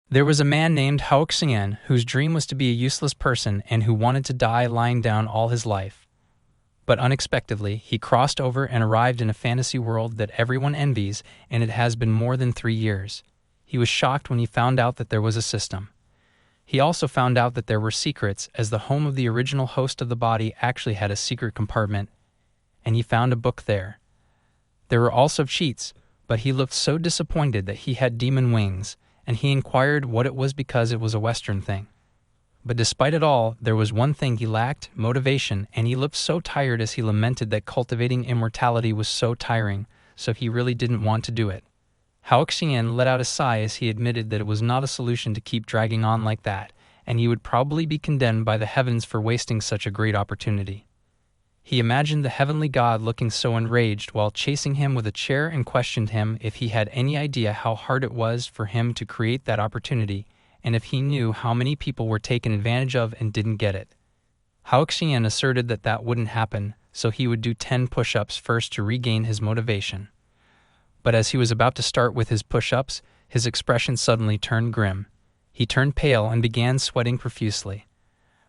There was a man named Hao Xian whose dream was to be a useless person and who wanted to die lying down all his life. But unexpectedly, he crossed over and arrived in a fantasy world that everyone envies, and it has been more than 3 years. He was shocked when he found out that there was a system. He also found out that there were secrets, as the home of the original host of the body actually had a secret compartment, and he found a book there. There were also cheats, but he looked so disappointed that he had demon wings, and he inquired what it was because it was a Western thing. But despite it all, there was one thing he lacked: motivation, and he looked so tired as he lamented that cultivating immortality was so tiring, so he really didn't want to do it. Hao Xian let out a sigh as he admitted that it was not a solution to keep dragging on like that, and he would probably be condemned by the heavens for wasting such a great opportunity. He imagined the heavenly god looking so enraged while chasing him with a chair and questioned him if he had any idea how hard it was for him to create that opportunity, and if he knew how many people were taken advantage of and didn't get it. Hao Xian asserted that that wouldn't happen, so he would do 10 push-ups first to regain his motivation. But as he was about to start with his push-ups, his expression suddenly turned grim. He turned pale and began sweating profusely.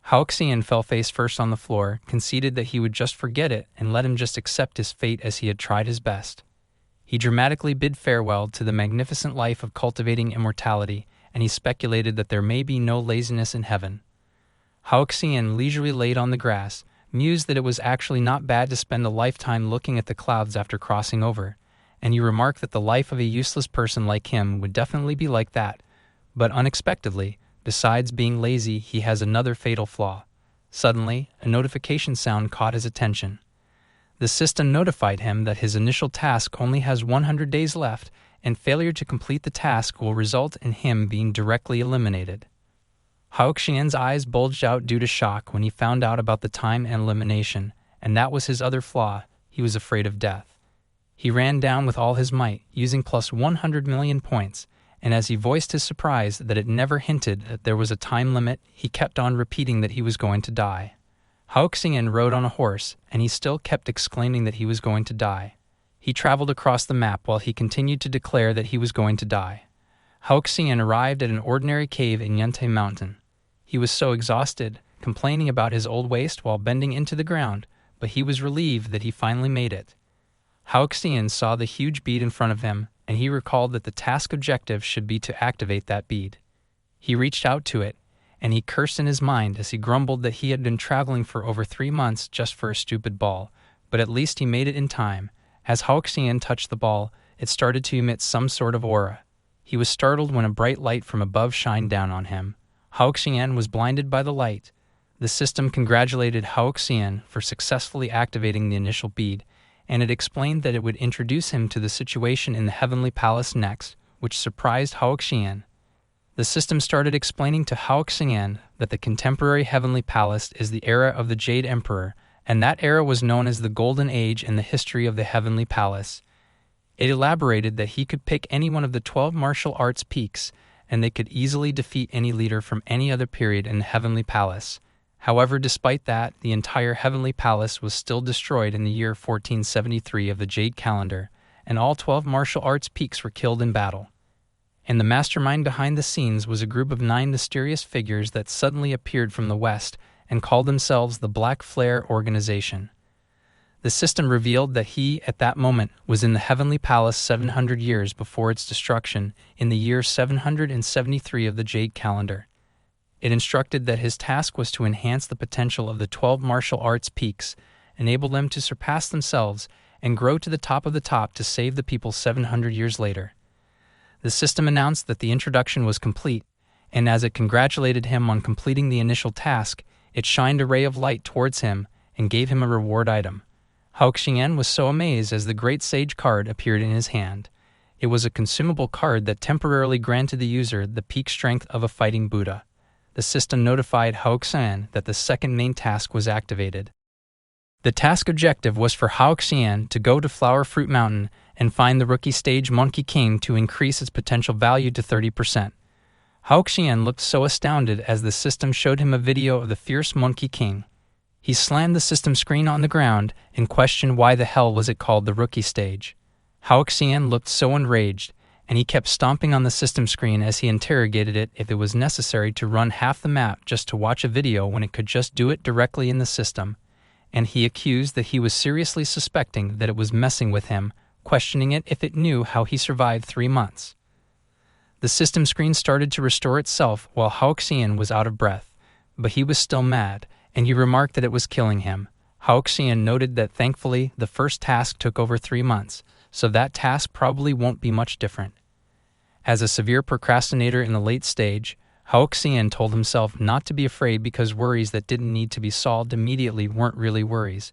Hao Xian fell face first on the floor, conceded that he would just forget it and let him just accept his fate as he had tried his best. He dramatically bid farewell to the magnificent life of cultivating immortality, and he speculated that there may be no laziness in heaven. Hao Xian leisurely laid on the grass, mused that it was actually not bad to spend a lifetime looking at the clouds after crossing over, and he remarked that the life of a useless person like him would definitely be like that. But unexpectedly, besides being lazy, he has another fatal flaw. Suddenly, a notification sound caught his attention. The system notified him that his initial task only has 100 days left, and failure to complete the task will result in him being directly eliminated. Hao Xian's eyes bulged out due to shock when he found out about the time and elimination, and that was his other flaw: he was afraid of death. He ran down with all his might, using plus 100 million points, and as he voiced his surprise that it never hinted that there was a time limit, he kept on repeating that he was going to die. Hao Xian rode on a horse, and he still kept exclaiming that he was going to die. He traveled across the map while he continued to declare that he was going to die. Hao Xian arrived at an ordinary cave in Yuntai Mountain. He was so exhausted, complaining about his old waist while bending into the ground, but he was relieved that he finally made it. Hao Xian saw the huge bead in front of him, and he recalled that the task objective should be to activate that bead. He reached out to it, and he cursed in his mind as he grumbled that he had been traveling for over 3 months just for a stupid ball, but at least he made it in time. As Hao Xian touched the ball, it started to emit some sort of aura. He was startled when a bright light from above shined down on him. Hao Xian was blinded by the light. The system congratulated Hao Xian for successfully activating the initial bead, and it explained that it would introduce him to the situation in the Heavenly Palace next, which surprised Hao Xian. The system started explaining to Hao Xian that the contemporary Heavenly Palace is the era of the Jade Emperor, and that era was known as the Golden Age in the history of the Heavenly Palace. It elaborated that he could pick any one of the 12 martial arts peaks, and they could easily defeat any leader from any other period in the Heavenly Palace. However, despite that, the entire Heavenly Palace was still destroyed in the year 1473 of the Jade Calendar, and all 12 martial arts peaks were killed in battle. And the mastermind behind the scenes was a group of 9 mysterious figures that suddenly appeared from the west and called themselves the Black Flare Organization. The system revealed that he, at that moment, was in the Heavenly Palace 700 years before its destruction, in the year 773 of the Jade Calendar. It instructed that his task was to enhance the potential of the 12 martial arts peaks, enable them to surpass themselves, and grow to the top of the top to save the people 700 years later. The system announced that the introduction was complete, and as it congratulated him on completing the initial task, it shined a ray of light towards him and gave him a reward item. Hao Xian was so amazed as the Great Sage card appeared in his hand. It was a consumable card that temporarily granted the user the peak strength of a fighting Buddha. The system notified Hao Xian that the second main task was activated. The task objective was for Hao Xian to go to Flower Fruit Mountain and find the rookie stage Monkey King to increase its potential value to 30%. Hao Xian looked so astounded as the system showed him a video of the fierce Monkey King. He slammed the system screen on the ground and questioned why the hell was it called the rookie stage. Hao Xian looked so enraged, and he kept stomping on the system screen as he interrogated it if it was necessary to run half the map just to watch a video when it could just do it directly in the system. And he accused that he was seriously suspecting that it was messing with him, questioning it if it knew how he survived 3 months. The system screen started to restore itself while Hao Xian was out of breath, but he was still mad, and he remarked that it was killing him. Hao Xian noted that thankfully the first task took over 3 months, so that task probably won't be much different. As a severe procrastinator in the late stage, Hao Xian told himself not to be afraid because worries that didn't need to be solved immediately weren't really worries.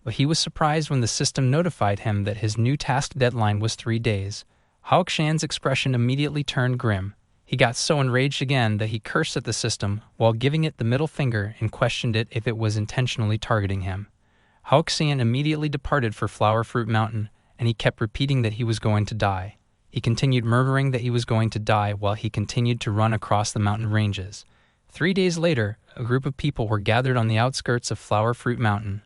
But he was surprised when the system notified him that his new task deadline was 3 days. Hao Xian's expression immediately turned grim. He got so enraged again that he cursed at the system while giving it the middle finger and questioned it if it was intentionally targeting him. Hao Xian immediately departed for Flower Fruit Mountain, and he kept repeating that he was going to die. He continued murmuring that he was going to die while he continued to run across the mountain ranges. 3 days later, a group of people were gathered on the outskirts of Flower Fruit Mountain.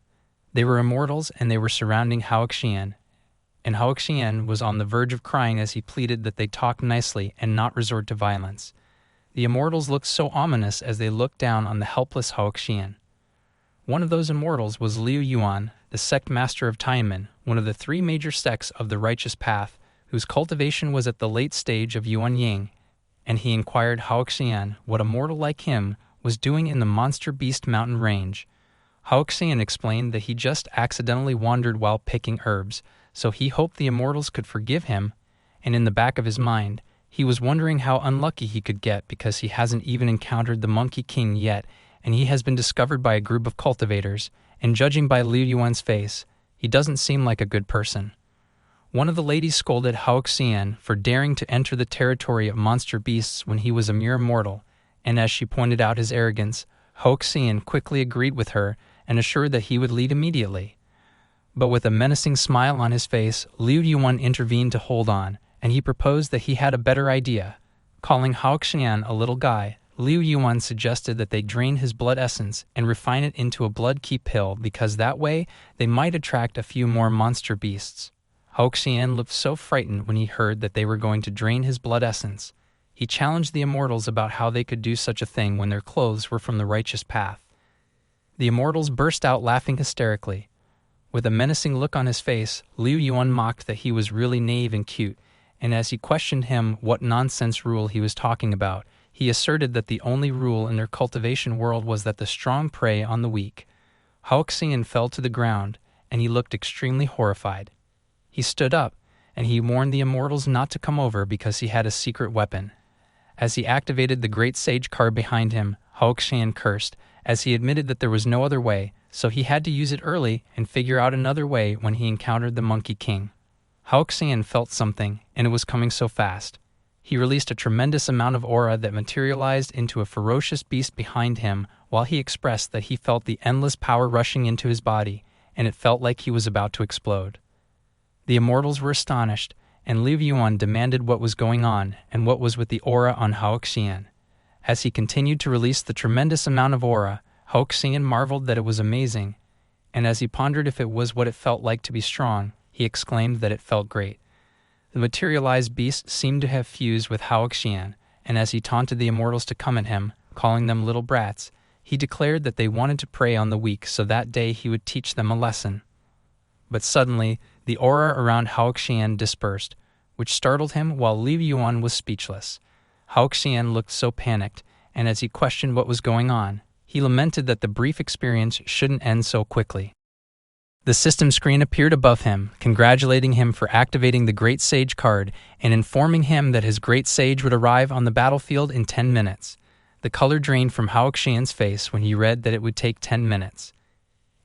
They were immortals, and they were surrounding Hao Xian. And Hao Xian was on the verge of crying as he pleaded that they talk nicely and not resort to violence. The immortals looked so ominous as they looked down on the helpless Hao Xian. One of those immortals was Liu Yuan, the sect master of Taimen, one of the 3 major sects of the righteous path, whose cultivation was at the late stage of Yuan Ying, and he inquired Hao Xian what a mortal like him was doing in the Monster Beast mountain range. Hao Xian explained that he just accidentally wandered while picking herbs, so he hoped the immortals could forgive him, and in the back of his mind, he was wondering how unlucky he could get because he hasn't even encountered the Monkey King yet, and he has been discovered by a group of cultivators, and judging by Liu Yuan's face, he doesn't seem like a good person. One of the ladies scolded Hao Xian for daring to enter the territory of monster beasts when he was a mere mortal, and as she pointed out his arrogance, Hao Xian quickly agreed with her and assured that he would lead immediately. But with a menacing smile on his face, Liu Yuan intervened to hold on, and he proposed that he had a better idea. Calling Hao Xian a little guy, Liu Yuan suggested that they drain his blood essence and refine it into a blood key pill because that way they might attract a few more monster beasts. Hao Xian looked so frightened when he heard that they were going to drain his blood essence. He challenged the immortals about how they could do such a thing when their clothes were from the righteous path. The immortals burst out laughing hysterically. With a menacing look on his face, Liu Yuan mocked that he was really naive and cute, and as he questioned him what nonsense rule he was talking about, he asserted that the only rule in their cultivation world was that the strong prey on the weak. Hao Xian fell to the ground, and he looked extremely horrified. He stood up, and he warned the immortals not to come over because he had a secret weapon. As he activated the Great Sage card behind him, Hao Xian cursed, as he admitted that there was no other way, so he had to use it early and figure out another way when he encountered the Monkey King. Hao Xian felt something, and it was coming so fast. He released a tremendous amount of aura that materialized into a ferocious beast behind him while he expressed that he felt the endless power rushing into his body, and it felt like he was about to explode. The immortals were astonished, and Liu Yuan demanded what was going on and what was with the aura on Hao Xian. As he continued to release the tremendous amount of aura, Hao Xian marveled that it was amazing, and as he pondered if it was what it felt like to be strong, he exclaimed that it felt great. The materialized beast seemed to have fused with Hao Xian, and as he taunted the immortals to come at him, calling them little brats, he declared that they wanted to prey on the weak so that day he would teach them a lesson. But suddenly, the aura around Hao Xian dispersed, which startled him while Liu Yuan was speechless. Hao Xian looked so panicked, and as he questioned what was going on, he lamented that the brief experience shouldn't end so quickly. The system screen appeared above him, congratulating him for activating the Great Sage card and informing him that his Great Sage would arrive on the battlefield in 10 minutes. The color drained from Hao Xian's face when he read that it would take 10 minutes.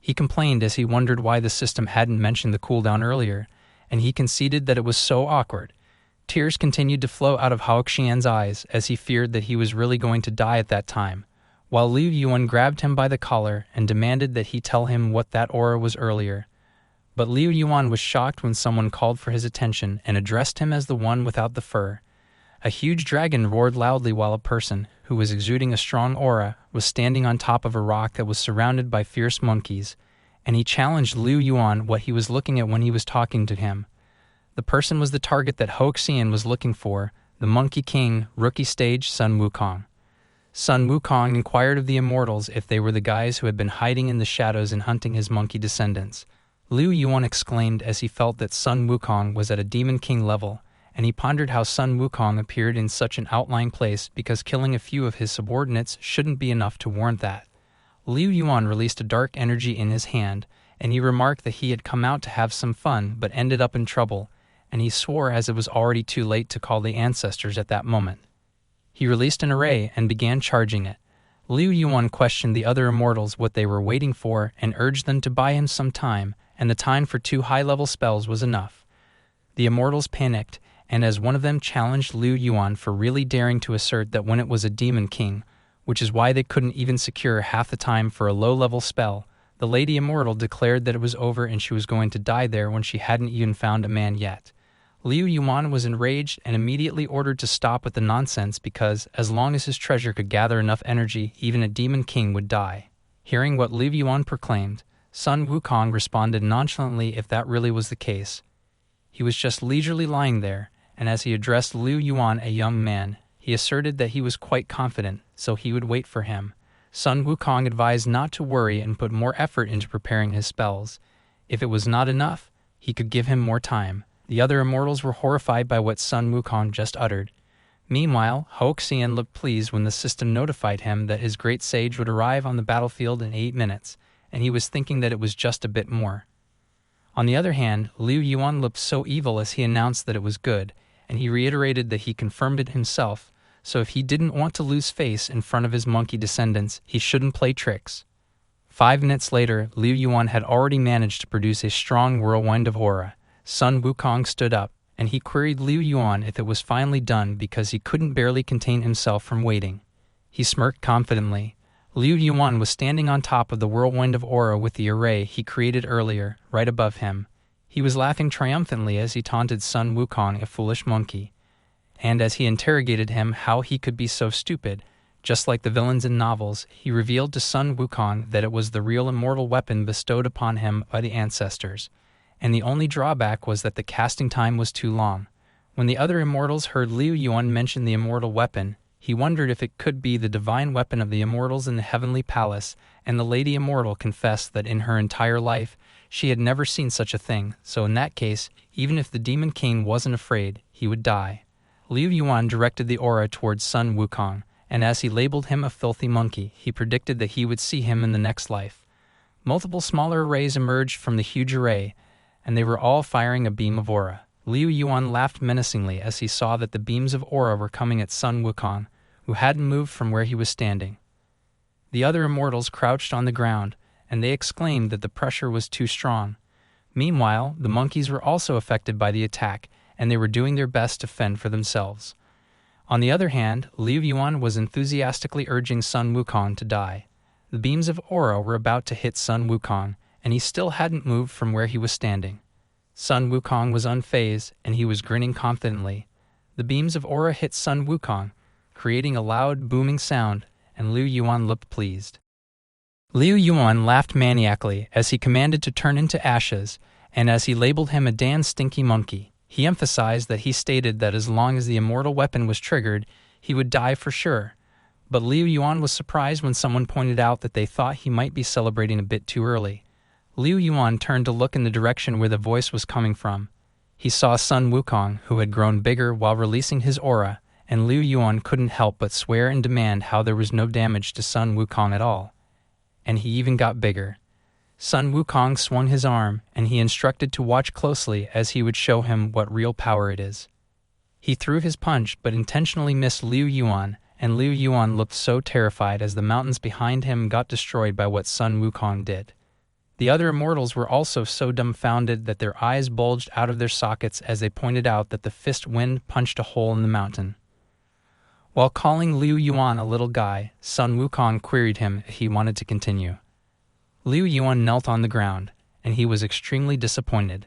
He complained as he wondered why the system hadn't mentioned the cooldown earlier, and he conceded that it was so awkward. Tears continued to flow out of Hao Xian's eyes as he feared that he was really going to die at that time, while Liu Yuan grabbed him by the collar and demanded that he tell him what that aura was earlier. But Liu Yuan was shocked when someone called for his attention and addressed him as the one without the fur. A huge dragon roared loudly while a person, who was exuding a strong aura, was standing on top of a rock that was surrounded by fierce monkeys, and he challenged Liu Yuan what he was looking at when he was talking to him. The person was the target that Hao Xian was looking for, the Monkey King, rookie stage Sun Wukong. Sun Wukong inquired of the immortals if they were the guys who had been hiding in the shadows and hunting his monkey descendants. Liu Yuan exclaimed as he felt that Sun Wukong was at a Demon King level, and he pondered how Sun Wukong appeared in such an outlying place because killing a few of his subordinates shouldn't be enough to warrant that. Liu Yuan released a dark energy in his hand, and he remarked that he had come out to have some fun but ended up in trouble, and he swore as it was already too late to call the ancestors at that moment. He released an array and began charging it. Liu Yuan questioned the other immortals what they were waiting for and urged them to buy him some time, and the time for 2 high-level spells was enough. The immortals panicked, and as one of them challenged Liu Yuan for really daring to assert that when it was a Demon King, which is why they couldn't even secure half the time for a low-level spell, the Lady Immortal declared that it was over and she was going to die there when she hadn't even found a man yet. Liu Yuan was enraged and immediately ordered to stop with the nonsense because, as long as his treasure could gather enough energy, even a Demon King would die. Hearing what Liu Yuan proclaimed, Sun Wukong responded nonchalantly if that really was the case. He was just leisurely lying there, and as he addressed Liu Yuan, a young man, he asserted that he was quite confident, so he would wait for him. Sun Wukong advised not to worry and put more effort into preparing his spells. If it was not enough, he could give him more time. The other immortals were horrified by what Sun Wukong just uttered. Meanwhile, Hao Xian looked pleased when the system notified him that his great sage would arrive on the battlefield in 8 minutes, and he was thinking that it was just a bit more. On the other hand, Liu Yuan looked so evil as he announced that it was good, and he reiterated that he confirmed it himself, so if he didn't want to lose face in front of his monkey descendants, he shouldn't play tricks. 5 minutes later, Liu Yuan had already managed to produce a strong whirlwind of aura. Sun Wukong stood up, and he queried Liu Yuan if it was finally done because he couldn't barely contain himself from waiting. He smirked confidently. Liu Yuan was standing on top of the whirlwind of aura with the array he created earlier, right above him. He was laughing triumphantly as he taunted Sun Wukong a foolish monkey. And as he interrogated him how he could be so stupid, just like the villains in novels, he revealed to Sun Wukong that it was the real immortal weapon bestowed upon him by the ancestors. And the only drawback was that the casting time was too long. When the other immortals heard Liu Yuan mention the immortal weapon, he wondered if it could be the divine weapon of the immortals in the heavenly palace, and the Lady Immortal confessed that in her entire life she had never seen such a thing, so in that case, even if the Demon King wasn't afraid, he would die. Liu Yuan directed the aura towards Sun Wukong, and as he labeled him a filthy monkey, he predicted that he would see him in the next life. Multiple smaller arrays emerged from the huge array, and they were all firing a beam of aura. Liu Yuan laughed menacingly as he saw that the beams of aura were coming at Sun Wukong, who hadn't moved from where he was standing. The other immortals crouched on the ground, and they exclaimed that the pressure was too strong. Meanwhile, the monkeys were also affected by the attack, and they were doing their best to fend for themselves. On the other hand, Liu Yuan was enthusiastically urging Sun Wukong to die. The beams of aura were about to hit Sun Wukong, and he still hadn't moved from where he was standing. Sun Wukong was unfazed, and he was grinning confidently. The beams of aura hit Sun Wukong, creating a loud, booming sound, and Liu Yuan looked pleased. Liu Yuan laughed maniacally as he commanded to turn into ashes, and as he labeled him a damn stinky monkey, he emphasized that he stated that as long as the immortal weapon was triggered, he would die for sure. But Liu Yuan was surprised when someone pointed out that they thought he might be celebrating a bit too early. Liu Yuan turned to look in the direction where the voice was coming from. He saw Sun Wukong, who had grown bigger while releasing his aura, and Liu Yuan couldn't help but swear and demand how there was no damage to Sun Wukong at all. And he even got bigger. Sun Wukong swung his arm, and he instructed to watch closely as he would show him what real power it is. He threw his punch but intentionally missed Liu Yuan, and Liu Yuan looked so terrified as the mountains behind him got destroyed by what Sun Wukong did. The other immortals were also so dumbfounded that their eyes bulged out of their sockets as they pointed out that the fist wind punched a hole in the mountain. While calling Liu Yuan a little guy, Sun Wukong queried him if he wanted to continue. Liu Yuan knelt on the ground, and he was extremely disappointed.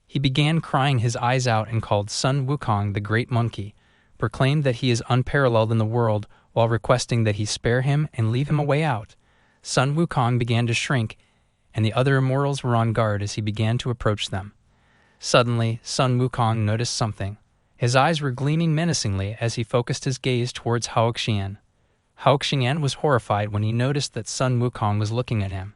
He began crying his eyes out and called Sun Wukong the Great Monkey, proclaimed that he is unparalleled in the world while requesting that he spare him and leave him a way out. Sun Wukong began to shrink, and the other immortals were on guard as he began to approach them. Suddenly, Sun Wukong noticed something. His eyes were gleaming menacingly as he focused his gaze towards Hao Xian. Hao Xian was horrified when he noticed that Sun Wukong was looking at him.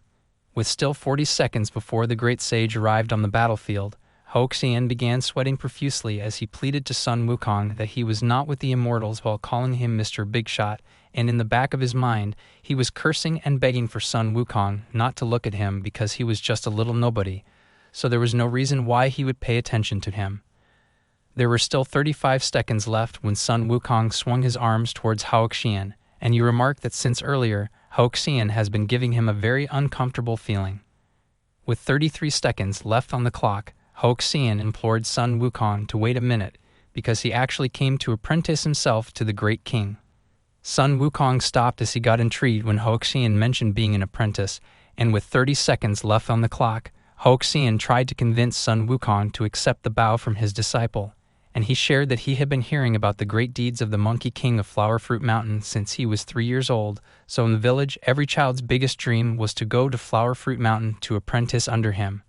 With still 40 seconds before the great sage arrived on the battlefield, Hao Xian began sweating profusely as he pleaded to Sun Wukong that he was not with the immortals while calling him Mr. Big Shot, and in the back of his mind, he was cursing and begging for Sun Wukong not to look at him because he was just a little nobody, so there was no reason why he would pay attention to him. There were still 35 seconds left when Sun Wukong swung his arms towards Hao Xian, and you remarked that since earlier, Hao Xian has been giving him a very uncomfortable feeling. With 33 seconds left on the clock, Hao Xian implored Sun Wukong to wait a minute, because he actually came to apprentice himself to the great king. Sun Wukong stopped as he got intrigued when Hao Xian mentioned being an apprentice, and with 30 seconds left on the clock, Hao Xian tried to convince Sun Wukong to accept the bow from his disciple, and he shared that he had been hearing about the great deeds of the Monkey King of Flower Fruit Mountain since he was 3 years old, so in the village every child's biggest dream was to go to Flower Fruit Mountain to apprentice under him.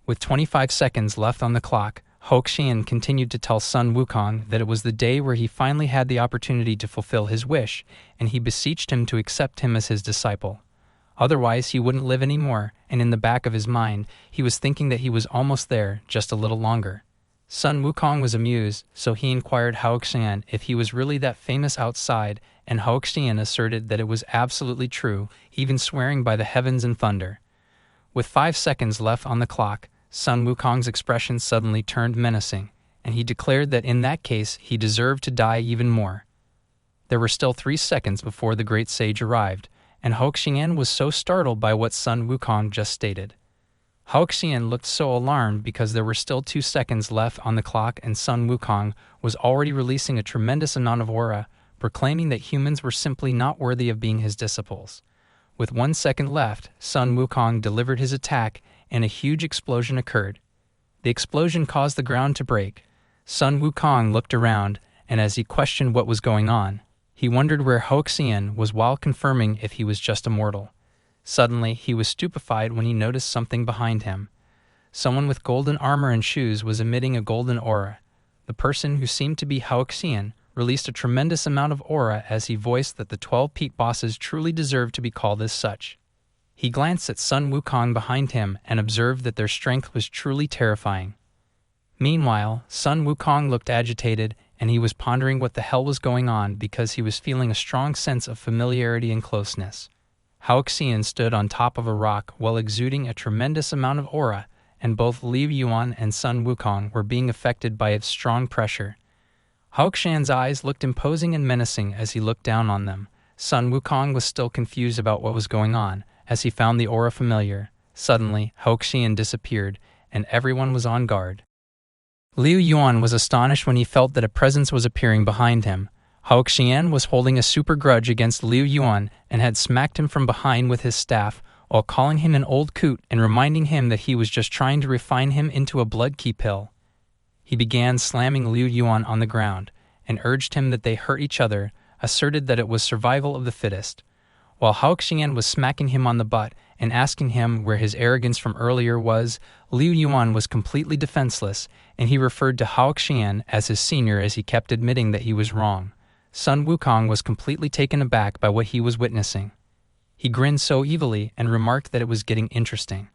With 25 seconds left on the clock, Hao Xian continued to tell Sun Wukong that it was the day where he finally had the opportunity to fulfill his wish, and he beseeched him to accept him as his disciple. Otherwise, he wouldn't live anymore, and in the back of his mind, he was thinking that he was almost there, just a little longer. Sun Wukong was amused, so he inquired Hao Xian if he was really that famous outside, and Hao Xian asserted that it was absolutely true, even swearing by the heavens and thunder. With 5 seconds left on the clock, Sun Wukong's expression suddenly turned menacing, and he declared that in that case he deserved to die even more. There were still 3 seconds before the great sage arrived, and Hao Xian was so startled by what Sun Wukong just stated. Hao Xian looked so alarmed because there were still 2 seconds left on the clock and Sun Wukong was already releasing a tremendous amount of aura, proclaiming that humans were simply not worthy of being his disciples. With 1 second left, Sun Wukong delivered his attack, and a huge explosion occurred. The explosion caused the ground to break. Sun Wukong looked around, and as he questioned what was going on, he wondered where Hao Xian was while confirming if he was just a mortal. Suddenly, he was stupefied when he noticed something behind him. Someone with golden armor and shoes was emitting a golden aura. The person, who seemed to be Hao Xian, released a tremendous amount of aura as he voiced that the 12 peat bosses truly deserved to be called as such. He glanced at Sun Wukong behind him and observed that their strength was truly terrifying. Meanwhile, Sun Wukong looked agitated, and he was pondering what the hell was going on because he was feeling a strong sense of familiarity and closeness. Hao Xian stood on top of a rock while exuding a tremendous amount of aura, and both Liu Yuan and Sun Wukong were being affected by its strong pressure. Hao Xian's eyes looked imposing and menacing as he looked down on them. Sun Wukong was still confused about what was going on, as he found the aura familiar. Suddenly, Hao Xian disappeared, and everyone was on guard. Liu Yuan was astonished when he felt that a presence was appearing behind him. Hao Xian was holding a super grudge against Liu Yuan and had smacked him from behind with his staff, while calling him an old coot and reminding him that he was just trying to refine him into a blood key pill. He began slamming Liu Yuan on the ground, and urged him that they hurt each other, asserted that it was survival of the fittest. While Hao Xian was smacking him on the butt and asking him where his arrogance from earlier was, Liu Yuan was completely defenseless, and he referred to Hao Xian as his senior as he kept admitting that he was wrong. Sun Wukong was completely taken aback by what he was witnessing. He grinned so evilly and remarked that it was getting interesting.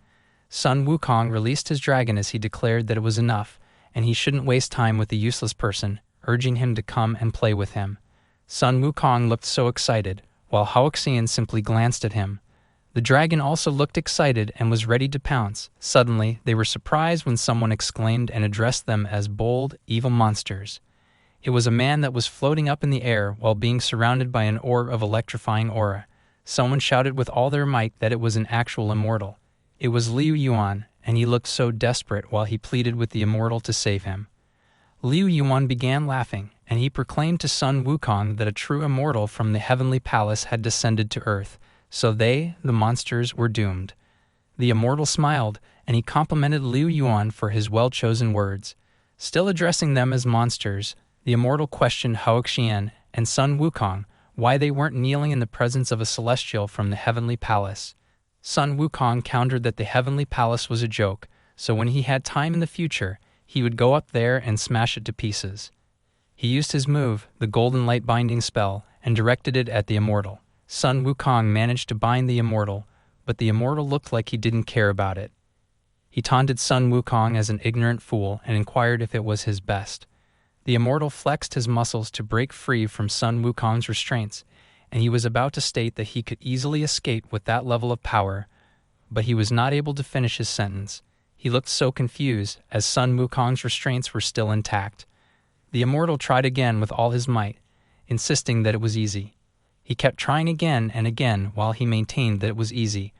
Sun Wukong released his dragon as he declared that it was enough, and he shouldn't waste time with the useless person, urging him to come and play with him. Sun Wukong looked so excited, while Hao Xian simply glanced at him. The dragon also looked excited and was ready to pounce. Suddenly, they were surprised when someone exclaimed and addressed them as bold, evil monsters. It was a man that was floating up in the air while being surrounded by an orb of electrifying aura. Someone shouted with all their might that it was an actual immortal. It was Liu Yuan, and he looked so desperate while he pleaded with the immortal to save him. Liu Yuan began laughing, and he proclaimed to Sun Wukong that a true immortal from the heavenly palace had descended to earth, so they, the monsters, were doomed. The immortal smiled, and he complimented Liu Yuan for his well-chosen words. Still addressing them as monsters, the immortal questioned Hao Xian and Sun Wukong why they weren't kneeling in the presence of a celestial from the heavenly palace. Sun Wukong countered that the heavenly palace was a joke, so when he had time in the future, he would go up there and smash it to pieces. He used his move, the Golden Light Binding spell, and directed it at the immortal. Sun Wukong managed to bind the immortal, but the immortal looked like he didn't care about it. He taunted Sun Wukong as an ignorant fool and inquired if it was his best. The immortal flexed his muscles to break free from Sun Wukong's restraints, and he was about to state that he could easily escape with that level of power, but he was not able to finish his sentence. He looked so confused, as Sun Wukong's restraints were still intact. The immortal tried again with all his might, insisting that it was easy. He kept trying again and again while he maintained that it was easy,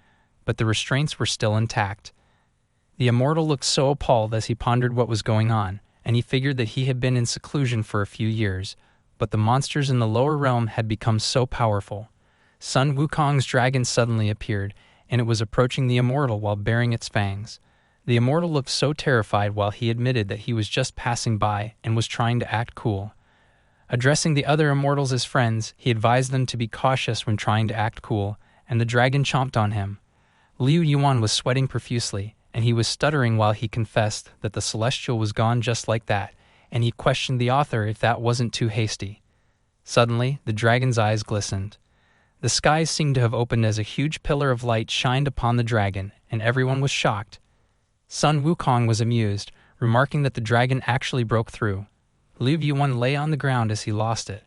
but the restraints were still intact. The immortal looked so appalled as he pondered what was going on, and he figured that he had been in seclusion for a few years, but the monsters in the lower realm had become so powerful. Sun Wukong's dragon suddenly appeared, and it was approaching the immortal while baring its fangs. The immortal looked so terrified while he admitted that he was just passing by and was trying to act cool. Addressing the other immortals as friends, he advised them to be cautious when trying to act cool, and the dragon chomped on him. Liu Yuan was sweating profusely, and he was stuttering while he confessed that the celestial was gone just like that, and he questioned the author if that wasn't too hasty. Suddenly, the dragon's eyes glistened. The skies seemed to have opened as a huge pillar of light shined upon the dragon, and everyone was shocked. Sun Wukong was amused, remarking that the dragon actually broke through. Liu Yuan lay on the ground as he lost it,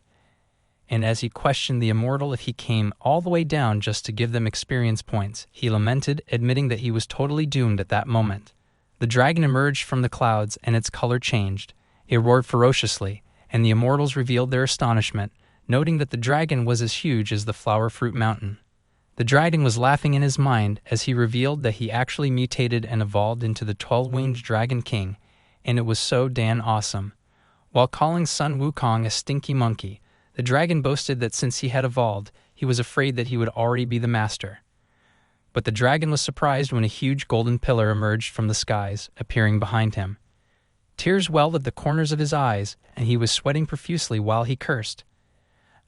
and as he questioned the immortal if he came all the way down just to give them experience points, he lamented, admitting that he was totally doomed at that moment. The dragon emerged from the clouds, and its color changed. It roared ferociously, and the immortals revealed their astonishment, noting that the dragon was as huge as the flower fruit mountain. The dragon was laughing in his mind as he revealed that he actually mutated and evolved into the 12-winged Dragon King, and it was so damn awesome. While calling Sun Wukong a stinky monkey, the dragon boasted that since he had evolved, he was afraid that he would already be the master. But the dragon was surprised when a huge golden pillar emerged from the skies, appearing behind him. Tears welled at the corners of his eyes, and he was sweating profusely while he cursed.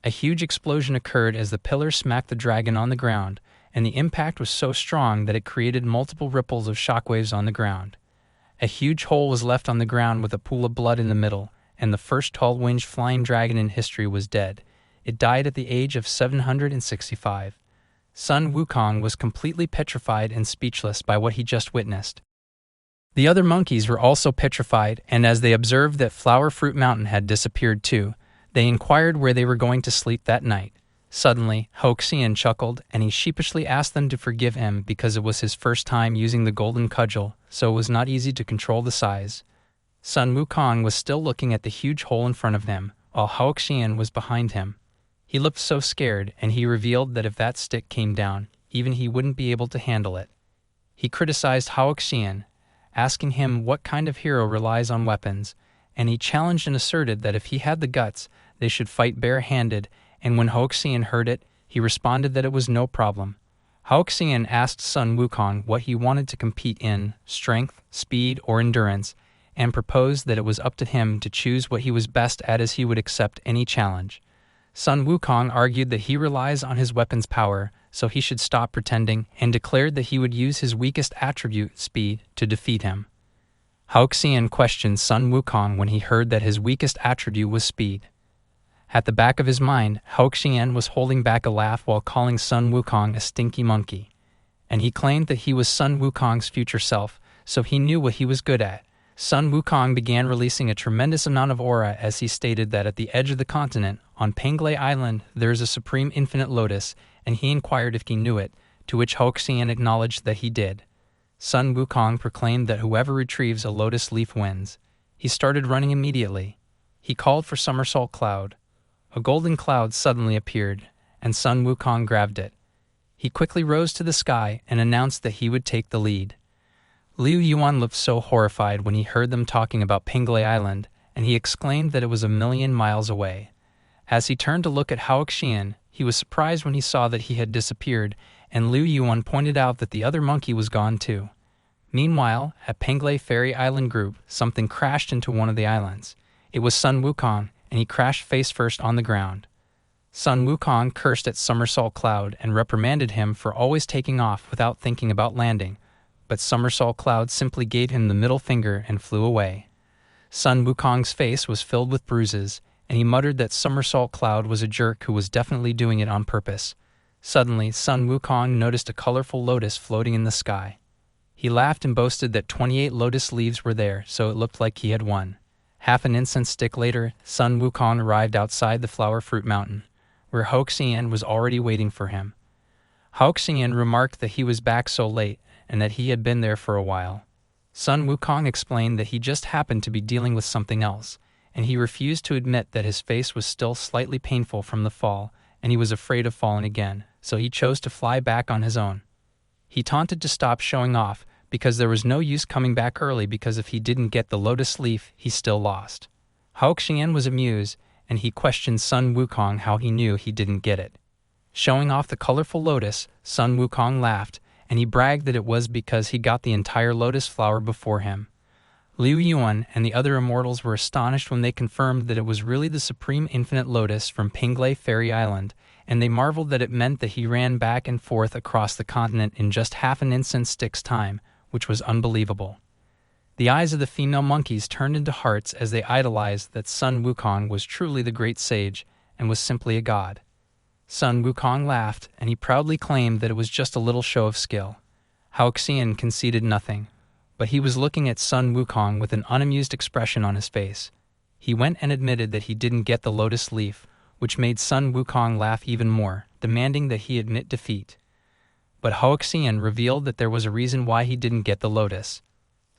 A huge explosion occurred as the pillar smacked the dragon on the ground, and the impact was so strong that it created multiple ripples of shockwaves on the ground. A huge hole was left on the ground with a pool of blood in the middle, and the first 12-winged flying dragon in history was dead. It died at the age of 765. Sun Wukong was completely petrified and speechless by what he just witnessed. The other monkeys were also petrified, and as they observed that Flower Fruit Mountain had disappeared too, they inquired where they were going to sleep that night. Suddenly, Hao Xian chuckled, and he sheepishly asked them to forgive him because it was his first time using the golden cudgel, so it was not easy to control the size. Sun Wukong was still looking at the huge hole in front of him, while Hao Xian was behind him. He looked so scared, and he revealed that if that stick came down, even he wouldn't be able to handle it. He criticized Hao Xian, asking him what kind of hero relies on weapons, and he challenged and asserted that if he had the guts, they should fight bare-handed, and when Hao Xian heard it, he responded that it was no problem. Hao Xian asked Sun Wukong what he wanted to compete in, strength, speed, or endurance, and proposed that it was up to him to choose what he was best at as he would accept any challenge. Sun Wukong argued that he relies on his weapon's power, so he should stop pretending, and declared that he would use his weakest attribute, speed, to defeat him. Hao Xian questioned Sun Wukong when he heard that his weakest attribute was speed. At the back of his mind, Hao Xian was holding back a laugh while calling Sun Wukong a stinky monkey, and he claimed that he was Sun Wukong's future self, so he knew what he was good at. Sun Wukong began releasing a tremendous amount of aura as he stated that at the edge of the continent, on Pangu Island, there is a supreme infinite lotus, and he inquired if he knew it, to which Hao Xian acknowledged that he did. Sun Wukong proclaimed that whoever retrieves a lotus leaf wins. He started running immediately. He called for Somersault Cloud. A golden cloud suddenly appeared, and Sun Wukong grabbed it. He quickly rose to the sky and announced that he would take the lead. Liu Yuan looked so horrified when he heard them talking about Pangu Island, and he exclaimed that it was 1,000,000 miles away. As he turned to look at Hao Xian, he was surprised when he saw that he had disappeared, and Liu Yuan pointed out that the other monkey was gone too. Meanwhile, at Pangu Fairy Island Group, something crashed into one of the islands. It was Sun Wukong, and he crashed face first on the ground. Sun Wukong cursed at Somersault Cloud and reprimanded him for always taking off without thinking about landing, but Somersault Cloud simply gave him the middle finger and flew away. Sun Wukong's face was filled with bruises, and he muttered that Somersault Cloud was a jerk who was definitely doing it on purpose. Suddenly, Sun Wukong noticed a colorful lotus floating in the sky. He laughed and boasted that 28 lotus leaves were there, so it looked like he had won. Half an incense stick later, Sun Wukong arrived outside the Flower Fruit Mountain, where Hao Xian was already waiting for him. Hao Xian remarked that he was back so late, and that he had been there for a while. Sun Wukong explained that he just happened to be dealing with something else, and he refused to admit that his face was still slightly painful from the fall, and he was afraid of falling again, so he chose to fly back on his own. He taunted to stop showing off, because there was no use coming back early because if he didn't get the lotus leaf, he still lost. Hao Xian was amused, and he questioned Sun Wukong how he knew he didn't get it. Showing off the colorful lotus, Sun Wukong laughed, and he bragged that it was because he got the entire lotus flower before him. Liu Yuan and the other immortals were astonished when they confirmed that it was really the supreme infinite lotus from Pinglai Fairy Island, and they marveled that it meant that he ran back and forth across the continent in just half an incense stick's time, which was unbelievable. The eyes of the female monkeys turned into hearts as they idolized that Sun Wukong was truly the great sage and was simply a god. Sun Wukong laughed, and he proudly claimed that it was just a little show of skill. Hao Xian conceded nothing, but he was looking at Sun Wukong with an unamused expression on his face. He went and admitted that he didn't get the lotus leaf, which made Sun Wukong laugh even more, demanding that he admit defeat. But Hao Xian revealed that there was a reason why he didn't get the lotus.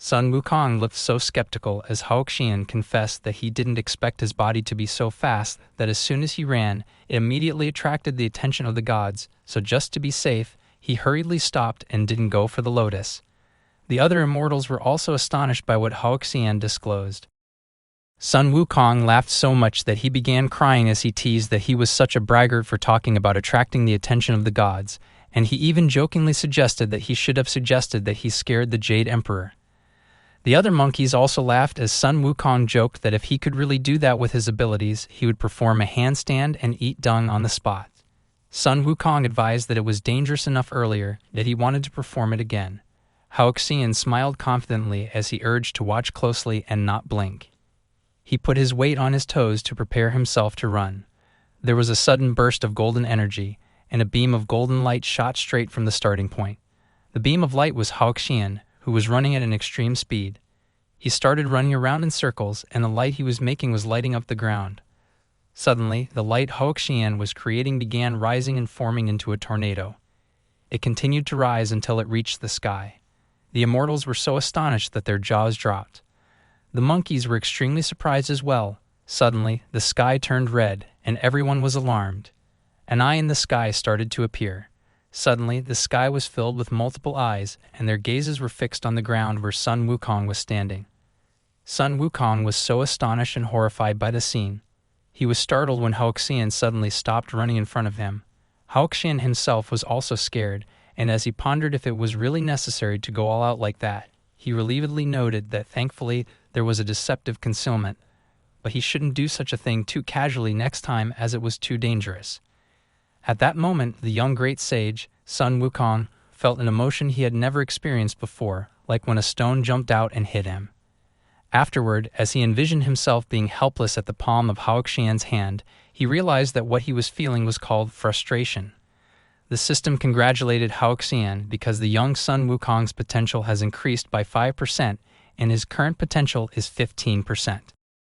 Sun Wukong looked so skeptical as Hao Xian confessed that he didn't expect his body to be so fast that as soon as he ran, it immediately attracted the attention of the gods, so just to be safe, he hurriedly stopped and didn't go for the lotus. The other immortals were also astonished by what Hao Xian disclosed. Sun Wukong laughed so much that he began crying as he teased that he was such a braggart for talking about attracting the attention of the gods, and he even jokingly suggested that he should have suggested that he scared the Jade Emperor. The other monkeys also laughed as Sun Wukong joked that if he could really do that with his abilities, he would perform a handstand and eat dung on the spot. Sun Wukong advised that it was dangerous enough earlier, that he wanted to perform it again. Hao Xian smiled confidently as he urged to watch closely and not blink. He put his weight on his toes to prepare himself to run. There was a sudden burst of golden energy, and a beam of golden light shot straight from the starting point. The beam of light was Hao Xian, who was running at an extreme speed. He started running around in circles, and the light he was making was lighting up the ground. Suddenly, the light Hao Xian was creating began rising and forming into a tornado. It continued to rise until it reached the sky. The immortals were so astonished that their jaws dropped. The monkeys were extremely surprised as well. Suddenly, the sky turned red, and everyone was alarmed. An eye in the sky started to appear. Suddenly, the sky was filled with multiple eyes, and their gazes were fixed on the ground where Sun Wukong was standing. Sun Wukong was so astonished and horrified by the scene. He was startled when Hao Xian suddenly stopped running in front of him. Hao Xian himself was also scared, and as he pondered if it was really necessary to go all out like that, he relievedly noted that thankfully there was a deceptive concealment, but he shouldn't do such a thing too casually next time as it was too dangerous. At that moment, the young great sage, Sun Wukong, felt an emotion he had never experienced before, like when a stone jumped out and hit him. Afterward, as he envisioned himself being helpless at the palm of Hao Xian's hand, he realized that what he was feeling was called frustration. The system congratulated Hao Xian because the young Sun Wukong's potential has increased by 5%, and his current potential is 15%.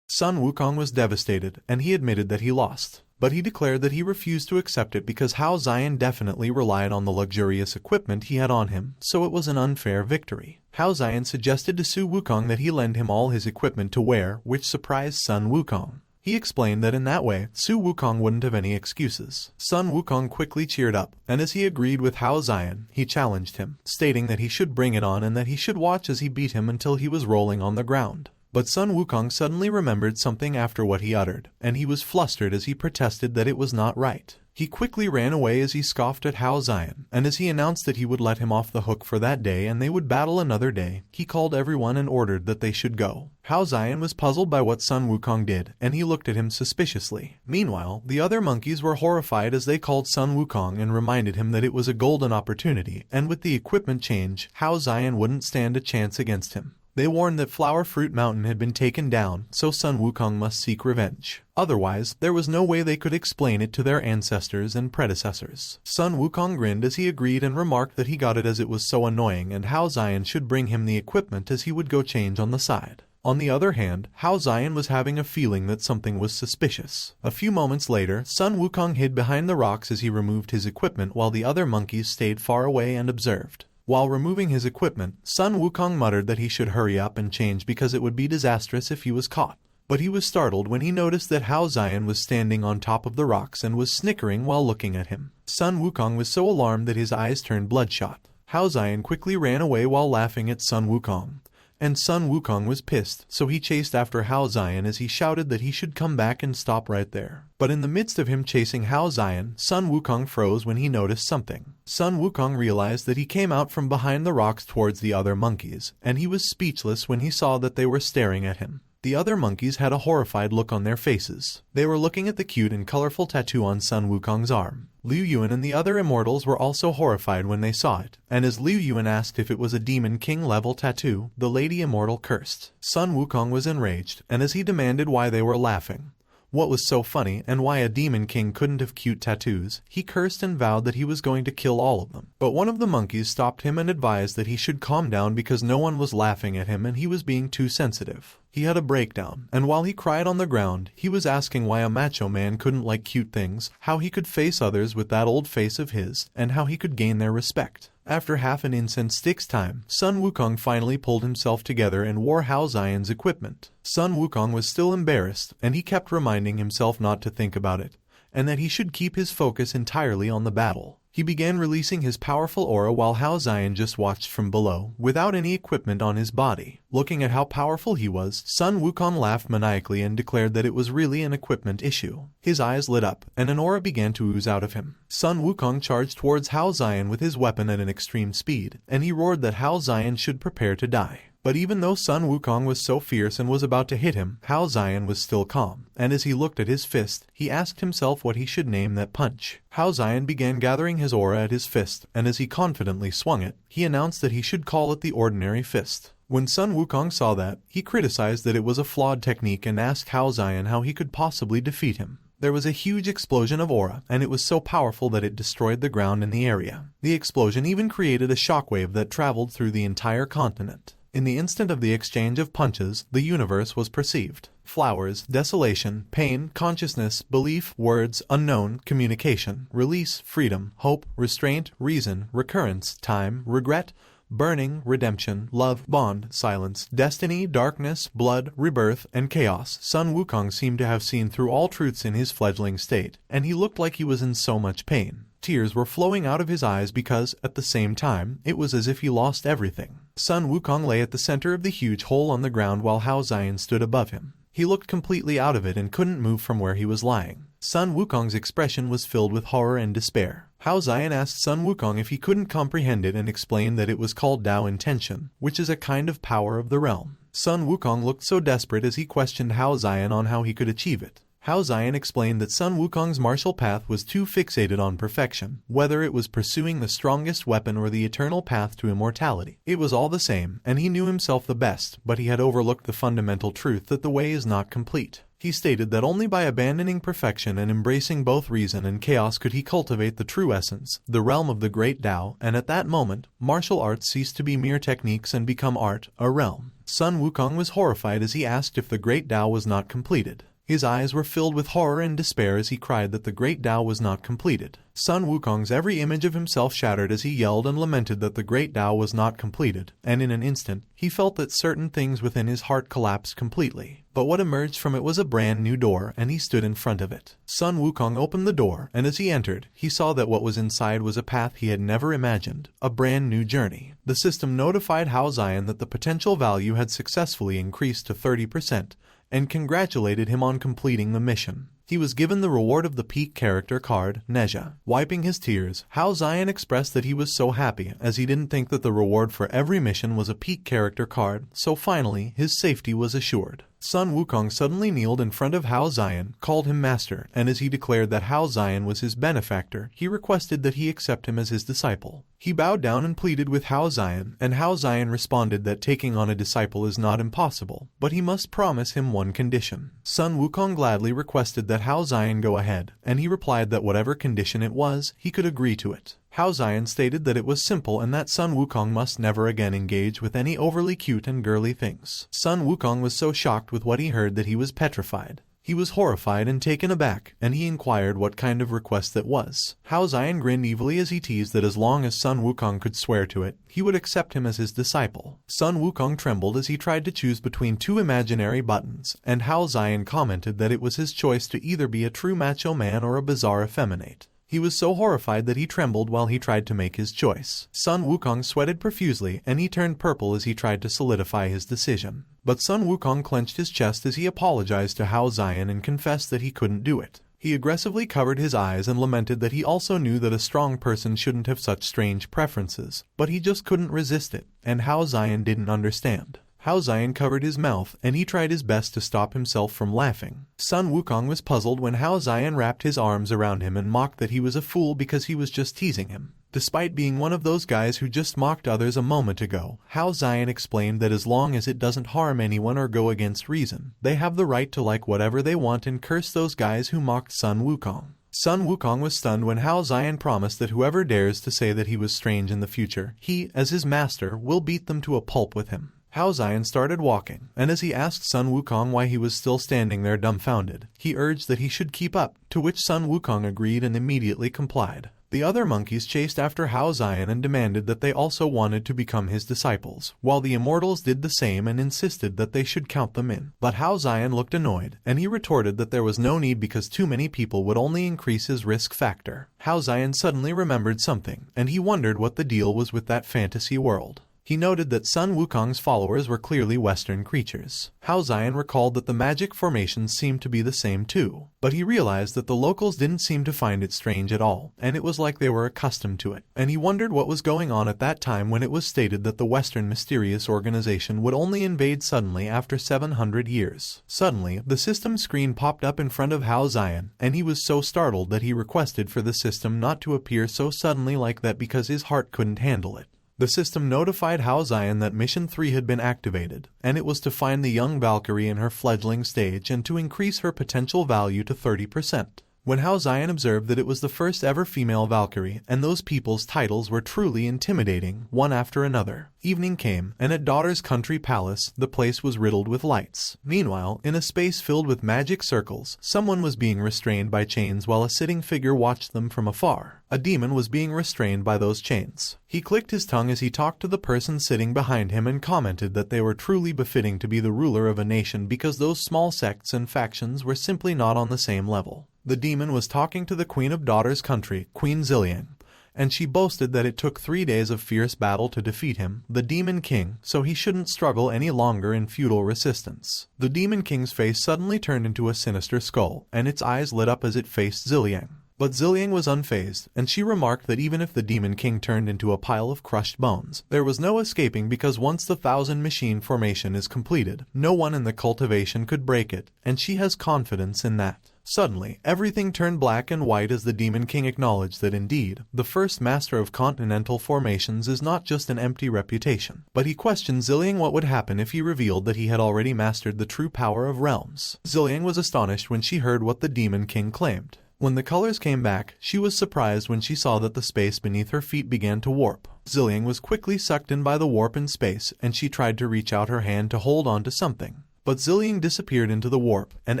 Sun Wukong was devastated, and he admitted that he lost. But he declared that he refused to accept it because Hao Xian definitely relied on the luxurious equipment he had on him, so it was an unfair victory. Hao Xian suggested to Su Wukong that he lend him all his equipment to wear, which surprised Sun Wukong. He explained that in that way, Su Wukong wouldn't have any excuses. Sun Wukong quickly cheered up, and as he agreed with Hao Xian, he challenged him, stating that he should bring it on and that he should watch as he beat him until he was rolling on the ground. But Sun Wukong suddenly remembered something after what he uttered, and he was flustered as he protested that it was not right. He quickly ran away as he scoffed at Hao Xian, and as he announced that he would let him off the hook for that day and they would battle another day, he called everyone and ordered that they should go. Hao Xian was puzzled by what Sun Wukong did, and he looked at him suspiciously. Meanwhile, the other monkeys were horrified as they called Sun Wukong and reminded him that it was a golden opportunity, and with the equipment change, Hao Xian wouldn't stand a chance against him. They warned that Flower Fruit Mountain had been taken down, so Sun Wukong must seek revenge. Otherwise, there was no way they could explain it to their ancestors and predecessors. Sun Wukong grinned as he agreed and remarked that he got it as it was so annoying and Hao Xian should bring him the equipment as he would go change on the side. On the other hand, Hao Xian was having a feeling that something was suspicious. A few moments later, Sun Wukong hid behind the rocks as he removed his equipment while the other monkeys stayed far away and observed. While removing his equipment, Sun Wukong muttered that he should hurry up and change because it would be disastrous if he was caught. But he was startled when he noticed that Hao Xian was standing on top of the rocks and was snickering while looking at him. Sun Wukong was so alarmed that his eyes turned bloodshot. Hao Xian quickly ran away while laughing at Sun Wukong. And Sun Wukong was pissed, so he chased after Hao Xian as he shouted that he should come back and stop right there. But in the midst of him chasing Hao Xian, Sun Wukong froze when he noticed something. Sun Wukong realized that he came out from behind the rocks towards the other monkeys, and he was speechless when he saw that they were staring at him. The other monkeys had a horrified look on their faces. They were looking at the cute and colorful tattoo on Sun Wukong's arm. Liu Yuan and the other immortals were also horrified when they saw it, and as Liu Yuan asked if it was a Demon King level tattoo, the Lady Immortal cursed. Sun Wukong was enraged, and as he demanded why they were laughing, what was so funny and why a Demon King couldn't have cute tattoos, he cursed and vowed that he was going to kill all of them. But one of the monkeys stopped him and advised that he should calm down because no one was laughing at him and he was being too sensitive. He had a breakdown, and while he cried on the ground, he was asking why a macho man couldn't like cute things, how he could face others with that old face of his, and how he could gain their respect. After half an incense stick's time, Sun Wukong finally pulled himself together and wore Hao Xian's equipment. Sun Wukong was still embarrassed, and he kept reminding himself not to think about it, and that he should keep his focus entirely on the battle. He began releasing his powerful aura while Hao Xian just watched from below, without any equipment on his body. Looking at how powerful he was, Sun Wukong laughed maniacally and declared that it was really an equipment issue. His eyes lit up, and an aura began to ooze out of him. Sun Wukong charged towards Hao Xian with his weapon at an extreme speed, and he roared that Hao Xian should prepare to die. But even though Sun Wukong was so fierce and was about to hit him, Hao Xian was still calm, and as he looked at his fist, he asked himself what he should name that punch. Hao Xian began gathering his aura at his fist, and as he confidently swung it, he announced that he should call it the ordinary fist. When Sun Wukong saw that, he criticized that it was a flawed technique and asked Hao Xian how he could possibly defeat him. There was a huge explosion of aura, and it was so powerful that it destroyed the ground in the area. The explosion even created a shockwave that traveled through the entire continent. In the instant of the exchange of punches, the universe was perceived. Flowers, desolation, pain, consciousness, belief, words, unknown, communication, release, freedom, hope, restraint, reason, recurrence, time, regret, burning, redemption, love, bond, silence, destiny, darkness, blood, rebirth, and chaos. Sun Wukong seemed to have seen through all truths in his fledgling state, and he looked like he was in so much pain. Tears were flowing out of his eyes because, at the same time, it was as if he lost everything. Sun Wukong lay at the center of the huge hole on the ground while Hao Xian stood above him. He looked completely out of it and couldn't move from where he was lying. Sun Wukong's expression was filled with horror and despair. Hao Xian asked Sun Wukong if he couldn't comprehend it and explained that it was called Tao Intention, which is a kind of power of the realm. Sun Wukong looked so desperate as he questioned Hao Xian on how he could achieve it. Hao Xian explained that Sun Wukong's martial path was too fixated on perfection, whether it was pursuing the strongest weapon or the eternal path to immortality. It was all the same, and he knew himself the best, but he had overlooked the fundamental truth that the way is not complete. He stated that only by abandoning perfection and embracing both reason and chaos could he cultivate the true essence, the realm of the great Tao, and at that moment, martial arts ceased to be mere techniques and become art, a realm. Sun Wukong was horrified as he asked if the great Tao was not completed. His eyes were filled with horror and despair as he cried that the great Tao was not completed. Sun Wukong's every image of himself shattered as he yelled and lamented that the great Tao was not completed, and in an instant, he felt that certain things within his heart collapsed completely. But what emerged from it was a brand new door, and he stood in front of it. Sun Wukong opened the door, and as he entered, he saw that what was inside was a path he had never imagined, a brand new journey. The system notified Hao Xian that the potential value had successfully increased to 30%, and congratulated him on completing the mission. He was given the reward of the peak character card, Neza. Wiping his tears, Hao Xian expressed that he was so happy as he didn't think that the reward for every mission was a peak character card, so finally his safety was assured. Sun Wukong suddenly kneeled in front of Hao Xian, called him master, and as he declared that Hao Xian was his benefactor, he requested that he accept him as his disciple. He bowed down and pleaded with Hao Xian, and Hao Xian responded that taking on a disciple is not impossible, but he must promise him one condition. Sun Wukong gladly requested that Hao Xian go ahead, and he replied that whatever condition it was, he could agree to it. Hao Xian stated that it was simple and that Sun Wukong must never again engage with any overly cute and girly things. Sun Wukong was so shocked with what he heard that he was petrified. He was horrified and taken aback, and he inquired what kind of request that was. Hao Xian grinned evilly as he teased that as long as Sun Wukong could swear to it, he would accept him as his disciple. Sun Wukong trembled as he tried to choose between two imaginary buttons, and Hao Xian commented that it was his choice to either be a true macho man or a bizarre effeminate. He was so horrified that he trembled while he tried to make his choice. Sun Wukong sweated profusely, and he turned purple as he tried to solidify his decision. But Sun Wukong clenched his chest as he apologized to Hao Xian and confessed that he couldn't do it. He aggressively covered his eyes and lamented that he also knew that a strong person shouldn't have such strange preferences, but he just couldn't resist it, and Hao Xian didn't understand. Hao Xian covered his mouth, and he tried his best to stop himself from laughing. Sun Wukong was puzzled when Hao Xian wrapped his arms around him and mocked that he was a fool because he was just teasing him. Despite being one of those guys who just mocked others a moment ago, Hao Xian explained that as long as it doesn't harm anyone or go against reason, they have the right to like whatever they want and curse those guys who mocked Sun Wukong. Sun Wukong was stunned when Hao Xian promised that whoever dares to say that he was strange in the future, he, as his master, will beat them to a pulp with him. Hao Xian started walking, and as he asked Sun Wukong why he was still standing there dumbfounded, he urged that he should keep up, to which Sun Wukong agreed and immediately complied. The other monkeys chased after Hao Xian and demanded that they also wanted to become his disciples, while the immortals did the same and insisted that they should count them in. But Hao Xian looked annoyed, and he retorted that there was no need because too many people would only increase his risk factor. Hao Xian suddenly remembered something, and he wondered what the deal was with that fantasy world. He noted that Sun Wukong's followers were clearly Western creatures. Hao Xian recalled that the magic formations seemed to be the same too, but he realized that the locals didn't seem to find it strange at all, and it was like they were accustomed to it. And he wondered what was going on at that time when it was stated that the Western mysterious organization would only invade suddenly after 700 years. Suddenly, the system screen popped up in front of Hao Xian, and he was so startled that he requested for the system not to appear so suddenly like that because his heart couldn't handle it. The system notified Hao Xian that Mission 3 had been activated, and it was to find the young Valkyrie in her fledgling stage and to increase her potential value to 30%. When Hao Xian observed that it was the first ever female Valkyrie, and those people's titles were truly intimidating, one after another. Evening came, and at Daughter's country palace, the place was riddled with lights. Meanwhile, in a space filled with magic circles, someone was being restrained by chains while a sitting figure watched them from afar. A demon was being restrained by those chains. He clicked his tongue as he talked to the person sitting behind him and commented that they were truly befitting to be the ruler of a nation because those small sects and factions were simply not on the same level. The demon was talking to the Queen of Daughter's country, Queen Ziliang, and she boasted that it took 3 days of fierce battle to defeat him, the Demon King, so he shouldn't struggle any longer in futile resistance. The Demon King's face suddenly turned into a sinister skull, and its eyes lit up as it faced Ziliang. But Ziliang was unfazed, and she remarked that even if the Demon King turned into a pile of crushed bones, there was no escaping because once the 1,000 machine formation is completed, no one in the cultivation could break it, and she has confidence in that. Suddenly, everything turned black and white as the Demon King acknowledged that indeed, the first master of continental formations is not just an empty reputation. But he questioned Ziliang what would happen if he revealed that he had already mastered the true power of realms. Ziliang was astonished when she heard what the Demon King claimed. When the colors came back, she was surprised when she saw that the space beneath her feet began to warp. Ziliang was quickly sucked in by the warp in space, and she tried to reach out her hand to hold on to something. But Ziliang disappeared into the warp, and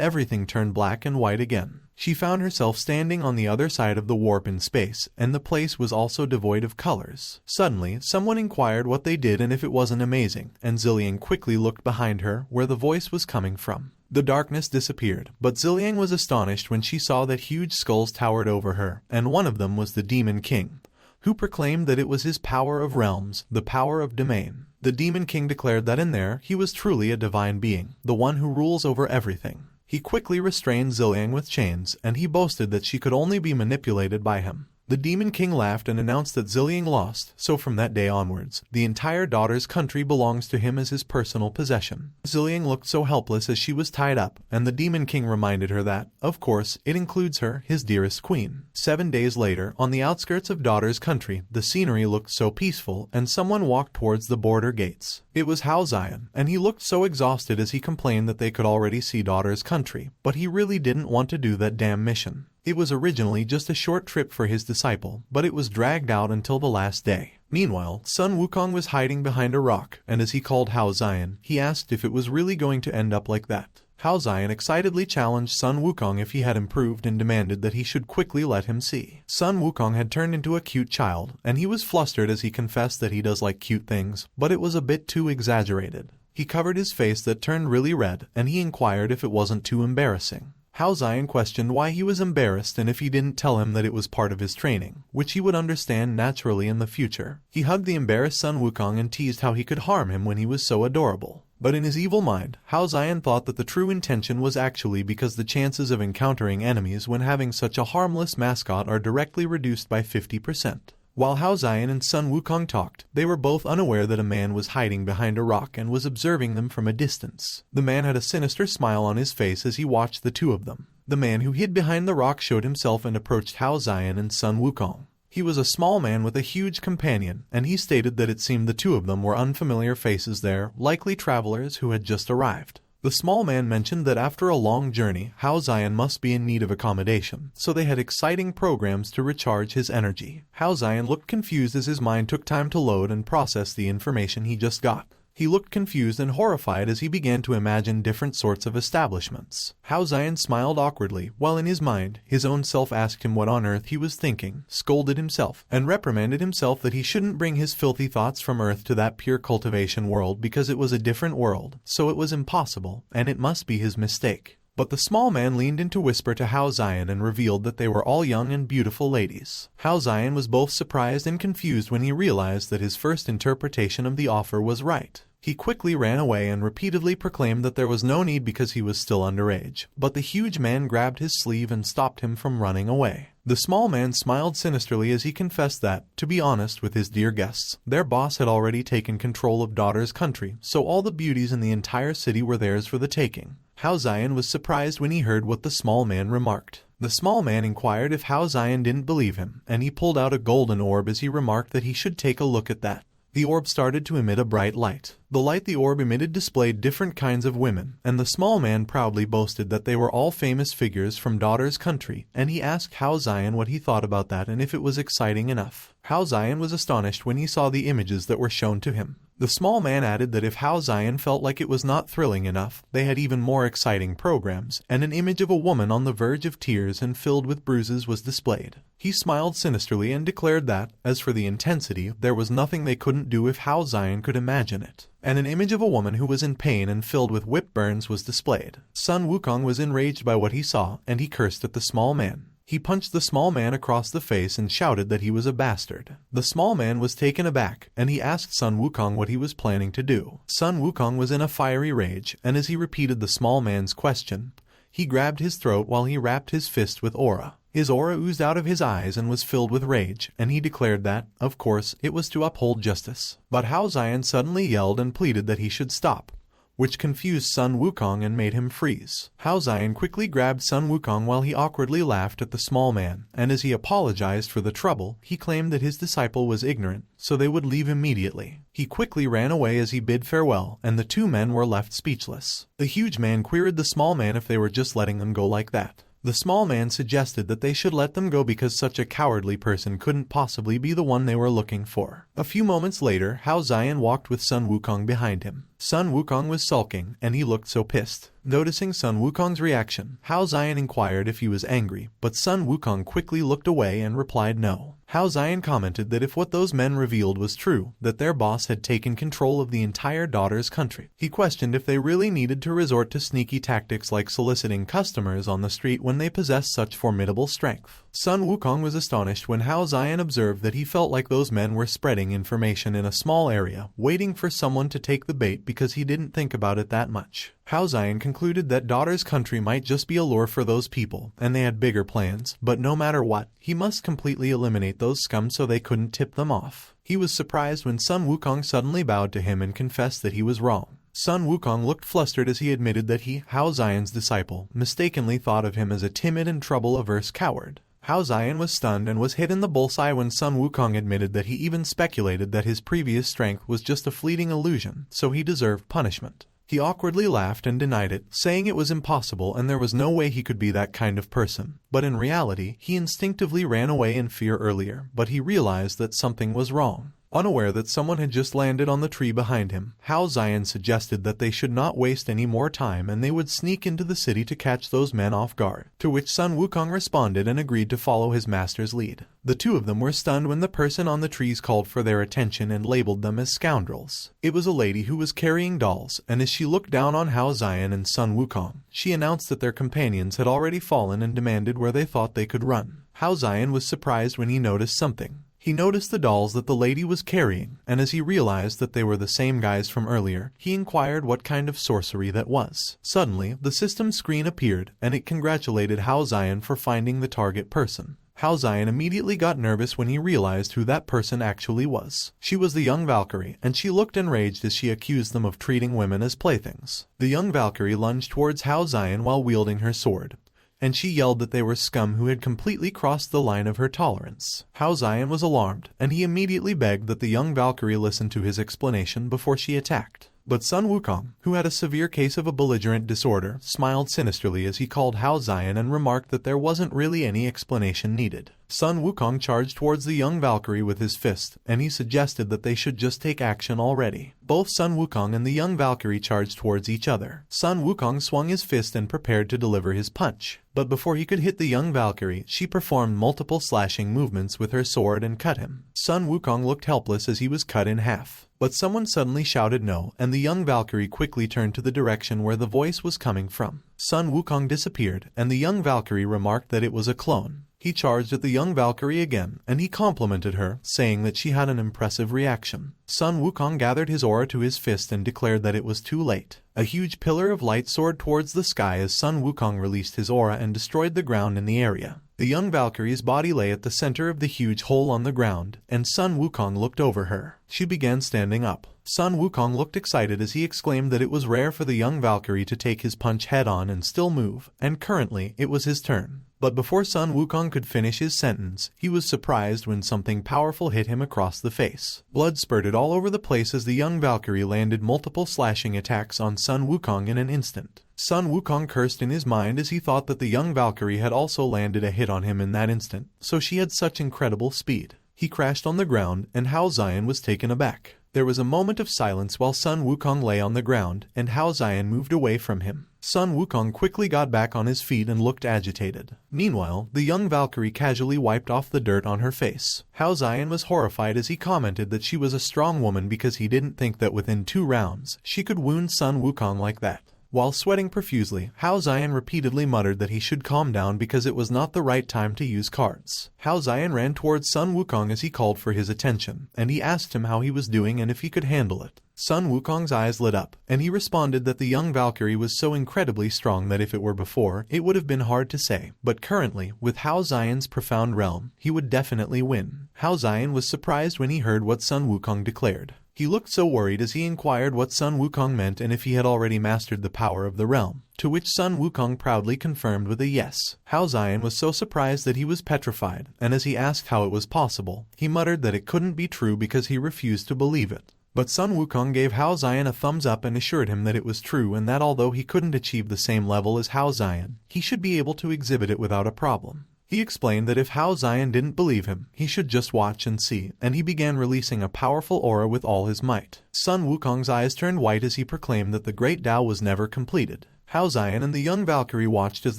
everything turned black and white again. She found herself standing on the other side of the warp in space, and the place was also devoid of colors. Suddenly, someone inquired what they did and if it wasn't amazing, and Ziliang quickly looked behind her, where the voice was coming from. The darkness disappeared, but Ziliang was astonished when she saw that huge skulls towered over her, and one of them was the Demon King, who proclaimed that it was his power of realms, the power of domain. The Demon King declared that in there, he was truly a divine being, the one who rules over everything. He quickly restrained Ziliang with chains, and he boasted that she could only be manipulated by him. The Demon King laughed and announced that Ziliang lost, so from that day onwards, the entire daughter's country belongs to him as his personal possession. Ziliang looked so helpless as she was tied up, and the Demon King reminded her that, of course, it includes her, his dearest queen. 7 days later, on the outskirts of daughter's country, the scenery looked so peaceful, and someone walked towards the border gates. It was Hao Xian, and he looked so exhausted as he complained that they could already see daughter's country, but he really didn't want to do that damn mission. It was originally just a short trip for his disciple, but it was dragged out until the last day. Meanwhile, Sun Wukong was hiding behind a rock, and as he called Hao Xian, he asked if it was really going to end up like that. Hao Xian excitedly challenged Sun Wukong if he had improved and demanded that he should quickly let him see. Sun Wukong had turned into a cute child, and he was flustered as he confessed that he does like cute things, but it was a bit too exaggerated. He covered his face that turned really red, and he inquired if it wasn't too embarrassing. Hao Xian questioned why he was embarrassed and if he didn't tell him that it was part of his training, which he would understand naturally in the future. He hugged the embarrassed Sun Wukong and teased how he could harm him when he was so adorable. But in his evil mind, Hao Xian thought that the true intention was actually because the chances of encountering enemies when having such a harmless mascot are directly reduced by 50%. While Hao Xian and Sun Wukong talked, they were both unaware that a man was hiding behind a rock and was observing them from a distance. The man had a sinister smile on his face as he watched the two of them. The man who hid behind the rock showed himself and approached Hao Xian and Sun Wukong. He was a small man with a huge companion, and he stated that it seemed the two of them were unfamiliar faces there, likely travelers who had just arrived. The small man mentioned that after a long journey, Hao Xian must be in need of accommodation, so they had exciting programs to recharge his energy. Hao Xian looked confused as his mind took time to load and process the information he just got. He looked confused and horrified as he began to imagine different sorts of establishments. Hao Xian smiled awkwardly, while in his mind, his own self asked him what on earth he was thinking, scolded himself, and reprimanded himself that he shouldn't bring his filthy thoughts from Earth to that pure cultivation world because it was a different world, so it was impossible, and it must be his mistake. But the small man leaned in to whisper to Hao Xian and revealed that they were all young and beautiful ladies. Hao Xian was both surprised and confused when he realized that his first interpretation of the offer was right. He quickly ran away and repeatedly proclaimed that there was no need because he was still underage, but the huge man grabbed his sleeve and stopped him from running away. The small man smiled sinisterly as he confessed that, to be honest with his dear guests, their boss had already taken control of daughter's country, so all the beauties in the entire city were theirs for the taking. Hao Xian was surprised when he heard what the small man remarked. The small man inquired if Hao Xian didn't believe him, and he pulled out a golden orb as he remarked that he should take a look at that. The orb started to emit a bright light. The light the orb emitted displayed different kinds of women, and the small man proudly boasted that they were all famous figures from daughter's country, and he asked Hao Xian what he thought about that and if it was exciting enough. Hao Xian was astonished when he saw the images that were shown to him. The small man added that if Hao Xian felt like it was not thrilling enough, they had even more exciting programs, and an image of a woman on the verge of tears and filled with bruises was displayed. He smiled sinisterly and declared that, as for the intensity, there was nothing they couldn't do if Hao Xian could imagine it. And an image of a woman who was in pain and filled with whip burns was displayed. Sun Wukong was enraged by what he saw, and he cursed at the small man. He punched the small man across the face and shouted that he was a bastard. The small man was taken aback, and he asked Sun Wukong what he was planning to do. Sun Wukong was in a fiery rage, and as he repeated the small man's question, he grabbed his throat while he rapped his fist with aura. His aura oozed out of his eyes and was filled with rage, and he declared that, of course, it was to uphold justice. But Hao Xian suddenly yelled and pleaded that he should stop, which confused Sun Wukong and made him freeze. Hao Xian quickly grabbed Sun Wukong while he awkwardly laughed at the small man, and as he apologized for the trouble, he claimed that his disciple was ignorant, so they would leave immediately. He quickly ran away as he bid farewell, and the two men were left speechless. The huge man queried the small man if they were just letting them go like that. The small man suggested that they should let them go because such a cowardly person couldn't possibly be the one they were looking for. A few moments later, Hao Xian walked with Sun Wukong behind him. Sun Wukong was sulking, and he looked so pissed. Noticing Sun Wukong's reaction, Hao Xian inquired if he was angry, but Sun Wukong quickly looked away and replied no. Hao Xian commented that if what those men revealed was true, that their boss had taken control of the entire daughter's country. He questioned if they really needed to resort to sneaky tactics like soliciting customers on the street when they possessed such formidable strength. Sun Wukong was astonished when Hao Xian observed that he felt like those men were spreading information in a small area, waiting for someone to take the bait because he didn't think about it that much. Hao Xian concluded that daughter's country might just be a lure for those people, and they had bigger plans, but no matter what, he must completely eliminate those scum so they couldn't tip them off. He was surprised when Sun Wukong suddenly bowed to him and confessed that he was wrong. Sun Wukong looked flustered as he admitted that he, Hao Xian's disciple, mistakenly thought of him as a timid and trouble-averse coward. Hao Xian was stunned and was hit in the bullseye when Sun Wukong admitted that he even speculated that his previous strength was just a fleeting illusion, so he deserved punishment. He awkwardly laughed and denied it, saying it was impossible and there was no way he could be that kind of person. But in reality, he instinctively ran away in fear earlier, but he realized that something was wrong. Unaware that someone had just landed on the tree behind him, Hao Xian suggested that they should not waste any more time and they would sneak into the city to catch those men off guard, to which Sun Wukong responded and agreed to follow his master's lead. The two of them were stunned when the person on the trees called for their attention and labeled them as scoundrels. It was a lady who was carrying dolls, and as she looked down on Hao Xian and Sun Wukong, she announced that their companions had already fallen and demanded where they thought they could run. Hao Xian was surprised when he noticed something. He noticed the dolls that the lady was carrying, and as he realized that they were the same guys from earlier, he inquired what kind of sorcery that was. Suddenly, the system screen appeared, and it congratulated Hao Xian for finding the target person. Hao Xian immediately got nervous when he realized who that person actually was. She was the young Valkyrie, and she looked enraged as she accused them of treating women as playthings. The young Valkyrie lunged towards Hao Xian while wielding her sword, and she yelled that they were scum who had completely crossed the line of her tolerance. Hao Xian was alarmed, and he immediately begged that the young Valkyrie listen to his explanation before she attacked. But Sun Wukong, who had a severe case of a belligerent disorder, smiled sinisterly as he called Hao Xian and remarked that there wasn't really any explanation needed. Sun Wukong charged towards the young Valkyrie with his fist, and he suggested that they should just take action already. Both Sun Wukong and the young Valkyrie charged towards each other. Sun Wukong swung his fist and prepared to deliver his punch. But before he could hit the young Valkyrie, she performed multiple slashing movements with her sword and cut him. Sun Wukong looked helpless as he was cut in half. But someone suddenly shouted no, and the young Valkyrie quickly turned to the direction where the voice was coming from. Sun Wukong disappeared, and the young Valkyrie remarked that it was a clone. He charged at the young Valkyrie again, and he complimented her, saying that she had an impressive reaction. Sun Wukong gathered his aura to his fist and declared that it was too late. A huge pillar of light soared towards the sky as Sun Wukong released his aura and destroyed the ground in the area. The young Valkyrie's body lay at the center of the huge hole on the ground, and Sun Wukong looked over her. She began standing up. Sun Wukong looked excited as he exclaimed that it was rare for the young Valkyrie to take his punch head-on and still move, and currently it was his turn. But before Sun Wukong could finish his sentence, he was surprised when something powerful hit him across the face. Blood spurted all over the place as the young Valkyrie landed multiple slashing attacks on Sun Wukong in an instant. Sun Wukong cursed in his mind as he thought that the young Valkyrie had also landed a hit on him in that instant, so she had such incredible speed. He crashed on the ground, and Hao Xian was taken aback. There was a moment of silence while Sun Wukong lay on the ground, and Hao Xian moved away from him. Sun Wukong quickly got back on his feet and looked agitated. Meanwhile, the young Valkyrie casually wiped off the dirt on her face. Hao Xian was horrified as he commented that she was a strong woman because he didn't think that within 2 rounds, she could wound Sun Wukong like that. While sweating profusely, Hao Xian repeatedly muttered that he should calm down because it was not the right time to use cards. Hao Xian ran towards Sun Wukong as he called for his attention, and he asked him how he was doing and if he could handle it. Sun Wukong's eyes lit up, and he responded that the young Valkyrie was so incredibly strong that if it were before, it would have been hard to say. But currently, with Hao Xian's profound realm, he would definitely win. Hao Xian was surprised when he heard what Sun Wukong declared. He looked so worried as he inquired what Sun Wukong meant and if he had already mastered the power of the realm, to which Sun Wukong proudly confirmed with a yes. Hao Xian was so surprised that he was petrified, and as he asked how it was possible, he muttered that it couldn't be true because he refused to believe it. But Sun Wukong gave Hao Xian a thumbs up and assured him that it was true and that although he couldn't achieve the same level as Hao Xian, he should be able to exhibit it without a problem. He explained that if Hao Xian didn't believe him, he should just watch and see, and he began releasing a powerful aura with all his might. Sun Wukong's eyes turned white as he proclaimed that the Great Tao was never completed. Hao Xian and the young Valkyrie watched as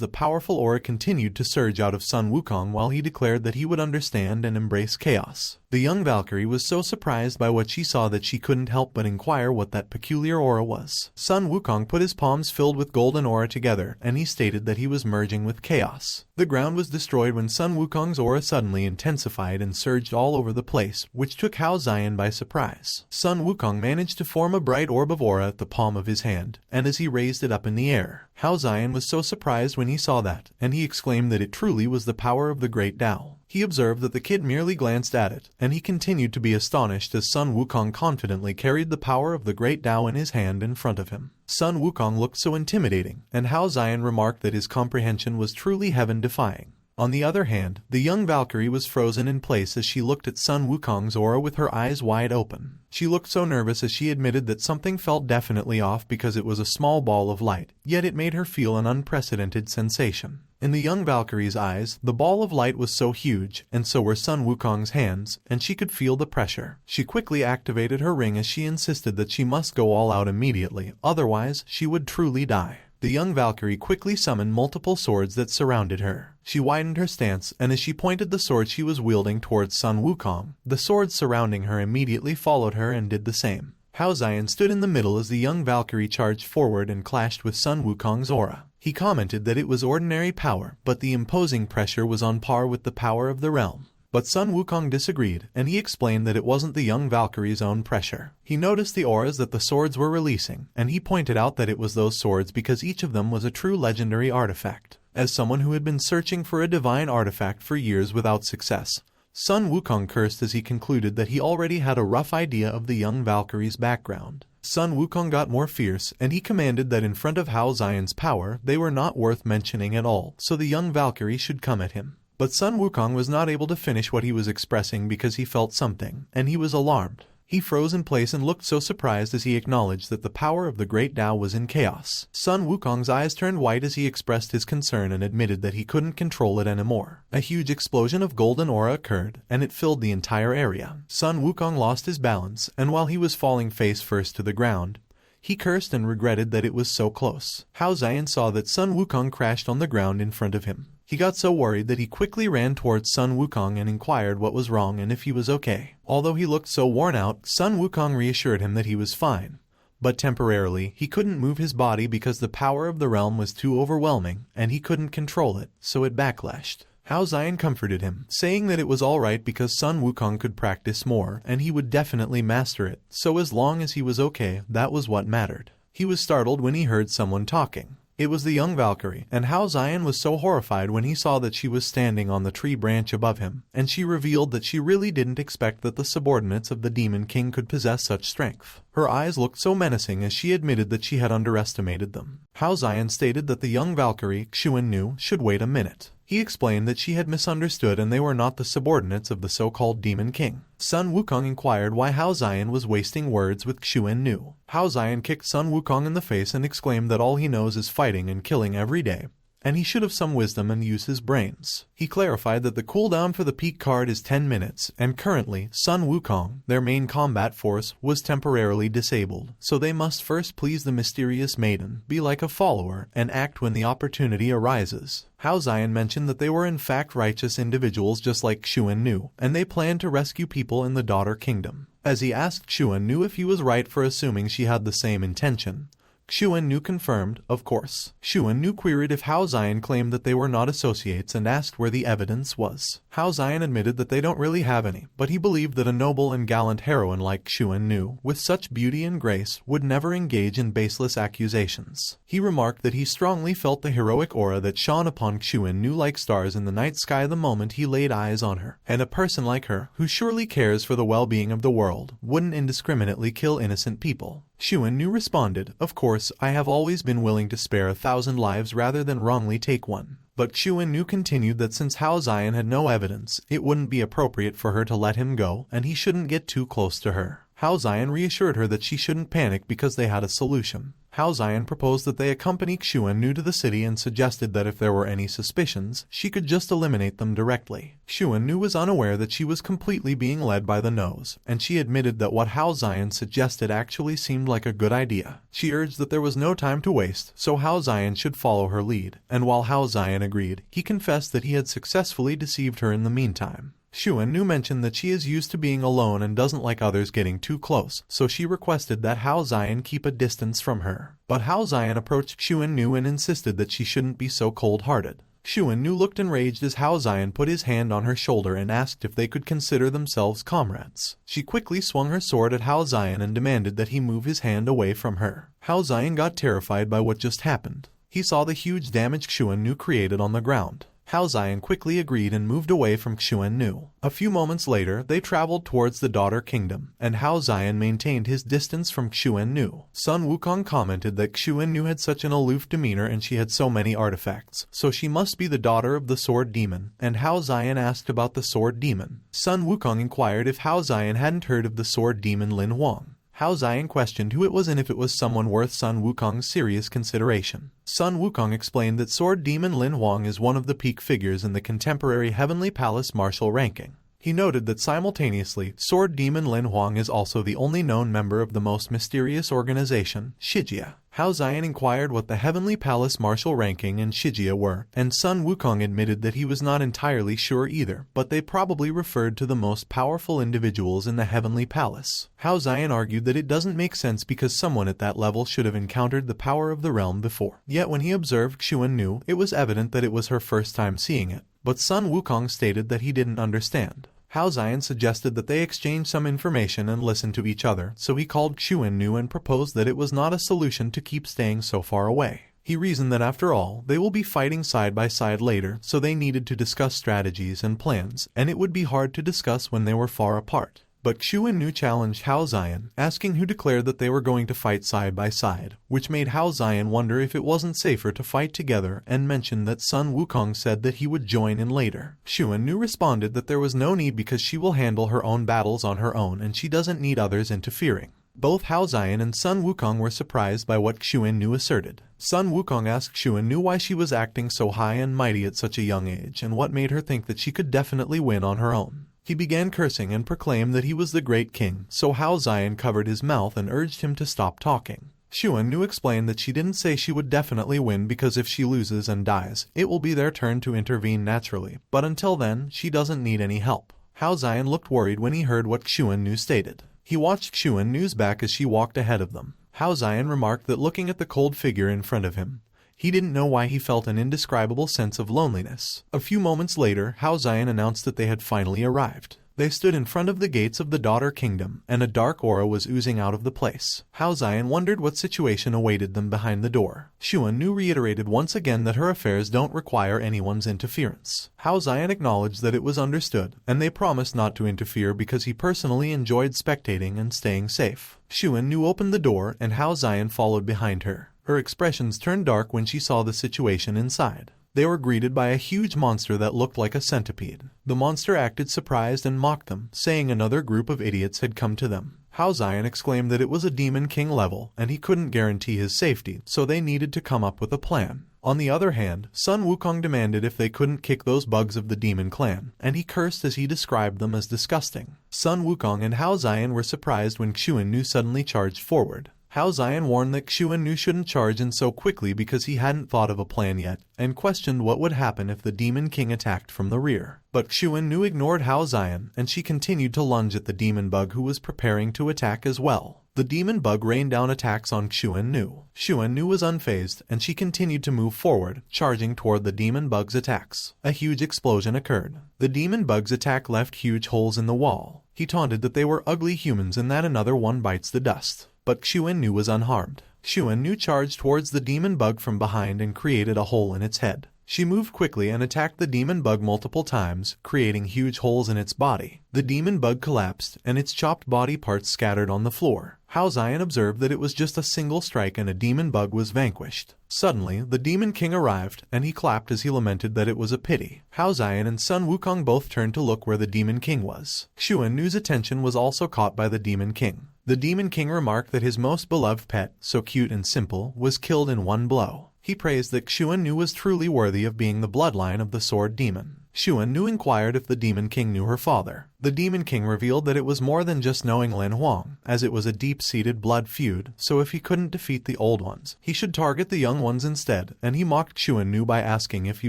the powerful aura continued to surge out of Sun Wukong while he declared that he would understand and embrace chaos. The young Valkyrie was so surprised by what she saw that she couldn't help but inquire what that peculiar aura was. Sun Wukong put his palms filled with golden aura together, and he stated that he was merging with chaos. The ground was destroyed when Sun Wukong's aura suddenly intensified and surged all over the place, which took Hao Xian by surprise. Sun Wukong managed to form a bright orb of aura at the palm of his hand, and as he raised it up in the air, Hao Xian was so surprised when he saw that, and he exclaimed that it truly was the power of the great Tao. He observed that the kid merely glanced at it, and he continued to be astonished as Sun Wukong confidently carried the power of the great Tao in his hand in front of him. Sun Wukong looked so intimidating, and Hao Xian remarked that his comprehension was truly heaven-defying. On the other hand, the young Valkyrie was frozen in place as she looked at Sun Wukong's aura with her eyes wide open. She looked so nervous as she admitted that something felt definitely off because it was a small ball of light, yet it made her feel an unprecedented sensation. In the young Valkyrie's eyes, the ball of light was so huge, and so were Sun Wukong's hands, and she could feel the pressure. She quickly activated her ring as she insisted that she must go all out immediately, otherwise she would truly die. The young Valkyrie quickly summoned multiple swords that surrounded her. She widened her stance, and as she pointed the sword she was wielding towards Sun Wukong, the swords surrounding her immediately followed her and did the same. Hao Xian stood in the middle as the young Valkyrie charged forward and clashed with Sun Wukong's aura. He commented that it was ordinary power, but the imposing pressure was on par with the power of the realm. But Sun Wukong disagreed, and he explained that it wasn't the young Valkyrie's own pressure. He noticed the auras that the swords were releasing, and he pointed out that it was those swords because each of them was a true legendary artifact. As someone who had been searching for a divine artifact for years without success, Sun Wukong cursed as he concluded that he already had a rough idea of the young Valkyrie's background. Sun Wukong got more fierce, and he commanded that in front of Hao Xian's power, they were not worth mentioning at all, so the young Valkyrie should come at him. But Sun Wukong was not able to finish what he was expressing because he felt something, and he was alarmed. He froze in place and looked so surprised as he acknowledged that the power of the great Tao was in chaos. Sun Wukong's eyes turned white as he expressed his concern and admitted that he couldn't control it anymore. A huge explosion of golden aura occurred, and it filled the entire area. Sun Wukong lost his balance, and while he was falling face first to the ground, he cursed and regretted that it was so close. Hao Xian saw that Sun Wukong crashed on the ground in front of him. He got so worried that he quickly ran towards Sun Wukong and inquired what was wrong and if he was okay. Although he looked so worn out, Sun Wukong reassured him that he was fine. But temporarily, he couldn't move his body because the power of the realm was too overwhelming, and he couldn't control it, so it backlashed. Hao Xian comforted him, saying that it was alright because Sun Wukong could practice more, and he would definitely master it, so as long as he was okay, that was what mattered. He was startled when he heard someone talking. It was the young Valkyrie, and Hao Xian was so horrified when he saw that she was standing on the tree branch above him, and she revealed that she really didn't expect that the subordinates of the Demon King could possess such strength. Her eyes looked so menacing as she admitted that she had underestimated them. Hao Xian stated that the young Valkyrie, Xuan, should wait a minute. He explained that she had misunderstood and they were not the subordinates of the so-called Demon King. Sun Wukong inquired why Hao Xian was wasting words with Xuan. Hao Xian kicked Sun Wukong in the face and exclaimed that all he knows is fighting and killing every day, and he should have some wisdom and use his brains. He clarified that the cooldown for the peak card is 10 minutes, and currently, Sun Wukong, their main combat force, was temporarily disabled, so they must first please the mysterious maiden, be like a follower, and act when the opportunity arises. Hao Xian mentioned that they were in fact righteous individuals just like Xuan, and they planned to rescue people in the Daughter Kingdom. As he asked Xuan if he was right for assuming she had the same intention, Xuan confirmed, of course. Xuan queried if Hao Xian claimed that they were not associates and asked where the evidence was. Hao Xian admitted that they don't really have any, but he believed that a noble and gallant heroine like Xuan, with such beauty and grace, would never engage in baseless accusations. He remarked that he strongly felt the heroic aura that shone upon Xuan like stars in the night sky the moment he laid eyes on her, and a person like her, who surely cares for the well-being of the world, wouldn't indiscriminately kill innocent people. Xuan responded, "Of course, I have always been willing to spare 1,000 lives rather than wrongly take one." But Xuan continued that since Hao Xian had no evidence, it wouldn't be appropriate for her to let him go, and he shouldn't get too close to her. Hao Xian reassured her that she shouldn't panic because they had a solution. Hao Xian proposed that they accompany Xuan to the city and suggested that if there were any suspicions, she could just eliminate them directly. Xuan was unaware that she was completely being led by the nose, and she admitted that what Hao Xian suggested actually seemed like a good idea. She urged that there was no time to waste, so Hao Xian should follow her lead, and while Hao Xian agreed, he confessed that he had successfully deceived her in the meantime. Xuan Nu mentioned that she is used to being alone and doesn't like others getting too close, so she requested that Hao Xian keep a distance from her. But Hao Xian approached Xuan Nu and insisted that she shouldn't be so cold-hearted. Xuan Nu looked enraged as Hao Xian put his hand on her shoulder and asked if they could consider themselves comrades. She quickly swung her sword at Hao Xian and demanded that he move his hand away from her. Hao Xian got terrified by what just happened. He saw the huge damage Xuan Nu created on the ground. Hao Xian quickly agreed and moved away from Xuan Nu. A few moments later, they traveled towards the Daughter Kingdom, and Hao Xian maintained his distance from Xuan Nu. Sun Wukong commented that Xuan Nu had such an aloof demeanor and she had so many artifacts, so she must be the daughter of the Sword Demon, and Hao Xian asked about the Sword Demon. Sun Wukong inquired if Hao Xian hadn't heard of the Sword Demon Lin Huang. Hao Xian questioned who it was and if it was someone worth Sun Wukong's serious consideration. Sun Wukong explained that Sword Demon Lin Huang is one of the peak figures in the contemporary Heavenly Palace martial ranking. He noted that simultaneously, Sword Demon Lin Huang is also the only known member of the most mysterious organization, Shijia. Hao Xian inquired what the Heavenly Palace martial ranking and Shijia were, and Sun Wukong admitted that he was not entirely sure either, but they probably referred to the most powerful individuals in the Heavenly Palace. Hao Xian argued that it doesn't make sense because someone at that level should have encountered the power of the realm before. Yet when he observed Xuan Nu, it was evident that it was her first time seeing it. But Sun Wukong stated that he didn't understand. Hao Xian suggested that they exchange some information and listen to each other, so he called Xuan Nu and proposed that it was not a solution to keep staying so far away. He reasoned that after all, they will be fighting side by side later, so they needed to discuss strategies and plans, and it would be hard to discuss when they were far apart. But Xuan Nu challenged Hao Xian, asking who declared that they were going to fight side by side, which made Hao Xian wonder if it wasn't safer to fight together and mentioned that Sun Wukong said that he would join in later. Xuan Nu responded that there was no need because she will handle her own battles on her own and she doesn't need others interfering. Both Hao Xian and Sun Wukong were surprised by what Xuan Nu asserted. Sun Wukong asked Xuan Nu why she was acting so high and mighty at such a young age and what made her think that she could definitely win on her own. He began cursing and proclaimed that he was the great king, so Hao Xian covered his mouth and urged him to stop talking. Xuan Nu explained that she didn't say she would definitely win because if she loses and dies, it will be their turn to intervene naturally, but until then, she doesn't need any help. Hao Xian looked worried when he heard what Xuan Nu stated. He watched Xuan Nu's back as she walked ahead of them. Hao Xian remarked that looking at the cold figure in front of him, he didn't know why he felt an indescribable sense of loneliness. A few moments later, Hao Xian announced that they had finally arrived. They stood in front of the gates of the Daughter Kingdom, and a dark aura was oozing out of the place. Hao Xian wondered what situation awaited them behind the door. Xuan Nu reiterated once again that her affairs don't require anyone's interference. Hao Xian acknowledged that it was understood, and they promised not to interfere because he personally enjoyed spectating and staying safe. Xuan Nu opened the door, and Hao Xian followed behind her. Her expressions turned dark when she saw the situation inside. They were greeted by a huge monster that looked like a centipede. The monster acted surprised and mocked them, saying another group of idiots had come to them. Hao Xian exclaimed that it was a Demon King level, and he couldn't guarantee his safety, so they needed to come up with a plan. On the other hand, Sun Wukong demanded if they couldn't kick those bugs of the Demon Clan, and he cursed as he described them as disgusting. Sun Wukong and Hao Xian were surprised when Xuan Nu suddenly charged forward. Hao Xian warned that Xuan Nu shouldn't charge in so quickly because he hadn't thought of a plan yet, and questioned what would happen if the Demon King attacked from the rear. But Xuan Nu ignored Hao Xian, and she continued to lunge at the Demon Bug who was preparing to attack as well. The Demon Bug rained down attacks on Xuan Nu. Xuan Nu was unfazed, and she continued to move forward, charging toward the Demon Bug's attacks. A huge explosion occurred. The Demon Bug's attack left huge holes in the wall. He taunted that they were ugly humans and that another one bites the dust. But Xuan Nu was unharmed. Xuan Nu charged towards the Demon Bug from behind and created a hole in its head. She moved quickly and attacked the Demon Bug multiple times, creating huge holes in its body. The Demon Bug collapsed, and its chopped body parts scattered on the floor. Hao Xian observed that it was just a single strike and a Demon Bug was vanquished. Suddenly, the Demon King arrived, and he clapped as he lamented that it was a pity. Hao Xian and Sun Wukong both turned to look where the Demon King was. Xuan Nu's attention was also caught by the Demon King. The Demon King remarked that his most beloved pet, so cute and simple, was killed in one blow. He praised that Xuan Nu was truly worthy of being the bloodline of the Sword Demon. Xuan Nu inquired if the Demon King knew her father. The Demon King revealed that it was more than just knowing Lin Huang, as it was a deep-seated blood feud, so if he couldn't defeat the old ones, he should target the young ones instead, and he mocked Xuan Nu by asking if he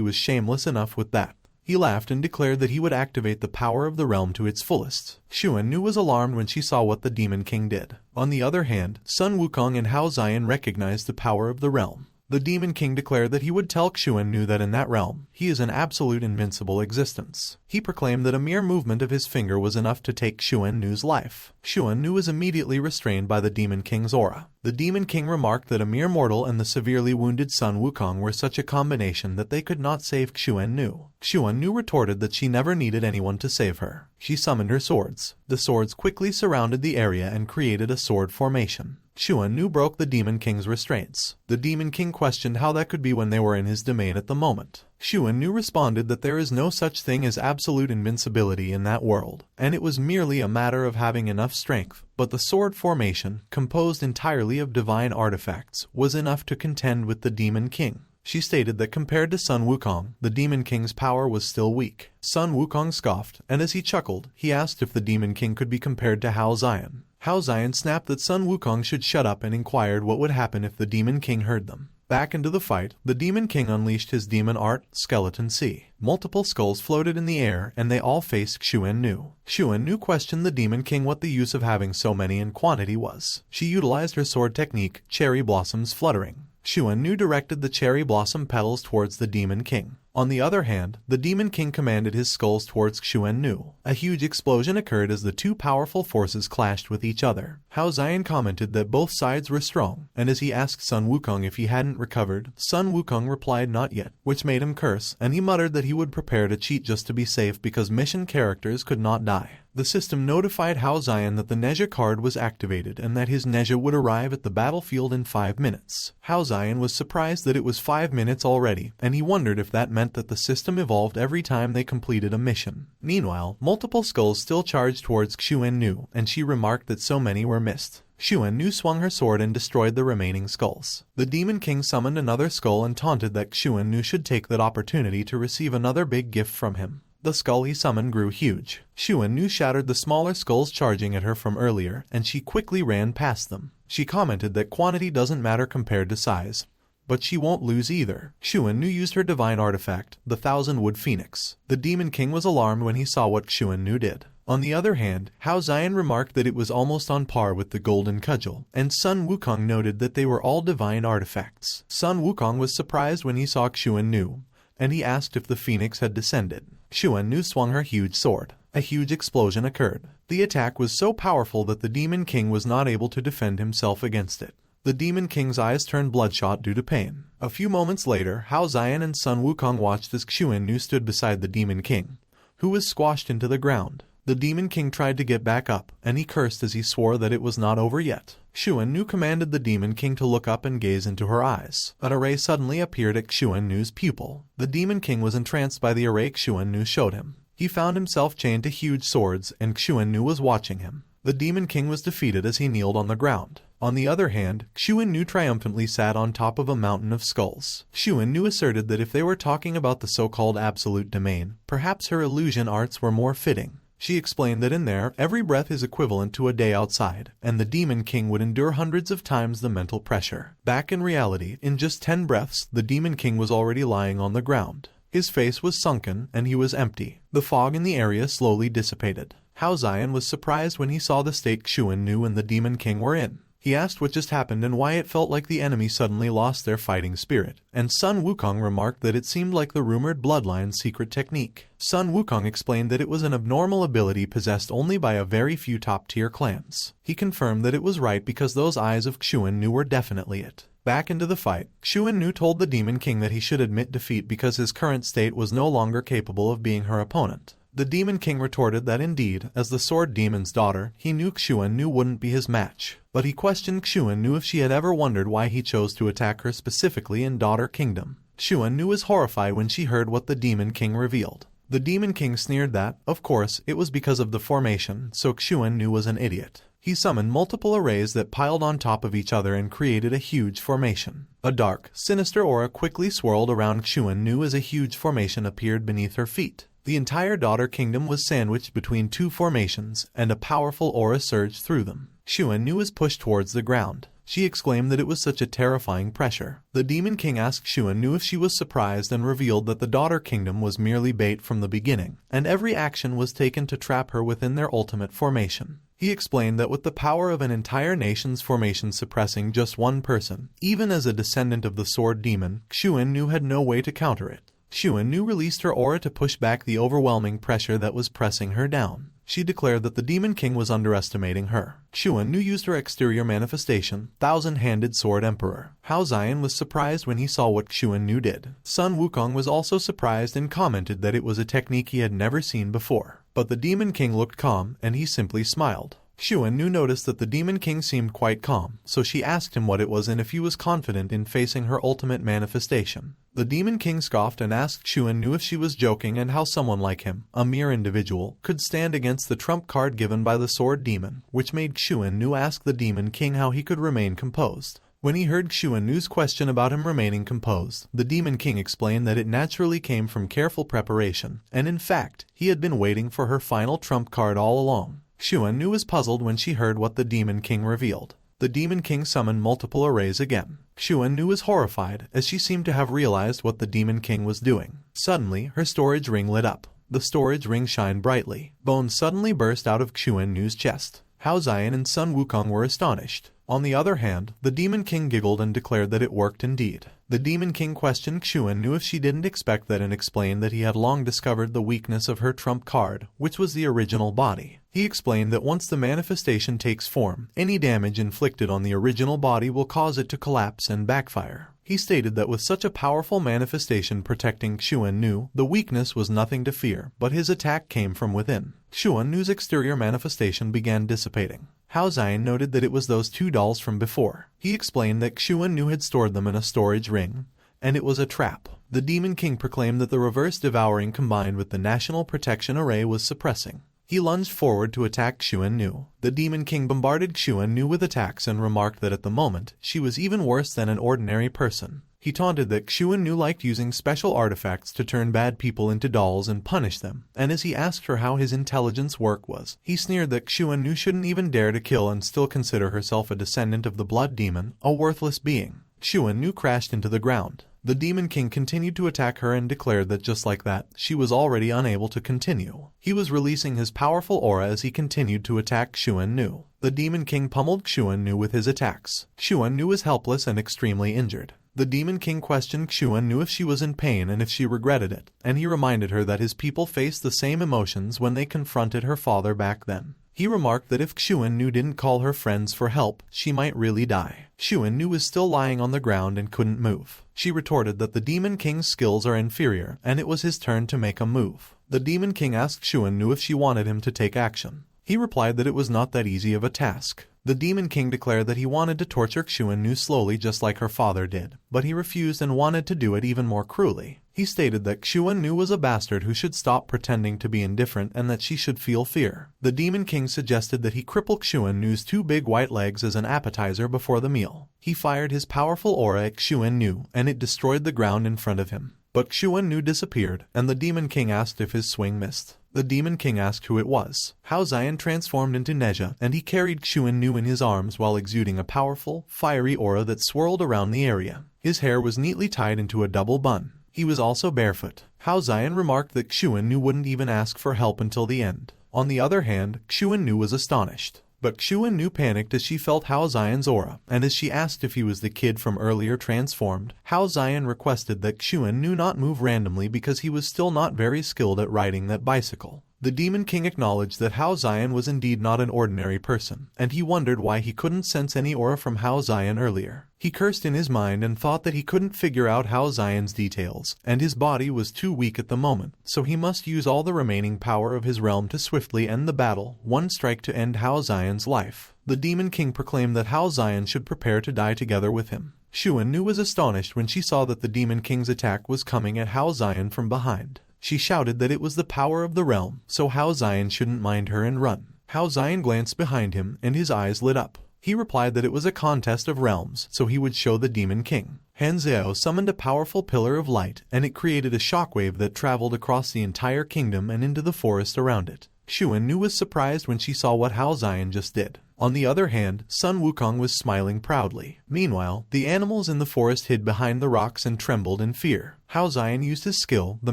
was shameless enough with that. He laughed and declared that he would activate the power of the realm to its fullest. Xuan Nu was alarmed when she saw what the Demon King did. On the other hand, Sun Wukong and Hao Xian recognized the power of the realm. The Demon King declared that he would tell Xuan Nu that in that realm, he is an absolute invincible existence. He proclaimed that a mere movement of his finger was enough to take Xuan Nu's life. Xuan Nu was immediately restrained by the Demon King's aura. The Demon King remarked that a mere mortal and the severely wounded Sun Wukong were such a combination that they could not save Xuan Nu. Xuan Nu retorted that she never needed anyone to save her. She summoned her swords. The swords quickly surrounded the area and created a sword formation. Xuan Nu broke the Demon King's restraints. The Demon King questioned how that could be when they were in his domain at the moment. Xuan Nu responded that there is no such thing as absolute invincibility in that world, and it was merely a matter of having enough strength. But the sword formation, composed entirely of divine artifacts, was enough to contend with the Demon King. She stated that compared to Sun Wukong, the Demon King's power was still weak. Sun Wukong scoffed, and as he chuckled, he asked if the Demon King could be compared to Hao Xian. Hao Xian snapped that Sun Wukong should shut up and inquired what would happen if the Demon King heard them. Back into the fight, the Demon King unleashed his demon art, Skeleton Sea. Multiple skulls floated in the air, and they all faced Xuan Nu. Xuan Nu questioned the Demon King what the use of having so many in quantity was. She utilized her sword technique, Cherry Blossoms Fluttering. Xuan Nu directed the cherry blossom petals towards the Demon King. On the other hand, the Demon King commanded his skulls towards Xuan Nu. A huge explosion occurred as the two powerful forces clashed with each other. Hao Xian commented that both sides were strong, and as he asked Sun Wukong if he hadn't recovered, Sun Wukong replied not yet, which made him curse, and he muttered that he would prepare to cheat just to be safe because mission characters could not die. The system notified Hao Xian that the Neza card was activated and that his Neza would arrive at the battlefield in 5 minutes. Hao Xian was surprised that it was 5 minutes already, and he wondered if that meant that the system evolved every time they completed a mission. Meanwhile, multiple skulls still charged towards Xuan Nu, and she remarked that so many were missed. Xuan Nu swung her sword and destroyed the remaining skulls. The Demon King summoned another skull and taunted that Xuan Nu should take that opportunity to receive another big gift from him. The skull he summoned grew huge. Xuan Nu shattered the smaller skulls charging at her from earlier, and she quickly ran past them. She commented that quantity doesn't matter compared to size, but she won't lose either. Xuan Nu used her divine artifact, the Thousand-Wood Phoenix. The Demon King was alarmed when he saw what Xuan Nu did. On the other hand, Hao Xian remarked that it was almost on par with the Golden Cudgel, and Sun Wukong noted that they were all divine artifacts. Sun Wukong was surprised when he saw Xuan Nu, and he asked if the Phoenix had descended. Xuan Nu swung her huge sword. A huge explosion occurred. The attack was so powerful that the Demon King was not able to defend himself against it. The Demon King's eyes turned bloodshot due to pain. A few moments later, Hao Xian and Sun Wukong watched as Xuan Nu stood beside the Demon King, who was squashed into the ground. The Demon King tried to get back up, and he cursed as he swore that it was not over yet. Xuan Nu commanded the Demon King to look up and gaze into her eyes. An array suddenly appeared at Xuan Nu's pupil. The Demon King was entranced by the array Xuan Nu showed him. He found himself chained to huge swords, and Xuan Nu was watching him. The Demon King was defeated as he kneeled on the ground. On the other hand, Xuan Nu triumphantly sat on top of a mountain of skulls. Xuan Nu asserted that if they were talking about the so-called absolute domain, perhaps her illusion arts were more fitting. She explained that in there, every breath is equivalent to a day outside, and the Demon King would endure hundreds of times the mental pressure. Back in reality, in just 10 breaths, the Demon King was already lying on the ground. His face was sunken, and he was empty. The fog in the area slowly dissipated. Hao Xian was surprised when he saw the state Xuan Nu and the Demon King were in. He asked what just happened and why it felt like the enemy suddenly lost their fighting spirit, and Sun Wukong remarked that it seemed like the rumored bloodline's secret technique. Sun Wukong explained that it was an abnormal ability possessed only by a very few top-tier clans. He confirmed that it was right because those eyes of Xuan Nu were definitely it. Back into the fight, Xuan Nu told the Demon King that he should admit defeat because his current state was no longer capable of being her opponent. The Demon King retorted that indeed, as the Sword Demon's daughter, he knew Xuan Nu wouldn't be his match. But he questioned Xuan Nu if she had ever wondered why he chose to attack her specifically in Daughter Kingdom. Xuan Nu was horrified when she heard what the Demon King revealed. The Demon King sneered that, of course, it was because of the formation, so Xuan Nu was an idiot. He summoned multiple arrays that piled on top of each other and created a huge formation. A dark, sinister aura quickly swirled around Xuan Nu as a huge formation appeared beneath her feet. The entire Daughter Kingdom was sandwiched between two formations, and a powerful aura surged through them. Xuan Nu was pushed towards the ground. She exclaimed that it was such a terrifying pressure. The Demon King asked Xuan if she was surprised and revealed that the daughter kingdom was merely bait from the beginning, and every action was taken to trap her within their ultimate formation. He explained that with the power of an entire nation's formation suppressing just one person, even as a descendant of the sword demon, Xuan had no way to counter it. Xuan released her aura to push back the overwhelming pressure that was pressing her down. She declared that the Demon King was underestimating her. Xuan used her exterior manifestation, Thousand-Handed Sword Emperor. Hao Xian was surprised when he saw what Xuan did. Son Wukong was also surprised and commented that it was a technique he had never seen before. But the Demon King looked calm, and he simply smiled. Xuan noticed that the Demon King seemed quite calm, so she asked him what it was and if he was confident in facing her ultimate manifestation. The Demon King scoffed and asked Xuan if she was joking and how someone like him, a mere individual, could stand against the trump card given by the sword demon, which made Xuan ask the Demon King how he could remain composed. When he heard Xuan's question about him remaining composed, the Demon King explained that it naturally came from careful preparation, and in fact, he had been waiting for her final trump card all along. Xuan was puzzled when she heard what the Demon King revealed. The Demon King summoned multiple arrays again. Xuan was horrified, as she seemed to have realized what the Demon King was doing. Suddenly, her storage ring lit up. The storage ring shined brightly. Bones suddenly burst out of Xuan's chest. Hao Xian and Son Wukong were astonished. On the other hand, the Demon King giggled and declared that it worked indeed. The Demon King questioned Xuan if she didn't expect that and explained that he had long discovered the weakness of her trump card, which was the original body. He explained that once the manifestation takes form, any damage inflicted on the original body will cause it to collapse and backfire. He stated that with such a powerful manifestation protecting Xuan, the weakness was nothing to fear, but his attack came from within. Xuan's exterior manifestation began dissipating. Hao Xian noted that it was those two dolls from before. He explained that Xuan had stored them in a storage ring, and it was a trap. The Demon King proclaimed that the reverse devouring combined with the National Protection Array was suppressing. He lunged forward to attack Xuan. The Demon King bombarded Xuan with attacks and remarked that at the moment, she was even worse than an ordinary person. He taunted that Xuan liked using special artifacts to turn bad people into dolls and punish them, and as he asked her how his intelligence work was, he sneered that Xuan shouldn't even dare to kill and still consider herself a descendant of the blood demon, a worthless being. Xuan crashed into the ground. The Demon King continued to attack her and declared that just like that, she was already unable to continue. He was releasing his powerful aura as he continued to attack Xuan. The Demon King pummeled Xuan with his attacks. Xuan was helpless and extremely injured. The Demon King questioned Xuan if she was in pain and if she regretted it, and he reminded her that his people faced the same emotions when they confronted her father back then. He remarked that if Xuan didn't call her friends for help, she might really die. Xuan was still lying on the ground and couldn't move. She retorted that the Demon King's skills are inferior, and it was his turn to make a move. The Demon King asked Xuan if she wanted him to take action. He replied that it was not that easy of a task. The Demon King declared that he wanted to torture Xuan slowly just like her father did, but he refused and wanted to do it even more cruelly. He stated that Xuan was a bastard who should stop pretending to be indifferent and that she should feel fear. The Demon King suggested that he cripple Xuan's two big white legs as an appetizer before the meal. He fired his powerful aura at Xuan and it destroyed the ground in front of him. But Xuan disappeared, and the Demon King asked if his swing missed. The Demon King asked who it was. Hao Xian transformed into Neza, and he carried Xuan in his arms while exuding a powerful, fiery aura that swirled around the area. His hair was neatly tied into a double bun. He was also barefoot. Hao Xian remarked that Xuan wouldn't even ask for help until the end. On the other hand, Xuan was astonished. But Xuan panicked as she felt Hao Xian's aura, and as she asked if he was the kid from earlier transformed, Hao Xian requested that Xuan not move randomly because he was still not very skilled at riding that bicycle. The Demon King acknowledged that Hao Xian was indeed not an ordinary person, and he wondered why he couldn't sense any aura from Hao Xian earlier. He cursed in his mind and thought that he couldn't figure out Hao Xian's details, and his body was too weak at the moment, so he must use all the remaining power of his realm to swiftly end the battle, one strike to end Hao Xian's life. The Demon King proclaimed that Hao Xian should prepare to die together with him. Xuan was astonished when she saw that the Demon King's attack was coming at Hao Xian from behind. She shouted that it was the power of the realm, so Hao Xian shouldn't mind her and run. Hao Xian glanced behind him, and his eyes lit up. He replied that it was a contest of realms, so he would show the Demon King. Han Xiao summoned a powerful pillar of light, and it created a shockwave that traveled across the entire kingdom and into the forest around it. Xuan was surprised when she saw what Hao Xian just did. On the other hand, Sun Wukong was smiling proudly. Meanwhile, the animals in the forest hid behind the rocks and trembled in fear. Hao Xian used his skill, the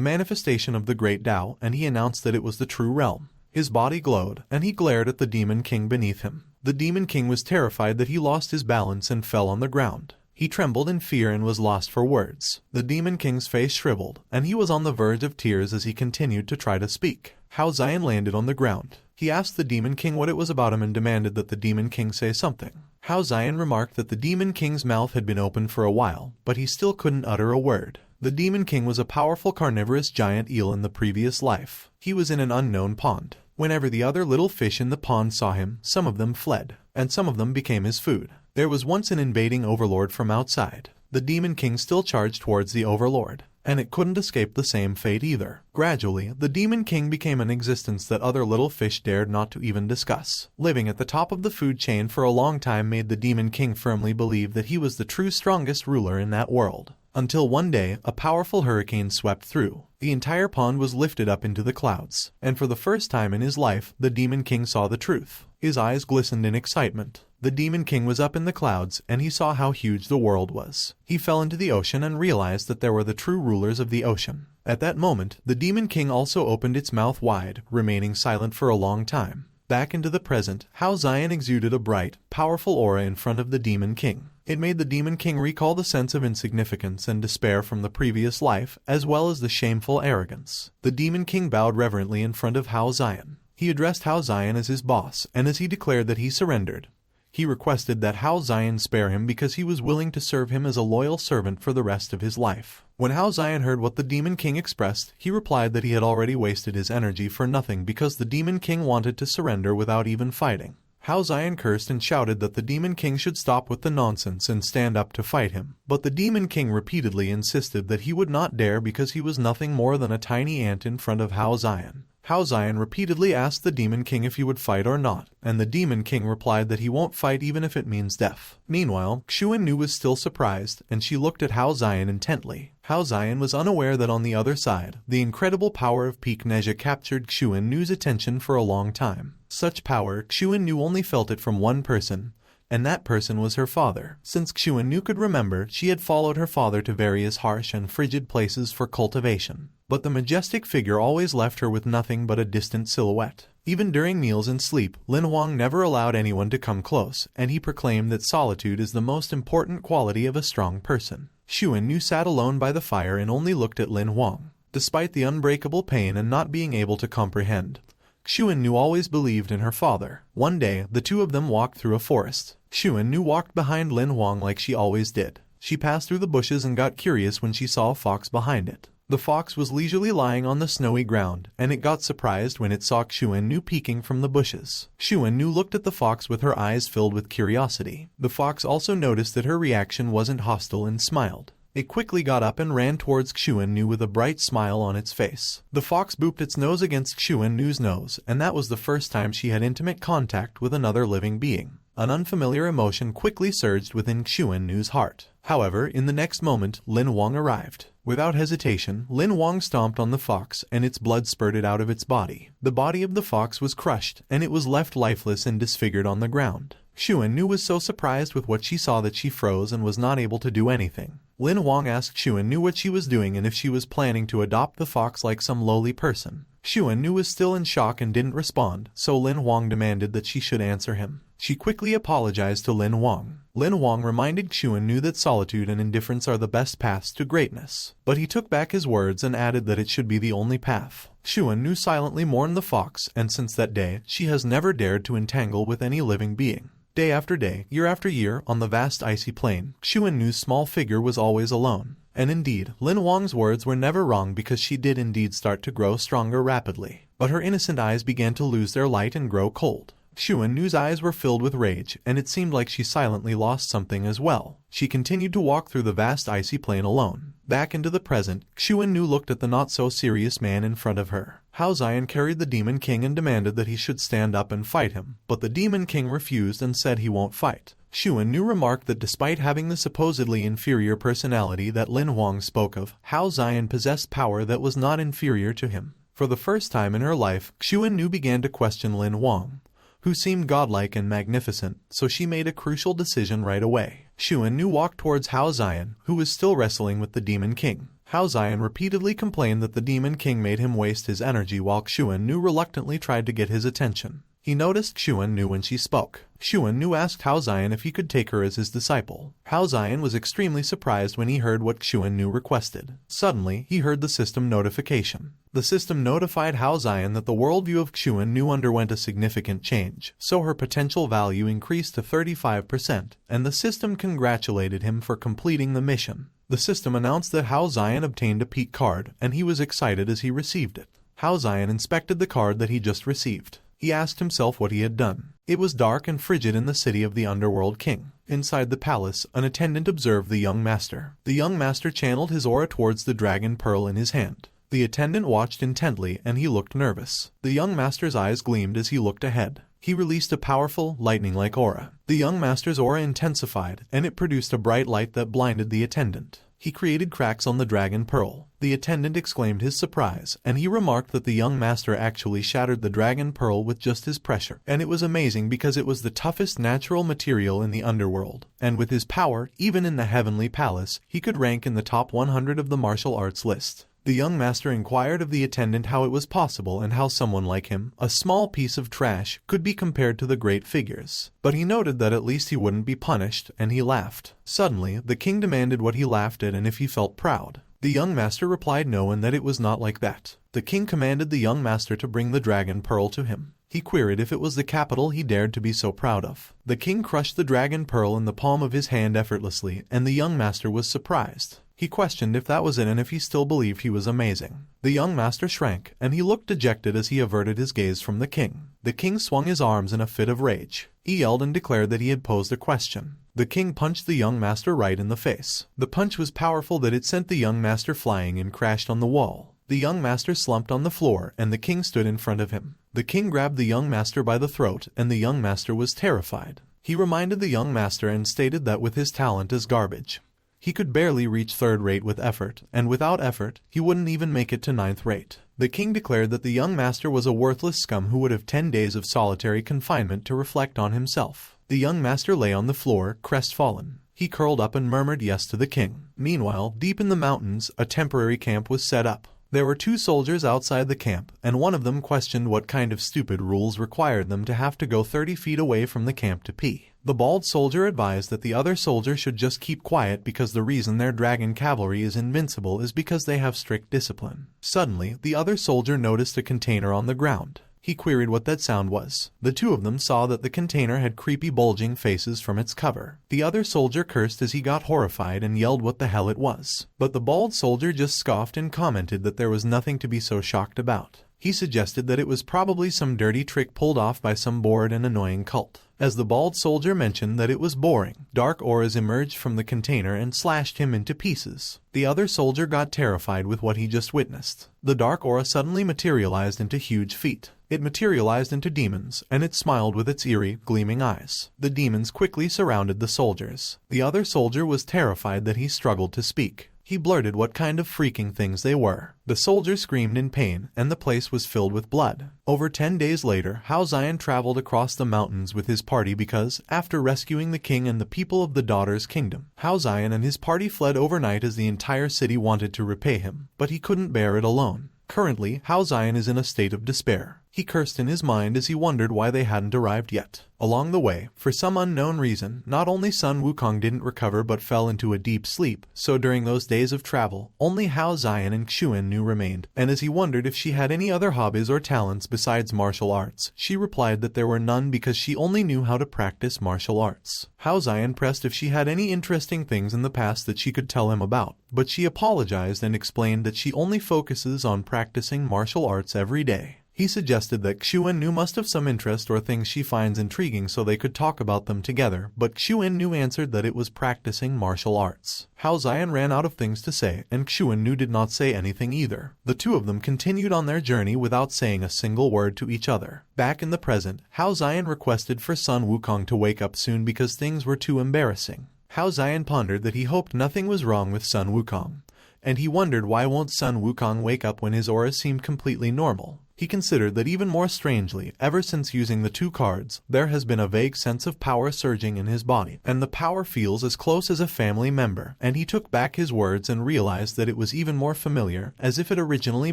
manifestation of the great Tao, and he announced that it was the true realm. His body glowed, and he glared at the Demon King beneath him. The Demon King was terrified that he lost his balance and fell on the ground. He trembled in fear and was lost for words. The Demon King's face shriveled, and he was on the verge of tears as he continued to try to speak. Hao Xian landed on the ground. He asked the Demon King what it was about him and demanded that the Demon King say something. Hao Xian remarked that the Demon King's mouth had been open for a while, but he still couldn't utter a word. The Demon King was a powerful carnivorous giant eel in the previous life. He was in an unknown pond. Whenever the other little fish in the pond saw him, some of them fled, and some of them became his food. There was once an invading overlord from outside. The Demon King still charged towards the overlord, and it couldn't escape the same fate either. Gradually, the Demon King became an existence that other little fish dared not to even discuss. Living at the top of the food chain for a long time made the Demon King firmly believe that he was the true strongest ruler in that world. Until one day, a powerful hurricane swept through. The entire pond was lifted up into the clouds, and for the first time in his life, the Demon King saw the truth. His eyes glistened in excitement. The Demon King was up in the clouds, and he saw how huge the world was. He fell into the ocean and realized that there were the true rulers of the ocean. At that moment, the Demon King also opened its mouth wide, remaining silent for a long time. Back into the present, Hao Xian exuded a bright, powerful aura in front of the Demon King. It made the Demon King recall the sense of insignificance and despair from the previous life, as well as the shameful arrogance. The Demon King bowed reverently in front of Hao Xian. He addressed Hao Xian as his boss, and as he declared that he surrendered, he requested that Hao Xian spare him because he was willing to serve him as a loyal servant for the rest of his life. When Hao Xian heard what the Demon King expressed, he replied that he had already wasted his energy for nothing because the Demon King wanted to surrender without even fighting. Hao Xian cursed and shouted that the Demon King should stop with the nonsense and stand up to fight him. But the Demon King repeatedly insisted that he would not dare because he was nothing more than a tiny ant in front of Hao Xian. Hao Xian repeatedly asked the Demon King if he would fight or not, and the Demon King replied that he won't fight even if it means death. Meanwhile, Xuan was still surprised, and she looked at Hao Xian intently. Hao Xian was unaware that on the other side, the incredible power of peak Neza captured Xuan's attention for a long time. Such power, Xuan only felt it from one person, and that person was her father. Since Xuan could remember, she had followed her father to various harsh and frigid places for cultivation. But the majestic figure always left her with nothing but a distant silhouette. Even during meals and sleep, Lin Huang never allowed anyone to come close, and he proclaimed that solitude is the most important quality of a strong person. Xuan sat alone by the fire and only looked at Lin Huang. Despite the unbreakable pain and not being able to comprehend, Xuan always believed in her father. One day, the two of them walked through a forest. Xuan walked behind Lin Huang like she always did. She passed through the bushes and got curious when she saw a fox behind it. The fox was leisurely lying on the snowy ground, and it got surprised when it saw Xuan peeking from the bushes. Xuan looked at the fox with her eyes filled with curiosity. The fox also noticed that her reaction wasn't hostile and smiled. It quickly got up and ran towards Xuan with a bright smile on its face. The fox booped its nose against Xuan's nose, and that was the first time she had intimate contact with another living being. An unfamiliar emotion quickly surged within Xuan's heart. However, in the next moment, Lin Huang arrived. Without hesitation, Lin Huang stomped on the fox, and its blood spurted out of its body. The body of the fox was crushed, and it was left lifeless and disfigured on the ground. Xuan was so surprised with what she saw that she froze and was not able to do anything. Lin Huang asked Xuan what she was doing and if she was planning to adopt the fox like some lowly person. Xuan was still in shock and didn't respond, so Lin Huang demanded that she should answer him. She quickly apologized to Lin Huang. Lin Huang reminded Xuan that solitude and indifference are the best paths to greatness. But he took back his words and added that it should be the only path. Xuan silently mourned the fox, and since that day, she has never dared to entangle with any living being. Day after day, year after year, on the vast icy plain, Xuan's small figure was always alone. And indeed, Lin Huang's words were never wrong because she did indeed start to grow stronger rapidly. But her innocent eyes began to lose their light and grow cold. Xuan's eyes were filled with rage, and it seemed like she silently lost something as well. She continued to walk through the vast icy plain alone. Back into the present, Xuan looked at the not-so-serious man in front of her. Hao Xian carried the Demon King and demanded that he should stand up and fight him, but the Demon King refused and said he won't fight. Xuan remarked that despite having the supposedly inferior personality that Lin Huang spoke of, Hao Xian possessed power that was not inferior to him. For the first time in her life, Xuan began to question Lin Huang. who seemed godlike and magnificent, so she made a crucial decision right away. Xuan Nu walked towards Hao Xian, who was still wrestling with the Demon King. Hao Xian repeatedly complained that the Demon King made him waste his energy while Xuan Nu reluctantly tried to get his attention. He noticed Xuan Nu when she spoke. Xuan Nu asked Hao Xian if he could take her as his disciple. Hao Xian was extremely surprised when he heard what Xuan Nu requested. Suddenly, he heard the system notification. The system notified Hao Xian that the worldview of Xuan Nu underwent a significant change, so her potential value increased to 35%, and the system congratulated him for completing the mission. The system announced that Hao Xian obtained a peak card, and he was excited as he received it. Hao Xian inspected the card that he just received. He asked himself what he had done. It was dark and frigid in the city of the underworld king. Inside the palace, an attendant observed the young master. The young master channeled his aura towards the dragon pearl in his hand. The attendant watched intently, and he looked nervous. The young master's eyes gleamed as he looked ahead. He released a powerful, lightning-like aura. The young master's aura intensified, and it produced a bright light that blinded the attendant. He created cracks on the dragon pearl. The attendant exclaimed his surprise, and he remarked that the young master actually shattered the dragon pearl with just his pressure. And it was amazing because it was the toughest natural material in the underworld. And with his power, even in the heavenly palace, he could rank in the top 100 of the martial arts list. The young master inquired of the attendant how it was possible and how someone like him, a small piece of trash, could be compared to the great figures. But he noted that at least he wouldn't be punished, and he laughed. Suddenly, the king demanded what he laughed at and if he felt proud. The young master replied no, and that it was not like that. The king commanded the young master to bring the dragon pearl to him. He queried if it was the capital he dared to be so proud of. The king crushed the dragon pearl in the palm of his hand effortlessly, and the young master was surprised. He questioned if that was it and if he still believed he was amazing. The young master shrank, and he looked dejected as he averted his gaze from the king. The king swung his arms in a fit of rage. He yelled and declared that he had posed a question. The king punched the young master right in the face. The punch was powerful that it sent the young master flying and crashed on the wall. The young master slumped on the floor, and the king stood in front of him. The king grabbed the young master by the throat, and the young master was terrified. He reminded the young master and stated that with his talent as garbage, he could barely reach third rate with effort, and without effort, he wouldn't even make it to ninth rate. The king declared that the young master was a worthless scum who would have 10 days of solitary confinement to reflect on himself. The young master lay on the floor, crestfallen. He curled up and murmured yes to the king. Meanwhile, deep in the mountains, a temporary camp was set up. There were 2 soldiers outside the camp, and one of them questioned what kind of stupid rules required them to have to go 30 feet away from the camp to pee. The bald soldier advised that the other soldier should just keep quiet because the reason their dragon cavalry is invincible is because they have strict discipline. Suddenly, the other soldier noticed a container on the ground. He queried what that sound was. The 2 of them saw that the container had creepy bulging faces from its cover. The other soldier cursed as he got horrified and yelled what the hell it was. But the bald soldier just scoffed and commented that there was nothing to be so shocked about. He suggested that it was probably some dirty trick pulled off by some bored and annoying cult. As the bald soldier mentioned that it was boring, dark auras emerged from the container and slashed him into pieces. The other soldier got terrified with what he just witnessed. The dark aura suddenly materialized into huge feet. It materialized into demons, and it smiled with its eerie, gleaming eyes. The demons quickly surrounded the soldiers. The other soldier was terrified that he struggled to speak. He blurted what kind of freaking things they were. The soldier screamed in pain, and the place was filled with blood. Over 10 days later, Hao Xian traveled across the mountains with his party because, after rescuing the king and the people of the daughter's kingdom, Hao Xian and his party fled overnight as the entire city wanted to repay him, but he couldn't bear it alone. Currently, Hao Xian is in a state of despair. He cursed in his mind as he wondered why they hadn't arrived yet. Along the way, for some unknown reason, not only son Wukong didn't recover but fell into a deep sleep, so during those days of travel, only Hao Xian and Xuan Nu remained, and as he wondered if she had any other hobbies or talents besides martial arts, she replied that there were none because she only knew how to practice martial arts. Hao Xian pressed if she had any interesting things in the past that she could tell him about, but she apologized and explained that she only focuses on practicing martial arts every day. He suggested that Xuan Nu must have some interest or things she finds intriguing so they could talk about them together, but Xuan Nu answered that it was practicing martial arts. Hao Xian ran out of things to say, and Xuan Nu did not say anything either. The 2 of them continued on their journey without saying a single word to each other. Back in the present, Hao Xian requested for son Wukong to wake up soon because things were too embarrassing. Hao Xian pondered that he hoped nothing was wrong with son Wukong, and he wondered why won't son Wukong wake up when his aura seemed completely normal. He considered that even more strangely, ever since using the 2 cards, there has been a vague sense of power surging in his body, and the power feels as close as a family member, and he took back his words and realized that it was even more familiar, as if it originally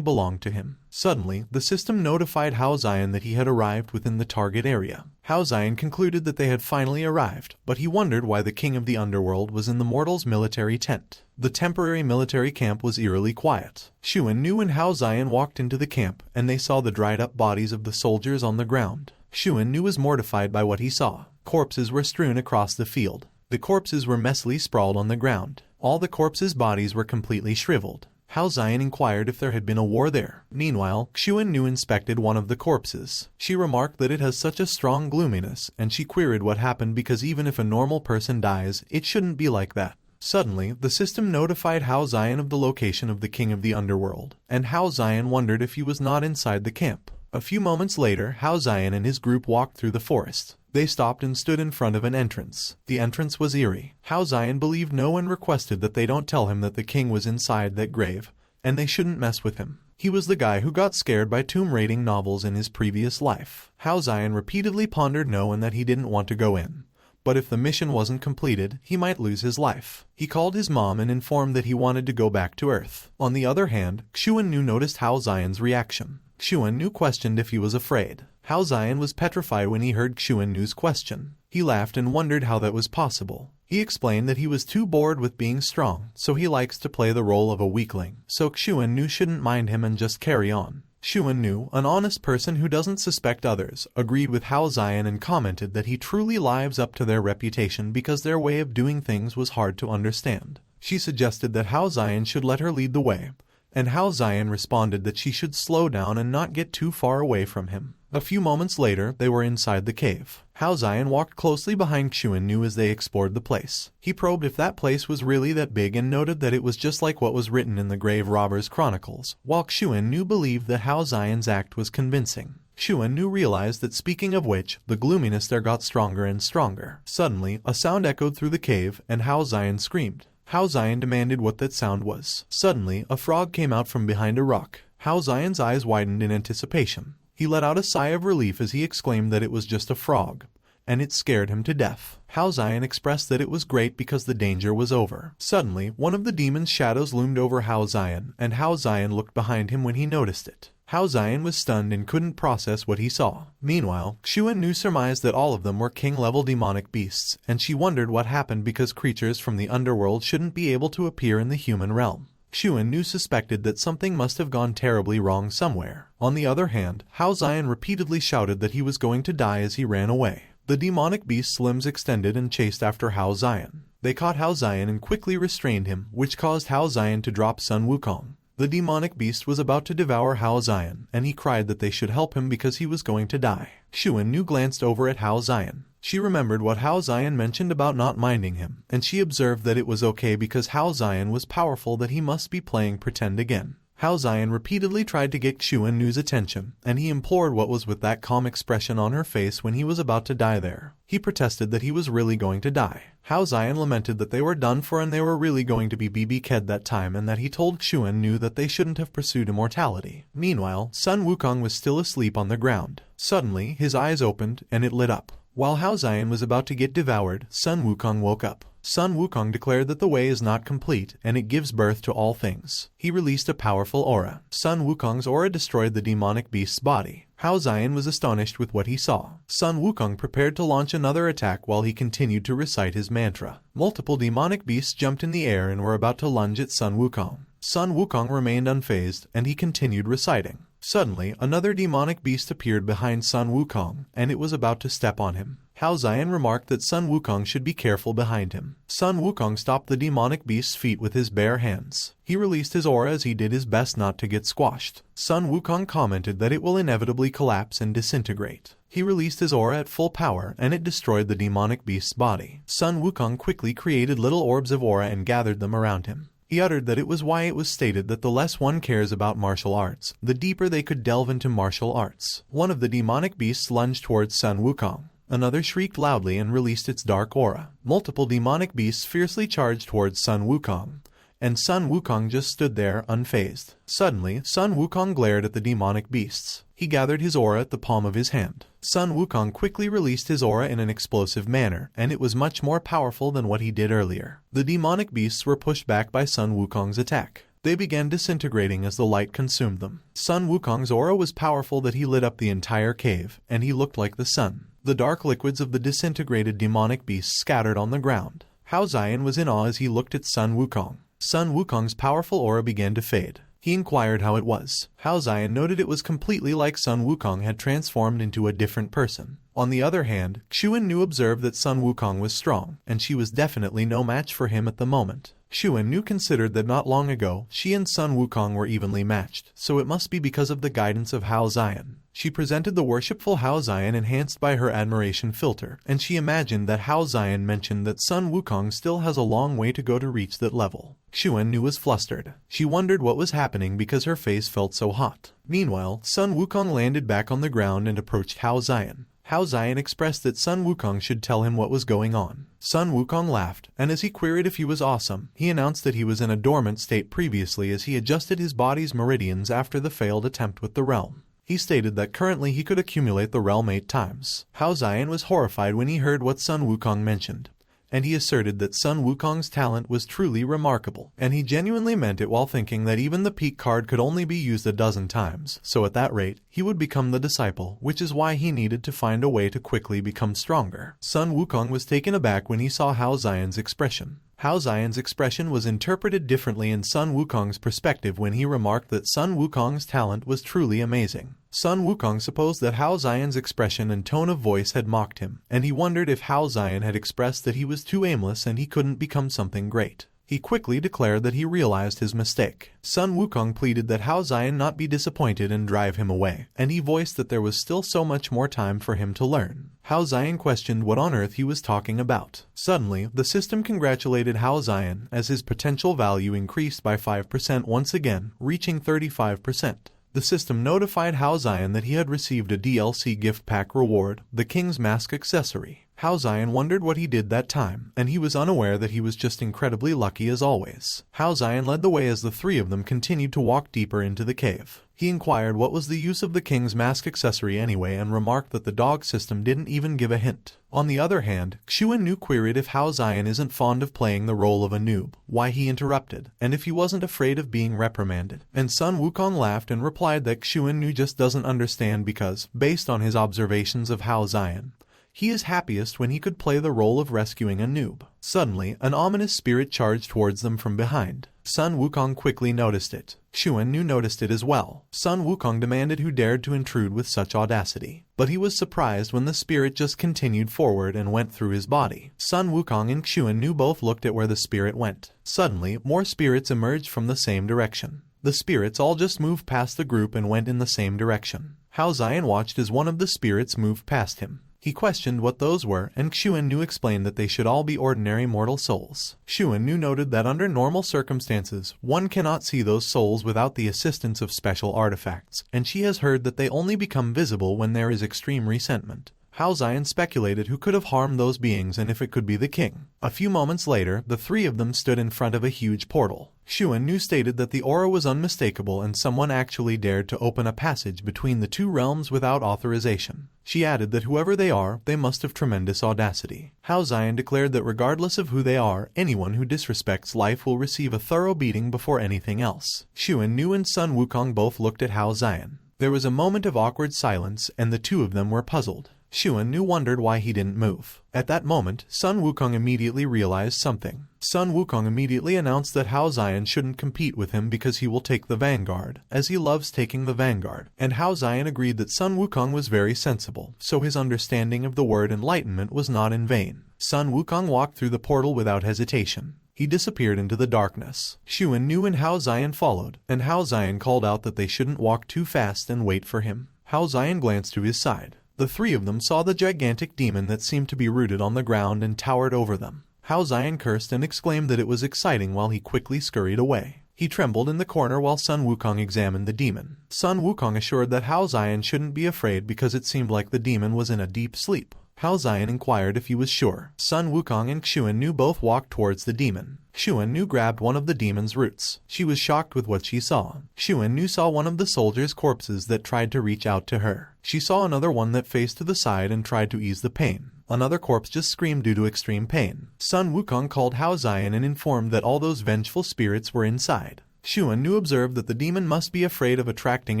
belonged to him. Suddenly, the system notified Hao Xian that he had arrived within the target area. Hao Xian concluded that they had finally arrived, but he wondered why the king of the underworld was in the mortals' military tent. The temporary military camp was eerily quiet. Xuan Nu and Hao Xian walked into the camp, and they saw the dried-up bodies of the soldiers on the ground. Xuan Nu was mortified by what he saw. Corpses were strewn across the field. The corpses were messily sprawled on the ground. All the corpses' bodies were completely shriveled. Hao Xian inquired if there had been a war there. Meanwhile, Xuan Nu inspected one of the corpses. She remarked that it has such a strong gloominess, and she queried what happened because even if a normal person dies, it shouldn't be like that. Suddenly, the system notified Hao Xian of the location of the king of the underworld, and Hao Xian wondered if he was not inside the camp. A few moments later, Hao Xian and his group walked through the forest. They stopped and stood in front of an entrance. The entrance was eerie. Hao Xian believed no one requested that they don't tell him that the king was inside that grave, and they shouldn't mess with him. He was the guy who got scared by tomb raiding novels in his previous life. Hao Xian repeatedly pondered no and that he didn't want to go in. But if the mission wasn't completed, he might lose his life. He called his mom and informed that he wanted to go back to Earth. On the other hand, Xuan Nu noticed Hao Xian's reaction. Xuan Nu questioned if he was afraid. Hao Xian was petrified when he heard Xuan Nu's question. He laughed and wondered how that was possible. He explained that he was too bored with being strong, so he likes to play the role of a weakling, so Xuan Nu shouldn't mind him and just carry on. Xuan Nu, an honest person who doesn't suspect others, agreed with Hao Xian and commented that he truly lives up to their reputation because their way of doing things was hard to understand. She suggested that Hao Xian should let her lead the way, and Hao Xian responded that she should slow down and not get too far away from him. A few moments later, they were inside the cave. Hao Xian walked closely behind Xuan Nu as they explored the place. He probed if that place was really that big and noted that it was just like what was written in the Grave Robbers Chronicles, while Xuan Nu believed that Hao Xian's act was convincing. Xuan Nu realized that, speaking of which, the gloominess there got stronger and stronger. Suddenly, a sound echoed through the cave, and Hao Xian screamed. Hao Xian demanded what that sound was. Suddenly, a frog came out from behind a rock. Hao Xian's eyes widened in anticipation. He let out a sigh of relief as he exclaimed that it was just a frog, and it scared him to death. Hao Xian expressed that it was great because the danger was over. Suddenly, one of the demon's shadows loomed over Hao Xian, and Hao Xian looked behind him when he noticed it. Hao Xian was stunned and couldn't process what he saw. Meanwhile, Xuan Nu surmised that all of them were king-level demonic beasts, and she wondered what happened because creatures from the underworld shouldn't be able to appear in the human realm. Xuan Nu suspected that something must have gone terribly wrong somewhere. On the other hand, Hao Xian repeatedly shouted that he was going to die as he ran away. The demonic beast's limbs extended and chased after Hao Xian. They caught Hao Xian and quickly restrained him, which caused Hao Xian to drop Sun Wukong. The demonic beast was about to devour Hao Xian, and he cried that they should help him because he was going to die. Xuan Nu glanced over at Hao Xian. She remembered what Hao Xian mentioned about not minding him, and she observed that it was okay because Hao Xian was powerful, that he must be playing pretend again. Hao Xian repeatedly tried to get Xuan Nu's attention, and he implored what was with that calm expression on her face when he was about to die there. He protested that he was really going to die. Hao Xian lamented that they were done for and they were really going to be BB-ked that time, and that he told Xuan Nu that they shouldn't have pursued immortality. Meanwhile, Sun Wukong was still asleep on the ground. Suddenly, his eyes opened, and it lit up. While Hao Xian was about to get devoured, Sun Wukong woke up. Sun Wukong declared that the way is not complete, and it gives birth to all things. He released a powerful aura. Sun Wukong's aura destroyed the demonic beast's body. Hao Xian was astonished with what he saw. Sun Wukong prepared to launch another attack while he continued to recite his mantra. Multiple demonic beasts jumped in the air and were about to lunge at Sun Wukong. Sun Wukong remained unfazed, and he continued reciting. Suddenly, another demonic beast appeared behind Sun Wukong, and it was about to step on him. Hao Xian remarked that Sun Wukong should be careful behind him. Sun Wukong stopped the demonic beast's feet with his bare hands. He released his aura as he did his best not to get squashed. Sun Wukong commented that it will inevitably collapse and disintegrate. He released his aura at full power, and it destroyed the demonic beast's body. Sun Wukong quickly created little orbs of aura and gathered them around him. He uttered that it was why it was stated that the less one cares about martial arts, the deeper they could delve into martial arts. One of the demonic beasts lunged towards Sun Wukong. Another shrieked loudly and released its dark aura. Multiple demonic beasts fiercely charged towards Sun Wukong, and Sun Wukong just stood there unfazed. Suddenly, Sun Wukong glared at the demonic beasts. He gathered his aura at the palm of his hand. Sun Wukong quickly released his aura in an explosive manner, and it was much more powerful than what he did earlier. The demonic beasts were pushed back by Sun Wukong's attack. They began disintegrating as the light consumed them. Sun Wukong's aura was powerful that he lit up the entire cave, and he looked like the sun. The dark liquids of the disintegrated demonic beasts scattered on the ground. Hao Xian was in awe as he looked at Sun Wukong. Sun Wukong's powerful aura began to fade. He inquired how it was. Hao Xian noted it was completely like Sun Wukong had transformed into a different person. On the other hand, Xuan observed that Sun Wukong was strong, and she was definitely no match for him at the moment. Xuan considered that not long ago, she and Sun Wukong were evenly matched, so it must be because of the guidance of Hao Xian. She presented the worshipful Hao Xian enhanced by her admiration filter, and she imagined that Hao Xian mentioned that Sun Wukong still has a long way to go to reach that level. Xuan was flustered. She wondered what was happening because her face felt so hot. Meanwhile, Sun Wukong landed back on the ground and approached Hao Xian. Hao Xian expressed that Sun Wukong should tell him what was going on. Sun Wukong laughed, and as he queried if he was awesome, he announced that he was in a dormant state previously as he adjusted his body's meridians after the failed attempt with the realm. He stated that currently he could accumulate the realm 8 times. Hao Xian was horrified when he heard what Sun Wukong mentioned, and he asserted that Sun Wukong's talent was truly remarkable, and he genuinely meant it while thinking that even the peak card could only be used a dozen times, so at that rate, he would become the disciple, which is why he needed to find a way to quickly become stronger. Sun Wukong was taken aback when he saw Hao Xian's expression. Hao Xian's expression was interpreted differently in Sun Wukong's perspective when he remarked that Sun Wukong's talent was truly amazing. Sun Wukong supposed that Hao Xian's expression and tone of voice had mocked him, and he wondered if Hao Xian had expressed that he was too aimless and he couldn't become something great. He quickly declared that he realized his mistake. Sun Wukong pleaded that Hao Xian not be disappointed and drive him away, and he voiced that there was still so much more time for him to learn. Hao Xian questioned what on earth he was talking about. Suddenly, the system congratulated Hao Xian as his potential value increased by 5% once again, reaching 35%. The system notified Hao Xian that he had received a DLC gift pack reward, the King's Mask accessory. Hao Xian wondered what he did that time, and he was unaware that he was just incredibly lucky as always. Hao Xian led the way as the three of them continued to walk deeper into the cave. He inquired what was the use of the King's Mask accessory anyway and remarked that the dog system didn't even give a hint. On the other hand, Xuan queried if Hao Xian isn't fond of playing the role of a noob, why he interrupted, and if he wasn't afraid of being reprimanded. And Sun Wukong laughed and replied that Xuan just doesn't understand because, based on his observations of Hao Xian, he is happiest when he could play the role of rescuing a noob. Suddenly, an ominous spirit charged towards them from behind. Sun Wukong quickly noticed it. Xuan noticed it as well. Sun Wukong demanded who dared to intrude with such audacity. But he was surprised when the spirit just continued forward and went through his body. Sun Wukong and Xuan both looked at where the spirit went. Suddenly, more spirits emerged from the same direction. The spirits all just moved past the group and went in the same direction. Hao Xian watched as one of the spirits moved past him. He questioned what those were, and Xuan explained that they should all be ordinary mortal souls. Xuan noted that under normal circumstances, one cannot see those souls without the assistance of special artifacts, and she has heard that they only become visible when there is extreme resentment. Hao Xian speculated who could have harmed those beings and if it could be the king. A few moments later, the three of them stood in front of a huge portal. Xuan stated that the aura was unmistakable and someone actually dared to open a passage between the two realms without authorization. She added that whoever they are, they must have tremendous audacity. Hao Xian declared that regardless of who they are, anyone who disrespects life will receive a thorough beating before anything else. Xuan and Sun Wukong both looked at Hao Xian. There was a moment of awkward silence, and the two of them were puzzled. Xuan wondered why he didn't move. At that moment, Sun Wukong immediately realized something. Sun Wukong immediately announced that Hao Xian shouldn't compete with him because he will take the vanguard, as he loves taking the vanguard. And Hao Xian agreed that Sun Wukong was very sensible, so his understanding of the word enlightenment was not in vain. Sun Wukong walked through the portal without hesitation. He disappeared into the darkness. Xuan and Hao Xian followed, and Hao Xian called out that they shouldn't walk too fast and wait for him. Hao Xian glanced to his side. The three of them saw the gigantic demon that seemed to be rooted on the ground and towered over them. Hao Xian cursed and exclaimed that it was exciting while he quickly scurried away. He trembled in the corner while Sun Wukong examined the demon. Sun Wukong assured that Hao Xian shouldn't be afraid because it seemed like the demon was in a deep sleep. Hao Xian inquired if he was sure. Sun Wukong and Xuan both walked towards the demon. Xuan Nu grabbed one of the demon's roots. She was shocked with what she saw. Xuan Nu saw one of the soldiers' corpses that tried to reach out to her. She saw another one that faced to the side and tried to ease the pain. Another corpse just screamed due to extreme pain. Son Wukong called Hao Xian and informed that all those vengeful spirits were inside. Xuan Nu observed that the demon must be afraid of attracting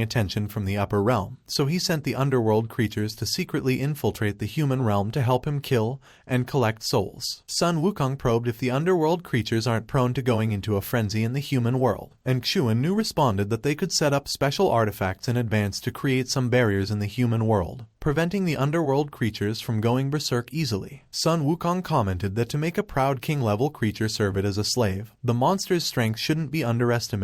attention from the upper realm, so he sent the underworld creatures to secretly infiltrate the human realm to help him kill and collect souls. Son Wukong probed if the underworld creatures aren't prone to going into a frenzy in the human world, and Xuan Nu responded that they could set up special artifacts in advance to create some barriers in the human world, preventing the underworld creatures from going berserk easily. Son Wukong commented that to make a proud king-level creature serve it as a slave, the monster's strength shouldn't be underestimated.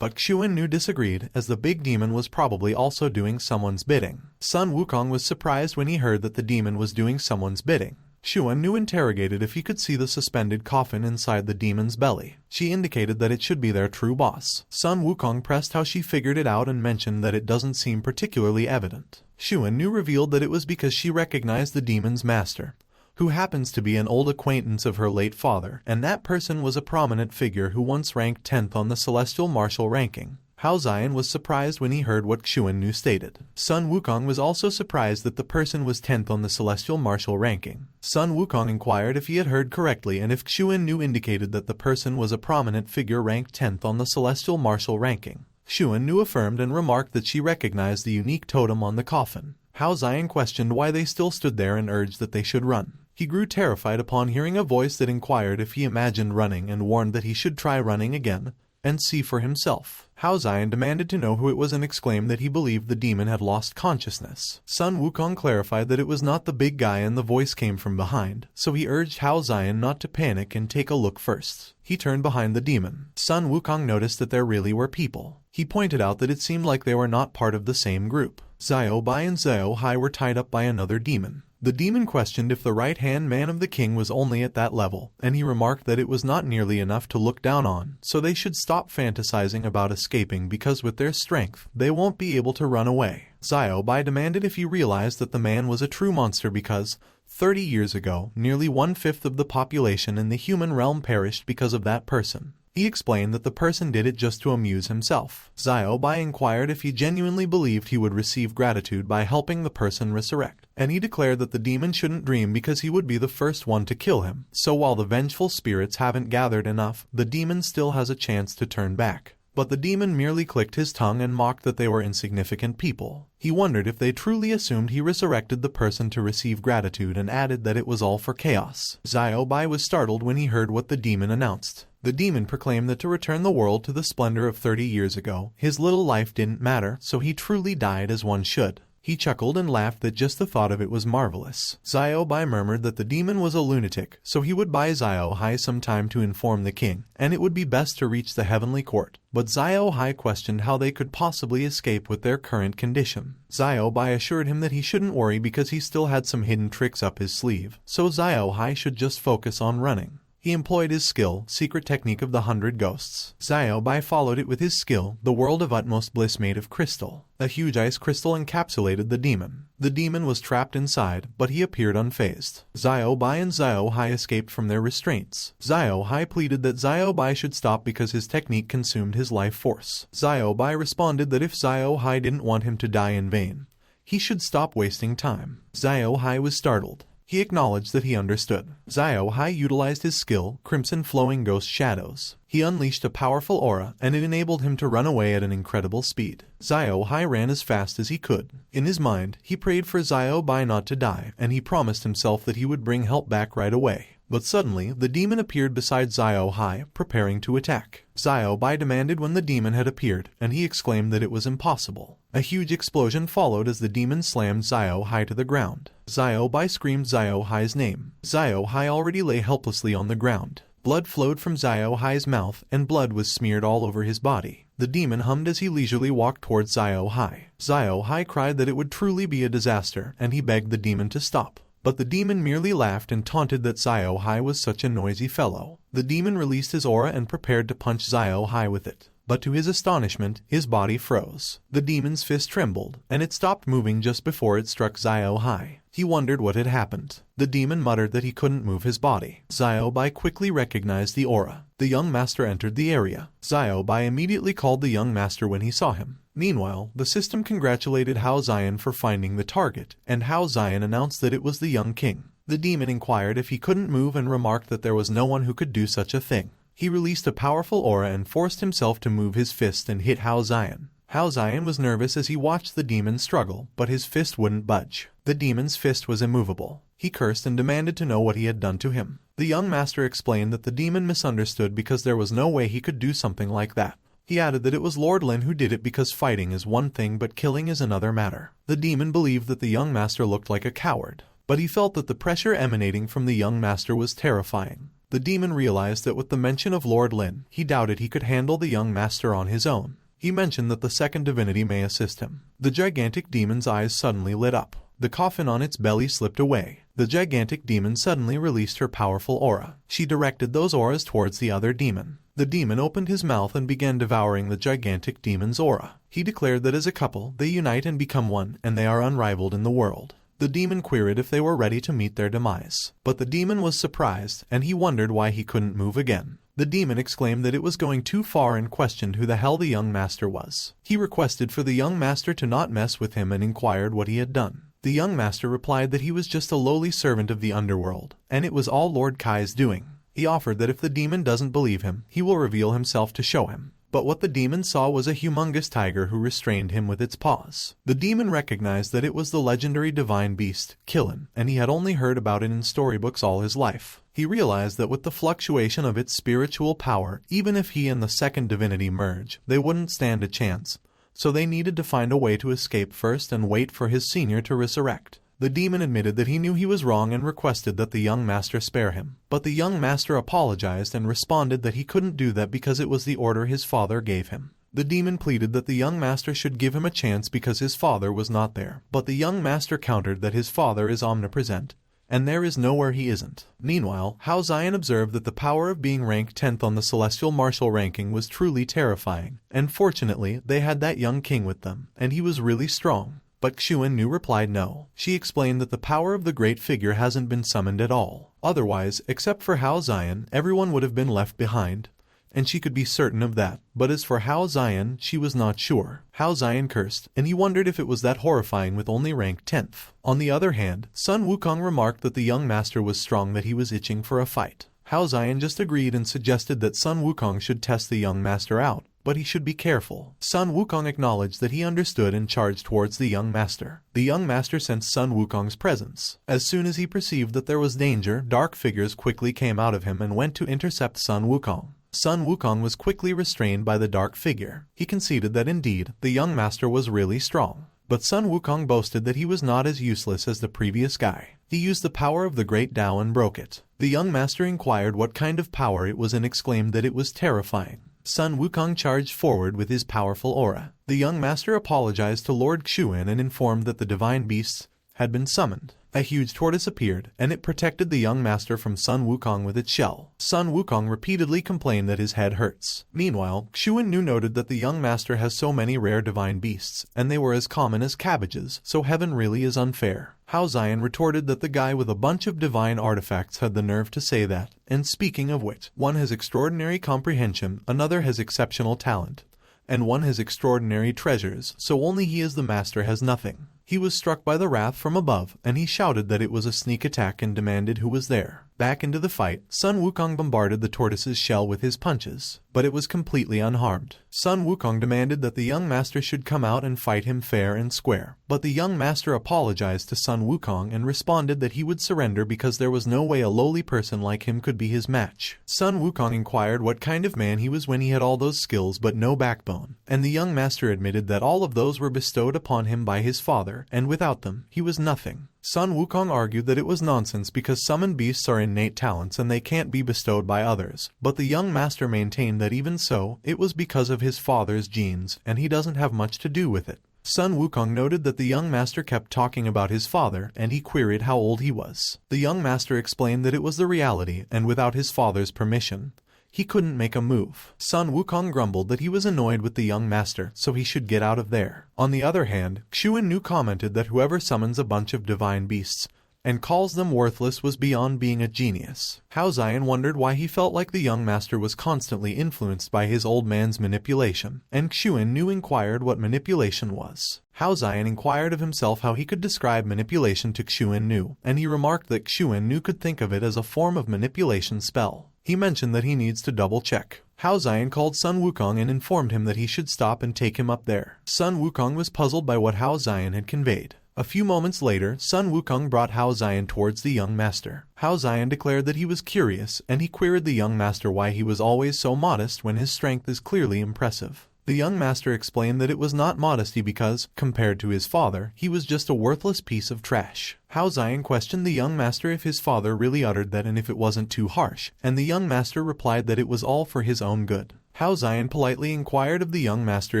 But Xuan Nu disagreed, as the big demon was probably also doing someone's bidding. Son Wukong was surprised when he heard that the demon was doing someone's bidding. Xuan Nu interrogated if he could see the suspended coffin inside the demon's belly. She indicated that it should be their true boss. Son Wukong pressed how she figured it out and mentioned that it doesn't seem particularly evident. Xuan Nu revealed that it was because she recognized the demon's master, who happens to be an old acquaintance of her late father, and that person was a prominent figure who once ranked 10th on the celestial martial ranking. Hao Xian was surprised when he heard what Xuan Nu stated. Son Wukong was also surprised that the person was 10th on the celestial martial ranking. Son Wukong inquired if he had heard correctly and if Xuan Nu indicated that the person was a prominent figure ranked 10th on the celestial martial ranking. Xuan Nu affirmed and remarked that she recognized the unique totem on the coffin. Hao Xian questioned why they still stood there and urged that they should run. He grew terrified upon hearing a voice that inquired if he imagined running and warned that he should try running again and see for himself. Hao Xian demanded to know who it was and exclaimed that he believed the demon had lost consciousness. Son Wukong clarified that it was not the big guy and the voice came from behind, so he urged Hao Xian not to panic and take a look first. He turned behind the demon. Son Wukong noticed that there really were people. He pointed out that it seemed like they were not part of the same group. Xiao Bai and Xiao Hai were tied up by another demon. The demon questioned if the right-hand man of the king was only at that level, and he remarked that it was not nearly enough to look down on, so they should stop fantasizing about escaping because with their strength, they won't be able to run away. Xiao Bai demanded if he realized that the man was a true monster because, 30 years ago, nearly 1/5 of the population in the human realm perished because of that person. He explained that the person did it just to amuse himself. Xiao Bai inquired if he genuinely believed he would receive gratitude by helping the person resurrect, and he declared that the demon shouldn't dream because he would be the first one to kill him. So while the vengeful spirits haven't gathered enough, the demon still has a chance to turn back. But the demon merely clicked his tongue and mocked that they were insignificant people. He wondered if they truly assumed he resurrected the person to receive gratitude and added that it was all for chaos. Xiao Bai was startled when he heard what the demon announced. The demon proclaimed that to return the world to the splendor of 30 years ago, his little life didn't matter, so he truly died as one should. He chuckled and laughed that just the thought of it was marvelous. Xiao Bai murmured that the demon was a lunatic, so he would buy Xiao Hai some time to inform the king, and it would be best to reach the heavenly court. But Xiao Hai questioned how they could possibly escape with their current condition. Xiao Bai assured him that he shouldn't worry because he still had some hidden tricks up his sleeve, so Xiao Hai should just focus on running. He employed his skill, secret technique of the 100 ghosts. Xiao Bai followed it with his skill, the world of utmost bliss made of crystal. A huge ice crystal encapsulated the demon. The demon was trapped inside, but he appeared unfazed. Xiao Bai and Xiao Hai escaped from their restraints. Xiao Hai pleaded that Xiao Bai should stop because his technique consumed his life force. Xiao Bai responded that if Xiao Hai didn't want him to die in vain, he should stop wasting time. Xiao Hai was startled. He acknowledged that he understood. Xiao Hai utilized his skill, Crimson Flowing Ghost Shadows. He unleashed a powerful aura, and it enabled him to run away at an incredible speed. Xiao Hai ran as fast as he could. In his mind, he prayed for Xiao Bai not to die, and he promised himself that he would bring help back right away. But suddenly, the demon appeared beside Xiao Hai, preparing to attack. Xiao Bai demanded when the demon had appeared, and he exclaimed that it was impossible. A huge explosion followed as the demon slammed Xiao Hai to the ground. Xiao Bai screamed Xiao Hai's name. Xiao Hai already lay helplessly on the ground. Blood flowed from Xiao Hai's mouth, and blood was smeared all over his body. The demon hummed as he leisurely walked towards Xiao Hai. Xiao Hai cried that it would truly be a disaster, and he begged the demon to stop. But the demon merely laughed and taunted that Xiao Hai was such a noisy fellow. The demon released his aura and prepared to punch Xiao Hai with it. But to his astonishment, his body froze. The demon's fist trembled, and it stopped moving just before it struck Xiao Hai. He wondered what had happened. The demon muttered that he couldn't move his body. Xiaobai quickly recognized the aura. The young master entered the area. Xiaobai immediately called the young master when he saw him. Meanwhile, the system congratulated Hao Xian for finding the target, and Hao Xian announced that it was the young king. The demon inquired if he couldn't move and remarked that there was no one who could do such a thing. He released a powerful aura and forced himself to move his fist and hit Hao Xian. Hao Xian was nervous as he watched the demon struggle, but his fist wouldn't budge. The demon's fist was immovable. He cursed and demanded to know what he had done to him. The young master explained that the demon misunderstood because there was no way he could do something like that. He added that it was Lord Lin who did it because fighting is one thing but killing is another matter. The demon believed that the young master looked like a coward, but he felt that the pressure emanating from the young master was terrifying. The demon realized that with the mention of Lord Lin, he doubted he could handle the young master on his own. He mentioned that the second divinity may assist him. The gigantic demon's eyes suddenly lit up. The coffin on its belly slipped away. The gigantic demon suddenly released her powerful aura. She directed those auras towards the other demon. The demon opened his mouth and began devouring the gigantic demon's aura. He declared that as a couple, they unite and become one, and they are unrivaled in the world. The demon queried if they were ready to meet their demise. But the demon was surprised, and he wondered why he couldn't move again. The demon exclaimed that it was going too far and questioned who the hell the young master was. He requested for the young master to not mess with him and inquired what he had done. The young master replied that he was just a lowly servant of the underworld, and it was all Lord Kai's doing. He offered that if the demon doesn't believe him, he will reveal himself to show him. But what the demon saw was a humongous tiger who restrained him with its paws. The demon recognized that it was the legendary divine beast, Kilin, and he had only heard about it in storybooks all his life. He realized that with the fluctuation of its spiritual power, even if he and the second divinity merge, they wouldn't stand a chance. So they needed to find a way to escape first and wait for his senior to resurrect. The demon admitted that he knew he was wrong and requested that the young master spare him. But the young master apologized and responded that he couldn't do that because it was the order his father gave him. The demon pleaded that the young master should give him a chance because his father was not there. But the young master countered that his father is omnipresent, and there is nowhere he isn't. Meanwhile, Hao Xian observed that the power of being ranked 10th on the celestial martial ranking was truly terrifying, and fortunately they had that young king with them, and he was really strong. But Xuan Nu replied no. She explained that the power of the great figure hasn't been summoned at all. Otherwise, except for Hao Xian, everyone would have been left behind, and she could be certain of that. But as for Hao Xian, she was not sure. Hao Xian cursed, and he wondered if it was that horrifying with only rank 10th. On the other hand, Sun Wukong remarked that the young master was strong, that he was itching for a fight. Hao Xian just agreed and suggested that Sun Wukong should test the young master out, but he should be careful. Sun Wukong acknowledged that he understood and charged towards the young master. The young master sensed Sun Wukong's presence. As soon as he perceived that there was danger, dark figures quickly came out of him and went to intercept Sun Wukong. Sun Wukong was quickly restrained by the dark figure. He conceded that indeed, the young master was really strong. But Sun Wukong boasted that he was not as useless as the previous guy. He used the power of the Great Tao and broke it. The young master inquired what kind of power it was and exclaimed that it was terrifying. Sun Wukong charged forward with his powerful aura. The young master apologized to Lord Xuan and informed that the divine beasts had been summoned. A huge tortoise appeared, and it protected the young master from Sun Wukong with its shell. Sun Wukong repeatedly complained that his head hurts. Meanwhile, Xuan Nu noted that the young master has so many rare divine beasts, and they were as common as cabbages, so heaven really is unfair. Hao Xian retorted that the guy with a bunch of divine artifacts had the nerve to say that, and speaking of which, one has extraordinary comprehension, another has exceptional talent, and one has extraordinary treasures, so only he as the master has nothing. He was struck by the wrath from above, and he shouted that it was a sneak attack and demanded who was there. Back into the fight, Sun Wukong bombarded the tortoise's shell with his punches, but it was completely unharmed. Sun Wukong demanded that the young master should come out and fight him fair and square, but the young master apologized to Sun Wukong and responded that he would surrender because there was no way a lowly person like him could be his match. Sun Wukong inquired what kind of man he was when he had all those skills but no backbone, and the young master admitted that all of those were bestowed upon him by his father, and without them, he was nothing. Sun Wukong argued that it was nonsense because summoned beasts are innate talents and they can't be bestowed by others, but the young master maintained that even so, it was because of his father's genes, and he doesn't have much to do with it. Sun Wukong noted that the young master kept talking about his father, and he queried how old he was. The young master explained that it was the reality, and without his father's permission, He couldn't make a move. Sun Wukong grumbled that he was annoyed with the young master, so he should get out of there. On the other hand, Xuan commented that whoever summons a bunch of divine beasts and calls them worthless was beyond being a genius. Hao Xian wondered why he felt like the young master was constantly influenced by his old man's manipulation, and Xuan inquired what manipulation was. Hao Xian inquired of himself how he could describe manipulation to Xuan, and he remarked that Xuan could think of it as a form of manipulation spell. He mentioned that he needs to double-check. Hao Xian called Sun Wukong and informed him that he should stop and take him up there. Sun Wukong was puzzled by what Hao Xian had conveyed. A few moments later, Sun Wukong brought Hao Xian towards the young master. Hao Xian declared that he was curious, and he queried the young master why he was always so modest when his strength is clearly impressive. The young master explained that it was not modesty because, compared to his father, he was just a worthless piece of trash. Hao Xian questioned the young master if his father really uttered that and if it wasn't too harsh, and the young master replied that it was all for his own good. Hao Xian politely inquired of the young master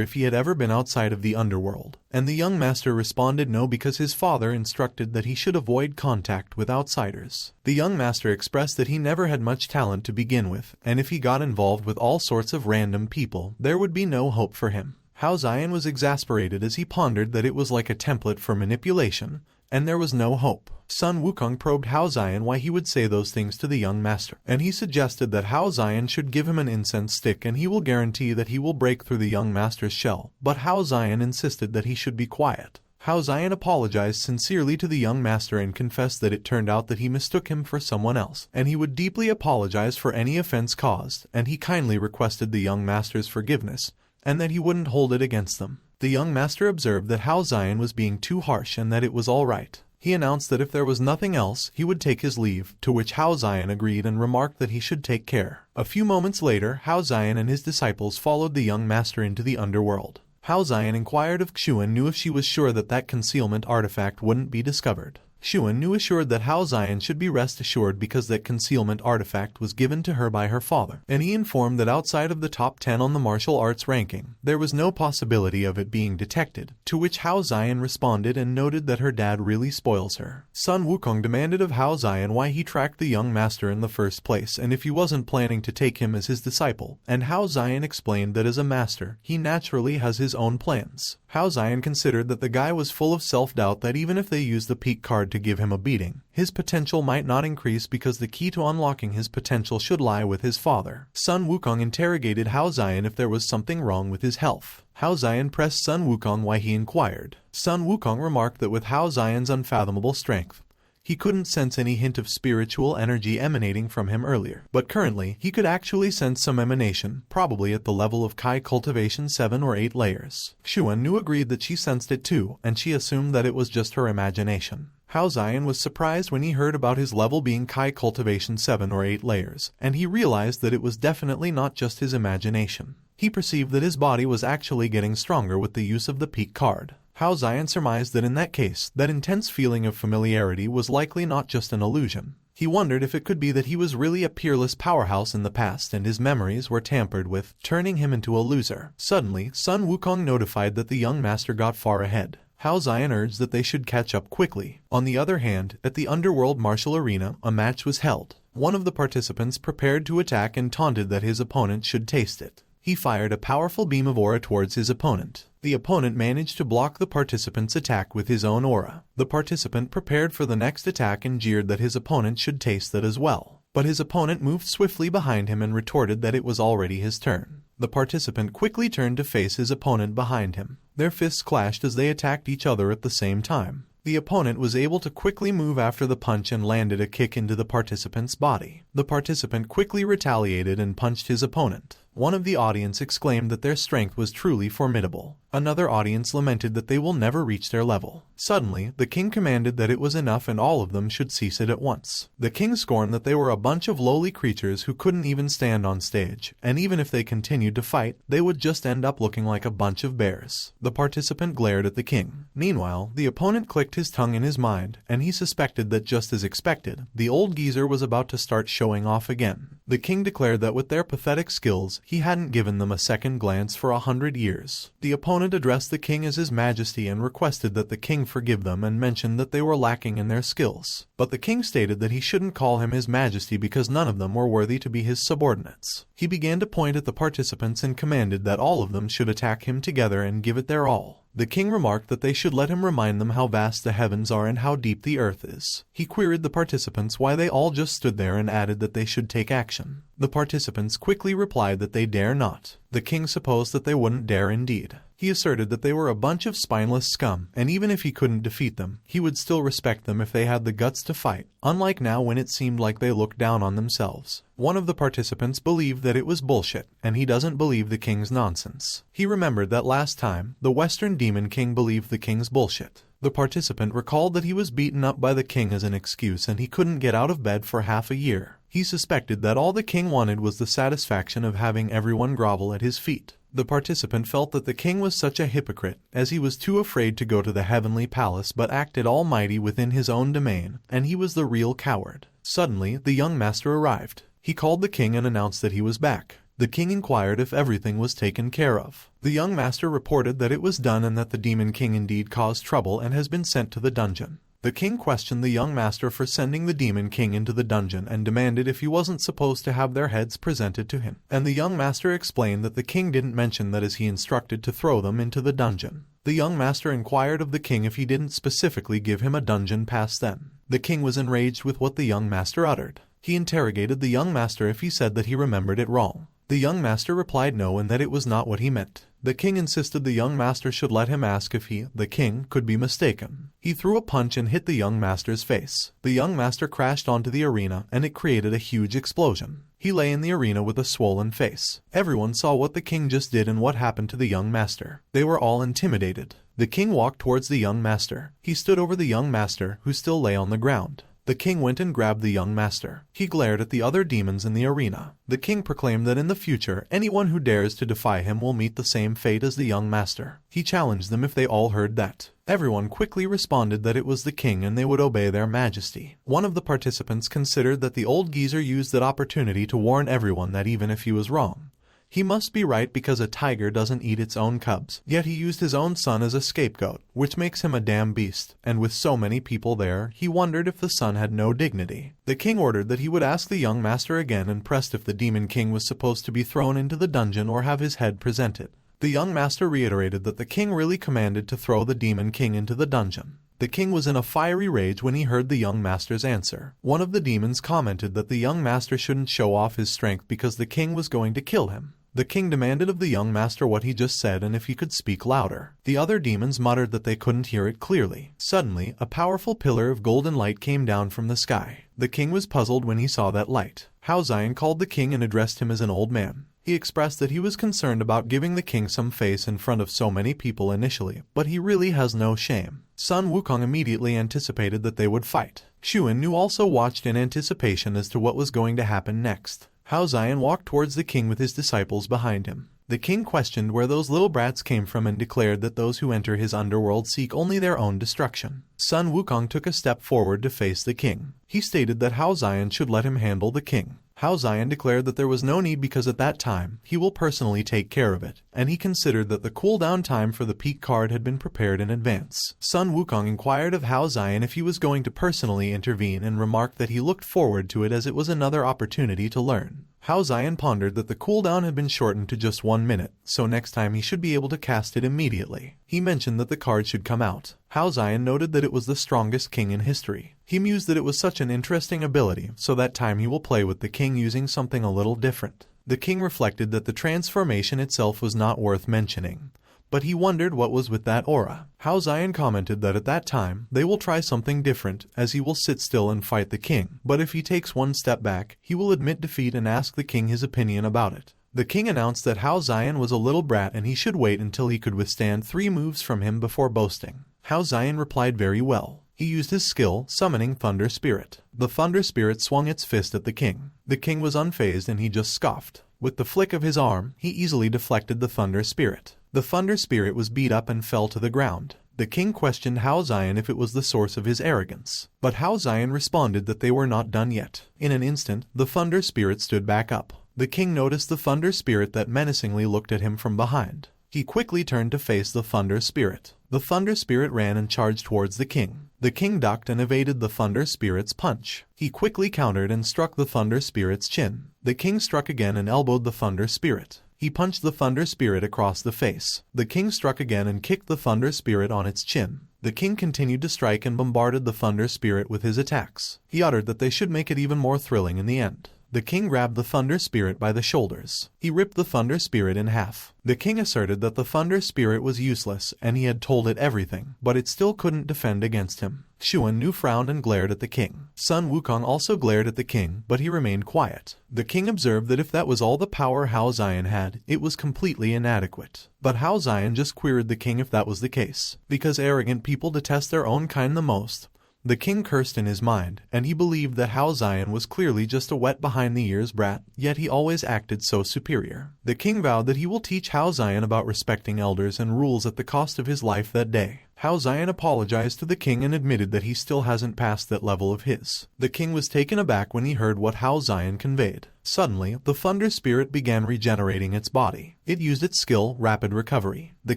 if he had ever been outside of the underworld, and the young master responded no because his father instructed that he should avoid contact with outsiders. The young master expressed that he never had much talent to begin with, and if he got involved with all sorts of random people, there would be no hope for him. Hao Xian was exasperated as he pondered that it was like a template for manipulation, and there was no hope. Sun Wukong probed Hao Xian why he would say those things to the young master, and he suggested that Hao Xian should give him an incense stick and he will guarantee that he will break through the young master's shell, but Hao Xian insisted that he should be quiet. Hao Xian apologized sincerely to the young master and confessed that it turned out that he mistook him for someone else, and he would deeply apologize for any offense caused, and he kindly requested the young master's forgiveness, and that he wouldn't hold it against them. The young master observed that Hao Xian was being too harsh and that it was all right. He announced that if there was nothing else, he would take his leave, to which Hao Xian agreed and remarked that he should take care. A few moments later, Hao Xian and his disciples followed the young master into the underworld. Hao Xian inquired if Xuan if she was sure that concealment artifact wouldn't be discovered. Xuan assured that Hao Xian should be rest assured because that concealment artifact was given to her by her father, and he informed that outside of the top 10 on the martial arts ranking, there was no possibility of it being detected, to which Hao Xian responded and noted that her dad really spoils her. Sun Wukong demanded of Hao Xian why he tracked the young master in the first place and if he wasn't planning to take him as his disciple, and Hao Xian explained that as a master, he naturally has his own plans. Hao Xian considered that the guy was full of self-doubt that even if they used the peak card to give him a beating, his potential might not increase because the key to unlocking his potential should lie with his father. Sun Wukong interrogated Hao Xian if there was something wrong with his health. Hao Xian pressed Sun Wukong why he inquired. Sun Wukong remarked that with Hao Xian's unfathomable strength, he couldn't sense any hint of spiritual energy emanating from him earlier, but currently he could actually sense some emanation, probably at the level of Kai cultivation 7 or 8 layers. Xuan agreed that she sensed it too, and she assumed that it was just her imagination. Hao Xian was surprised when he heard about his level being Kai cultivation 7 or 8 layers, and he realized that it was definitely not just his imagination. He perceived that his body was actually getting stronger with the use of the peak card. Hao Xian surmised that in that case, that intense feeling of familiarity was likely not just an illusion. He wondered if it could be that he was really a peerless powerhouse in the past and his memories were tampered with, turning him into a loser. Suddenly, Sun Wukong notified that the young master got far ahead. Hao Xian urged that they should catch up quickly. On the other hand, at the underworld martial arena, a match was held. One of the participants prepared to attack and taunted that his opponent should taste it. He fired a powerful beam of aura towards his opponent. The opponent managed to block the participant's attack with his own aura. The participant prepared for the next attack and jeered that his opponent should taste that as well. But his opponent moved swiftly behind him and retorted that it was already his turn. The participant quickly turned to face his opponent behind him. Their fists clashed as they attacked each other at the same time. The opponent was able to quickly move after the punch and landed a kick into the participant's body. The participant quickly retaliated and punched his opponent. One of the audience exclaimed that their strength was truly formidable. Another audience lamented that they will never reach their level. Suddenly, the king commanded that it was enough and all of them should cease it at once. The king scorned that they were a bunch of lowly creatures who couldn't even stand on stage, and even if they continued to fight, they would just end up looking like a bunch of bears. The participant glared at the king. Meanwhile, the opponent clicked his tongue in his mind, and he suspected that just as expected, the old geezer was about to start showing showing off again. The king declared that with their pathetic skills, he hadn't given them a second glance for 100 years. The opponent addressed the king as his majesty and requested that the king forgive them and mentioned that they were lacking in their skills. But the king stated that he shouldn't call him his majesty because none of them were worthy to be his subordinates. He began to point at the participants and commanded that all of them should attack him together and give it their all. The king remarked that they should let him remind them how vast the heavens are and how deep the earth is. He queried the participants why they all just stood there and added that they should take action. The participants quickly replied that they dare not. The king supposed that they wouldn't dare indeed. He asserted that they were a bunch of spineless scum, and even if he couldn't defeat them, he would still respect them if they had the guts to fight, unlike now when it seemed like they looked down on themselves. One of the participants believed that it was bullshit, and he doesn't believe the king's nonsense. He remembered that last time, the Western Demon King believed the king's bullshit. The participant recalled that he was beaten up by the king as an excuse and he couldn't get out of bed for half a year. He suspected that all the king wanted was the satisfaction of having everyone grovel at his feet. The participant felt that the king was such a hypocrite, as he was too afraid to go to the heavenly palace but acted almighty within his own domain, and he was the real coward. Suddenly, the young master arrived. He called the king and announced that he was back. The king inquired if everything was taken care of. The young master reported that it was done and that the demon king indeed caused trouble and has been sent to the dungeon. The king questioned the young master for sending the demon king into the dungeon and demanded if he wasn't supposed to have their heads presented to him. And the young master explained that the king didn't mention that as he instructed to throw them into the dungeon. The young master inquired of the king if he didn't specifically give him a dungeon pass then. The king was enraged with what the young master uttered. He interrogated the young master if he said that he remembered it wrong. The young master replied no and that it was not what he meant. The king insisted the young master should let him ask if he, the king, could be mistaken. He threw a punch and hit the young master's face. The young master crashed onto the arena and it created a huge explosion. He lay in the arena with a swollen face. Everyone saw what the king just did and what happened to the young master. They were all intimidated. The king walked towards the young master. He stood over the young master, who still lay on the ground. The king went and grabbed the young master. He glared at the other demons in the arena. The king proclaimed that in the future, anyone who dares to defy him will meet the same fate as the young master. He challenged them if they all heard that. Everyone quickly responded that it was the king and they would obey their majesty. One of the participants considered that the old geezer used that opportunity to warn everyone that even if he was wrong, he must be right because a tiger doesn't eat its own cubs. Yet he used his own son as a scapegoat, which makes him a damn beast. And with so many people there, he wondered if the son had no dignity. The king ordered that he would ask the young master again and pressed if the demon king was supposed to be thrown into the dungeon or have his head presented. The young master reiterated that the king really commanded to throw the demon king into the dungeon. The king was in a fiery rage when he heard the young master's answer. One of the demons commented that the young master shouldn't show off his strength because the king was going to kill him. The king demanded of the young master what he just said and if he could speak louder. The other demons muttered that they couldn't hear it clearly. Suddenly, a powerful pillar of golden light came down from the sky. The king was puzzled when he saw that light. Hao Xian called the king and addressed him as an old man. He expressed that he was concerned about giving the king some face in front of so many people initially, but he really has no shame. Son Wukong immediately anticipated that they would fight. Xuan knew also watched in anticipation as to what was going to happen next. Hao Xian walked towards the king with his disciples behind him. The king questioned where those little brats came from and declared that those who enter his underworld seek only their own destruction. Son Wukong took a step forward to face the king. He stated that Hao Xian should let him handle the king. Hao Xian declared that there was no need because at that time, he will personally take care of it, and he considered that the cooldown time for the peak card had been prepared in advance. Son Wukong inquired of Hao Xian if he was going to personally intervene and remarked that he looked forward to it as it was another opportunity to learn. Hao Xian pondered that the cooldown had been shortened to just 1 minute, so next time he should be able to cast it immediately. He mentioned that the card should come out. Hao Xian noted that it was the strongest king in history. He mused that it was such an interesting ability, so that time he will play with the king using something a little different. The king reflected that the transformation itself was not worth mentioning, but he wondered what was with that aura. Hao Xian commented that at that time, they will try something different, as he will sit still and fight the king, but if he takes one step back, he will admit defeat and ask the king his opinion about it. The king announced that Hao Xian was a little brat and he should wait until he could withstand 3 moves from him before boasting. Hao Xian replied very well. He used his skill, summoning Thunder Spirit. The Thunder Spirit swung its fist at the king. The king was unfazed and he just scoffed. With the flick of his arm, he easily deflected the Thunder Spirit. The Thunder Spirit was beat up and fell to the ground. The king questioned Hao Xian if it was the source of his arrogance, but Hao Xian responded that they were not done yet. In an instant, the thunder spirit stood back up. The king noticed the thunder spirit that menacingly looked at him from behind. He quickly turned to face the thunder spirit. The thunder spirit ran and charged towards the king. The king ducked and evaded the thunder spirit's punch. He quickly countered and struck the thunder spirit's chin. The king struck again and elbowed the thunder spirit. He punched the thunder spirit across the face. The king struck again and kicked the thunder spirit on its chin. The king continued to strike and bombarded the thunder spirit with his attacks. He uttered that they should make it even more thrilling in the end. The king grabbed the thunder spirit by the shoulders. He ripped the thunder spirit in half. The king asserted that the thunder spirit was useless and he had told it everything, but it still couldn't defend against him. Xuan frowned and glared at the king. Son Wukong also glared at the king, but he remained quiet. The king observed that if that was all the power Hao Xian had, it was completely inadequate. But Hao Xian just queried the king if that was the case. Because arrogant people detest their own kind the most, the king cursed in his mind, and he believed that Hao Xian was clearly just a wet behind-the-ears brat, yet he always acted so superior. The king vowed that he will teach Hao Xian about respecting elders and rules at the cost of his life that day. Hao Xian apologized to the king and admitted that he still hasn't passed that level of his. The king was taken aback when he heard what Hao Xian conveyed. Suddenly, the thunder spirit began regenerating its body. It used its skill, rapid recovery. The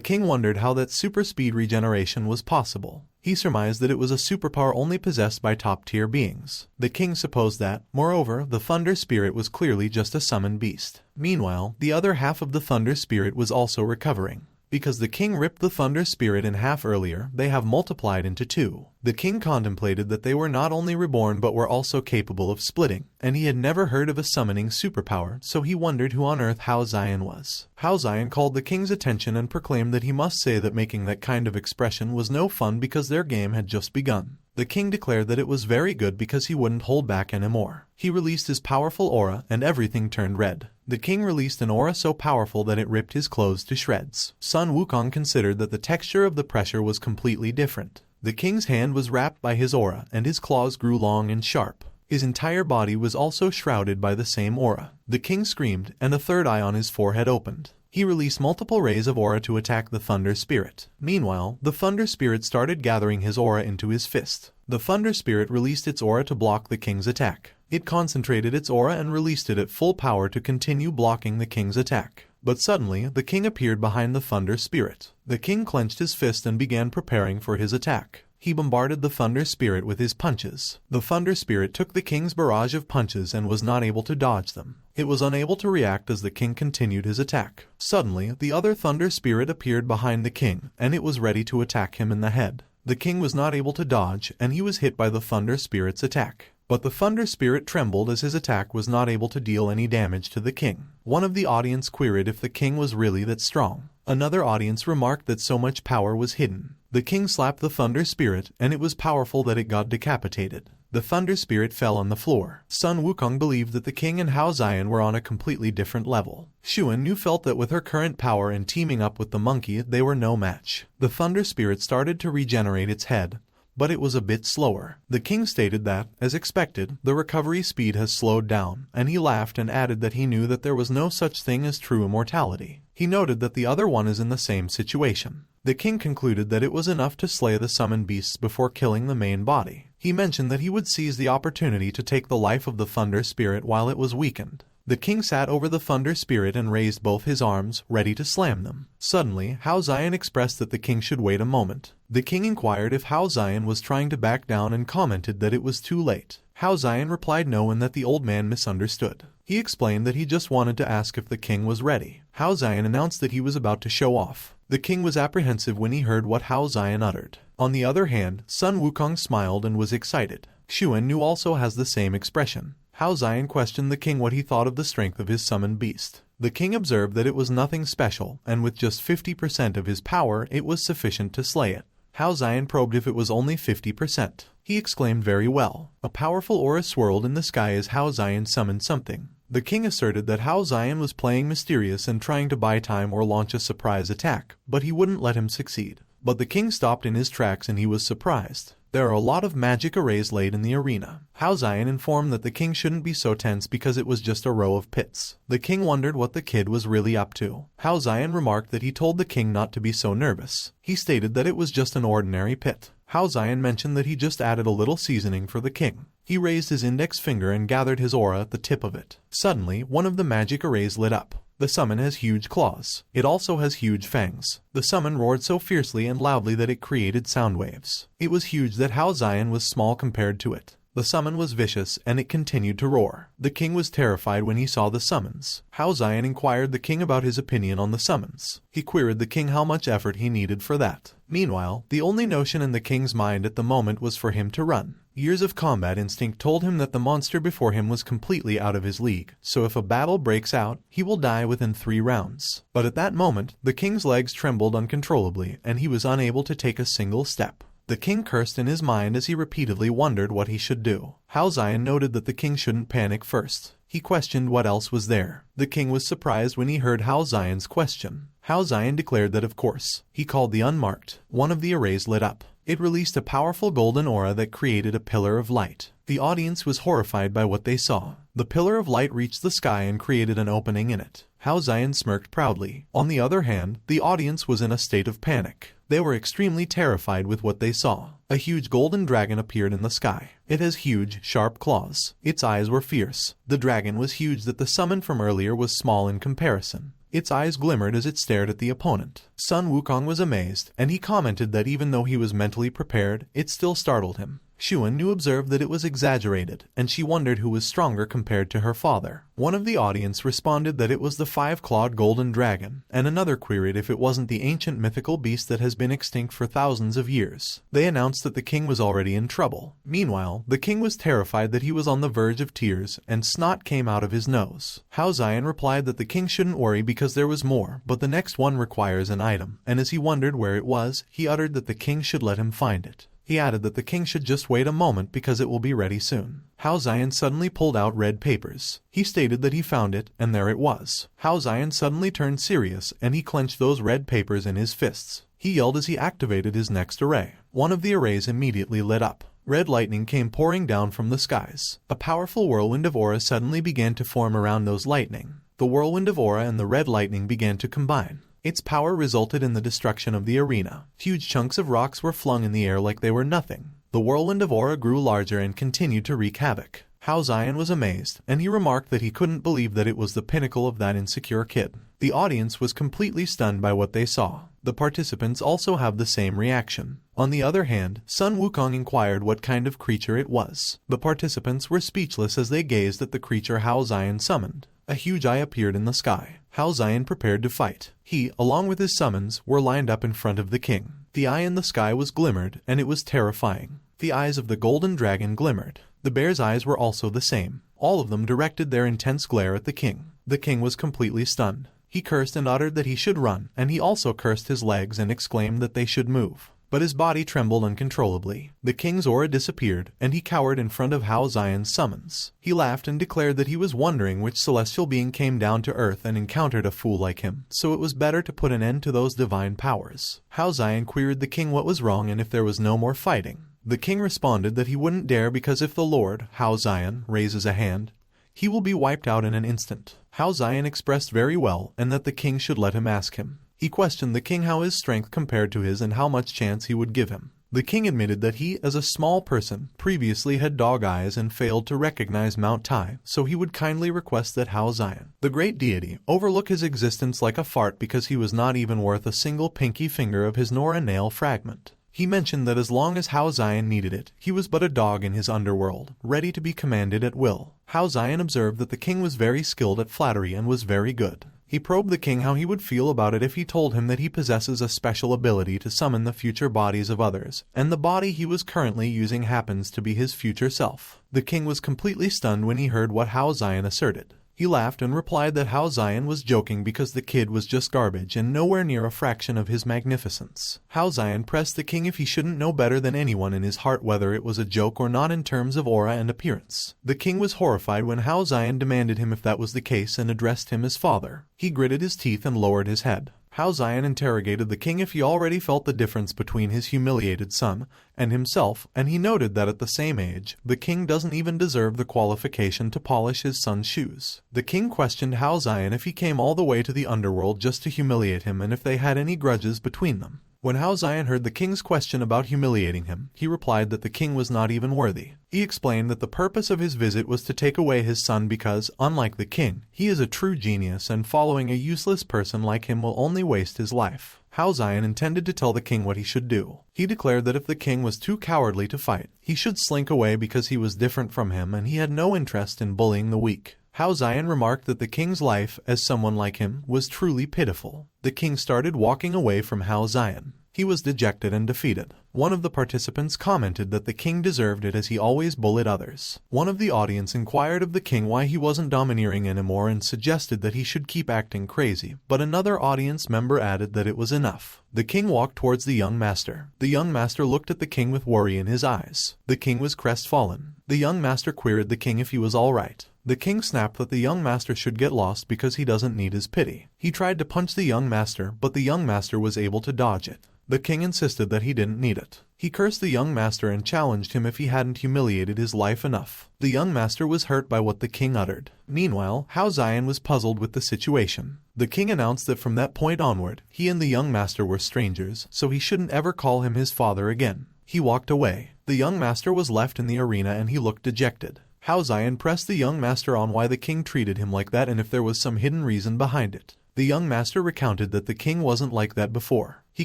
king wondered how that super speed regeneration was possible. He surmised that it was a superpower only possessed by top-tier beings. The king supposed that, moreover, the thunder spirit was clearly just a summoned beast. Meanwhile, the other half of the thunder spirit was also recovering. Because the king ripped the thunder spirit in half earlier, they have multiplied into two. The king contemplated that they were not only reborn but were also capable of splitting, and he had never heard of a summoning superpower, so he wondered who on earth Hao Xian was. Hao Xian called the king's attention and proclaimed that he must say that making that kind of expression was no fun because their game had just begun. The king declared that it was very good because he wouldn't hold back anymore. He released his powerful aura and everything turned red. The king released an aura so powerful that it ripped his clothes to shreds. Son Wukong considered that the texture of the pressure was completely different. The king's hand was wrapped by his aura and his claws grew long and sharp. His entire body was also shrouded by the same aura. The king screamed and a third eye on his forehead opened. He released multiple rays of aura to attack the thunder spirit. Meanwhile, the thunder spirit started gathering his aura into his fist. The thunder spirit released its aura to block the king's attack. It concentrated its aura and released it at full power to continue blocking the king's attack. But suddenly, the king appeared behind the thunder spirit. The king clenched his fist and began preparing for his attack. He bombarded the thunder spirit with his punches. The thunder spirit took the king's barrage of punches and was not able to dodge them. It was unable to react as the king continued his attack. Suddenly, the other thunder spirit appeared behind the king, and it was ready to attack him in the head. The king was not able to dodge, and he was hit by the thunder spirit's attack. But the thunder spirit trembled as his attack was not able to deal any damage to the king. One of the audience queried if the king was really that strong. Another audience remarked that so much power was hidden. The king slapped the thunder spirit, and it was powerful that it got decapitated. The thunder spirit fell on the floor. Son Wukong believed that the king and Hao Xian were on a completely different level. Xuan felt that with her current power and teaming up with the monkey, they were no match. The thunder spirit started to regenerate its head, but it was a bit slower. The king stated that, as expected, the recovery speed has slowed down, and he laughed and added that he knew that there was no such thing as true immortality. He noted that the other one is in the same situation. The king concluded that it was enough to slay the summoned beasts before killing the main body. He mentioned that he would seize the opportunity to take the life of the thunder spirit while it was weakened. The king sat over the thunder spirit and raised both his arms, ready to slam them. Suddenly, Hao Xian expressed that the king should wait a moment. The king inquired if Hao Xian was trying to back down and commented that it was too late. Hao Xian replied no and that the old man misunderstood. He explained that he just wanted to ask if the king was ready. Hao Xian announced that he was about to show off. The king was apprehensive when he heard what Hao Xian uttered. On the other hand, Son Wukong smiled and was excited. Xuan also has the same expression. Hao Xian questioned the king what he thought of the strength of his summoned beast. The king observed that it was nothing special, and with just 50% of his power, it was sufficient to slay it. Hao Xian probed if it was only 50%. He exclaimed very well. A powerful aura swirled in the sky as Hao Xian summoned something. The king asserted that Hao Xian was playing mysterious and trying to buy time or launch a surprise attack, but he wouldn't let him succeed. But the king stopped in his tracks and he was surprised. There are a lot of magic arrays laid in the arena. Hao Xian informed that the king shouldn't be so tense because it was just a row of pits. The king wondered what the kid was really up to. Hao Xian remarked that he told the king not to be so nervous. He stated that it was just an ordinary pit. Hao Xian mentioned that he just added a little seasoning for the king. He raised his index finger and gathered his aura at the tip of it. Suddenly, one of the magic arrays lit up. The summon has huge claws. It also has huge fangs. The summon roared so fiercely and loudly that it created sound waves. It was huge that Hao Xian was small compared to it. The summon was vicious, and it continued to roar. The king was terrified when he saw the summons. Hao Xian inquired the king about his opinion on the summons. He queried the king how much effort he needed for that. Meanwhile, the only notion in the king's mind at the moment was for him to run. Years of combat instinct told him that the monster before him was completely out of his league, so if a battle breaks out, he will die within 3 rounds. But at that moment, the king's legs trembled uncontrollably, and he was unable to take a single step. The king cursed in his mind as he repeatedly wondered what he should do. Hao Xian noted that the king shouldn't panic first. He questioned what else was there. The king was surprised when he heard Hao Xian's question. Hao Xian declared that of course. He called the unmarked. One of the arrays lit up. It released a powerful golden aura that created a pillar of light. The audience was horrified by what they saw. The pillar of light reached the sky and created an opening in it. Hao Xian smirked proudly. On the other hand, the audience was in a state of panic. They were extremely terrified with what they saw. A huge golden dragon appeared in the sky. It has huge, sharp claws. Its eyes were fierce. The dragon was huge that the summon from earlier was small in comparison. Its eyes glimmered as it stared at the opponent. Son Wukong was amazed, and he commented that even though he was mentally prepared, it still startled him. Xuan knew observed that it was exaggerated, and she wondered who was stronger compared to her father. One of the audience responded that it was the 5-clawed golden dragon, and another queried if it wasn't the ancient mythical beast that has been extinct for thousands of years. They announced that the king was already in trouble. Meanwhile, the king was terrified that he was on the verge of tears, and snot came out of his nose. Hao Xian replied that the king shouldn't worry because there was more, but the next one requires an item, and as he wondered where it was, he uttered that the king should let him find it. He added that the king should just wait a moment because it will be ready soon. Hao Xian suddenly pulled out red papers. He stated that he found it, and there it was. Hao Xian suddenly turned serious, and he clenched those red papers in his fists. He yelled as he activated his next array. One of the arrays immediately lit up. Red lightning came pouring down from the skies. A powerful whirlwind of aura suddenly began to form around those lightning. The whirlwind of aura and the red lightning began to combine. Its power resulted in the destruction of the arena. Huge chunks of rocks were flung in the air like they were nothing. The whirlwind of aura grew larger and continued to wreak havoc. Hao Xian was amazed, and he remarked that he couldn't believe that it was the pinnacle of that insecure kid. The audience was completely stunned by what they saw. The participants also have the same reaction. On the other hand, Sun Wukong inquired what kind of creature it was. The participants were speechless as they gazed at the creature Hao Xian summoned. A huge eye appeared in the sky. Hao Xian prepared to fight. He, along with his summons, were lined up in front of the king. The eye in the sky was glimmered, and it was terrifying. The eyes of the golden dragon glimmered. The bear's eyes were also the same. All of them directed their intense glare at the king. The king was completely stunned. He cursed and uttered that he should run, and he also cursed his legs and exclaimed that they should move. But his body trembled uncontrollably. The king's aura disappeared, and he cowered in front of Hao Xian's summons. He laughed and declared that he was wondering which celestial being came down to earth and encountered a fool like him, so it was better to put an end to those divine powers. Hao Xian queried the king what was wrong and if there was no more fighting. The king responded that he wouldn't dare because if the Lord, Hao Xian, raises a hand, he will be wiped out in an instant. Hao Xian expressed very well, and that the king should let him ask him. He questioned the king how his strength compared to his and how much chance he would give him. The king admitted that he, as a small person, previously had dog eyes and failed to recognize Mount Tai, so he would kindly request that Hao Xian, the great deity, overlook his existence like a fart because he was not even worth a single pinky finger of his nor a nail fragment. He mentioned that as long as Hao Xian needed it, he was but a dog in his underworld, ready to be commanded at will. Hao Xian observed that the king was very skilled at flattery and was very good. He probed the king how he would feel about it if he told him that he possesses a special ability to summon the future bodies of others, and the body he was currently using happens to be his future self. The king was completely stunned when he heard what Hao Xian asserted. He laughed and replied that Hao Xian was joking because the kid was just garbage and nowhere near a fraction of his magnificence. Hao Xian pressed the king if he shouldn't know better than anyone in his heart whether it was a joke or not in terms of aura and appearance. The king was horrified when Hao Xian demanded him if that was the case and addressed him as father. He gritted his teeth and lowered his head. Hao Xian interrogated the king if he already felt the difference between his humiliated son and himself, and he noted that at the same age, the king doesn't even deserve the qualification to polish his son's shoes. The king questioned Hao Xian if he came all the way to the underworld just to humiliate him and if they had any grudges between them. When Hao Xian heard the king's question about humiliating him, he replied that the king was not even worthy. He explained that the purpose of his visit was to take away his son because, unlike the king, he is a true genius and following a useless person like him will only waste his life. Hao Xian intended to tell the king what he should do. He declared that if the king was too cowardly to fight, he should slink away because he was different from him and he had no interest in bullying the weak. Hao Xian remarked that the king's life, as someone like him, was truly pitiful. The king started walking away from Hao Xian. He was dejected and defeated. One of the participants commented that the king deserved it as he always bullied others. One of the audience inquired of the king why he wasn't domineering anymore and suggested that he should keep acting crazy, but another audience member added that it was enough. The king walked towards the young master. The young master looked at the king with worry in his eyes. The king was crestfallen. The young master queried the king if he was all right. The king snapped that the young master should get lost because he doesn't need his pity. He tried to punch the young master, but the young master was able to dodge it. The king insisted that he didn't need it. He cursed the young master and challenged him if he hadn't humiliated his life enough. The young master was hurt by what the king uttered. Meanwhile, Hao Xian was puzzled with the situation. The king announced that from that point onward, he and the young master were strangers, so he shouldn't ever call him his father again. He walked away. The young master was left in the arena and he looked dejected. Hao Xian pressed the young master on why the king treated him like that and if there was some hidden reason behind it. The young master recounted that the king wasn't like that before. He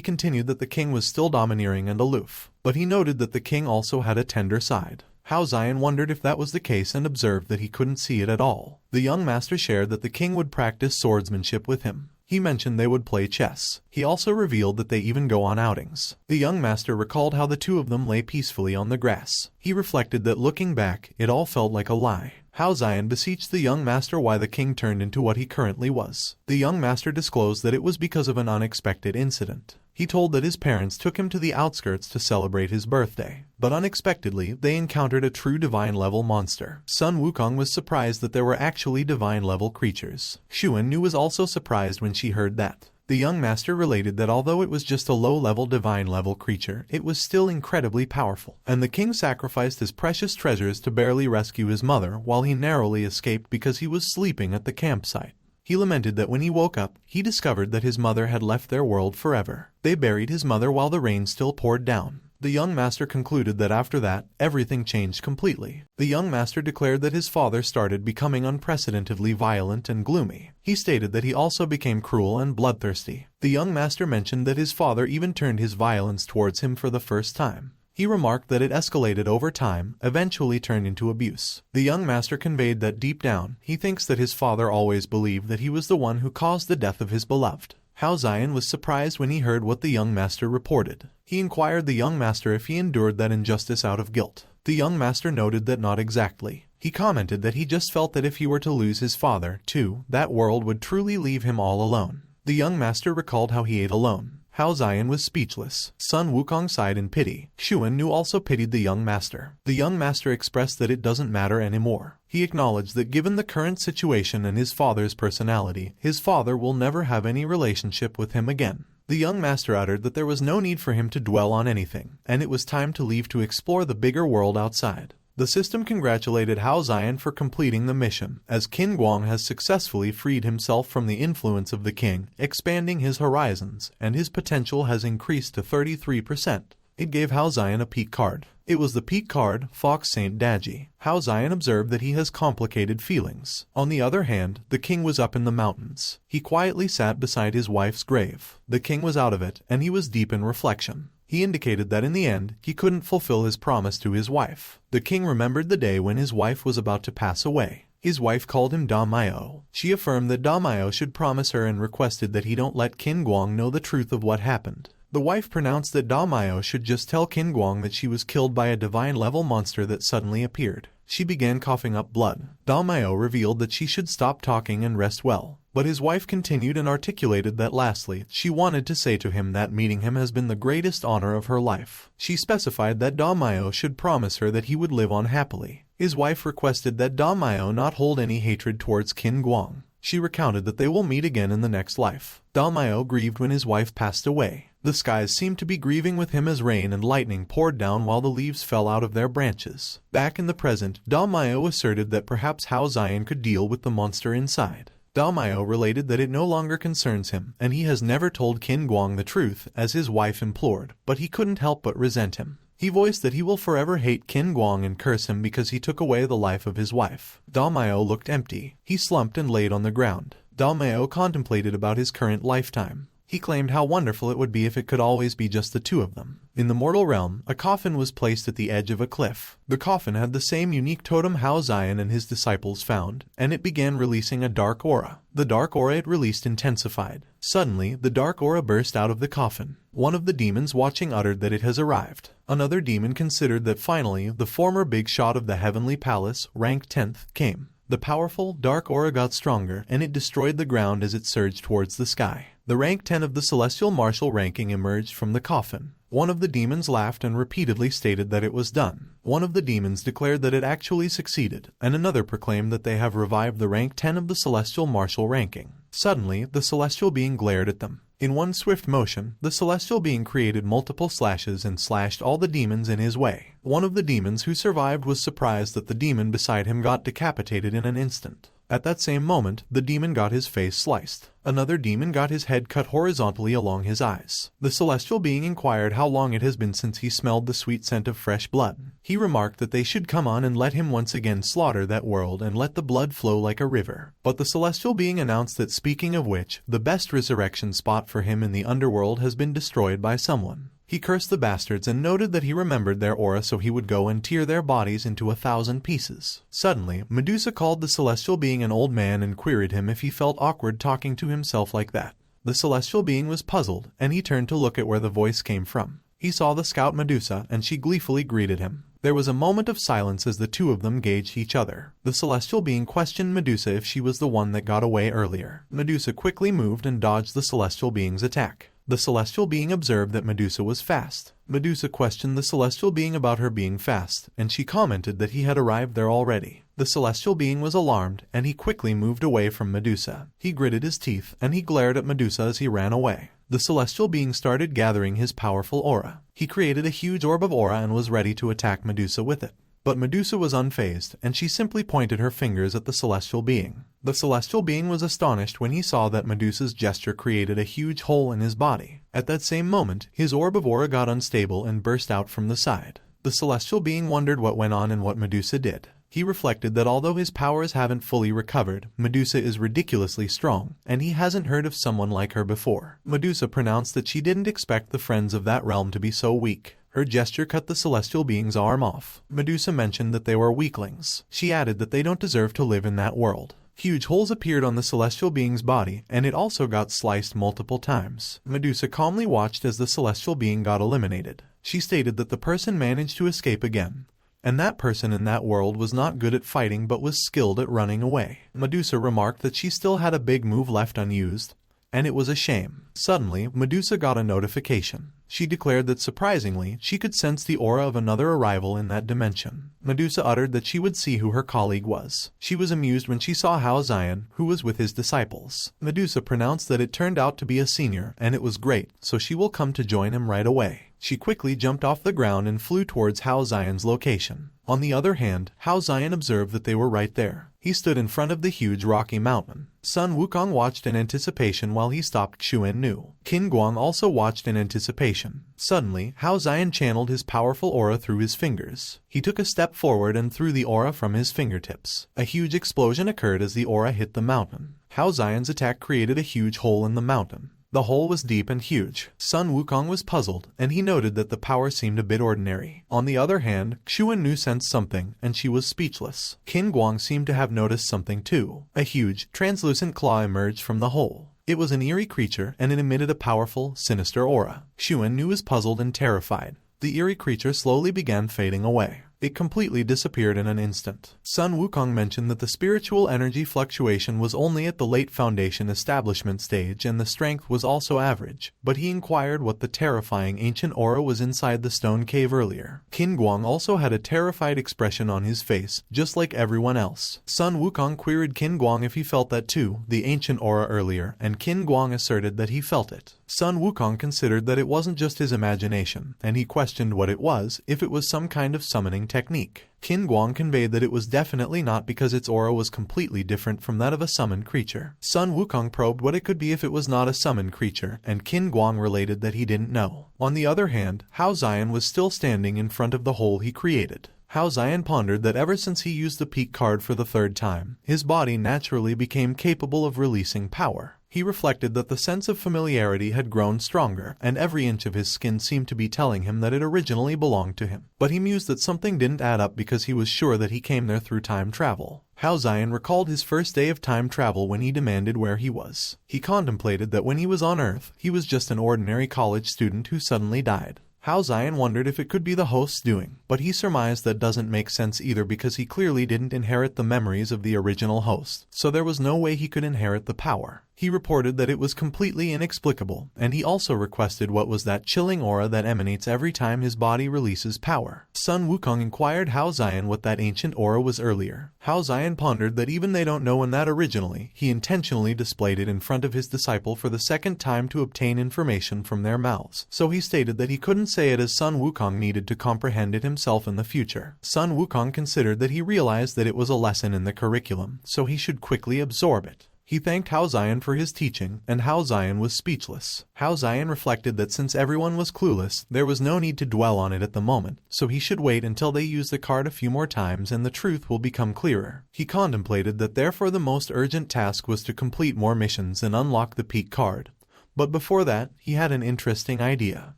continued that the king was still domineering and aloof, but he noted that the king also had a tender side. Hao Xian wondered if that was the case and observed that he couldn't see it at all. The young master shared that the king would practice swordsmanship with him. He mentioned they would play chess. He also revealed that they even go on outings. The young master recalled how the two of them lay peacefully on the grass. He reflected that looking back, it all felt like a lie. Hao Xian beseeched the young master why the king turned into what he currently was. The young master disclosed that it was because of an unexpected incident. He told that his parents took him to the outskirts to celebrate his birthday, but unexpectedly, they encountered a true divine-level monster. Son Wukong was surprised that there were actually divine-level creatures. Xuan was also surprised when she heard that. The young master related that although it was just a low-level divine-level creature, it was still incredibly powerful, and the king sacrificed his precious treasures to barely rescue his mother while he narrowly escaped because he was sleeping at the campsite. He lamented that when he woke up, he discovered that his mother had left their world forever. They buried his mother while the rain still poured down. The young master concluded that after that, everything changed completely. The young master declared that his father started becoming unprecedentedly violent and gloomy. He stated that he also became cruel and bloodthirsty. The young master mentioned that his father even turned his violence towards him for the first time. He remarked that it escalated over time, eventually turned into abuse. The young master conveyed that deep down, he thinks that his father always believed that he was the one who caused the death of his beloved. Hao Xian was surprised when he heard what the young master reported. He inquired the young master if he endured that injustice out of guilt. The young master noted that not exactly. He commented that he just felt that if he were to lose his father, too, that world would truly leave him all alone. The young master recalled how he ate alone. Hao Xian was speechless. Son Wukong sighed in pity. Xuan also pitied the young master. The young master expressed that it doesn't matter anymore. He acknowledged that given the current situation and his father's personality, his father will never have any relationship with him again. The young master uttered that there was no need for him to dwell on anything, and it was time to leave to explore the bigger world outside. The system congratulated Hao Xian for completing the mission, as Qin Guang has successfully freed himself from the influence of the king, expanding his horizons, and his potential has increased to 33%. It gave Hao Xian a peak card. It was the peak card, Fox Saint Daji. Hao Xian observed that he has complicated feelings. On the other hand, the king was up in the mountains. He quietly sat beside his wife's grave. The king was out of it, and he was deep in reflection. He indicated that in the end, he couldn't fulfill his promise to his wife. The king remembered the day when his wife was about to pass away. His wife called him Da Maio. She affirmed that Da Maio should promise her and requested that he don't let Qin Guang know the truth of what happened. The wife pronounced that Da Maio should just tell Qin Guang that she was killed by a divine-level monster that suddenly appeared. She began coughing up blood. Da Maio revealed that she should stop talking and rest well. But his wife continued and articulated that lastly, she wanted to say to him that meeting him has been the greatest honor of her life. She specified that Da Maio should promise her that he would live on happily. His wife requested that Da Maio not hold any hatred towards Qin Guang. She recounted that they will meet again in the next life. Dao Mao grieved when his wife passed away. The skies seemed to be grieving with him as rain and lightning poured down while the leaves fell out of their branches. Back in the present, Dao Mao asserted that perhaps Hao Xian could deal with the monster inside. Dao Mao related that it no longer concerns him, and he has never told Qin Guang the truth, as his wife implored, but he couldn't help but resent him. He voiced that he will forever hate Qin Guang and curse him because he took away the life of his wife. Dao Mao looked empty. He slumped and laid on the ground. Dao Mao contemplated about his current lifetime. He claimed how wonderful it would be if it could always be just the two of them. In the mortal realm, a coffin was placed at the edge of a cliff. The coffin had the same unique totem Hao Xian and his disciples found, and it began releasing a dark aura. The dark aura it released intensified. Suddenly, the dark aura burst out of the coffin. One of the demons watching uttered that it has arrived. Another demon considered that finally, the former big shot of the heavenly palace, rank 10th, came. The powerful, dark aura got stronger, and it destroyed the ground as it surged towards the sky. The rank 10 of the celestial martial ranking emerged from the coffin. One of the demons laughed and repeatedly stated that it was done. One of the demons declared that it actually succeeded, and another proclaimed that they have revived the rank 10 of the celestial martial ranking. Suddenly, the celestial being glared at them. In one swift motion, the celestial being created multiple slashes and slashed all the demons in his way. One of the demons who survived was surprised that the demon beside him got decapitated in an instant. At that same moment, the demon got his face sliced. Another demon got his head cut horizontally along his eyes. The celestial being inquired how long it has been since he smelled the sweet scent of fresh blood. He remarked that they should come on and let him once again slaughter that world and let the blood flow like a river. But the celestial being announced that, speaking of which, the best resurrection spot for him in the underworld has been destroyed by someone. He cursed the bastards and noted that he remembered their aura, so he would go and tear their bodies into 1,000 pieces. Suddenly, Medusa called the celestial being an old man and queried him if he felt awkward talking to himself like that. The celestial being was puzzled, and he turned to look at where the voice came from. He saw the scout Medusa, and she gleefully greeted him. There was a moment of silence as the two of them gauged each other. The celestial being questioned Medusa if she was the one that got away earlier. Medusa quickly moved and dodged the celestial being's attack. The celestial being observed that Medusa was fast. Medusa questioned the celestial being about her being fast, and she commented that he had arrived there already. The celestial being was alarmed, and he quickly moved away from Medusa. He gritted his teeth, and he glared at Medusa as he ran away. The celestial being started gathering his powerful aura. He created a huge orb of aura and was ready to attack Medusa with it. But Medusa was unfazed, and she simply pointed her fingers at the celestial being. The celestial being was astonished when he saw that Medusa's gesture created a huge hole in his body. At that same moment, his orb of aura got unstable and burst out from the side. The celestial being wondered what went on and what Medusa did. He reflected that although his powers haven't fully recovered, Medusa is ridiculously strong, and he hasn't heard of someone like her before. Medusa pronounced that she didn't expect the friends of that realm to be so weak. Her gesture cut the celestial being's arm off. Medusa mentioned that they were weaklings. She added that they don't deserve to live in that world. Huge holes appeared on the celestial being's body, and it also got sliced multiple times. Medusa calmly watched as the celestial being got eliminated. She stated that the person managed to escape again, and that person in that world was not good at fighting but was skilled at running away. Medusa remarked that she still had a big move left unused, and it was a shame. Suddenly, Medusa got a notification. She declared that surprisingly, she could sense the aura of another arrival in that dimension. Medusa uttered that she would see who her colleague was. She was amused when she saw Hao Xian, who was with his disciples. Medusa pronounced that it turned out to be a senior, and it was great, so she will come to join him right away. She quickly jumped off the ground and flew towards Hao Xian's location. On the other hand, Hao Xian observed that they were right there. He stood in front of the huge rocky mountain. Son Wukong watched in anticipation while he stopped Xuan Nu. Qin Guang also watched in anticipation. Suddenly, Hao Xian channeled his powerful aura through his fingers. He took a step forward and threw the aura from his fingertips. A huge explosion occurred as the aura hit the mountain. Hao Xian's attack created a huge hole in the mountain. The hole was deep and huge. Son Wukong was puzzled, and he noted that the power seemed a bit ordinary. On the other hand, Xuan Nu sensed something, and she was speechless. Qin Guang seemed to have noticed something too. A huge, translucent claw emerged from the hole. It was an eerie creature, and it emitted a powerful, sinister aura. Xuan Nu was puzzled and terrified. The eerie creature slowly began fading away. It completely disappeared in an instant. Sun Wukong mentioned that the spiritual energy fluctuation was only at the late foundation establishment stage and the strength was also average, but he inquired what the terrifying ancient aura was inside the stone cave earlier. Qin Guang also had a terrified expression on his face, just like everyone else. Sun Wukong queried Qin Guang if he felt that too, the ancient aura earlier, and Qin Guang asserted that he felt it. Sun Wukong considered that it wasn't just his imagination, and he questioned what it was, if it was some kind of summoning technique. Qin Guang conveyed that it was definitely not because its aura was completely different from that of a summoned creature. Sun Wukong probed what it could be if it was not a summoned creature, and Qin Guang related that he didn't know. On the other hand, Hao Xian was still standing in front of the hole he created. Hao Xian pondered that ever since he used the peak card for the third time, his body naturally became capable of releasing power. He reflected that the sense of familiarity had grown stronger, and every inch of his skin seemed to be telling him that it originally belonged to him. But he mused that something didn't add up because he was sure that he came there through time travel. Hao Xian recalled his first day of time travel when he demanded where he was. He contemplated that when he was on Earth, he was just an ordinary college student who suddenly died. Hao Xian wondered if it could be the host's doing, but he surmised that doesn't make sense either because he clearly didn't inherit the memories of the original host, so there was no way he could inherit the power. He reported that it was completely inexplicable, and he also requested what was that chilling aura that emanates every time his body releases power. Sun Wukong inquired Hao Xian what that ancient aura was earlier. Hao Xian pondered that even they don't know when that originally, he intentionally displayed it in front of his disciple for the second time to obtain information from their mouths, so he stated that he couldn't say it as Sun Wukong needed to comprehend it himself in the future. Sun Wukong considered that he realized that it was a lesson in the curriculum, so he should quickly absorb it. He thanked Hao Xian for his teaching, and Hao Xian was speechless. Hao Xian reflected that since everyone was clueless, there was no need to dwell on it at the moment, so he should wait until they use the card a few more times and the truth will become clearer. He contemplated that therefore the most urgent task was to complete more missions and unlock the peak card. But before that, he had an interesting idea.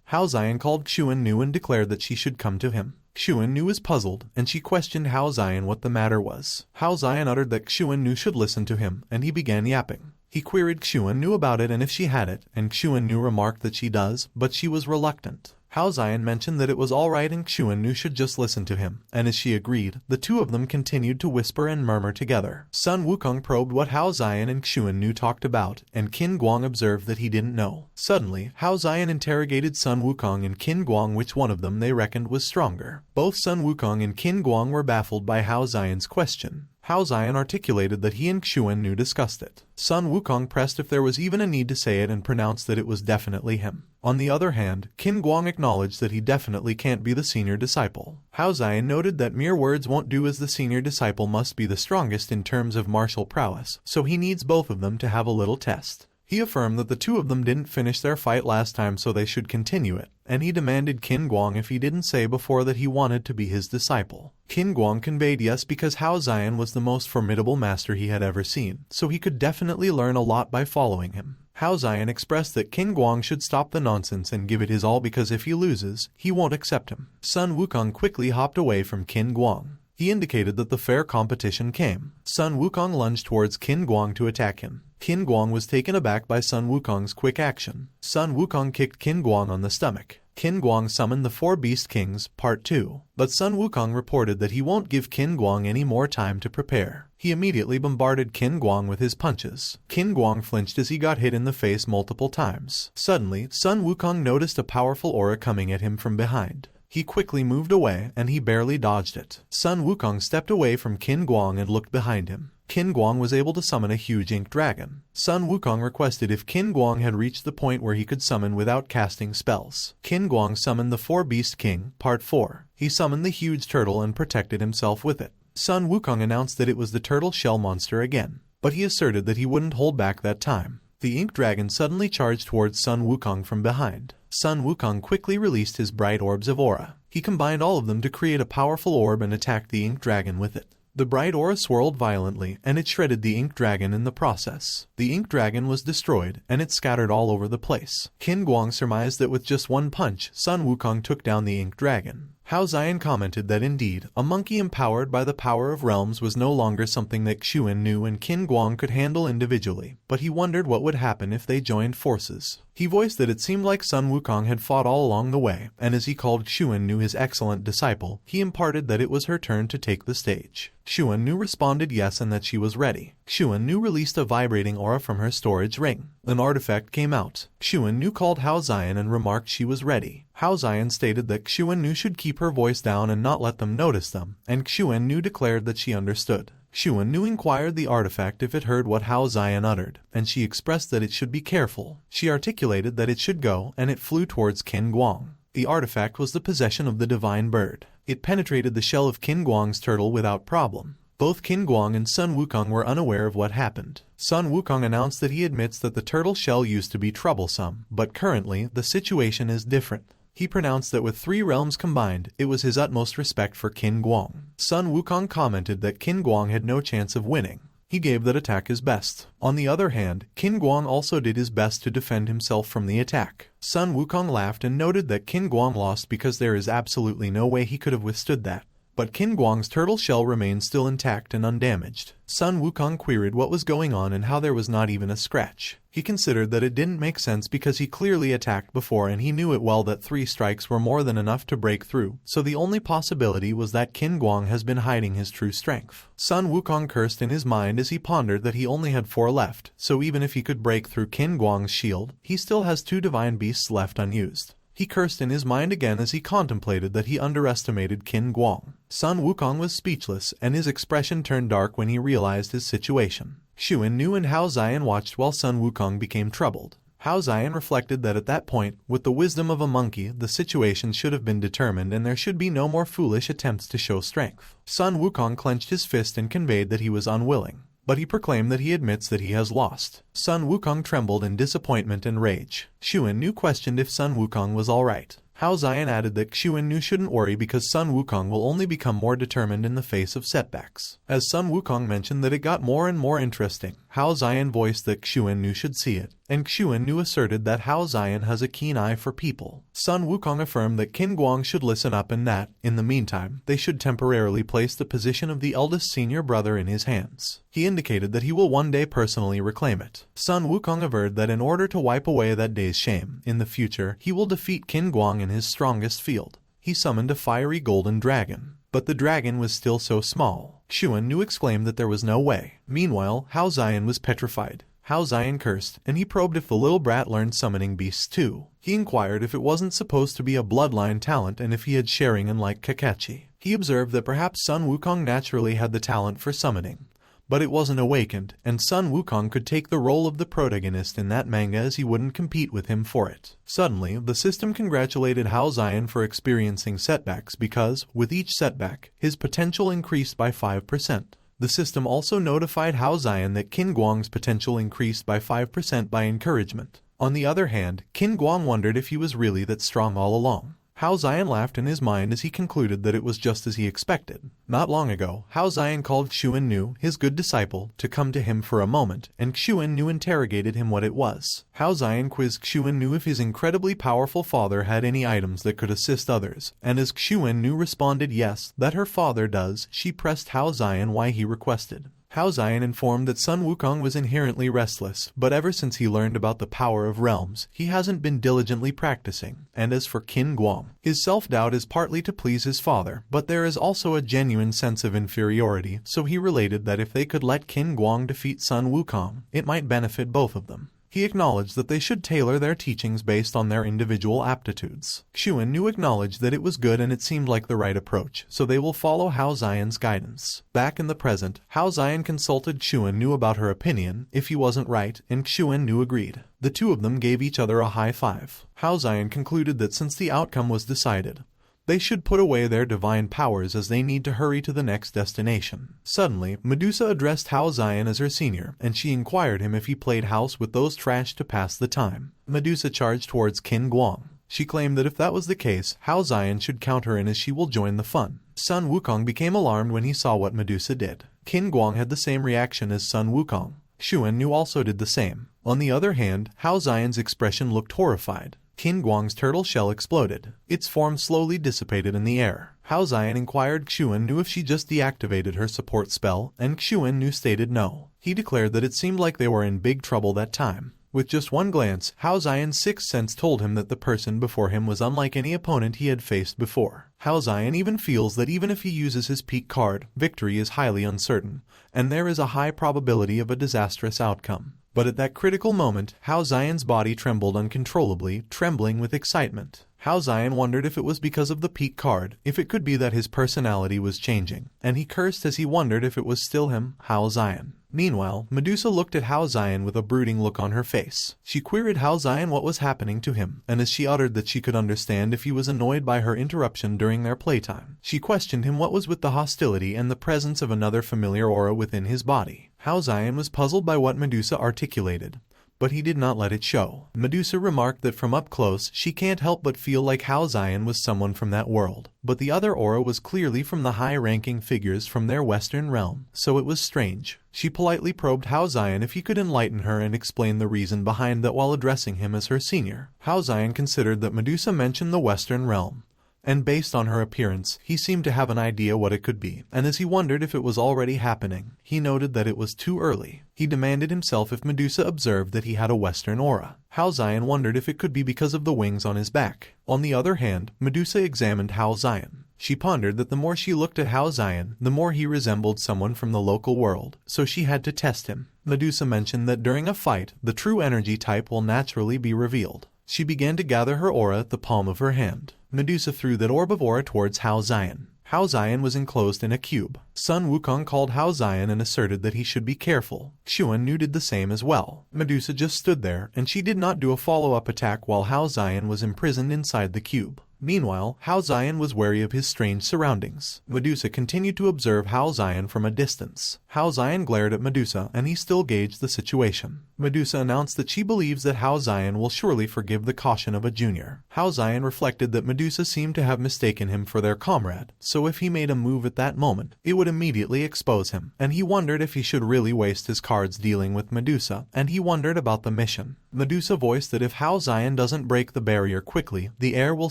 Hao Xian called Xuan Nu and declared that she should come to him. Xuan Nu was puzzled, and she questioned Hao Xian what the matter was. Hao Xian uttered that Xuan Nu should listen to him, and he began yapping. He queried Xuan Nu about it and if she had it, and Xuan Nu remarked that she does, but she was reluctant. Hao Xian mentioned that it was alright and Xuan Nu should just listen to him, and as she agreed, the two of them continued to whisper and murmur together. Sun Wukong probed what Hao Xian and Xuan Nu talked about, and Qin Guang observed that he didn't know. Suddenly, Hao Xian interrogated Sun Wukong and Qin Guang which one of them they reckoned was stronger. Both Sun Wukong and Qin Guang were baffled by Hao Xian's question. Hao Xian articulated that he and Xuan Nu discussed it. Sun Wukong pressed if there was even a need to say it and pronounced that it was definitely him. On the other hand, Qin Guang acknowledged that he definitely can't be the senior disciple. Hao Xian noted that mere words won't do as the senior disciple must be the strongest in terms of martial prowess, so he needs both of them to have a little test. He affirmed that the two of them didn't finish their fight last time so they should continue it, and he demanded Qin Guang if he didn't say before that he wanted to be his disciple. Qin Guang conveyed yes because Hao Xian was the most formidable master he had ever seen, so he could definitely learn a lot by following him. Hao Xian expressed that Qin Guang should stop the nonsense and give it his all because if he loses, he won't accept him. Sun Wukong quickly hopped away from Qin Guang. He indicated that the fair competition came. Sun Wukong lunged towards Qin Guang to attack him. Qin Guang was taken aback by Sun Wukong's quick action. Sun Wukong kicked Qin Guang on the stomach. Qin Guang summoned the Four Beast Kings, Part 2. But Sun Wukong reported that he won't give Qin Guang any more time to prepare. He immediately bombarded Qin Guang with his punches. Qin Guang flinched as he got hit in the face multiple times. Suddenly, Sun Wukong noticed a powerful aura coming at him from behind. He quickly moved away, and he barely dodged it. Sun Wukong stepped away from Qin Guang and looked behind him. Qin Guang was able to summon a huge ink dragon. Sun Wukong requested if Qin Guang had reached the point where he could summon without casting spells. Qin Guang summoned the Four Beast King, Part 4. He summoned the huge turtle and protected himself with it. Sun Wukong announced that it was the turtle shell monster again, but he asserted that he wouldn't hold back that time. The ink dragon suddenly charged towards Sun Wukong from behind. Sun Wukong quickly released his bright orbs of aura. He combined all of them to create a powerful orb and attacked the ink dragon with it. The bright aura swirled violently, and it shredded the ink dragon in the process. The ink dragon was destroyed, and it scattered all over the place. Qin Guang surmised that with just one punch, Sun Wukong took down the ink dragon. Hao Xian commented that indeed, a monkey empowered by the power of realms was no longer something that Xuan Nu and Qin Guang could handle individually, but he wondered what would happen if they joined forces. He voiced that it seemed like Sun Wukong had fought all along the way, and as he called Xuan Nu his excellent disciple, he imparted that it was her turn to take the stage. Xuan Nu responded yes and that she was ready. Xuan Nu released a vibrating aura from her storage ring. An artifact came out. Xuan Nu called Hao Xian and remarked she was ready. Hao Xian stated that Xuan Nu should keep her voice down and not let them notice them, and Xuan Nu declared that she understood. Xuan Nu inquired the artifact if it heard what Hao Xian uttered, and she expressed that it should be careful. She articulated that it should go, and it flew towards Qin Guang. The artifact was the possession of the divine bird. It penetrated the shell of Qin Guang's turtle without problem. Both Qin Guang and Sun Wukong were unaware of what happened. Sun Wukong announced that he admits that the turtle shell used to be troublesome, but currently the situation is different. He pronounced that with 3 realms combined, it was his utmost respect for Qin Guang. Sun Wukong commented that Qin Guang had no chance of winning. He gave that attack his best. On the other hand, Qin Guang also did his best to defend himself from the attack. Sun Wukong laughed and noted that Qin Guang lost because there is absolutely no way he could have withstood that. But Qin Guang's turtle shell remained still intact and undamaged. Sun Wukong queried what was going on and how there was not even a scratch. He considered that it didn't make sense because he clearly attacked before and he knew it well that 3 strikes were more than enough to break through, so the only possibility was that Qin Guang has been hiding his true strength. Sun Wukong cursed in his mind as he pondered that he only had 4 left, so even if he could break through Qin Guang's shield, he still has 2 divine beasts left unused. He cursed in his mind again as he contemplated that he underestimated Qin Guang. Sun Wukong was speechless, and his expression turned dark when he realized his situation. Xuan Nu and Hao Xian watched while Sun Wukong became troubled. Hao Xian reflected that at that point, with the wisdom of a monkey, the situation should have been determined and there should be no more foolish attempts to show strength. Sun Wukong clenched his fist and conveyed that he was unwilling. But he proclaimed that he admits that he has lost. Sun Wukong trembled in disappointment and rage. Xuan Nu questioned if Sun Wukong was alright. Hao Xian added that Xuan Nu shouldn't worry because Sun Wukong will only become more determined in the face of setbacks. As Sun Wukong mentioned that it got more and more interesting, Hao Xian voiced that Xuan Nu should see it, and Xuan Nu asserted that Hao Xian has a keen eye for people. Sun Wukong affirmed that Qin Guang should listen up and that, in the meantime, they should temporarily place the position of the eldest senior brother in his hands. He indicated that he will one day personally reclaim it. Sun Wukong averred that in order to wipe away that day's shame, in the future, he will defeat Qin Guang in his strongest field. He summoned a fiery golden dragon. But the dragon was still so small. Xuan Nu exclaimed that there was no way. Meanwhile, Hao Xian was petrified. Hao Xian cursed, and he probed if the little brat learned summoning beasts too. He inquired if it wasn't supposed to be a bloodline talent and if he had Sharingan like Kakashi. He observed that perhaps Sun Wukong naturally had the talent for summoning. But it wasn't awakened, and Sun Wukong could take the role of the protagonist in that manga as he wouldn't compete with him for it. Suddenly, the system congratulated Hao Xian for experiencing setbacks because, with each setback, his potential increased by 5%. The system also notified Hao Xian that Qin Guang's potential increased by 5% by encouragement. On the other hand, Qin Guang wondered if he was really that strong all along. Hao Xian laughed in his mind as he concluded that it was just as he expected. Not long ago, Hao Xian called Xuan Nu, his good disciple, to come to him for a moment, and Xuan Nu interrogated him what it was. Hao Xian quizzed Xuan Nu if his incredibly powerful father had any items that could assist others, and as Xuan Nu responded yes, that her father does, she pressed Hao Xian why he requested. Hao Xian informed that Sun Wukong was inherently restless, but ever since he learned about the power of realms, he hasn't been diligently practicing. And as for Qin Guang, his self-doubt is partly to please his father, but there is also a genuine sense of inferiority, so he related that if they could let Qin Guang defeat Sun Wukong, it might benefit both of them. He acknowledged that they should tailor their teachings based on their individual aptitudes. Xuan Nu acknowledged that it was good and it seemed like the right approach, so they will follow Hao Xian's guidance. Back in the present, Hao Xian consulted Xuan Nu about her opinion, if he wasn't right, and Xuan Nu agreed. The two of them gave each other a high five. Hao Xian concluded that since the outcome was decided, they should put away their divine powers as they need to hurry to the next destination. Suddenly, Medusa addressed Hao Xian as her senior, and she inquired him if he played house with those trash to pass the time. Medusa charged towards Qin Guang. She claimed that if that was the case, Hao Xian should count her in as she will join the fun. Sun Wukong became alarmed when he saw what Medusa did. Qin Guang had the same reaction as Sun Wukong. Xuan Nu also did the same. On the other hand, Hao Xian's expression looked horrified. Qin Guang's turtle shell exploded. Its form slowly dissipated in the air. Hao Xian inquired Xuan knew if she just deactivated her support spell, and Xuan knew stated no. He declared that it seemed like they were in big trouble that time. With just one glance, Hao Xian's sixth sense told him that the person before him was unlike any opponent he had faced before. Hao Xian even feels that even if he uses his peak card, victory is highly uncertain, and there is a high probability of a disastrous outcome. But at that critical moment, Hao Xian's body trembled uncontrollably, trembling with excitement. Hao Xian wondered if it was because of the peak card, if it could be that his personality was changing, and he cursed as he wondered if it was still him, Hao Xian. Meanwhile, Medusa looked at Hao Xian with a brooding look on her face. She queried Hao Xian what was happening to him, and as she uttered that she could understand if he was annoyed by her interruption during their playtime, she questioned him what was with the hostility and the presence of another familiar aura within his body. Hao Xian was puzzled by what Medusa articulated, but he did not let it show. Medusa remarked that from up close she can't help but feel like Hao Xian was someone from that world, but the other aura was clearly from the high-ranking figures from their western realm, so it was strange. She politely probed Hao Xian if he could enlighten her and explain the reason behind that while addressing him as her senior. Hao Xian considered that Medusa mentioned the western realm, and based on her appearance, he seemed to have an idea what it could be, and as he wondered if it was already happening, he noted that it was too early. He demanded himself if Medusa observed that he had a western aura. Hao Xian wondered if it could be because of the wings on his back. On the other hand, Medusa examined Hao Xian. She pondered that the more she looked at Hao Xian, the more he resembled someone from the local world, so she had to test him. Medusa mentioned that during a fight, the true energy type will naturally be revealed. She began to gather her aura at the palm of her hand. Medusa threw that orb of aura towards Hao Xian. Hao Xian was enclosed in a cube. Sun Wukong called Hao Xian and asserted that he should be careful. Xuan knew did the same as well. Medusa just stood there, and she did not do a follow-up attack while Hao Xian was imprisoned inside the cube. Meanwhile, Hao Xian was wary of his strange surroundings. Medusa continued to observe Hao Xian from a distance. Hao Xian glared at Medusa, and he still gauged the situation. Medusa announced that she believes that Hao Xian will surely forgive the caution of a junior. Hao Xian reflected that Medusa seemed to have mistaken him for their comrade, so if he made a move at that moment, it would immediately expose him, and he wondered if he should really waste his cards dealing with Medusa, and he wondered about the mission. Medusa voiced that if Hao Xian doesn't break the barrier quickly, the air will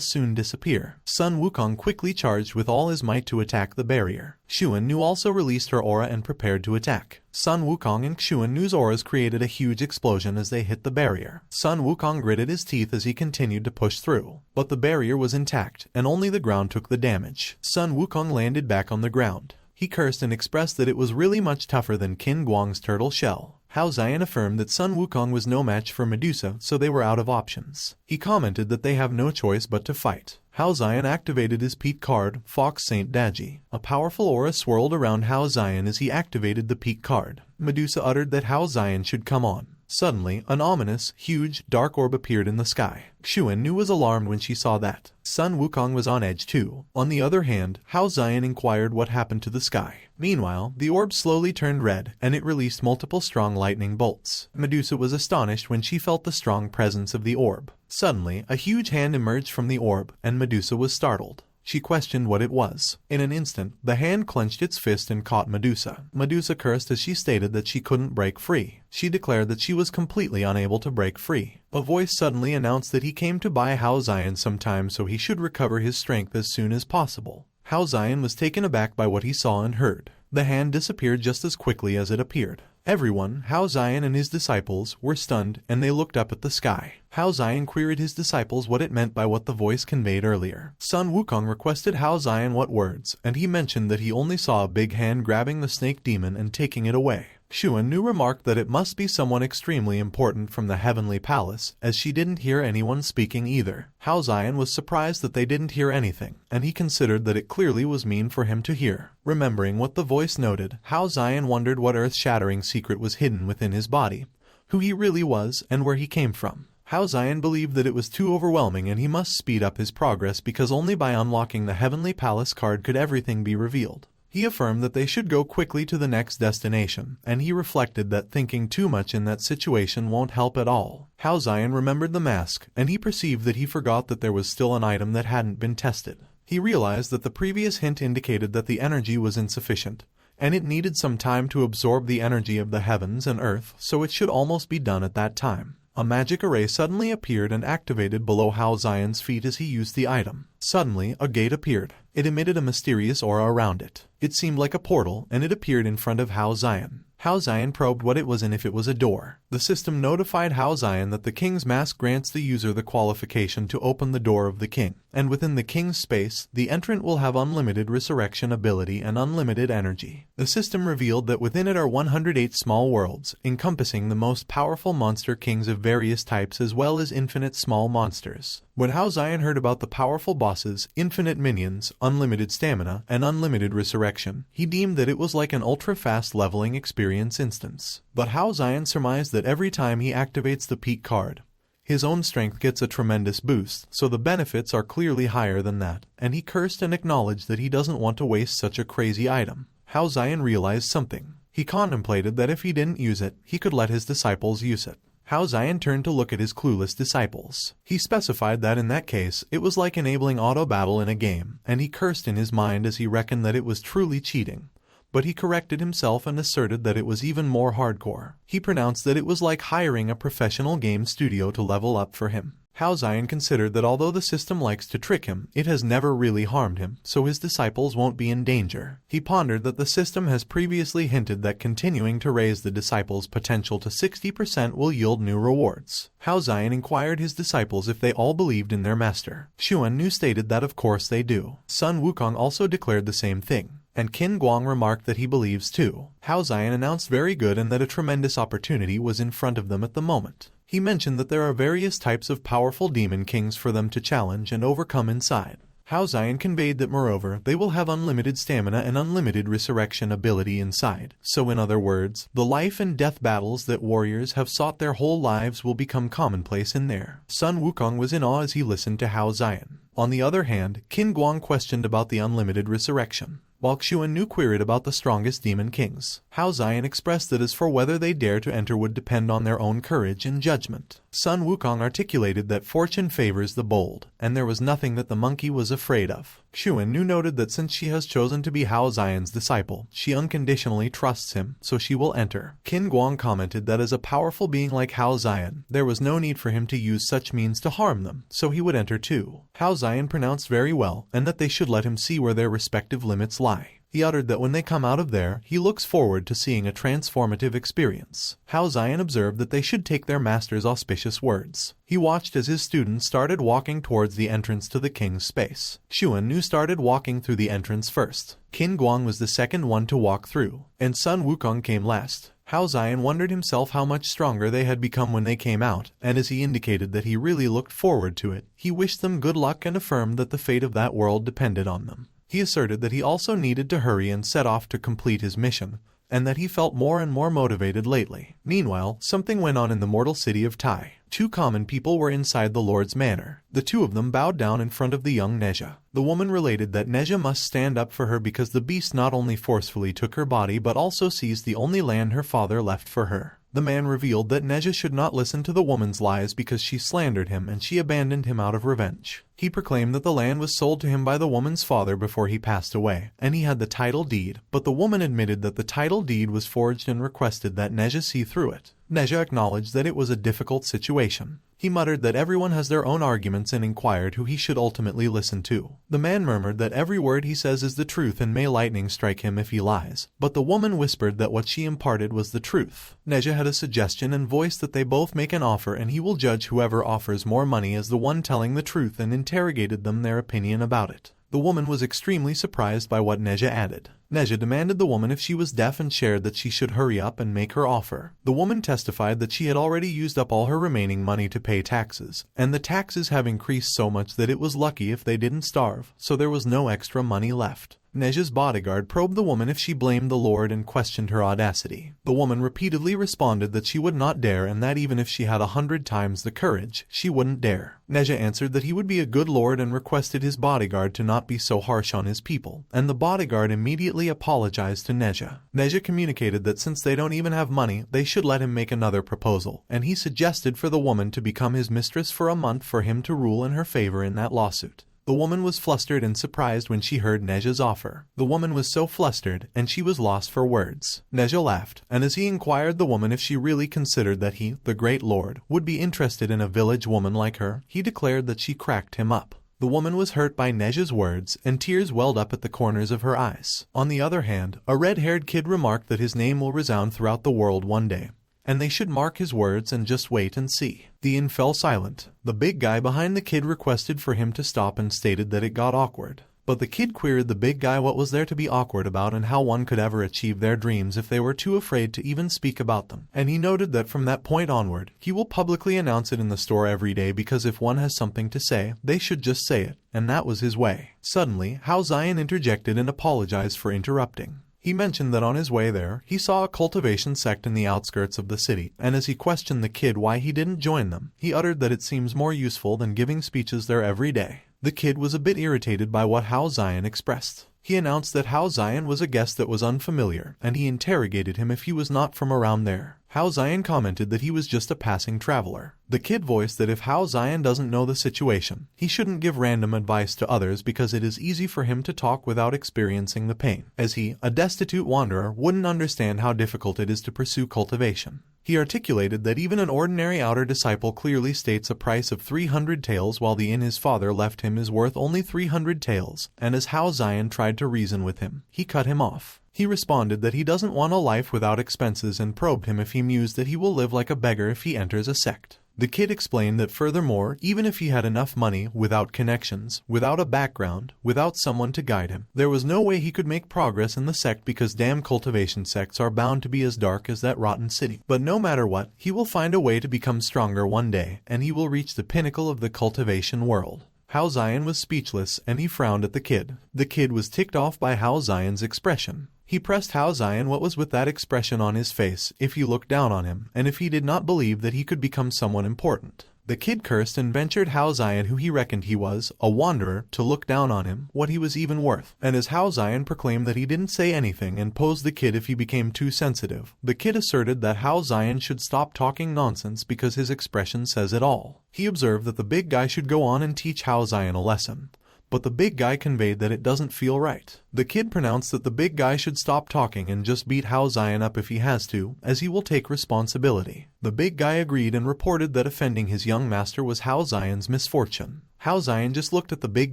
soon disappear. Sun Wukong quickly charged with all his might to attack the barrier. Xuan Nu also released her aura and prepared to attack. Sun Wukong and Xuan Nu's auras created a huge explosion as they hit the barrier. Sun Wukong gritted his teeth as he continued to push through, but the barrier was intact, and only the ground took the damage. Sun Wukong landed back on the ground. He cursed and expressed that it was really much tougher than Qin Guang's turtle shell. Hao Xian affirmed that Sun Wukong was no match for Medusa, so they were out of options. He commented that they have no choice but to fight. Hao Xian activated his peak card, Fox Saint Daji. A powerful aura swirled around Hao Xian as he activated the peak card. Medusa uttered that Hao Xian should come on. Suddenly, an ominous, huge, dark orb appeared in the sky. Xuan Nu was alarmed when she saw that. Sun Wukong was on edge too. On the other hand, Hao Xian inquired what happened to the sky. Meanwhile, the orb slowly turned red, and it released multiple strong lightning bolts. Medusa was astonished when she felt the strong presence of the orb. Suddenly, a huge hand emerged from the orb, and Medusa was startled. She questioned what it was. In an instant, the hand clenched its fist and caught Medusa. Medusa cursed as she stated that she couldn't break free. She declared that she was completely unable to break free. A voice suddenly announced that he came to buy Hao Xian sometime, so he should recover his strength as soon as possible. Hao Xian was taken aback by what he saw and heard. The hand disappeared just as quickly as it appeared. Everyone, Hao Xian and his disciples, were stunned, and they looked up at the sky. Hao Xian queried his disciples what it meant by what the voice conveyed earlier. Sun Wukong requested Hao Xian what words, and he mentioned that he only saw a big hand grabbing the snake demon and taking it away. Xuan Nu remarked that it must be someone extremely important from the heavenly palace, as she didn't hear anyone speaking either. Hao Xian was surprised that they didn't hear anything, and he considered that it clearly was mean for him to hear. Remembering what the voice noted, Hao Xian wondered what earth-shattering secret was hidden within his body, who he really was, and where he came from. Hao Xian believed that it was too overwhelming and he must speed up his progress because only by unlocking the Heavenly Palace card could everything be revealed. He affirmed that they should go quickly to the next destination, and he reflected that thinking too much in that situation won't help at all. Hao Xian remembered the mask, and he perceived that he forgot that there was still an item that hadn't been tested. He realized that the previous hint indicated that the energy was insufficient, and it needed some time to absorb the energy of the heavens and earth, so it should almost be done at that time. A magic array suddenly appeared and activated below Hao Xian's feet as he used the item. Suddenly, a gate appeared. It emitted a mysterious aura around it. It seemed like a portal, and it appeared in front of Hao Xian. Hao Xian probed what it was and if it was a door. The system notified Hao Xian that the king's mask grants the user the qualification to open the door of the king, and within the king's space, the entrant will have unlimited resurrection ability and unlimited energy. The system revealed that within it are 108 small worlds, encompassing the most powerful monster kings of various types as well as infinite small monsters. When Hao Xian heard about the powerful bosses, infinite minions, unlimited stamina, and unlimited resurrection, he deemed that it was like an ultra-fast leveling experience instance. But Hao Xian surmised that every time he activates the peak card, his own strength gets a tremendous boost, so the benefits are clearly higher than that, and he cursed and acknowledged that he doesn't want to waste such a crazy item. Hao Xian realized something. He contemplated that if he didn't use it, he could let his disciples use it. Hao Xian turned to look at his clueless disciples. He specified that in that case, it was like enabling auto-battle in a game, and he cursed in his mind as he reckoned that it was truly cheating. But he corrected himself and asserted that it was even more hardcore. He pronounced that it was like hiring a professional game studio to level up for him. Hao Xian considered that although the system likes to trick him, it has never really harmed him, so his disciples won't be in danger. He pondered that the system has previously hinted that continuing to raise the disciples' potential to 60% will yield new rewards. Hao Xian inquired his disciples if they all believed in their master. Xuan stated that of course they do. Son Wukong also declared the same thing, and Qin Guang remarked that he believes too. Hao Xian announced very good and that a tremendous opportunity was in front of them at the moment. He mentioned that there are various types of powerful demon kings for them to challenge and overcome inside. Hao Xian conveyed that moreover, they will have unlimited stamina and unlimited resurrection ability inside. So in other words, the life and death battles that warriors have sought their whole lives will become commonplace in there. Son Wukong was in awe as he listened to Hao Xian. On the other hand, Qin Guang questioned about the unlimited resurrection, while Xuan queried about the strongest demon kings. Hao Xian expressed that as for whether they dare to enter would depend on their own courage and judgment. Son Wukong articulated that fortune favors the bold, and there was nothing that the monkey was afraid of. Xuan noted that since she has chosen to be Hao Xian's disciple, she unconditionally trusts him, so she will enter. Qin Guang commented that as a powerful being like Hao Xian, there was no need for him to use such means to harm them, so he would enter too. Hao Xian pronounced very well, and that they should let him see where their respective limits lie. He uttered that when they come out of there, he looks forward to seeing a transformative experience. Hao Xian observed that they should take their master's auspicious words. He watched as his students started walking towards the entrance to the king's space. Xuan started walking through the entrance first. Qin Guang was the second one to walk through, and Son Wukong came last. Hao Xian wondered himself how much stronger they had become when they came out, and as he indicated that he really looked forward to it, he wished them good luck and affirmed that the fate of that world depended on them. He asserted that he also needed to hurry and set off to complete his mission, and that he felt more and more motivated lately. Meanwhile, something went on in the mortal city of Tai. Two common people were inside the Lord's manor. The two of them bowed down in front of the young Neza. The woman related that Neza must stand up for her because the beast not only forcefully took her body but also seized the only land her father left for her. The man revealed that Neza should not listen to the woman's lies because she slandered him and she abandoned him out of revenge. He proclaimed that the land was sold to him by the woman's father before he passed away, and he had the title deed, but the woman admitted that the title deed was forged and requested that Neza see through it. Neza acknowledged that it was a difficult situation. He muttered that everyone has their own arguments and inquired who he should ultimately listen to. The man murmured that every word he says is the truth and may lightning strike him if he lies, but the woman whispered that what she imparted was the truth. Neza had a suggestion and voiced that they both make an offer and he will judge whoever offers more money as the one telling the truth and interrogated them their opinion about it. The woman was extremely surprised by what Neza added. Neza demanded the woman if she was deaf and shared that she should hurry up and make her offer. The woman testified that she had already used up all her remaining money to pay taxes, and the taxes have increased so much that it was lucky if they didn't starve, so there was no extra money left. Neza's bodyguard probed the woman if she blamed the Lord and questioned her audacity. The woman repeatedly responded that she would not dare and that even if she had 100 times the courage, she wouldn't dare. Neza answered that he would be a good lord and requested his bodyguard to not be so harsh on his people, and the bodyguard immediately apologized to Neza. Neza communicated that since they don't even have money, they should let him make another proposal, and he suggested for the woman to become his mistress for a month for him to rule in her favor in that lawsuit. The woman was flustered and surprised when she heard Neza's offer. The woman was so flustered, and she was lost for words. Neza laughed, and as he inquired the woman if she really considered that he, the great lord, would be interested in a village woman like her, he declared that she cracked him up. The woman was hurt by Neza's words, and tears welled up at the corners of her eyes. On the other hand, a red-haired kid remarked that his name will resound throughout the world one day, and they should mark his words and just wait and see. The inn fell silent. The big guy behind the kid requested for him to stop and stated that it got awkward. But the kid queried the big guy what was there to be awkward about and how one could ever achieve their dreams if they were too afraid to even speak about them. And he noted that from that point onward, he will publicly announce it in the store every day because if one has something to say, they should just say it. And that was his way. Suddenly, Hao Xian interjected and apologized for interrupting. He mentioned that on his way there, he saw a cultivation sect in the outskirts of the city, and as he questioned the kid why he didn't join them, he uttered that it seems more useful than giving speeches there every day. The kid was a bit irritated by what Hao Xian expressed. He announced that Hao Xian was a guest that was unfamiliar, and he interrogated him if he was not from around there. Hao Xian commented that he was just a passing traveler. The kid voiced that if Hao Xian doesn't know the situation, he shouldn't give random advice to others because it is easy for him to talk without experiencing the pain, as he, a destitute wanderer, wouldn't understand how difficult it is to pursue cultivation. He articulated that even an ordinary outer disciple clearly states a price of 300 taels while the inn his father left him is worth only 300 taels, and as Hao Xian tried to reason with him, he cut him off. He responded that he doesn't want a life without expenses and probed him if he mused that he will live like a beggar if he enters a sect. The kid explained that furthermore, even if he had enough money, without connections, without a background, without someone to guide him, there was no way he could make progress in the sect because damn cultivation sects are bound to be as dark as that rotten city. But no matter what, he will find a way to become stronger one day, and he will reach the pinnacle of the cultivation world. Hao Xian was speechless, and he frowned at the kid. The kid was ticked off by Hao Xian's expression. He pressed Hao Xian what was with that expression on his face if he looked down on him, and if he did not believe that he could become someone important. The kid cursed and ventured Hao Xian, who he reckoned he was, a wanderer, to look down on him, what he was even worth. And as Hao Xian proclaimed that he didn't say anything and posed the kid if he became too sensitive, the kid asserted that Hao Xian should stop talking nonsense because his expression says it all. He observed that the big guy should go on and teach Hao Xian a lesson. But the big guy conveyed that it doesn't feel right. The kid pronounced that the big guy should stop talking and just beat Hao Xian up if he has to, as he will take responsibility. The big guy agreed and reported that offending his young master was Hao Xian's misfortune. Hao Xian just looked at the big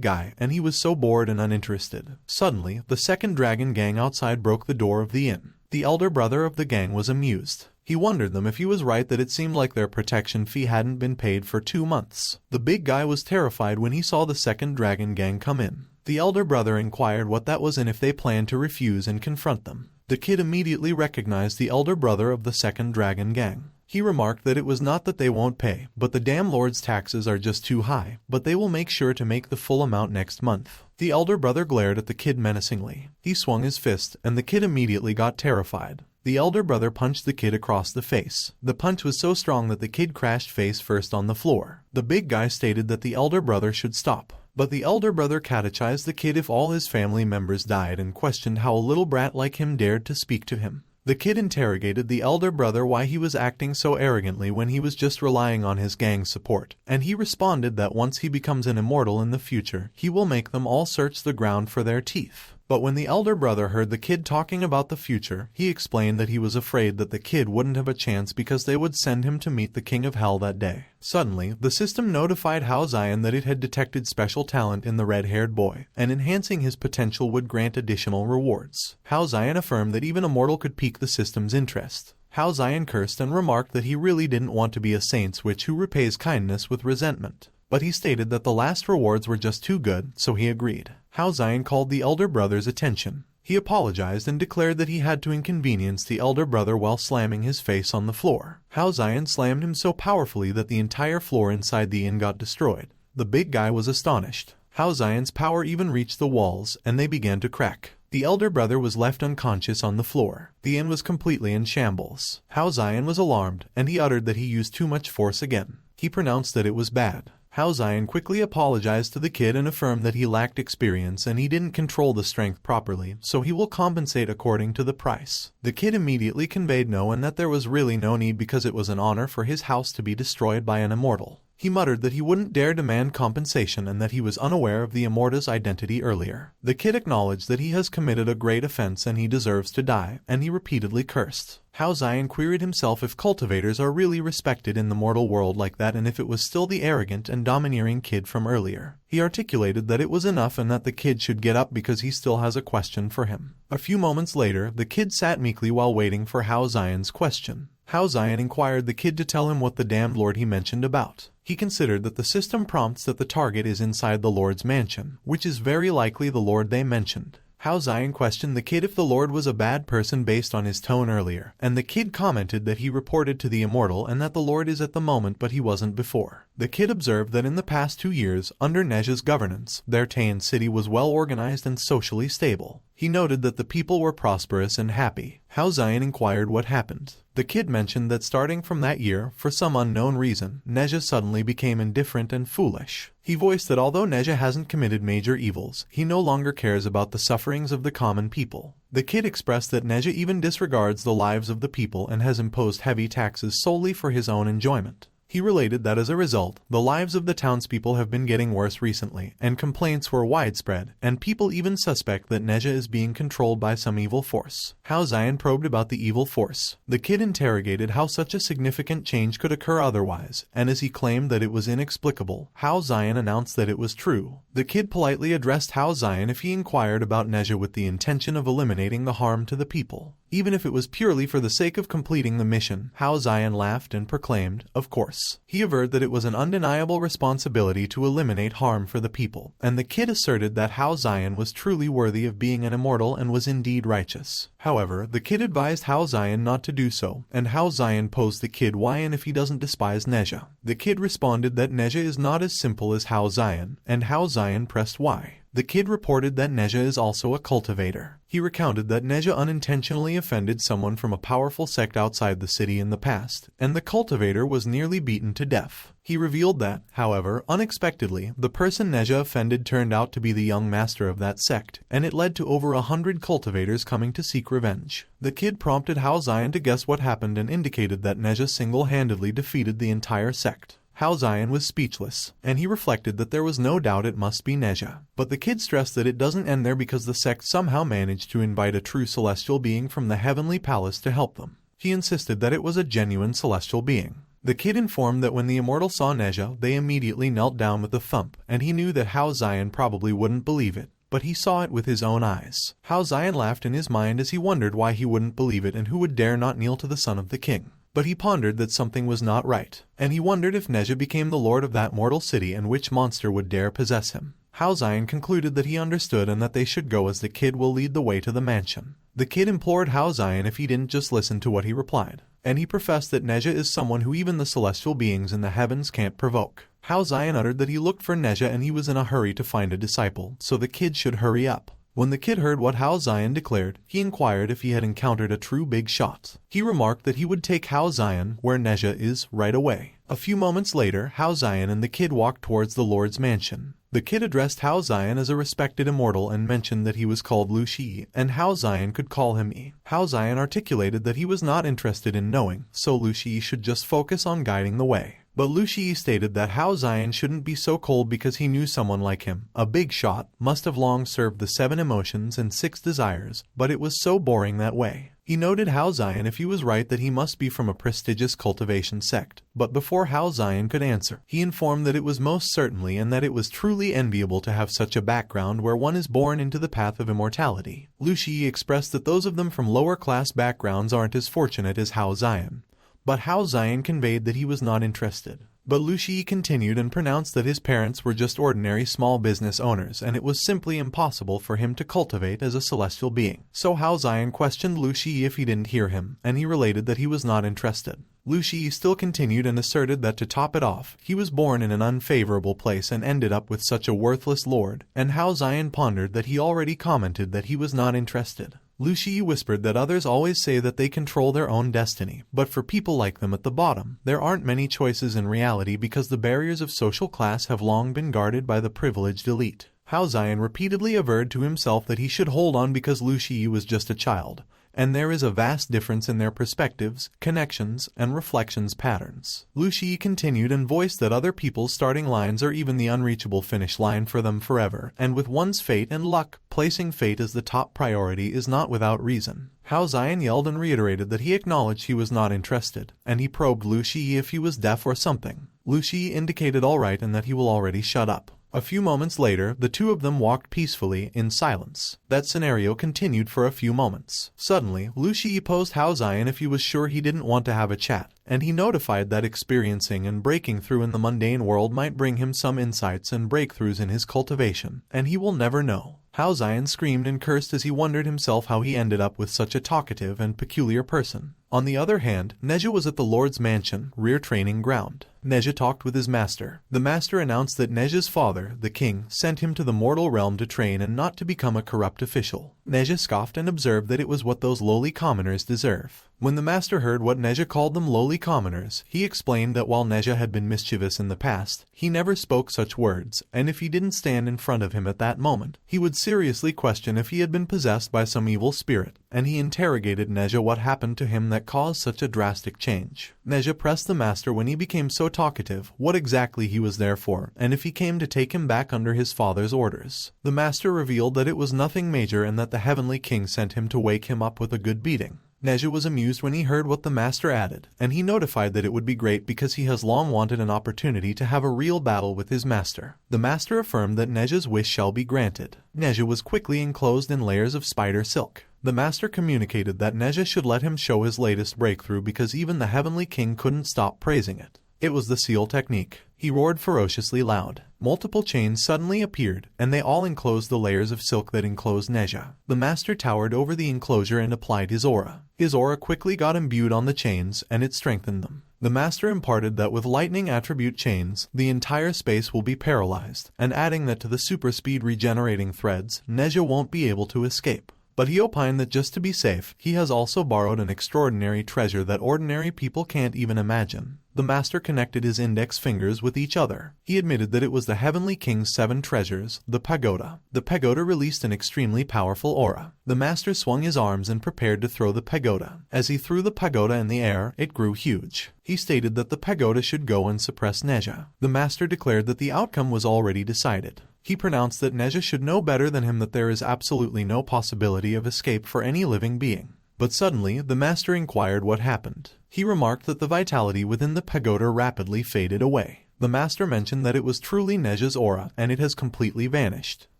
guy, and he was so bored and uninterested. Suddenly, the second dragon gang outside broke the door of the inn. The elder brother of the gang was amused. He wondered them if he was right that it seemed like their protection fee hadn't been paid for 2 months. The big guy was terrified when he saw the second dragon gang come in. The elder brother inquired what that was and if they planned to refuse and confront them. The kid immediately recognized the elder brother of the second dragon gang. He remarked that it was not that they won't pay, but the damn lord's taxes are just too high, but they will make sure to make the full amount next month. The elder brother glared at the kid menacingly. He swung his fist, and the kid immediately got terrified. The elder brother punched the kid across the face. The punch was so strong that the kid crashed face first on the floor. The big guy stated that the elder brother should stop. But the elder brother catechized the kid if all his family members died and questioned how a little brat like him dared to speak to him. The kid interrogated the elder brother why he was acting so arrogantly when he was just relying on his gang's support, and he responded that once he becomes an immortal in the future, he will make them all search the ground for their teeth. But when the elder brother heard the kid talking about the future, he explained that he was afraid that the kid wouldn't have a chance because they would send him to meet the king of hell that day. Suddenly, the system notified Hao Xian that it had detected special talent in the red-haired boy, and enhancing his potential would grant additional rewards. Hao Xian affirmed that even a mortal could pique the system's interest. Hao Xian cursed and remarked that he really didn't want to be a saint who repays kindness with resentment. But he stated that the last rewards were just too good, so he agreed. Hao Xian called the elder brother's attention. He apologized and declared that he had to inconvenience the elder brother while slamming his face on the floor. Hao Xian slammed him so powerfully that the entire floor inside the inn got destroyed. The big guy was astonished. Hao Xian's power even reached the walls, and they began to crack. The elder brother was left unconscious on the floor. The inn was completely in shambles. Hao Xian was alarmed, and he uttered that he used too much force again. He pronounced that it was bad. Hao Xian quickly apologized to the kid and affirmed that he lacked experience and he didn't control the strength properly, so he will compensate according to the price. The kid immediately conveyed no and that there was really no need because it was an honor for his house to be destroyed by an immortal. He muttered that he wouldn't dare demand compensation and that he was unaware of the immortal's identity earlier. The kid acknowledged that he has committed a great offense and he deserves to die, and he repeatedly cursed. Hao Xian queried himself if cultivators are really respected in the mortal world like that and if it was still the arrogant and domineering kid from earlier. He articulated that it was enough and that the kid should get up because he still has a question for him. A few moments later, the kid sat meekly while waiting for Hao Xian's question. Hao Xian inquired the kid to tell him what the damned lord he mentioned about. He considered that the system prompts that the target is inside the lord's mansion, which is very likely the lord they mentioned. Hao Xian questioned the kid if the lord was a bad person based on his tone earlier, and the kid commented that he reported to the immortal and that the lord is at the moment but he wasn't before. The kid observed that in the past 2 years, under Neza's governance, their Taiyan city was well organized and socially stable. He noted that the people were prosperous and happy. Hao Xian inquired what happened. The kid mentioned that starting from that year, for some unknown reason, Neza suddenly became indifferent and foolish. He voiced that although Neza hasn't committed major evils, he no longer cares about the sufferings of the common people. The kid expressed that Neza even disregards the lives of the people and has imposed heavy taxes solely for his own enjoyment. He related that as a result, the lives of the townspeople have been getting worse recently, and complaints were widespread, and people even suspect that Neza is being controlled by some evil force. Hao Xian probed about the evil force. The kid interrogated how such a significant change could occur otherwise, and as he claimed that it was inexplicable, Hao Xian announced that it was true. The kid politely addressed Hao Xian if he inquired about Neza with the intention of eliminating the harm to the people. Even if it was purely for the sake of completing the mission, Hao Xian laughed and proclaimed, "Of course." He averred that it was an undeniable responsibility to eliminate harm for the people, and the kid asserted that Hao Xian was truly worthy of being an immortal and was indeed righteous. However, the kid advised Hao Xian not to do so, and Hao Xian posed the kid why and if he doesn't despise Neza. The kid responded that Neza is not as simple as Hao Xian, and Hao Xian pressed why. The kid reported that Neza is also a cultivator. He recounted that Neza unintentionally offended someone from a powerful sect outside the city in the past, and the cultivator was nearly beaten to death. He revealed that, however, unexpectedly, the person Neza offended turned out to be the young master of that sect, and it led to over 100 cultivators coming to seek revenge. The kid prompted Hao Xian to guess what happened and indicated that Neza single-handedly defeated the entire sect. Hao Xian was speechless, and he reflected that there was no doubt it must be Neza. But the kid stressed that it doesn't end there because the sect somehow managed to invite a true celestial being from the heavenly palace to help them. He insisted that it was a genuine celestial being. The kid informed that when the immortal saw Neza, they immediately knelt down with a thump, and he knew that Hao Xian probably wouldn't believe it. But he saw it with his own eyes. Hao Xian laughed in his mind as he wondered why he wouldn't believe it and who would dare not kneel to the son of the king. But he pondered that something was not right, and he wondered if Neza became the lord of that mortal city and which monster would dare possess him. Hao Xian concluded that he understood and that they should go as the kid will lead the way to the mansion. The kid implored Hao Xian if he didn't just listen to what he replied, and he professed that Neza is someone who even the celestial beings in the heavens can't provoke. Hao Xian uttered that he looked for Neza and he was in a hurry to find a disciple, so the kid should hurry up. When the kid heard what Hao Xian declared, he inquired if he had encountered a true big shot. He remarked that he would take Hao Xian where Neza is right away. A few moments later, Hao Xian and the kid walked towards the Lord's mansion. The kid addressed Hao Xian as a respected immortal and mentioned that he was called Lu Shi, and Hao Xian could call him Yi. Hao Xian articulated that he was not interested in knowing, so Lu Shi should just focus on guiding the way. But Lu Shi stated that Hao Xian shouldn't be so cold because he knew someone like him, a big shot, must have long served the 7 emotions and 6 desires, but it was so boring that way. He noted Hao Xian if he was right that he must be from a prestigious cultivation sect, but before Hao Xian could answer, he informed that it was most certainly and that it was truly enviable to have such a background where one is born into the path of immortality. Lu Shi expressed that those of them from lower class backgrounds aren't as fortunate as Hao Xian. But Hao Xian conveyed that he was not interested. But Lu Shi continued and pronounced that his parents were just ordinary small business owners and it was simply impossible for him to cultivate as a celestial being. So Hao Xian questioned Lu Shi if he didn't hear him, and he related that he was not interested. Lu Shi still continued and asserted that to top it off, he was born in an unfavorable place and ended up with such a worthless lord, and Hao Xian pondered that he already commented that he was not interested. Lu Shi whispered that others always say that they control their own destiny, but for people like them at the bottom, there aren't many choices in reality because the barriers of social class have long been guarded by the privileged elite. Hao Xian repeatedly averred to himself that he should hold on because Lu Shi was just a child, and there is a vast difference in their perspectives, connections, and reflections patterns. Lu Shi continued and voiced that other people's starting lines are even the unreachable finish line for them forever, and with one's fate and luck, placing fate as the top priority is not without reason. Hao Xian yelled and reiterated that he acknowledged he was not interested, and he probed Lu Shi if he was deaf or something. Lu Shi indicated all right and that he will already shut up. A few moments later, the two of them walked peacefully, in silence. That scenario continued for a few moments. Suddenly, Lu Shi posed Hao Xian if he was sure he didn't want to have a chat, and he notified that experiencing and breaking through in the mundane world might bring him some insights and breakthroughs in his cultivation, and he will never know. Hao Xian screamed and cursed as he wondered himself how he ended up with such a talkative and peculiar person. On the other hand, Neza was at the Lord's mansion, rear training ground. Neza talked with his master. The master announced that Neza's father, the king, sent him to the mortal realm to train and not to become a corrupt official. Neza scoffed and observed that it was what those lowly commoners deserve. When the master heard what Neza called them lowly commoners, he explained that while Neza had been mischievous in the past, he never spoke such words, and if he didn't stand in front of him at that moment, he would seriously question if he had been possessed by some evil spirit, and he interrogated Neza what happened to him that caused such a drastic change. Neza pressed the master when he became so talkative what exactly he was there for, and if he came to take him back under his father's orders. The master revealed that it was nothing major and that the heavenly king sent him to wake him up with a good beating. Neza was amused when he heard what the master added, and he notified that it would be great because he has long wanted an opportunity to have a real battle with his master. The master affirmed that Neza's wish shall be granted. Neza was quickly enclosed in layers of spider silk. The master communicated that Neza should let him show his latest breakthrough because even the heavenly king couldn't stop praising it. It was the seal technique. He roared ferociously loud. Multiple chains suddenly appeared, and they all enclosed the layers of silk that enclosed Neza. The master towered over the enclosure and applied his aura. His aura quickly got imbued on the chains, and it strengthened them. The master imparted that with lightning attribute chains, the entire space will be paralyzed, and adding that to the super speed regenerating threads, Neza won't be able to escape. But he opined that just to be safe, he has also borrowed an extraordinary treasure that ordinary people can't even imagine. The master connected his index fingers with each other. He admitted that it was the heavenly king's 7 treasures, the pagoda. The pagoda released an extremely powerful aura. The master swung his arms and prepared to throw the pagoda. As he threw the pagoda in the air, it grew huge. He stated that the pagoda should go and suppress Neza. The master declared that the outcome was already decided. He pronounced that Neza should know better than him that there is absolutely no possibility of escape for any living being. But suddenly, the master inquired what happened. He remarked that the vitality within the pagoda rapidly faded away. The master mentioned that it was truly Neza's aura, and it has completely vanished.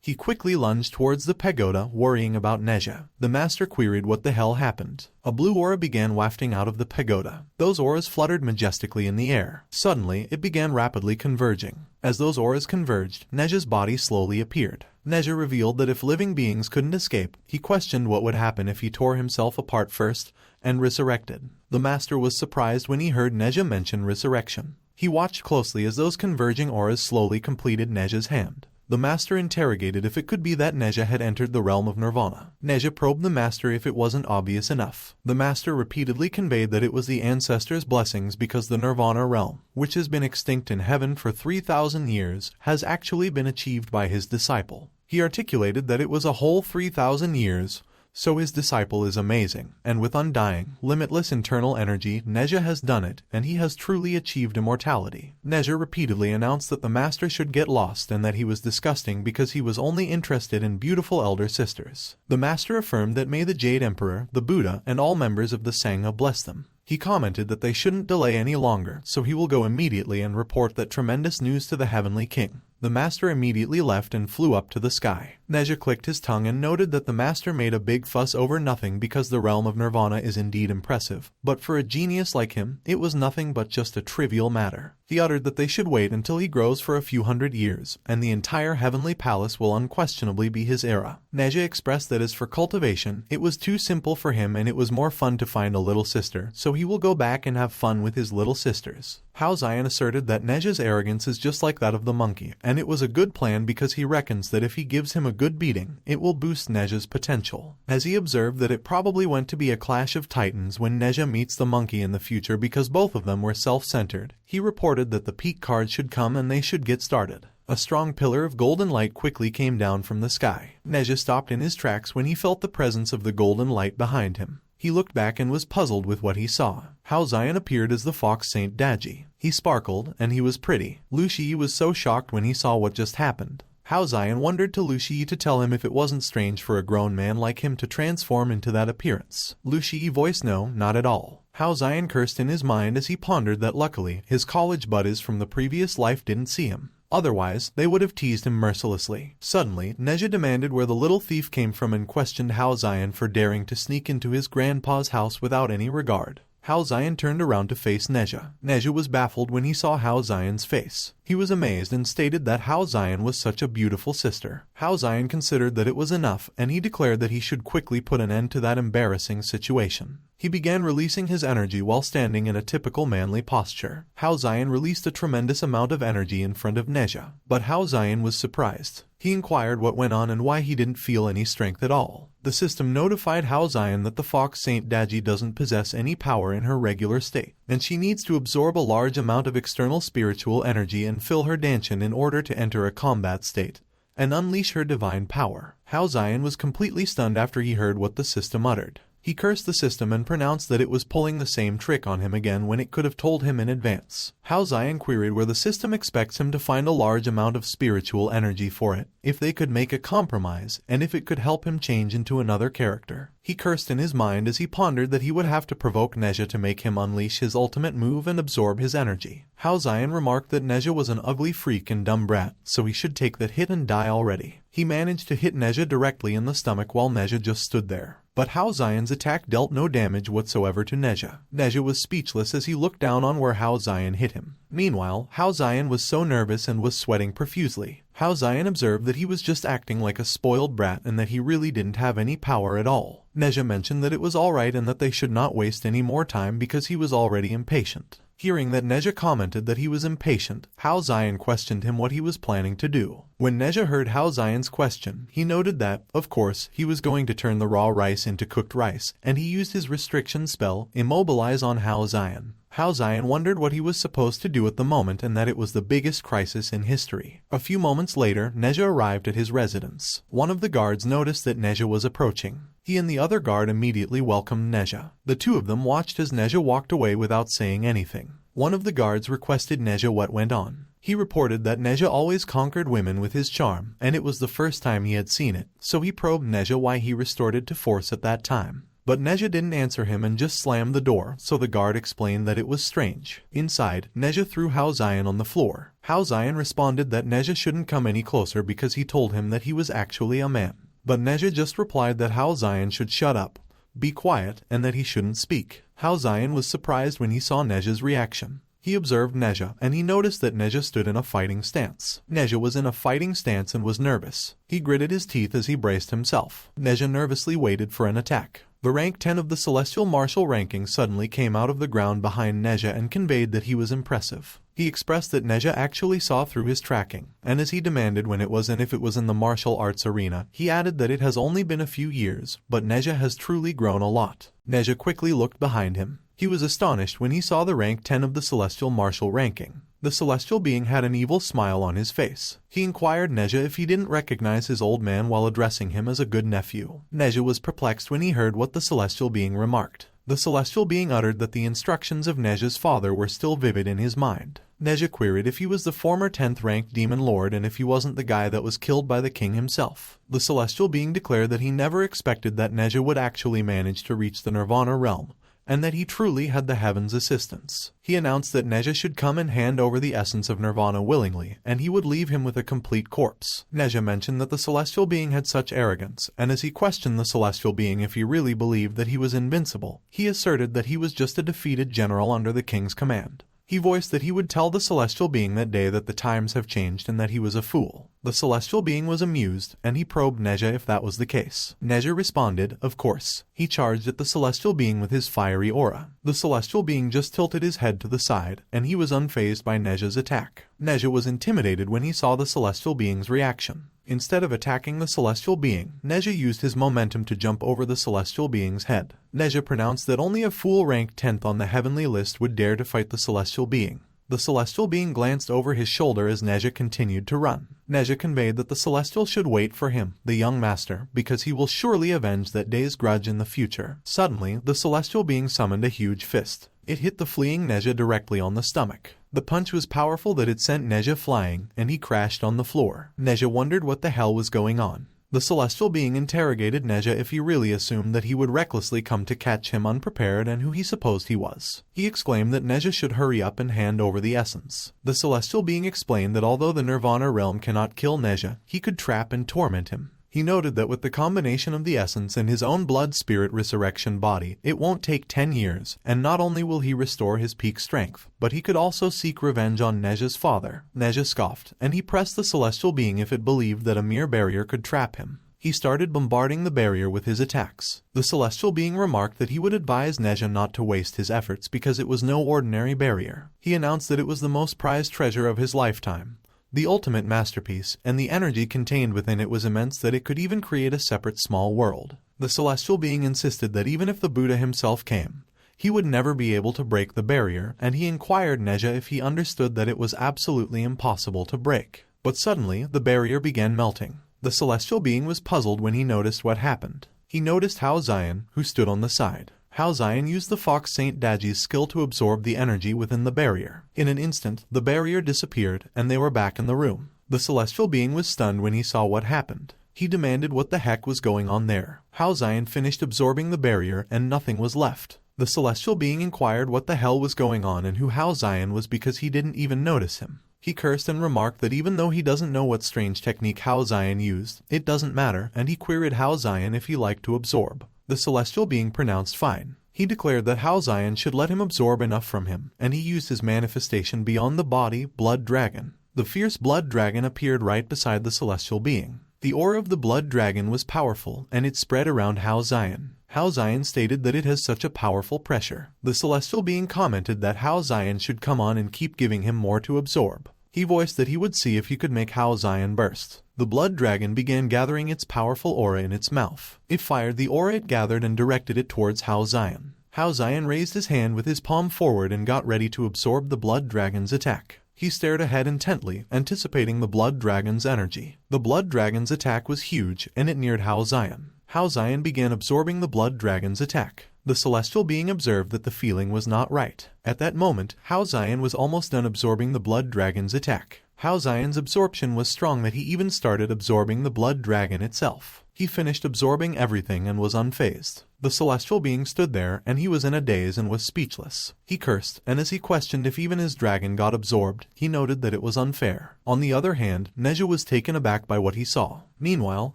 He quickly lunged towards the pagoda, worrying about Neza. The master queried what the hell happened. A blue aura began wafting out of the pagoda. Those auras fluttered majestically in the air. Suddenly, it began rapidly converging. As those auras converged, Neza's body slowly appeared. Neza revealed that if living beings couldn't escape, he questioned what would happen if he tore himself apart first and resurrected. The master was surprised when he heard Neza mention resurrection. He watched closely as those converging auras slowly completed Neza's hand. The master interrogated if it could be that Neza had entered the realm of nirvana. Neza probed the master if it wasn't obvious enough. The master repeatedly conveyed that it was the ancestors' blessings because the nirvana realm, which has been extinct in heaven for 3,000 years, has actually been achieved by his disciple. He articulated that it was a whole 3,000 years, so his disciple is amazing, and with undying, limitless internal energy, Neza has done it, and he has truly achieved immortality. Neza repeatedly announced that the master should get lost and that he was disgusting because he was only interested in beautiful elder sisters. The master affirmed that may the Jade Emperor, the Buddha, and all members of the Sangha bless them. He commented that they shouldn't delay any longer, so he will go immediately and report that tremendous news to the heavenly king. The master immediately left and flew up to the sky. Neza clicked his tongue and noted that the master made a big fuss over nothing because the realm of nirvana is indeed impressive, but for a genius like him, it was nothing but just a trivial matter. He uttered that they should wait until he grows for a few hundred years, and the entire heavenly palace will unquestionably be his era. Neza expressed that as for cultivation, it was too simple for him and it was more fun to find a little sister, so he will go back and have fun with his little sisters. Hao Xian asserted that Neza's arrogance is just like that of the monkey, and it was a good plan because he reckons that if he gives him a good beating, it will boost Neza's potential. As he observed that it probably went to be a clash of titans when Neza meets the monkey in the future because both of them were self-centered, he reported that the peak card should come and they should get started. A strong pillar of golden light quickly came down from the sky. Neza stopped in his tracks when he felt the presence of the golden light behind him. He looked back and was puzzled with what he saw. Hao Xian appeared as the fox Saint Daji. He sparkled, and he was pretty. Lu Shi was so shocked when he saw what just happened. Hao Xian wondered to Lu Shi to tell him if it wasn't strange for a grown man like him to transform into that appearance. Lu Shi voiced no, not at all. Hao Xian cursed in his mind as he pondered that luckily his college buddies from the previous life didn't see him. Otherwise, they would have teased him mercilessly. Suddenly, Neza demanded where the little thief came from and questioned Hao Xian for daring to sneak into his grandpa's house without any regard. Hao Xian turned around to face Neza. Neza was baffled when he saw Hao Xian's face. He was amazed and stated that Hao Xian was such a beautiful sister. Hao Xian considered that it was enough, and he declared that he should quickly put an end to that embarrassing situation. He began releasing his energy while standing in a typical manly posture. Hao Xian released a tremendous amount of energy in front of Neza, but Hao Xian was surprised. He inquired what went on and why he didn't feel any strength at all. The system notified Hao Xian that the fox Saint Daji doesn't possess any power in her regular state, and she needs to absorb a large amount of external spiritual energy and fill her danshan in order to enter a combat state and unleash her divine power. Hao Xian was completely stunned after he heard what the system uttered. He cursed the system and pronounced that it was pulling the same trick on him again when it could have told him in advance. Hao Xian queried where the system expects him to find a large amount of spiritual energy for it, if they could make a compromise, and if it could help him change into another character. He cursed in his mind as he pondered that he would have to provoke Neza to make him unleash his ultimate move and absorb his energy. Hao Xian remarked that Neza was an ugly freak and dumb brat, so he should take that hit and die already. He managed to hit Neza directly in the stomach while Neza just stood there. But Hao Xian's attack dealt no damage whatsoever to Neza. Neza was speechless as he looked down on where Hao Xian hit him. Meanwhile, Hao Xian was so nervous and was sweating profusely. Hao Xian observed that he was just acting like a spoiled brat and that he really didn't have any power at all. Neza mentioned that it was alright and that they should not waste any more time because he was already impatient. Hearing that Neza commented that he was impatient, Hao Xian questioned him what he was planning to do. When Neza heard Hao Xian's question, he noted that, of course, he was going to turn the raw rice into cooked rice, and he used his restriction spell, Immobilize, on Hao Xian. Hao Xian wondered what he was supposed to do at the moment and that it was the biggest crisis in history. A few moments later, Neza arrived at his residence. One of the guards noticed that Neza was approaching. He and the other guard immediately welcomed Neza. The two of them watched as Neza walked away without saying anything. One of the guards requested Neza what went on. He reported that Neza always conquered women with his charm, and it was the first time he had seen it, so he probed Neza why he resorted to force at that time. But Neza didn't answer him and just slammed the door, so the guard explained that it was strange. Inside, Neza threw Hao Xian on the floor. Hao Xian responded that Neza shouldn't come any closer because he told him that he was actually a man. But Neza just replied that Hao Xian should shut up, be quiet, and that he shouldn't speak. Hao Xian was surprised when he saw Neza's reaction. He observed Neza, and he noticed that Neza stood in a fighting stance. Neza was in a fighting stance and was nervous. He gritted his teeth as he braced himself. Neza nervously waited for an attack. The rank 10 of the Celestial Martial ranking suddenly came out of the ground behind Neza and conveyed that he was impressive. He expressed that Neza actually saw through his tracking, and as he demanded when it was and if it was in the martial arts arena, he added that it has only been a few years, but Neza has truly grown a lot. Neza quickly looked behind him. He was astonished when he saw the rank 10 of the Celestial Martial ranking. The celestial being had an evil smile on his face. He inquired Neza if he didn't recognize his old man while addressing him as a good nephew. Neza was perplexed when he heard what the celestial being remarked. The celestial being uttered that the instructions of Neza's father were still vivid in his mind. Neza queried if he was the former 10th ranked demon lord and if he wasn't the guy that was killed by the king himself. The celestial being declared that he never expected that Neza would actually manage to reach the Nirvana realm, and that he truly had the heavens' assistance. He announced that Neza should come and hand over the essence of Nirvana willingly, and he would leave him with a complete corpse. Neza mentioned that the celestial being had such arrogance, and as he questioned the celestial being if he really believed that he was invincible, he asserted that he was just a defeated general under the king's command. He voiced that he would tell the celestial being that day that the times have changed and that he was a fool. The celestial being was amused, and he probed Neza if that was the case. Neza responded, of course. He charged at the celestial being with his fiery aura. The celestial being just tilted his head to the side, and he was unfazed by Neza's attack. Neza was intimidated when he saw the celestial being's reaction. Instead of attacking the celestial being, Neza used his momentum to jump over the celestial being's head. Neza pronounced that only a fool ranked 10th on the heavenly list would dare to fight the celestial being. The celestial being glanced over his shoulder as Neza continued to run. Neza conveyed that the celestial should wait for him, the young master, because he will surely avenge that day's grudge in the future. Suddenly, the celestial being summoned a huge fist. It hit the fleeing Neza directly on the stomach. The punch was powerful that it sent Neza flying, and he crashed on the floor. Neza wondered what the hell was going on. The celestial being interrogated Neza if he really assumed that he would recklessly come to catch him unprepared and who he supposed he was. He exclaimed that Neza should hurry up and hand over the essence. The celestial being explained that although the Nirvana realm cannot kill Neza, he could trap and torment him. He noted that with the combination of the essence and his own blood-spirit resurrection body, it won't take 10 years, and not only will he restore his peak strength, but he could also seek revenge on Neza's father. Neza scoffed, and he pressed the celestial being if it believed that a mere barrier could trap him. He started bombarding the barrier with his attacks. The celestial being remarked that he would advise Neza not to waste his efforts because it was no ordinary barrier. He announced that it was the most prized treasure of his lifetime, the ultimate masterpiece, and the energy contained within it was immense that it could even create a separate small world. The celestial being insisted that even if the Buddha himself came, he would never be able to break the barrier, and he inquired Neza if he understood that it was absolutely impossible to break. But suddenly, the barrier began melting. The celestial being was puzzled when he noticed what happened. He noticed Hao Xian, who stood on the side. Hao Xian used the Fox Saint Daji's skill to absorb the energy within the barrier. In an instant, the barrier disappeared, and they were back in the room. The celestial being was stunned when he saw what happened. He demanded what the heck was going on there. Hao Xian finished absorbing the barrier, and nothing was left. The celestial being inquired what the hell was going on and who Hao Xian was because he didn't even notice him. He cursed and remarked that even though he doesn't know what strange technique Hao Xian used, it doesn't matter, and he queried Hao Xian if he liked to absorb. The celestial being pronounced fine. He declared that Hao Xian should let him absorb enough from him, and he used his manifestation beyond the body, Blood Dragon. The fierce Blood Dragon appeared right beside the celestial being. The aura of the Blood Dragon was powerful, and it spread around Hao Xian. Hao Xian stated that it has such a powerful pressure. The celestial being commented that Hao Xian should come on and keep giving him more to absorb. He voiced that he would see if he could make Hao Xian burst. The Blood Dragon began gathering its powerful aura in its mouth. It fired the aura it gathered and directed it towards Hao Xian. Hao Xian raised his hand with his palm forward and got ready to absorb the Blood Dragon's attack. He stared ahead intently, anticipating the Blood Dragon's energy. The Blood Dragon's attack was huge, and it neared Hao Xian. Hao Xian began absorbing the Blood Dragon's attack. The celestial being observed that the feeling was not right. At that moment, Hao Xian was almost done absorbing the Blood Dragon's attack. Hao Xian's absorption was strong that he even started absorbing the Blood Dragon itself. He finished absorbing everything and was unfazed. The celestial being stood there, and he was in a daze and was speechless. He cursed, and as he questioned if even his dragon got absorbed, he noted that it was unfair. On the other hand, Neza was taken aback by what he saw. Meanwhile,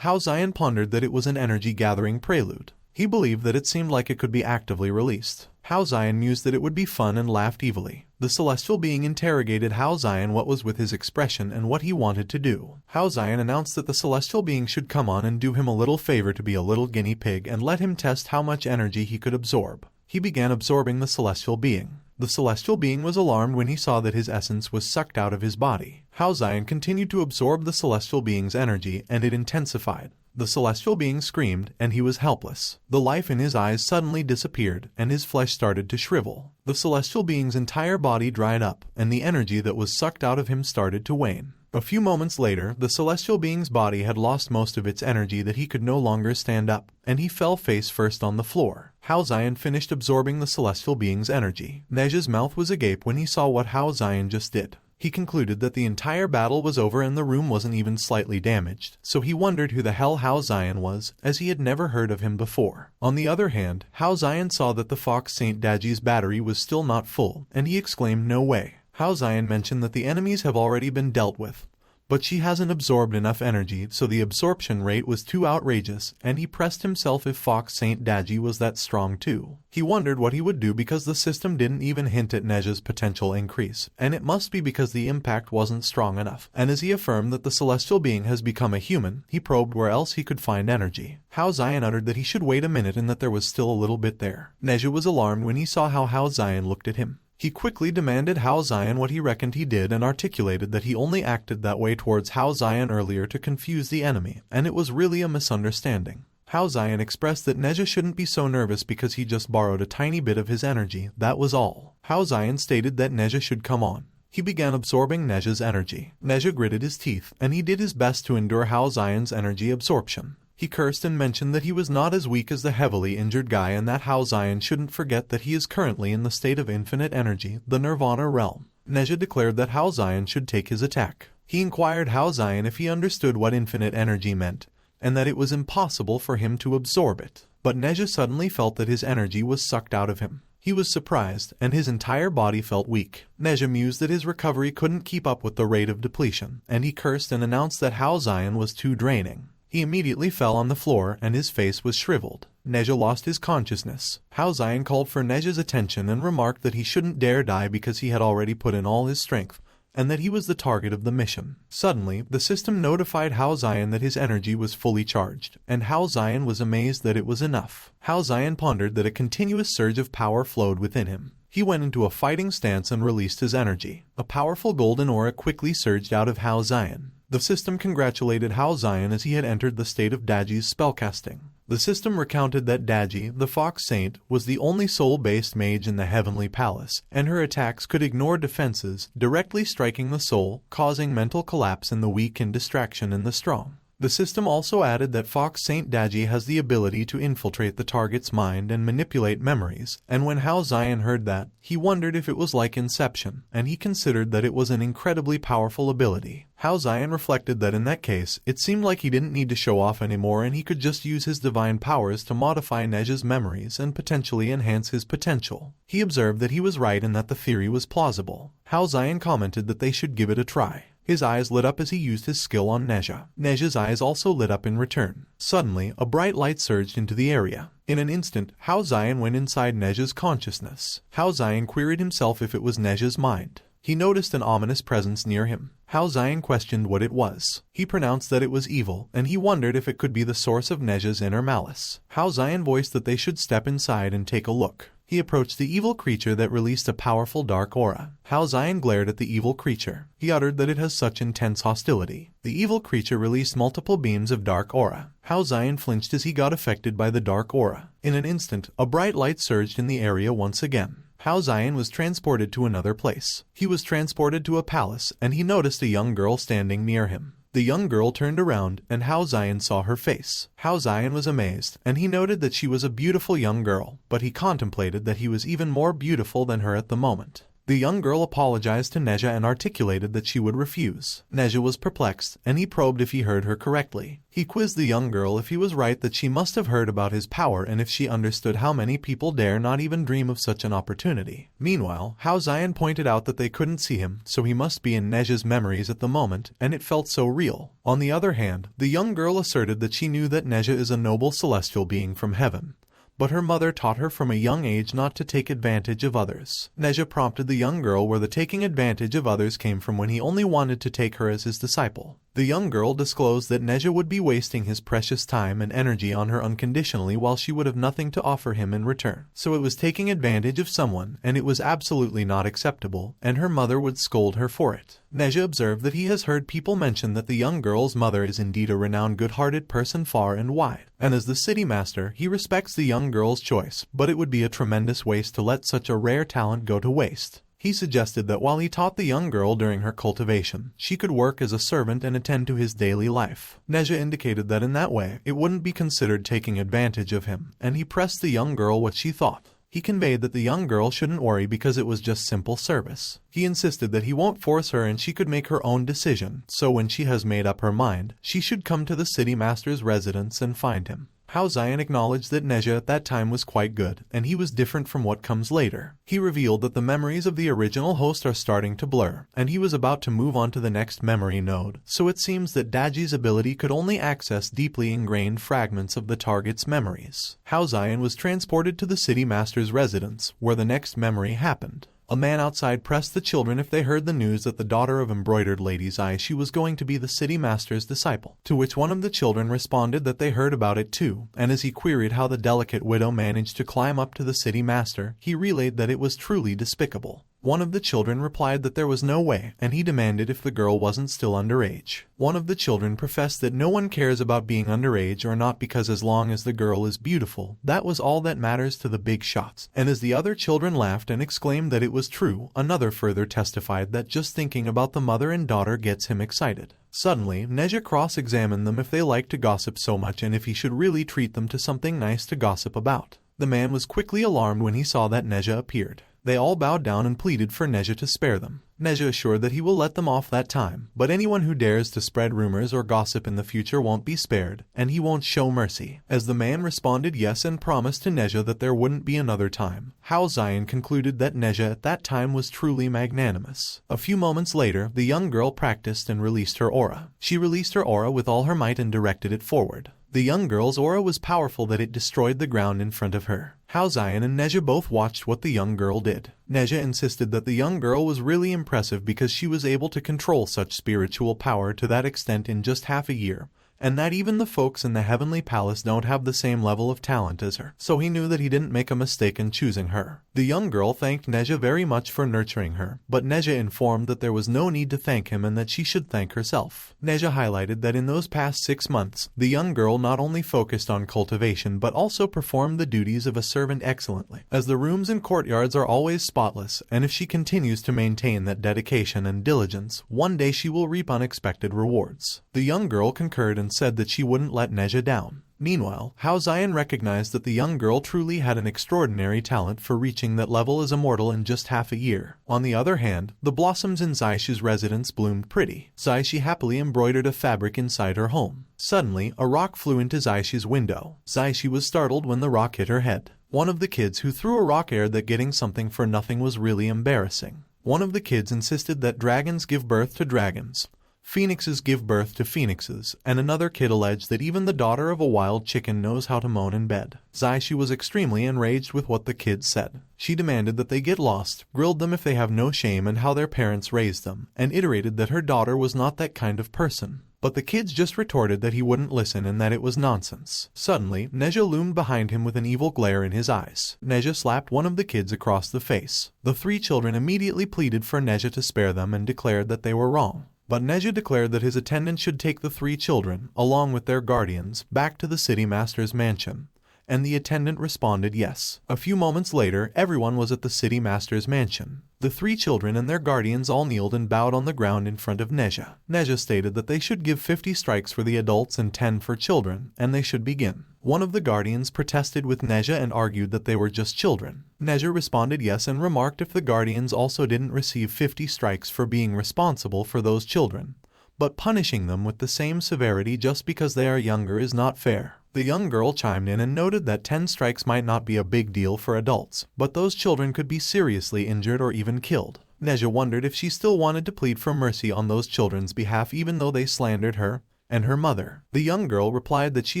Hao Xian pondered that it was an energy-gathering prelude. He believed that it seemed like it could be actively released. Hao Xian mused that it would be fun and laughed evilly. The celestial being interrogated Hao Xian what was with his expression and what he wanted to do. Hao Xian announced that the celestial being should come on and do him a little favor to be a little guinea pig and let him test how much energy he could absorb. He began absorbing the celestial being. The celestial being was alarmed when he saw that his essence was sucked out of his body. Hao Xian continued to absorb the celestial being's energy, and it intensified. The celestial being screamed, and he was helpless. The life in his eyes suddenly disappeared, and his flesh started to shrivel. The celestial being's entire body dried up, and the energy that was sucked out of him started to wane. A few moments later, the celestial being's body had lost most of its energy that he could no longer stand up, and he fell face first on the floor. Hao Xian finished absorbing the celestial being's energy. Neza's mouth was agape when he saw what Hao Xian just did. He concluded that the entire battle was over and the room wasn't even slightly damaged, so he wondered who the hell Hao Xian was, as he had never heard of him before. On the other hand, Hao Xian saw that the Fox Saint Daji's battery was still not full, and he exclaimed, "No way." Hao Xian mentioned that the enemies have already been dealt with, but she hasn't absorbed enough energy, so the absorption rate was too outrageous, and he pressed himself if Fox Saint Daji was that strong too. He wondered what he would do because the system didn't even hint at Neza's potential increase, and it must be because the impact wasn't strong enough. And as he affirmed that the celestial being has become a human, he probed where else he could find energy. Hao Xian uttered that he should wait a minute and that there was still a little bit there. Neza was alarmed when he saw how Hao Xian looked at him. He quickly demanded Hao Xian what he reckoned he did and articulated that he only acted that way towards Hao Xian earlier to confuse the enemy, and it was really a misunderstanding. Hao Xian expressed that Neza shouldn't be so nervous because he just borrowed a tiny bit of his energy, that was all. Hao Xian stated that Neza should come on. He began absorbing Neza's energy. Neza gritted his teeth, and he did his best to endure Hao Xian's energy absorption. He cursed and mentioned that he was not as weak as the heavily injured guy and that Hao Xian shouldn't forget that he is currently in the state of infinite energy, the Nirvana realm. Neza declared that Hao Xian should take his attack. He inquired Hao Xian if he understood what infinite energy meant, and that it was impossible for him to absorb it. But Neza suddenly felt that his energy was sucked out of him. He was surprised, and his entire body felt weak. Neza mused that his recovery couldn't keep up with the rate of depletion, and he cursed and announced that Hao Xian was too draining. He immediately fell on the floor, and his face was shriveled. Neza lost his consciousness. Hao Xian called for Neza's attention and remarked that he shouldn't dare die because he had already put in all his strength, and that he was the target of the mission. Suddenly, the system notified Hao Xian that his energy was fully charged, and Hao Xian was amazed that it was enough. Hao Xian pondered that a continuous surge of power flowed within him. He went into a fighting stance and released his energy. A powerful golden aura quickly surged out of Hao Xian. The system congratulated Hao Xian as he had entered the state of Daji's spellcasting. The system recounted that Daji, the Fox Saint, was the only soul-based mage in the Heavenly Palace, and her attacks could ignore defenses, directly striking the soul, causing mental collapse in the weak and distraction in the strong. The system also added that Fox Saint Daji has the ability to infiltrate the target's mind and manipulate memories, and when Hao Xian heard that, he wondered if it was like Inception, and he considered that it was an incredibly powerful ability. Hao Xian reflected that in that case, it seemed like he didn't need to show off anymore and he could just use his divine powers to modify Neza's memories and potentially enhance his potential. He observed that he was right and that the theory was plausible. Hao Xian commented that they should give it a try. His eyes lit up as he used his skill on Neza. Neza's eyes also lit up in return. Suddenly, a bright light surged into the area. In an instant, Hao Xian went inside Neza's consciousness. Hao Xian queried himself if it was Neza's mind. He noticed an ominous presence near him. Hao Xian questioned what it was. He pronounced that it was evil, and he wondered if it could be the source of Neza's inner malice. Hao Xian voiced that they should step inside and take a look. He approached the evil creature that released a powerful dark aura. Hao Xian glared at the evil creature. He uttered that it has such intense hostility. The evil creature released multiple beams of dark aura. Hao Xian flinched as he got affected by the dark aura. In an instant, a bright light surged in the area once again. Hao Xian was transported to another place. He was transported to a palace, and he noticed a young girl standing near him. The young girl turned around, and Hao Xian saw her face. Hao Xian was amazed, and he noted that she was a beautiful young girl, but he contemplated that he was even more beautiful than her at the moment. The young girl apologized to Neza and articulated that she would refuse. Neza was perplexed, and he probed if he heard her correctly. He quizzed the young girl if he was right that she must have heard about his power and if she understood how many people dare not even dream of such an opportunity. Meanwhile, Hao Xian pointed out that they couldn't see him, so he must be in Neza's memories at the moment, and it felt so real. On the other hand, the young girl asserted that she knew that Neza is a noble celestial being from heaven, but her mother taught her from a young age not to take advantage of others. Neza prompted the young girl where the taking advantage of others came from when he only wanted to take her as his disciple. The young girl disclosed that Neza would be wasting his precious time and energy on her unconditionally while she would have nothing to offer him in return. So it was taking advantage of someone, and it was absolutely not acceptable, and her mother would scold her for it. Neza observed that he has heard people mention that the young girl's mother is indeed a renowned good-hearted person far and wide, and as the city master, he respects the young girl's choice, but it would be a tremendous waste to let such a rare talent go to waste. He suggested that while he taught the young girl during her cultivation, she could work as a servant and attend to his daily life. Neza indicated that in that way, it wouldn't be considered taking advantage of him, and he pressed the young girl what she thought. He conveyed that the young girl shouldn't worry because it was just simple service. He insisted that he won't force her and she could make her own decision, so when she has made up her mind, she should come to the city master's residence and find him. Hao Xian acknowledged that Neza at that time was quite good, and he was different from what comes later. He revealed that the memories of the original host are starting to blur, and he was about to move on to the next memory node, so it seems that Daji's ability could only access deeply ingrained fragments of the target's memories. Hao Xian was transported to the city master's residence, where the next memory happened. A man outside pressed the children if they heard the news that the daughter of embroidered Lady's Eye she was going to be the city master's disciple, to which one of the children responded that they heard about it too, and as he queried how the delicate widow managed to climb up to the city master, he relayed that it was truly despicable. One of the children replied that there was no way, and he demanded if the girl wasn't still underage. One of the children professed that no one cares about being underage or not because as long as the girl is beautiful, that was all that matters to the big shots. And as the other children laughed and exclaimed that it was true, another further testified that just thinking about the mother and daughter gets him excited. Suddenly, Neza cross-examined them if they like to gossip so much and if he should really treat them to something nice to gossip about. The man was quickly alarmed when he saw that Neza appeared. They all bowed down and pleaded for Neza to spare them. Neza assured that he will let them off that time, but anyone who dares to spread rumors or gossip in the future won't be spared, and he won't show mercy. As the man responded yes and promised to Neza that there wouldn't be another time, Hao Xian concluded that Neza at that time was truly magnanimous. A few moments later, the young girl practiced and released her aura. She released her aura with all her might and directed it forward. The young girl's aura was powerful that it destroyed the ground in front of her. Hao Xian and Neza both watched what the young girl did. Neza insisted that the young girl was really impressive because she was able to control such spiritual power to that extent in just half a year, and that even the folks in the heavenly palace don't have the same level of talent as her, so he knew that he didn't make a mistake in choosing her. The young girl thanked Neza very much for nurturing her, but Neza informed that there was no need to thank him and that she should thank herself. Neza highlighted that in those past 6 months, the young girl not only focused on cultivation but also performed the duties of a servant excellently, as the rooms and courtyards are always spotless, and if she continues to maintain that dedication and diligence, one day she will reap unexpected rewards. The young girl concurred and said that she wouldn't let Neza down. Meanwhile, Hao Xian recognized that the young girl truly had an extraordinary talent for reaching that level as immortal in just half a year. On the other hand, the blossoms in Zaishi's residence bloomed pretty. Zaishi happily embroidered a fabric inside her home. Suddenly, a rock flew into Zaishi's window. Zaishi was startled when the rock hit her head. One of the kids who threw a rock aired that getting something for nothing was really embarrassing. One of the kids insisted that dragons give birth to dragons, phoenixes give birth to phoenixes, and another kid alleged that even the daughter of a wild chicken knows how to moan in bed. Zaishi was extremely enraged with what the kids said. She demanded that they get lost, grilled them if they have no shame and how their parents raised them, and iterated that her daughter was not that kind of person. But the kids just retorted that he wouldn't listen and that it was nonsense. Suddenly, Neza loomed behind him with an evil glare in his eyes. Neza slapped one of the kids across the face. The 3 children immediately pleaded for Neza to spare them and declared that they were wrong. But Neza declared that his attendant should take the 3 children, along with their guardians, back to the city master's mansion, and the attendant responded yes. A few moments later, everyone was at the city master's mansion. The 3 children and their guardians all kneeled and bowed on the ground in front of Neza. Neza stated that they should give 50 strikes for the adults and 10 for children, and they should begin. One of the guardians protested with Neza and argued that they were just children. Neza responded yes and remarked if the guardians also didn't receive 50 strikes for being responsible for those children, but punishing them with the same severity just because they are younger is not fair. The young girl chimed in and noted that 10 strikes might not be a big deal for adults, but those children could be seriously injured or even killed. Neza wondered if she still wanted to plead for mercy on those children's behalf even though they slandered her and her mother. The young girl replied that she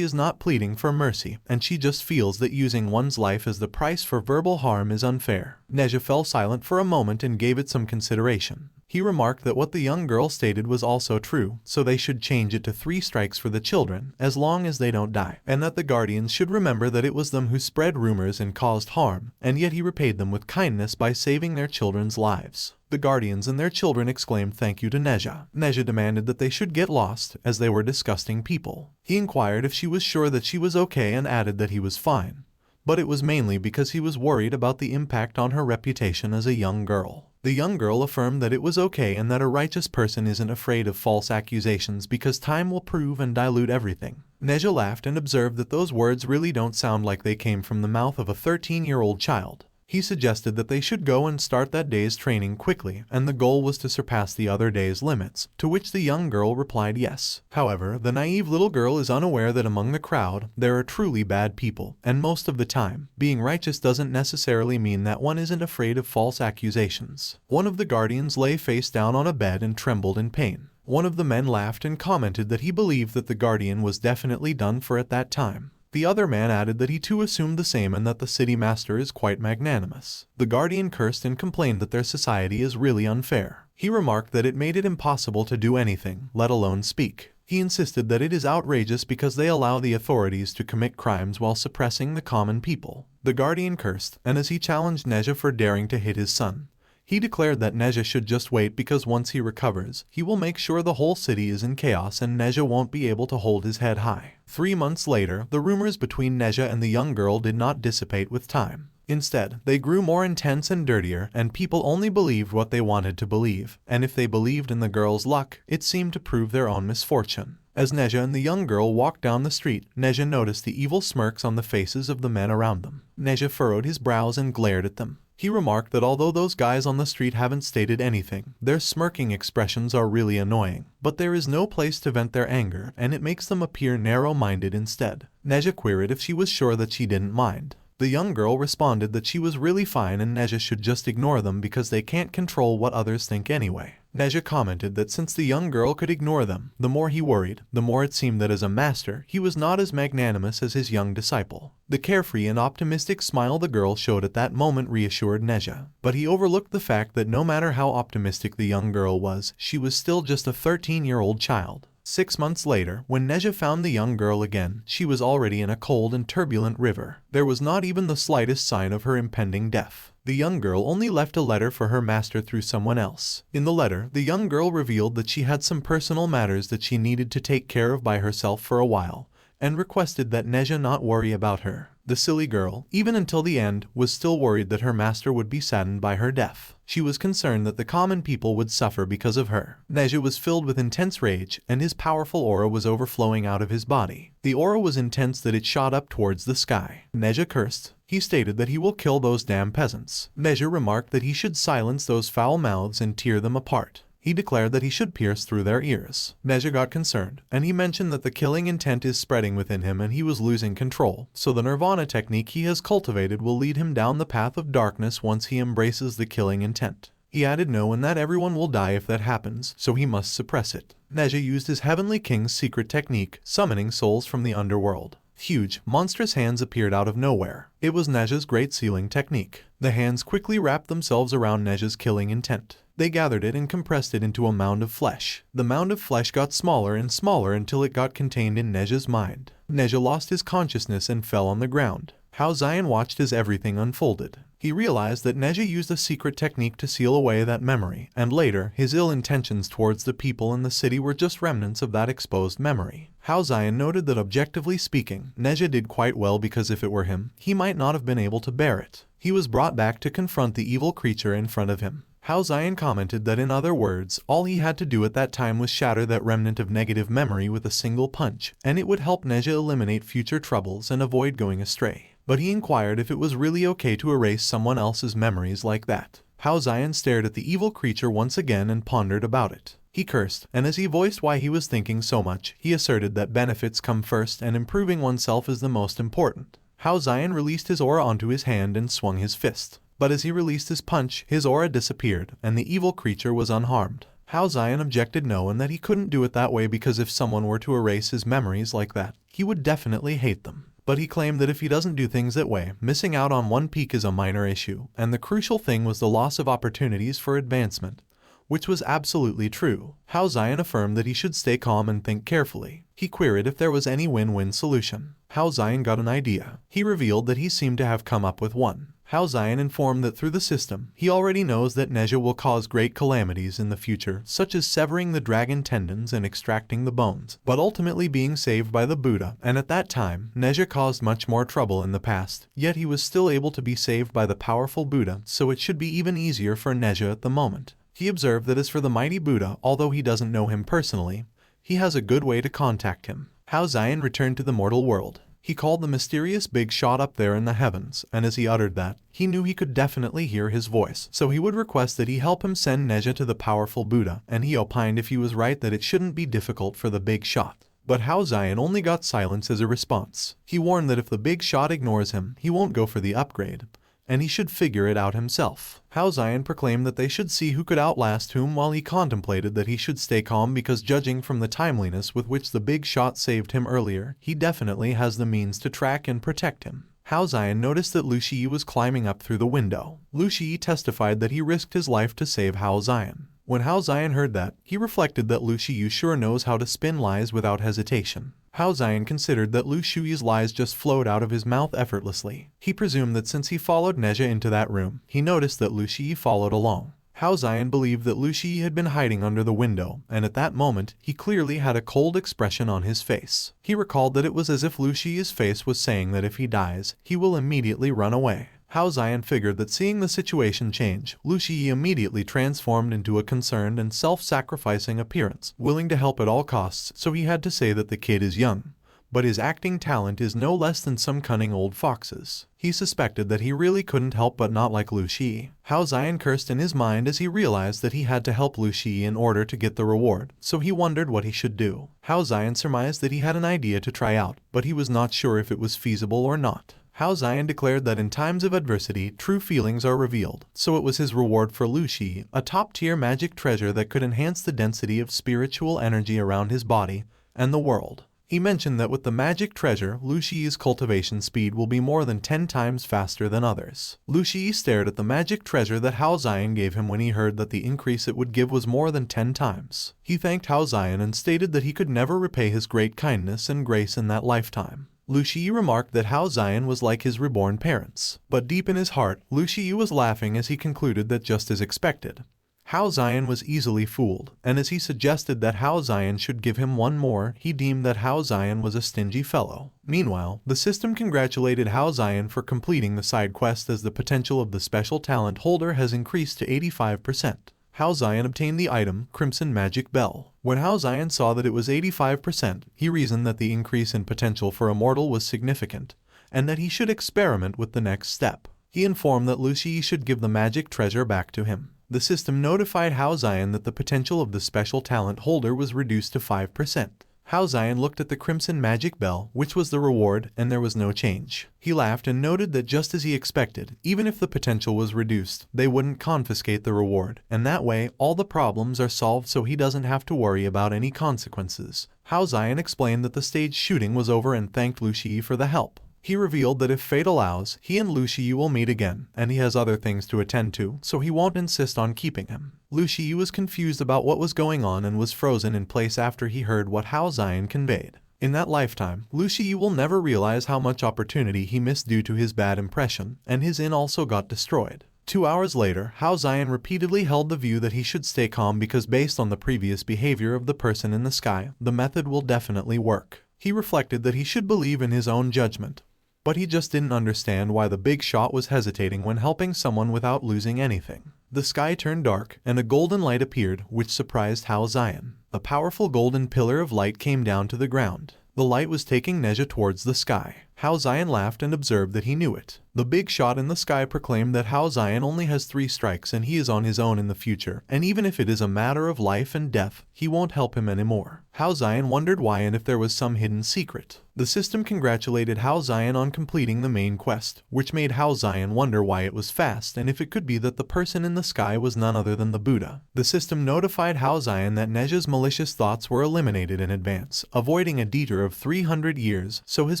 is not pleading for mercy, and she just feels that using one's life as the price for verbal harm is unfair. Neza fell silent for a moment and gave it some consideration. He remarked that what the young girl stated was also true, so they should change it to 3 strikes for the children, as long as they don't die, and that the guardians should remember that it was them who spread rumors and caused harm, and yet he repaid them with kindness by saving their children's lives. The guardians and their children exclaimed thank you to Neza. Neza demanded that they should get lost, as they were disgusting people. He inquired if she was sure that she was okay and added that he was fine, but it was mainly because he was worried about the impact on her reputation as a young girl. The young girl affirmed that it was okay and that a righteous person isn't afraid of false accusations because time will prove and dilute everything. Neza laughed and observed that those words really don't sound like they came from the mouth of a 13-year-old child. He suggested that they should go and start that day's training quickly, and the goal was to surpass the other day's limits, to which the young girl replied yes. However, the naive little girl is unaware that among the crowd, there are truly bad people, and most of the time, being righteous doesn't necessarily mean that one isn't afraid of false accusations. One of the guardians lay face down on a bed and trembled in pain. One of the men laughed and commented that he believed that the guardian was definitely done for at that time. The other man added that he too assumed the same and that the city master is quite magnanimous. The guardian cursed and complained that their society is really unfair. He remarked that it made it impossible to do anything, let alone speak. He insisted that it is outrageous because they allow the authorities to commit crimes while suppressing the common people. The guardian cursed, and as he challenged Neza for daring to hit his son, He declared that Neza should just wait because once he recovers, he will make sure the whole city is in chaos and Neza won't be able to hold his head high. 3 months later, the rumors between Neza and the young girl did not dissipate with time. Instead, they grew more intense and dirtier, and people only believed what they wanted to believe, and if they believed in the girl's luck, it seemed to prove their own misfortune. As Neza and the young girl walked down the street, Neza noticed the evil smirks on the faces of the men around them. Neza furrowed his brows and glared at them. He remarked that although those guys on the street haven't stated anything, their smirking expressions are really annoying, but there is no place to vent their anger, and it makes them appear narrow-minded instead. Neza queried if she was sure that she didn't mind. The young girl responded that she was really fine and Neza should just ignore them because they can't control what others think anyway. Neza commented that since the young girl could ignore them, the more he worried, the more it seemed that as a master, he was not as magnanimous as his young disciple. The carefree and optimistic smile the girl showed at that moment reassured Neza, but he overlooked the fact that no matter how optimistic the young girl was, she was still just a 13-year-old child. 6 months later, when Neza found the young girl again, she was already in a cold and turbulent river. There was not even the slightest sign of her impending death. The young girl only left a letter for her master through someone else. In the letter, the young girl revealed that she had some personal matters that she needed to take care of by herself for a while, and requested that Neza not worry about her. The silly girl, even until the end, was still worried that her master would be saddened by her death. She was concerned that the common people would suffer because of her. Neza was filled with intense rage, and his powerful aura was overflowing out of his body. The aura was intense that it shot up towards the sky. Neza cursed. He stated that he will kill those damn peasants. Neza remarked that he should silence those foul mouths and tear them apart. He declared that he should pierce through their ears. Neza got concerned, and he mentioned that the killing intent is spreading within him and he was losing control, so the nirvana technique he has cultivated will lead him down the path of darkness once he embraces the killing intent. He added no and that everyone will die if that happens, so he must suppress it. Neza used his Heavenly King's secret technique, summoning souls from the underworld. Huge, monstrous hands appeared out of nowhere. It was Neza's great sealing technique. The hands quickly wrapped themselves around Neza's killing intent. They gathered it and compressed it into a mound of flesh. The mound of flesh got smaller and smaller until it got contained in Neza's mind. Neza lost his consciousness and fell on the ground. Hao Xian watched as everything unfolded. He realized that Neza used a secret technique to seal away that memory, and later, his ill intentions towards the people in the city were just remnants of that exposed memory. Hao Xian noted that objectively speaking, Neza did quite well because if it were him, he might not have been able to bear it. He was brought back to confront the evil creature in front of him. Hao Xian commented that in other words, all he had to do at that time was shatter that remnant of negative memory with a single punch, and it would help Neza eliminate future troubles and avoid going astray. But he inquired if it was really okay to erase someone else's memories like that. Hao Xian stared at the evil creature once again and pondered about it. He cursed, and as he voiced why he was thinking so much, he asserted that benefits come first and improving oneself is the most important. Hao Xian released his aura onto his hand and swung his fist. But as he released his punch, his aura disappeared, and the evil creature was unharmed. Hao Xian objected no and that he couldn't do it that way because if someone were to erase his memories like that, he would definitely hate them. But he claimed that if he doesn't do things that way, missing out on one peak is a minor issue, and the crucial thing was the loss of opportunities for advancement, which was absolutely true. Hao Xian affirmed that he should stay calm and think carefully. He queried if there was any win-win solution. Hao Xian got an idea. He revealed that he seemed to have come up with one. Hao Xian informed that through the system, he already knows that Neza will cause great calamities in the future, such as severing the dragon tendons and extracting the bones, but ultimately being saved by the Buddha, and at that time, Neza caused much more trouble in the past, yet he was still able to be saved by the powerful Buddha, so it should be even easier for Neza at the moment. He observed that as for the mighty Buddha, although he doesn't know him personally, he has a good way to contact him. Hao Xian returned to the mortal world. He called the mysterious big shot up there in the heavens, and as he uttered that, he knew he could definitely hear his voice, so he would request that he help him send Neza to the powerful Buddha, and he opined if he was right that it shouldn't be difficult for the big shot. But Hao Xian only got silence as a response. He warned that if the big shot ignores him, he won't go for the upgrade, and he should figure it out himself. Hao Xian proclaimed that they should see who could outlast whom while he contemplated that he should stay calm because judging from the timeliness with which the big shot saved him earlier, he definitely has the means to track and protect him. Hao Xian noticed that Lu Shi was climbing up through the window. Lu Shi testified that he risked his life to save Hao Xian. When Hao Xian heard that, he reflected that Lu Shi sure knows how to spin lies without hesitation. Hao Xian considered that Lu Shui's lies just flowed out of his mouth effortlessly. He presumed that since he followed Neza into that room, he noticed that Lu Shui followed along. Hao Xian believed that Lu Shui had been hiding under the window, and at that moment, he clearly had a cold expression on his face. He recalled that it was as if Lu Shui's face was saying that if he dies, he will immediately run away. Hao Xian figured that seeing the situation change, Lu Shui immediately transformed into a concerned and self-sacrificing appearance, willing to help at all costs, so he had to say that the kid is young. But his acting talent is no less than some cunning old foxes. He suspected that he really couldn't help but not like Lu Shui. Hao Xian cursed in his mind as he realized that he had to help Lu Shui in order to get the reward, so he wondered what he should do. Hao Xian surmised that he had an idea to try out, but he was not sure if it was feasible or not. Hao Xian declared that in times of adversity, true feelings are revealed, so it was his reward for Lu Shui, a top-tier magic treasure that could enhance the density of spiritual energy around his body and the world. He mentioned that with the magic treasure, Lu Shui's cultivation speed will be more than 10 times faster than others. Lu Shui stared at the magic treasure that Hao Xian gave him when he heard that the increase it would give was more than 10 times. He thanked Hao Xian and stated that he could never repay his great kindness and grace in that lifetime. Lu Shui remarked that Hao Xian was like his reborn parents. But deep in his heart, Lu Shui was laughing as he concluded that just as expected, Hao Xian was easily fooled, and as he suggested that Hao Xian should give him one more, he deemed that Hao Xian was a stingy fellow. Meanwhile, the system congratulated Hao Xian for completing the side quest as the potential of the special talent holder has increased to 85%. Hao Xian obtained the item, Crimson Magic Bell. When Hao Xian saw that it was 85%, he reasoned that the increase in potential for immortal was significant, and that he should experiment with the next step. He informed that Lu Shui should give the magic treasure back to him. The system notified Hao Xian that the potential of the special talent holder was reduced to 5%. Hao Xian looked at the Crimson Magic Bell, which was the reward, and there was no change. He laughed and noted that just as he expected, even if the potential was reduced, they wouldn't confiscate the reward, and that way, all the problems are solved so he doesn't have to worry about any consequences. Hao Xian explained that the stage shooting was over and thanked Lu Shui for the help. He revealed that if fate allows, he and Lu Shui will meet again, and he has other things to attend to, so he won't insist on keeping him. Lu Shui was confused about what was going on and was frozen in place after he heard what Hao Xian conveyed. In that lifetime, Lu Shui will never realize how much opportunity he missed due to his bad impression, and his inn also got destroyed. 2 hours later, Hao Xian repeatedly held the view that he should stay calm because based on the previous behavior of the person in the sky, the method will definitely work. He reflected that he should believe in his own judgment. But he just didn't understand why the big shot was hesitating when helping someone without losing anything. The sky turned dark, and a golden light appeared, which surprised Hao Xian. A powerful golden pillar of light came down to the ground. The light was taking Neza towards the sky. Hao Xian laughed and observed that he knew it. The big shot in the sky proclaimed that Hao Xian only has 3 strikes and he is on his own in the future, and even if it is a matter of life and death, he won't help him anymore. Hao Xian wondered why and if there was some hidden secret. The system congratulated Hao Xian on completing the main quest, which made Hao Xian wonder why it was fast and if it could be that the person in the sky was none other than the Buddha. The system notified Hao Xian that Neza's malicious thoughts were eliminated in advance, avoiding a detour of 300 years, so his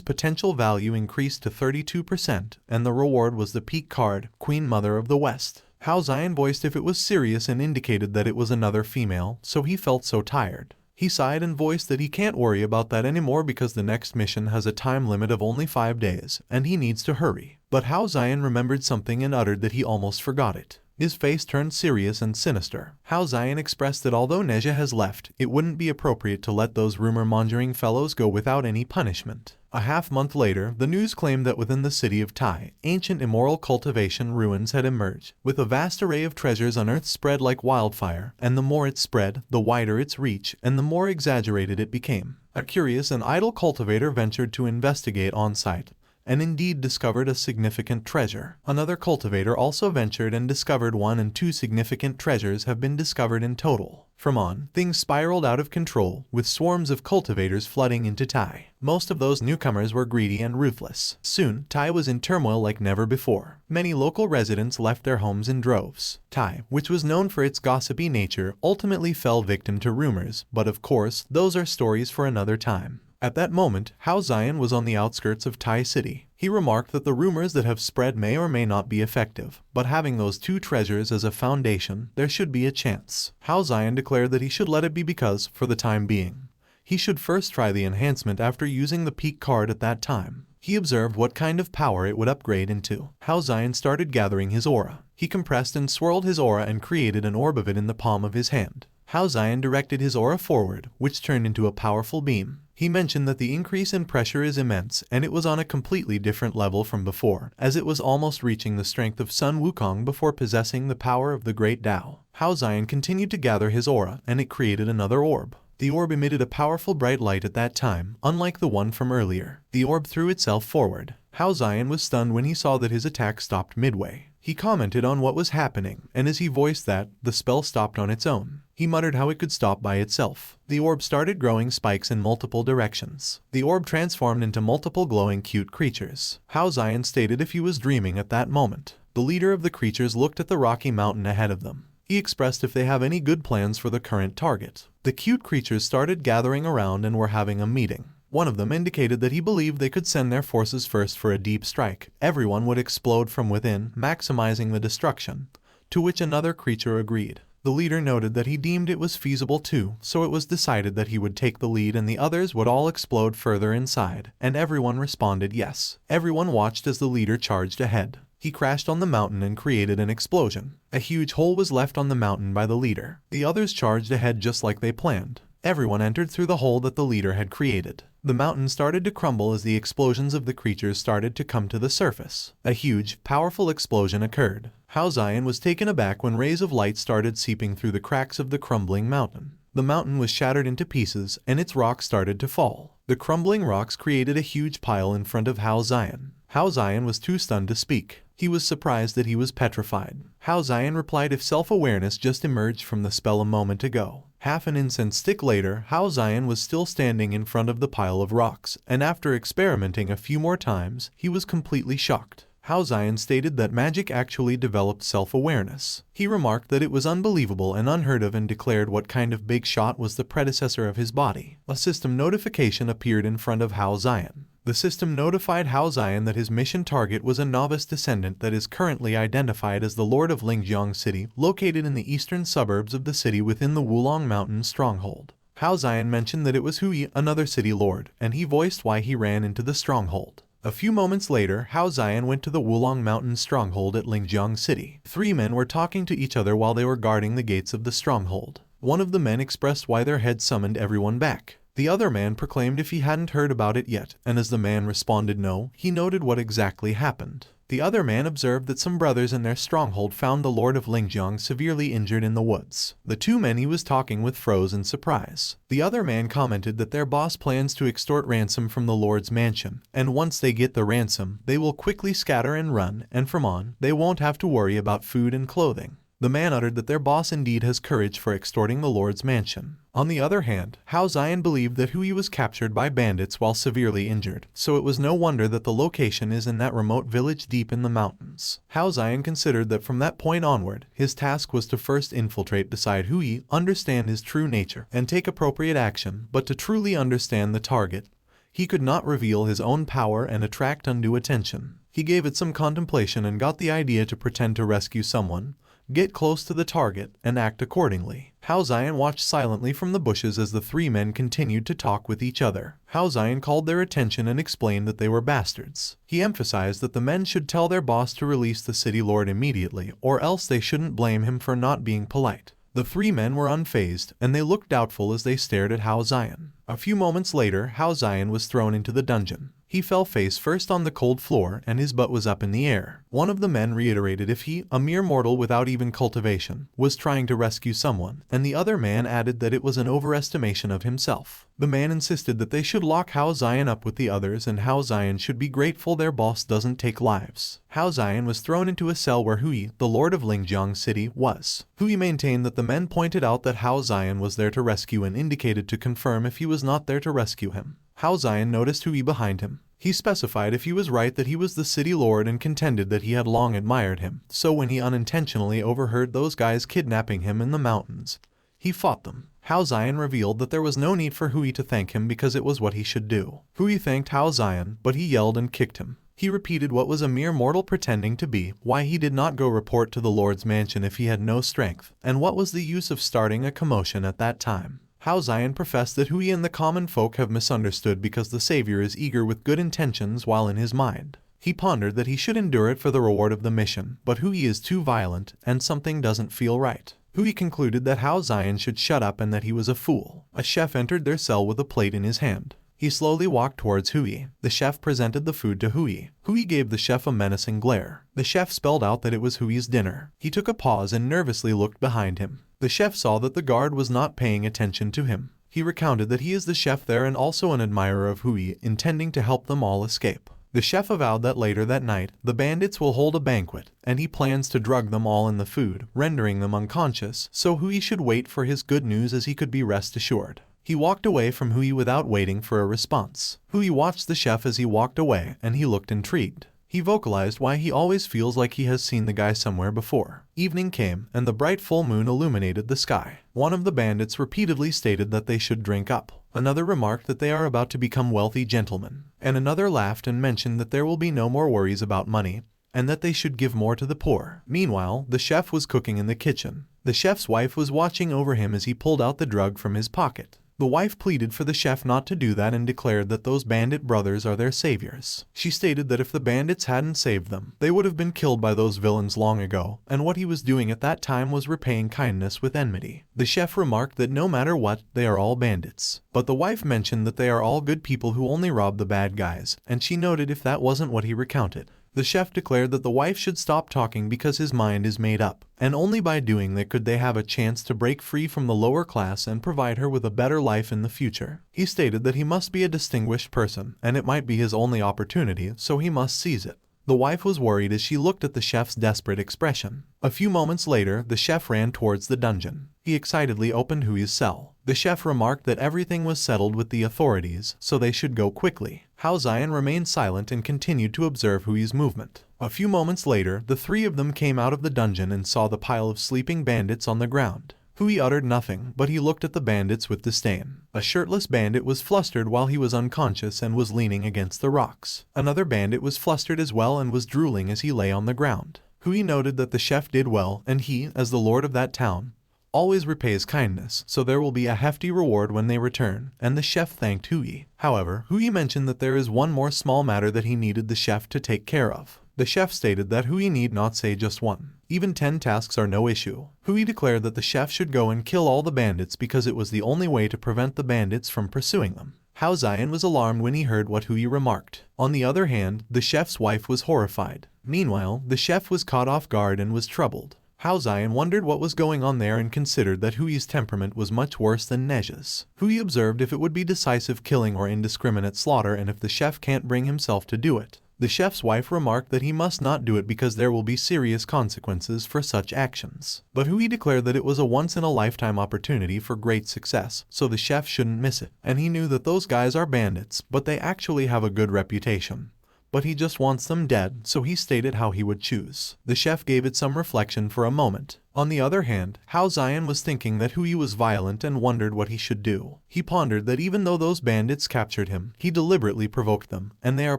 potential value increased to 32%, and the reward was the peak card, Queen Mother of the West. Hao Xian voiced if it was serious and indicated that it was another female, so he felt so tired. He sighed and voiced that he can't worry about that anymore because the next mission has a time limit of only 5 days, and he needs to hurry. But Hao Xian remembered something and uttered that he almost forgot it. His face turned serious and sinister. Hao Xian expressed that although Neza has left, it wouldn't be appropriate to let those rumor-mongering fellows go without any punishment. A half-month later, the news claimed that within the city of Tai, ancient immoral cultivation ruins had emerged, with a vast array of treasures unearthed spread like wildfire, and the more it spread, the wider its reach, and the more exaggerated it became. A curious and idle cultivator ventured to investigate on-site, and indeed discovered a significant treasure. Another cultivator also ventured and discovered 1 and 2 significant treasures have been discovered in total. From on, things spiraled out of control, with swarms of cultivators flooding into Tai. Most of those newcomers were greedy and ruthless. Soon, Tai was in turmoil like never before. Many local residents left their homes in droves. Tai, which was known for its gossipy nature, ultimately fell victim to rumors, but of course, those are stories for another time. At that moment, Hao Xian was on the outskirts of Tai City. He remarked that the rumors that have spread may or may not be effective, but having those 2 treasures as a foundation, there should be a chance. Hao Xian declared that he should let it be because, for the time being, He should first try the enhancement after using the peak card at that time. He observed what kind of power it would upgrade into. Hao Xian started gathering his aura. He compressed and swirled his aura and created an orb of it in the palm of his hand. Hao Xian directed his aura forward, which turned into a powerful beam. He mentioned that the increase in pressure is immense and it was on a completely different level from before, as it was almost reaching the strength of Sun Wukong before possessing the power of the Great Tao. Hao Xian continued to gather his aura and it created another orb. The orb emitted a powerful bright light at that time, unlike the one from earlier. The orb threw itself forward. Hao Xian was stunned when he saw that his attack stopped midway. He commented on what was happening, and as he voiced that, the spell stopped on its own. He muttered how it could stop by itself. The orb started growing spikes in multiple directions. The orb transformed into multiple glowing cute creatures. Hao Xian stated if he was dreaming at that moment. The leader of the creatures looked at the rocky mountain ahead of them. He expressed if they have any good plans for the current target. The cute creatures started gathering around and were having a meeting. One of them indicated that he believed they could send their forces first for a deep strike. Everyone would explode from within, maximizing the destruction, to which another creature agreed. The leader noted that he deemed it was feasible too, so it was decided that he would take the lead and the others would all explode further inside, and everyone responded yes. Everyone watched as the leader charged ahead. He crashed on the mountain and created an explosion. A huge hole was left on the mountain by the leader. The others charged ahead just like they planned. Everyone entered through the hole that the leader had created. The mountain started to crumble as the explosions of the creatures started to come to the surface. A huge, powerful explosion occurred. Hao Xian was taken aback when rays of light started seeping through the cracks of the crumbling mountain. The mountain was shattered into pieces and its rocks started to fall. The crumbling rocks created a huge pile in front of Hao Xian. Hao Xian was too stunned to speak. He was surprised that he was petrified. Hao Xian replied if self-awareness just emerged from the spell a moment ago. Half an incense stick later, Hao Xian was still standing in front of the pile of rocks, and after experimenting a few more times, he was completely shocked. Hao Xian stated that magic actually developed self-awareness. He remarked that it was unbelievable and unheard of and declared what kind of big shot was the predecessor of his body. A system notification appeared in front of Hao Xian. The system notified Hao Xian that his mission target was a novice descendant that is currently identified as the Lord of Lingjiang City, located in the eastern suburbs of the city within the Wulong Mountain stronghold. Hao Xian mentioned that it was Hui, another city lord, and he voiced why he ran into the stronghold. A few moments later, Hao Xian went to the Wulong Mountain stronghold at Lingjiang City. Three men were talking to each other while they were guarding the gates of the stronghold. One of the men expressed why their head summoned everyone back. The other man proclaimed if he hadn't heard about it yet, and as the man responded no, he noted what exactly happened. The other man observed that some brothers in their stronghold found the Lord of Lingjiang severely injured in the woods. The two men he was talking with froze in surprise. The other man commented that their boss plans to extort ransom from the Lord's mansion, and once they get the ransom, they will quickly scatter and run, and from on, they won't have to worry about food and clothing. The man uttered that their boss indeed has courage for extorting the Lord's mansion. On the other hand, Hao Xian believed that Hui was captured by bandits while severely injured, so it was no wonder that the location is in that remote village deep in the mountains. Hao Xian considered that from that point onward, his task was to first infiltrate beside Hui, understand his true nature, and take appropriate action, but to truly understand the target, he could not reveal his own power and attract undue attention. He gave it some contemplation and got the idea to pretend to rescue someone, get close to the target, and act accordingly. Hao Xian watched silently from the bushes as the three men continued to talk with each other. Hao Xian called their attention and explained that they were bastards. He emphasized that the men should tell their boss to release the city lord immediately, or else they shouldn't blame him for not being polite. The three men were unfazed, and they looked doubtful as they stared at Hao Xian. A few moments later, Hao Xian was thrown into the dungeon. He fell face first on the cold floor and his butt was up in the air. One of the men reiterated if he, a mere mortal without even cultivation, was trying to rescue someone, and the other man added that it was an overestimation of himself. The man insisted that they should lock Hao Xian up with the others and Hao Xian should be grateful their boss doesn't take lives. Hao Xian was thrown into a cell where Hui, the lord of Lingjiang City, was. Hui maintained that the men pointed out that Hao Xian was there to rescue and indicated to confirm if he was not there to rescue him. Hao Xian noticed Hui behind him. He specified if he was right that he was the city lord and contended that he had long admired him, so when he unintentionally overheard those guys kidnapping him in the mountains, he fought them. Hao Xian revealed that there was no need for Hui to thank him because it was what he should do. Hui thanked Hao Xian, but he yelled and kicked him. He repeated what was a mere mortal pretending to be, why he did not go report to the Lord's mansion if he had no strength, and what was the use of starting a commotion at that time. Hao Xian professed that Hui and the common folk have misunderstood because the savior is eager with good intentions while in his mind. He pondered that he should endure it for the reward of the mission, but Hui is too violent, and something doesn't feel right. Hui concluded that Hao Xian should shut up and that he was a fool. A chef entered their cell with a plate in his hand. He slowly walked towards Hui. The chef presented the food to Hui. Hui gave the chef a menacing glare. The chef spelled out that it was Hui's dinner. He took a pause and nervously looked behind him. The chef saw that the guard was not paying attention to him. He recounted that he is the chef there and also an admirer of Hui, intending to help them all escape. The chef avowed that later that night, the bandits will hold a banquet, and he plans to drug them all in the food, rendering them unconscious, so Hui should wait for his good news as he could be rest assured. He walked away from Hui without waiting for a response. Hui watched the chef as he walked away, and he looked intrigued. He vocalized why he always feels like he has seen the guy somewhere before. Evening came, and the bright full moon illuminated the sky. One of the bandits repeatedly stated that they should drink up. Another remarked that they are about to become wealthy gentlemen. And another laughed and mentioned that there will be no more worries about money, and that they should give more to the poor. Meanwhile, the chef was cooking in the kitchen. The chef's wife was watching over him as he pulled out the drug from his pocket. The wife pleaded for the chef not to do that and declared that those bandit brothers are their saviors. She stated that if the bandits hadn't saved them, they would have been killed by those villains long ago, and what he was doing at that time was repaying kindness with enmity. The chef remarked that no matter what, they are all bandits. But the wife mentioned that they are all good people who only rob the bad guys, and she noted if that wasn't what he recounted. The chef declared that the wife should stop talking because his mind is made up, and only by doing that could they have a chance to break free from the lower class and provide her with a better life in the future. He stated that he must be a distinguished person, and it might be his only opportunity, so he must seize it. The wife was worried as she looked at the chef's desperate expression. A few moments later, the chef ran towards the dungeon. He excitedly opened Hui's cell. The chef remarked that everything was settled with the authorities, so they should go quickly. Hao Xian remained silent and continued to observe Hui's movement. A few moments later, the three of them came out of the dungeon and saw the pile of sleeping bandits on the ground. Hui uttered nothing, but he looked at the bandits with disdain. A shirtless bandit was flustered while he was unconscious and was leaning against the rocks. Another bandit was flustered as well and was drooling as he lay on the ground. Hui noted that the chef did well, and he, as the lord of that town, always repays kindness, so there will be a hefty reward when they return, and the chef thanked Hui. However, Hui mentioned that there is one more small matter that he needed the chef to take care of. The chef stated that Hui need not say just one. Even 10 tasks are no issue. Hui declared that the chef should go and kill all the bandits because it was the only way to prevent the bandits from pursuing them. Hao Xian was alarmed when he heard what Hui remarked. On the other hand, the chef's wife was horrified. Meanwhile, the chef was caught off guard and was troubled. Hao Xian wondered what was going on there and considered that Hui's temperament was much worse than Neza's. Hui observed if it would be decisive killing or indiscriminate slaughter and if the chef can't bring himself to do it. The chef's wife remarked that he must not do it because there will be serious consequences for such actions. But Hui declared that it was a once-in-a-lifetime opportunity for great success, so the chef shouldn't miss it. And he knew that those guys are bandits, but they actually have a good reputation. But he just wants them dead, so he stated how he would choose. The chef gave it some reflection for a moment. On the other hand, Hao Xian was thinking that Hui was violent and wondered what he should do. He pondered that even though those bandits captured him, he deliberately provoked them, and they are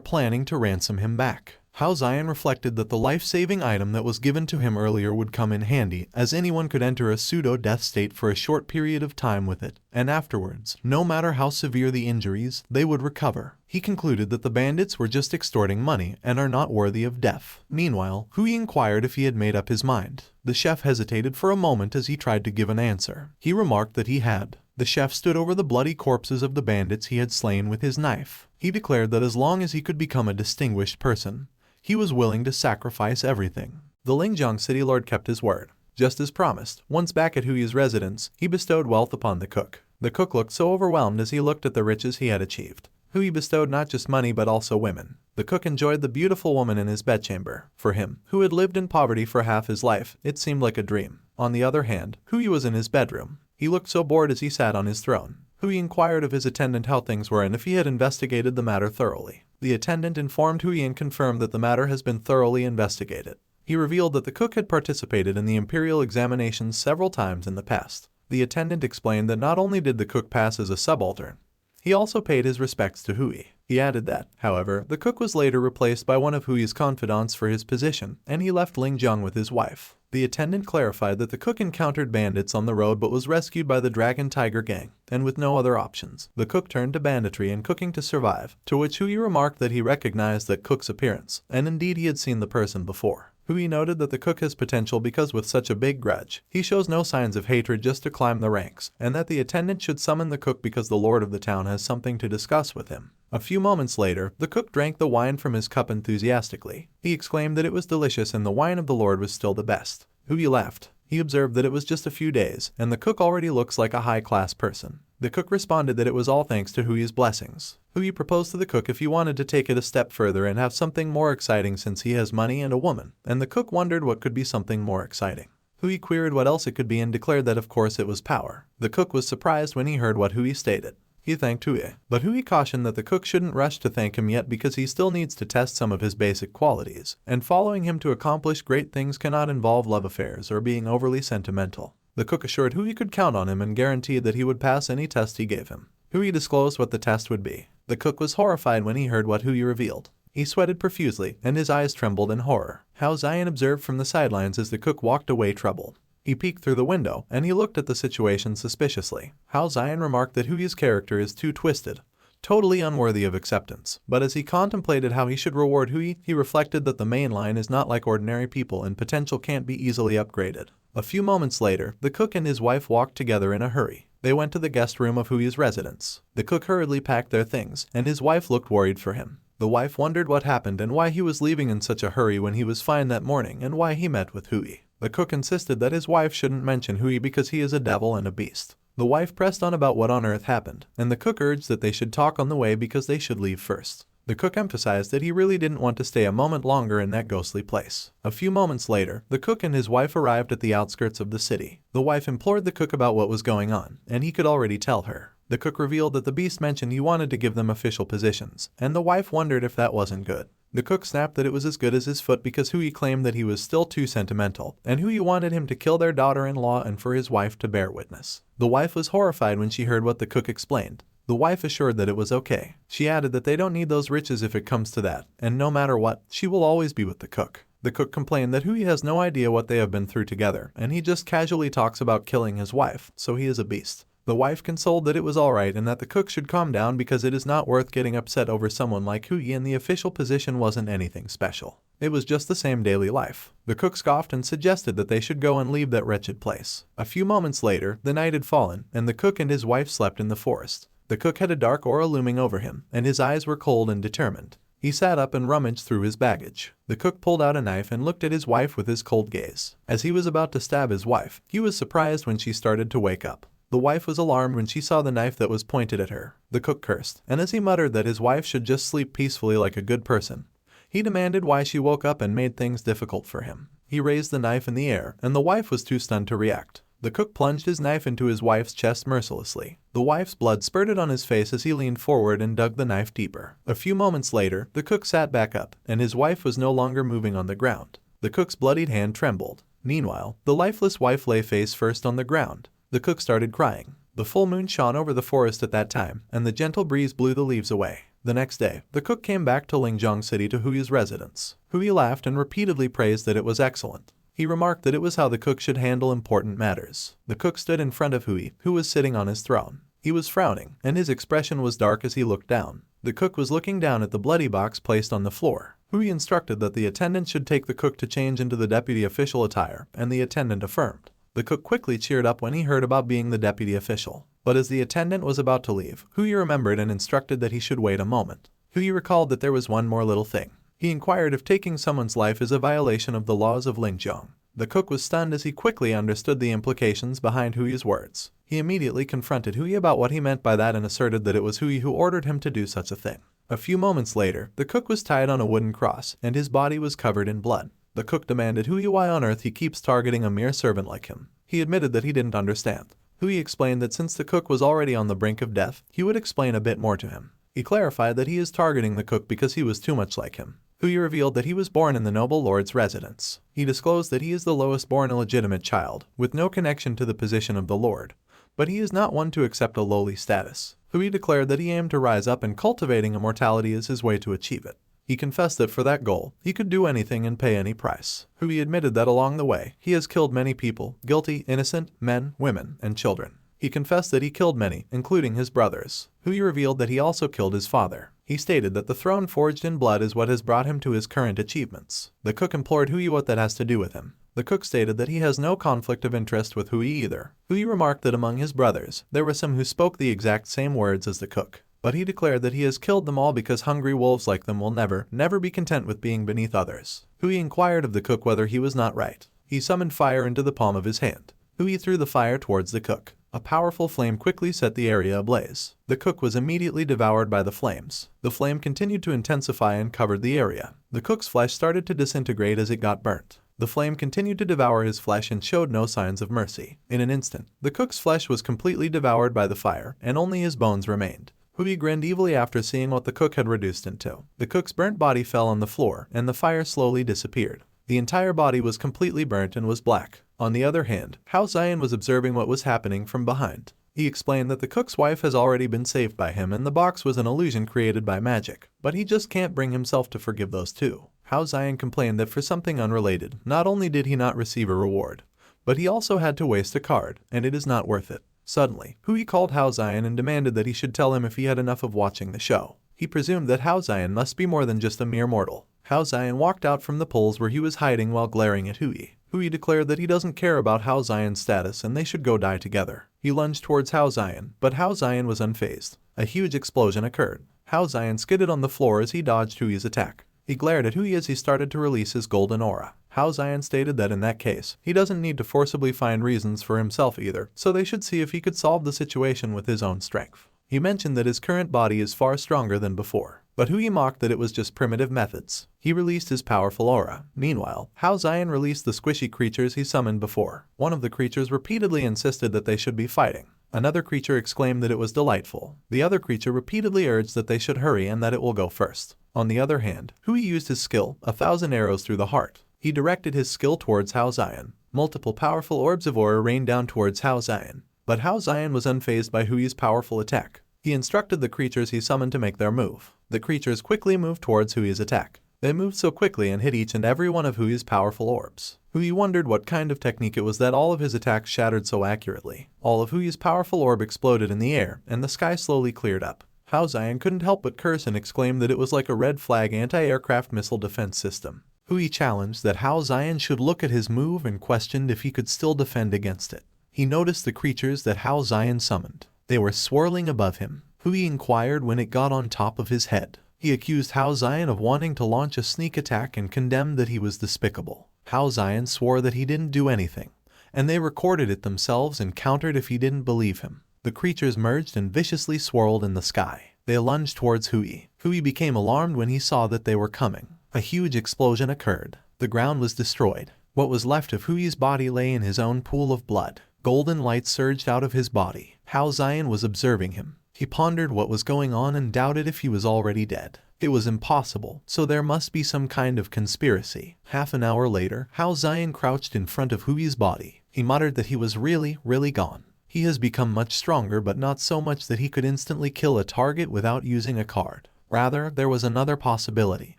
planning to ransom him back. Hao Xian reflected that the life-saving item that was given to him earlier would come in handy, as anyone could enter a pseudo-death state for a short period of time with it, and afterwards, no matter how severe the injuries, they would recover. He concluded that the bandits were just extorting money and are not worthy of death. Meanwhile, Hui inquired if he had made up his mind. The chef hesitated for a moment as he tried to give an answer. He remarked that he had. The chef stood over the bloody corpses of the bandits he had slain with his knife. He declared that as long as he could become a distinguished person, he was willing to sacrifice everything. The Lingjiang city lord kept his word. Just as promised, once back at Hui's residence, he bestowed wealth upon the cook. The cook looked so overwhelmed as he looked at the riches he had achieved. Hui bestowed not just money but also women. The cook enjoyed the beautiful woman in his bedchamber. For him, who had lived in poverty for half his life, it seemed like a dream. On the other hand, Hui was in his bedroom. He looked so bored as he sat on his throne. Hui inquired of his attendant how things were and if he had investigated the matter thoroughly. The attendant informed Hui and confirmed that the matter has been thoroughly investigated. He revealed that the cook had participated in the imperial examinations several times in the past. The attendant explained that not only did the cook pass as a subaltern, he also paid his respects to Hui. He added that, however, the cook was later replaced by one of Hui's confidants for his position, and he left Lingjiang with his wife. The attendant clarified that the cook encountered bandits on the road but was rescued by the Dragon Tiger gang, and with no other options, the cook turned to banditry and cooking to survive, to which Hui remarked that he recognized that cook's appearance, and indeed he had seen the person before. Hui noted that the cook has potential because with such a big grudge, he shows no signs of hatred just to climb the ranks, and that the attendant should summon the cook because the lord of the town has something to discuss with him. A few moments later, the cook drank the wine from his cup enthusiastically. He exclaimed that it was delicious and the wine of the lord was still the best. Hui laughed. He observed that it was just a few days, and the cook already looks like a high-class person. The cook responded that it was all thanks to Hui's blessings. Hui proposed to the cook if he wanted to take it a step further and have something more exciting since he has money and a woman, and the cook wondered what could be something more exciting. Hui queried what else it could be and declared that of course it was power. The cook was surprised when he heard what Hui stated. He thanked Hui, but Hui cautioned that the cook shouldn't rush to thank him yet because he still needs to test some of his basic qualities, and following him to accomplish great things cannot involve love affairs or being overly sentimental. The cook assured Hui could count on him and guaranteed that he would pass any test he gave him. Hui disclosed what the test would be. The cook was horrified when he heard what Hui revealed. He sweated profusely, and his eyes trembled in horror. Hao Xian observed from the sidelines as the cook walked away troubled. He peeked through the window, and he looked at the situation suspiciously. Hao Xian remarked that Hui's character is too twisted, totally unworthy of acceptance. But as he contemplated how he should reward Hui, he reflected that the main line is not like ordinary people and potential can't be easily upgraded. A few moments later, the cook and his wife walked together in a hurry. They went to the guest room of Hui's residence. The cook hurriedly packed their things, and his wife looked worried for him. The wife wondered what happened and why he was leaving in such a hurry when he was fine that morning and why he met with Hui. The cook insisted that his wife shouldn't mention Hui because he is a devil and a beast. The wife pressed on about what on earth happened, and the cook urged that they should talk on the way because they should leave first. The cook emphasized that he really didn't want to stay a moment longer in that ghostly place. A few moments later, the cook and his wife arrived at the outskirts of the city. The wife implored the cook about what was going on, and he could already tell her. The cook revealed that the beast mentioned he wanted to give them official positions, and the wife wondered if that wasn't good. The cook snapped that it was as good as his foot because Hui claimed that he was still too sentimental, and Hui wanted him to kill their daughter-in-law and for his wife to bear witness. The wife was horrified when she heard what the cook explained. The wife assured that it was okay. She added that they don't need those riches if it comes to that, and no matter what, she will always be with the cook. The cook complained that Hui has no idea what they have been through together, and he just casually talks about killing his wife, so he is a beast. The wife consoled that it was alright and that the cook should calm down because it is not worth getting upset over someone like Hui and the official position wasn't anything special. It was just the same daily life. The cook scoffed and suggested that they should go and leave that wretched place. A few moments later, the night had fallen, and the cook and his wife slept in the forest. The cook had a dark aura looming over him, and his eyes were cold and determined. He sat up and rummaged through his baggage. The cook pulled out a knife and looked at his wife with his cold gaze. As he was about to stab his wife, he was surprised when she started to wake up. The wife was alarmed when she saw the knife that was pointed at her. The cook cursed, and as he muttered that his wife should just sleep peacefully like a good person, he demanded why she woke up and made things difficult for him. He raised the knife in the air, and the wife was too stunned to react. The cook plunged his knife into his wife's chest mercilessly. The wife's blood spurted on his face as he leaned forward and dug the knife deeper. A few moments later, the cook sat back up, and his wife was no longer moving on the ground. The cook's bloodied hand trembled. Meanwhile, the lifeless wife lay face first on the ground. The cook started crying. The full moon shone over the forest at that time, and the gentle breeze blew the leaves away. The next day, the cook came back to Lingjiang City to Hui's residence. Hui laughed and repeatedly praised that it was excellent. He remarked that it was how the cook should handle important matters. The cook stood in front of Hui, who was sitting on his throne. He was frowning, and his expression was dark as he looked down. The cook was looking down at the bloody box placed on the floor. Hui instructed that the attendant should take the cook to change into the deputy official attire, and the attendant affirmed. The cook quickly cheered up when he heard about being the deputy official. But as the attendant was about to leave, Hui remembered and instructed that he should wait a moment. Hui recalled that there was one more little thing. He inquired if taking someone's life is a violation of the laws of Lingjiang. The cook was stunned as he quickly understood the implications behind Hui's words. He immediately confronted Hui about what he meant by that and asserted that it was Hui who ordered him to do such a thing. A few moments later, the cook was tied on a wooden cross, and his body was covered in blood. The cook demanded Hui why on earth he keeps targeting a mere servant like him. He admitted that he didn't understand. Hui explained that since the cook was already on the brink of death, he would explain a bit more to him. He clarified that he is targeting the cook because he was too much like him. Hui revealed that he was born in the noble lord's residence. He disclosed that he is the lowest born illegitimate child, with no connection to the position of the lord, but he is not one to accept a lowly status. Hui declared that he aimed to rise up and cultivating immortality is his way to achieve it. He confessed that for that goal, he could do anything and pay any price. Hui admitted that along the way, he has killed many people, guilty, innocent, men, women, and children. He confessed that he killed many, including his brothers. Hui revealed that he also killed his father. He stated that the throne forged in blood is what has brought him to his current achievements. The cook implored Hui what that has to do with him. The cook stated that he has no conflict of interest with Hui either. Hui remarked that among his brothers, there were some who spoke the exact same words as the cook. But he declared that he has killed them all because hungry wolves like them will never be content with being beneath others. Hui inquired of the cook whether he was not right. He summoned fire into the palm of his hand. Hui threw the fire towards the cook. A powerful flame quickly set the area ablaze. The cook was immediately devoured by the flames. The flame continued to intensify and covered the area. The cook's flesh started to disintegrate as it got burnt. The flame continued to devour his flesh and showed no signs of mercy. In an instant, the cook's flesh was completely devoured by the fire, and only his bones remained. Hui grinned evilly after seeing what the cook had reduced into. The cook's burnt body fell on the floor, and the fire slowly disappeared. The entire body was completely burnt and was black. On the other hand, Hao Xian was observing what was happening from behind. He explained that the cook's wife has already been saved by him and the box was an illusion created by magic, but he just can't bring himself to forgive those two. Hao Xian complained that for something unrelated, not only did he not receive a reward, but he also had to waste a card, and it is not worth it. Suddenly, Hui called Hao Xian and demanded that he should tell him if he had enough of watching the show. He presumed that Hao Xian must be more than just a mere mortal. Hao Xian walked out from the poles where he was hiding while glaring at Hui. Hui declared that he doesn't care about Hao Xian's status and they should go die together. He lunged towards Hao Xian, but Hao Xian was unfazed. A huge explosion occurred. Hao Xian skidded on the floor as he dodged Hui's attack. He glared at Hui as he started to release his golden aura. Hao Xian stated that in that case, he doesn't need to forcibly find reasons for himself either, so they should see if he could solve the situation with his own strength. He mentioned that his current body is far stronger than before, but Hui mocked that it was just primitive methods. He released his powerful aura. Meanwhile, Hao Xian released the squishy creatures he summoned before. One of the creatures repeatedly insisted that they should be fighting. Another creature exclaimed that it was delightful. The other creature repeatedly urged that they should hurry and that it will go first. On the other hand, Hui used his skill, 1,000 arrows through the heart. He directed his skill towards Hao Xian. Multiple powerful orbs of aura rained down towards Hao Xian, but Hao Xian was unfazed by Hui's powerful attack. He instructed the creatures he summoned to make their move. The creatures quickly moved towards Hui's attack. They moved so quickly and hit each and every one of Hui's powerful orbs. Hui wondered what kind of technique it was that all of his attacks shattered so accurately. All of Hui's powerful orb exploded in the air, and the sky slowly cleared up. Hao Xian couldn't help but curse and exclaim that it was like a red flag anti-aircraft missile defense system. Hui challenged that Hao Xian should look at his move and questioned if he could still defend against it. He noticed the creatures that Hao Xian summoned. They were swirling above him. Hui inquired when it got on top of his head. He accused Hao Xian of wanting to launch a sneak attack and condemned that he was despicable. Hao Xian swore that he didn't do anything, and they recorded it themselves and countered if he didn't believe him. The creatures merged and viciously swirled in the sky. They lunged towards Hui. Hui became alarmed when he saw that they were coming. A huge explosion occurred. The ground was destroyed. What was left of Hui's body lay in his own pool of blood. Golden light surged out of his body. Hao Xian was observing him. He pondered what was going on and doubted if he was already dead. It was impossible, so there must be some kind of conspiracy. Half an hour later, Hao Xian crouched in front of Hui's body. He muttered that he was really gone. He has become much stronger, but not so much that he could instantly kill a target without using a card. Rather, there was another possibility,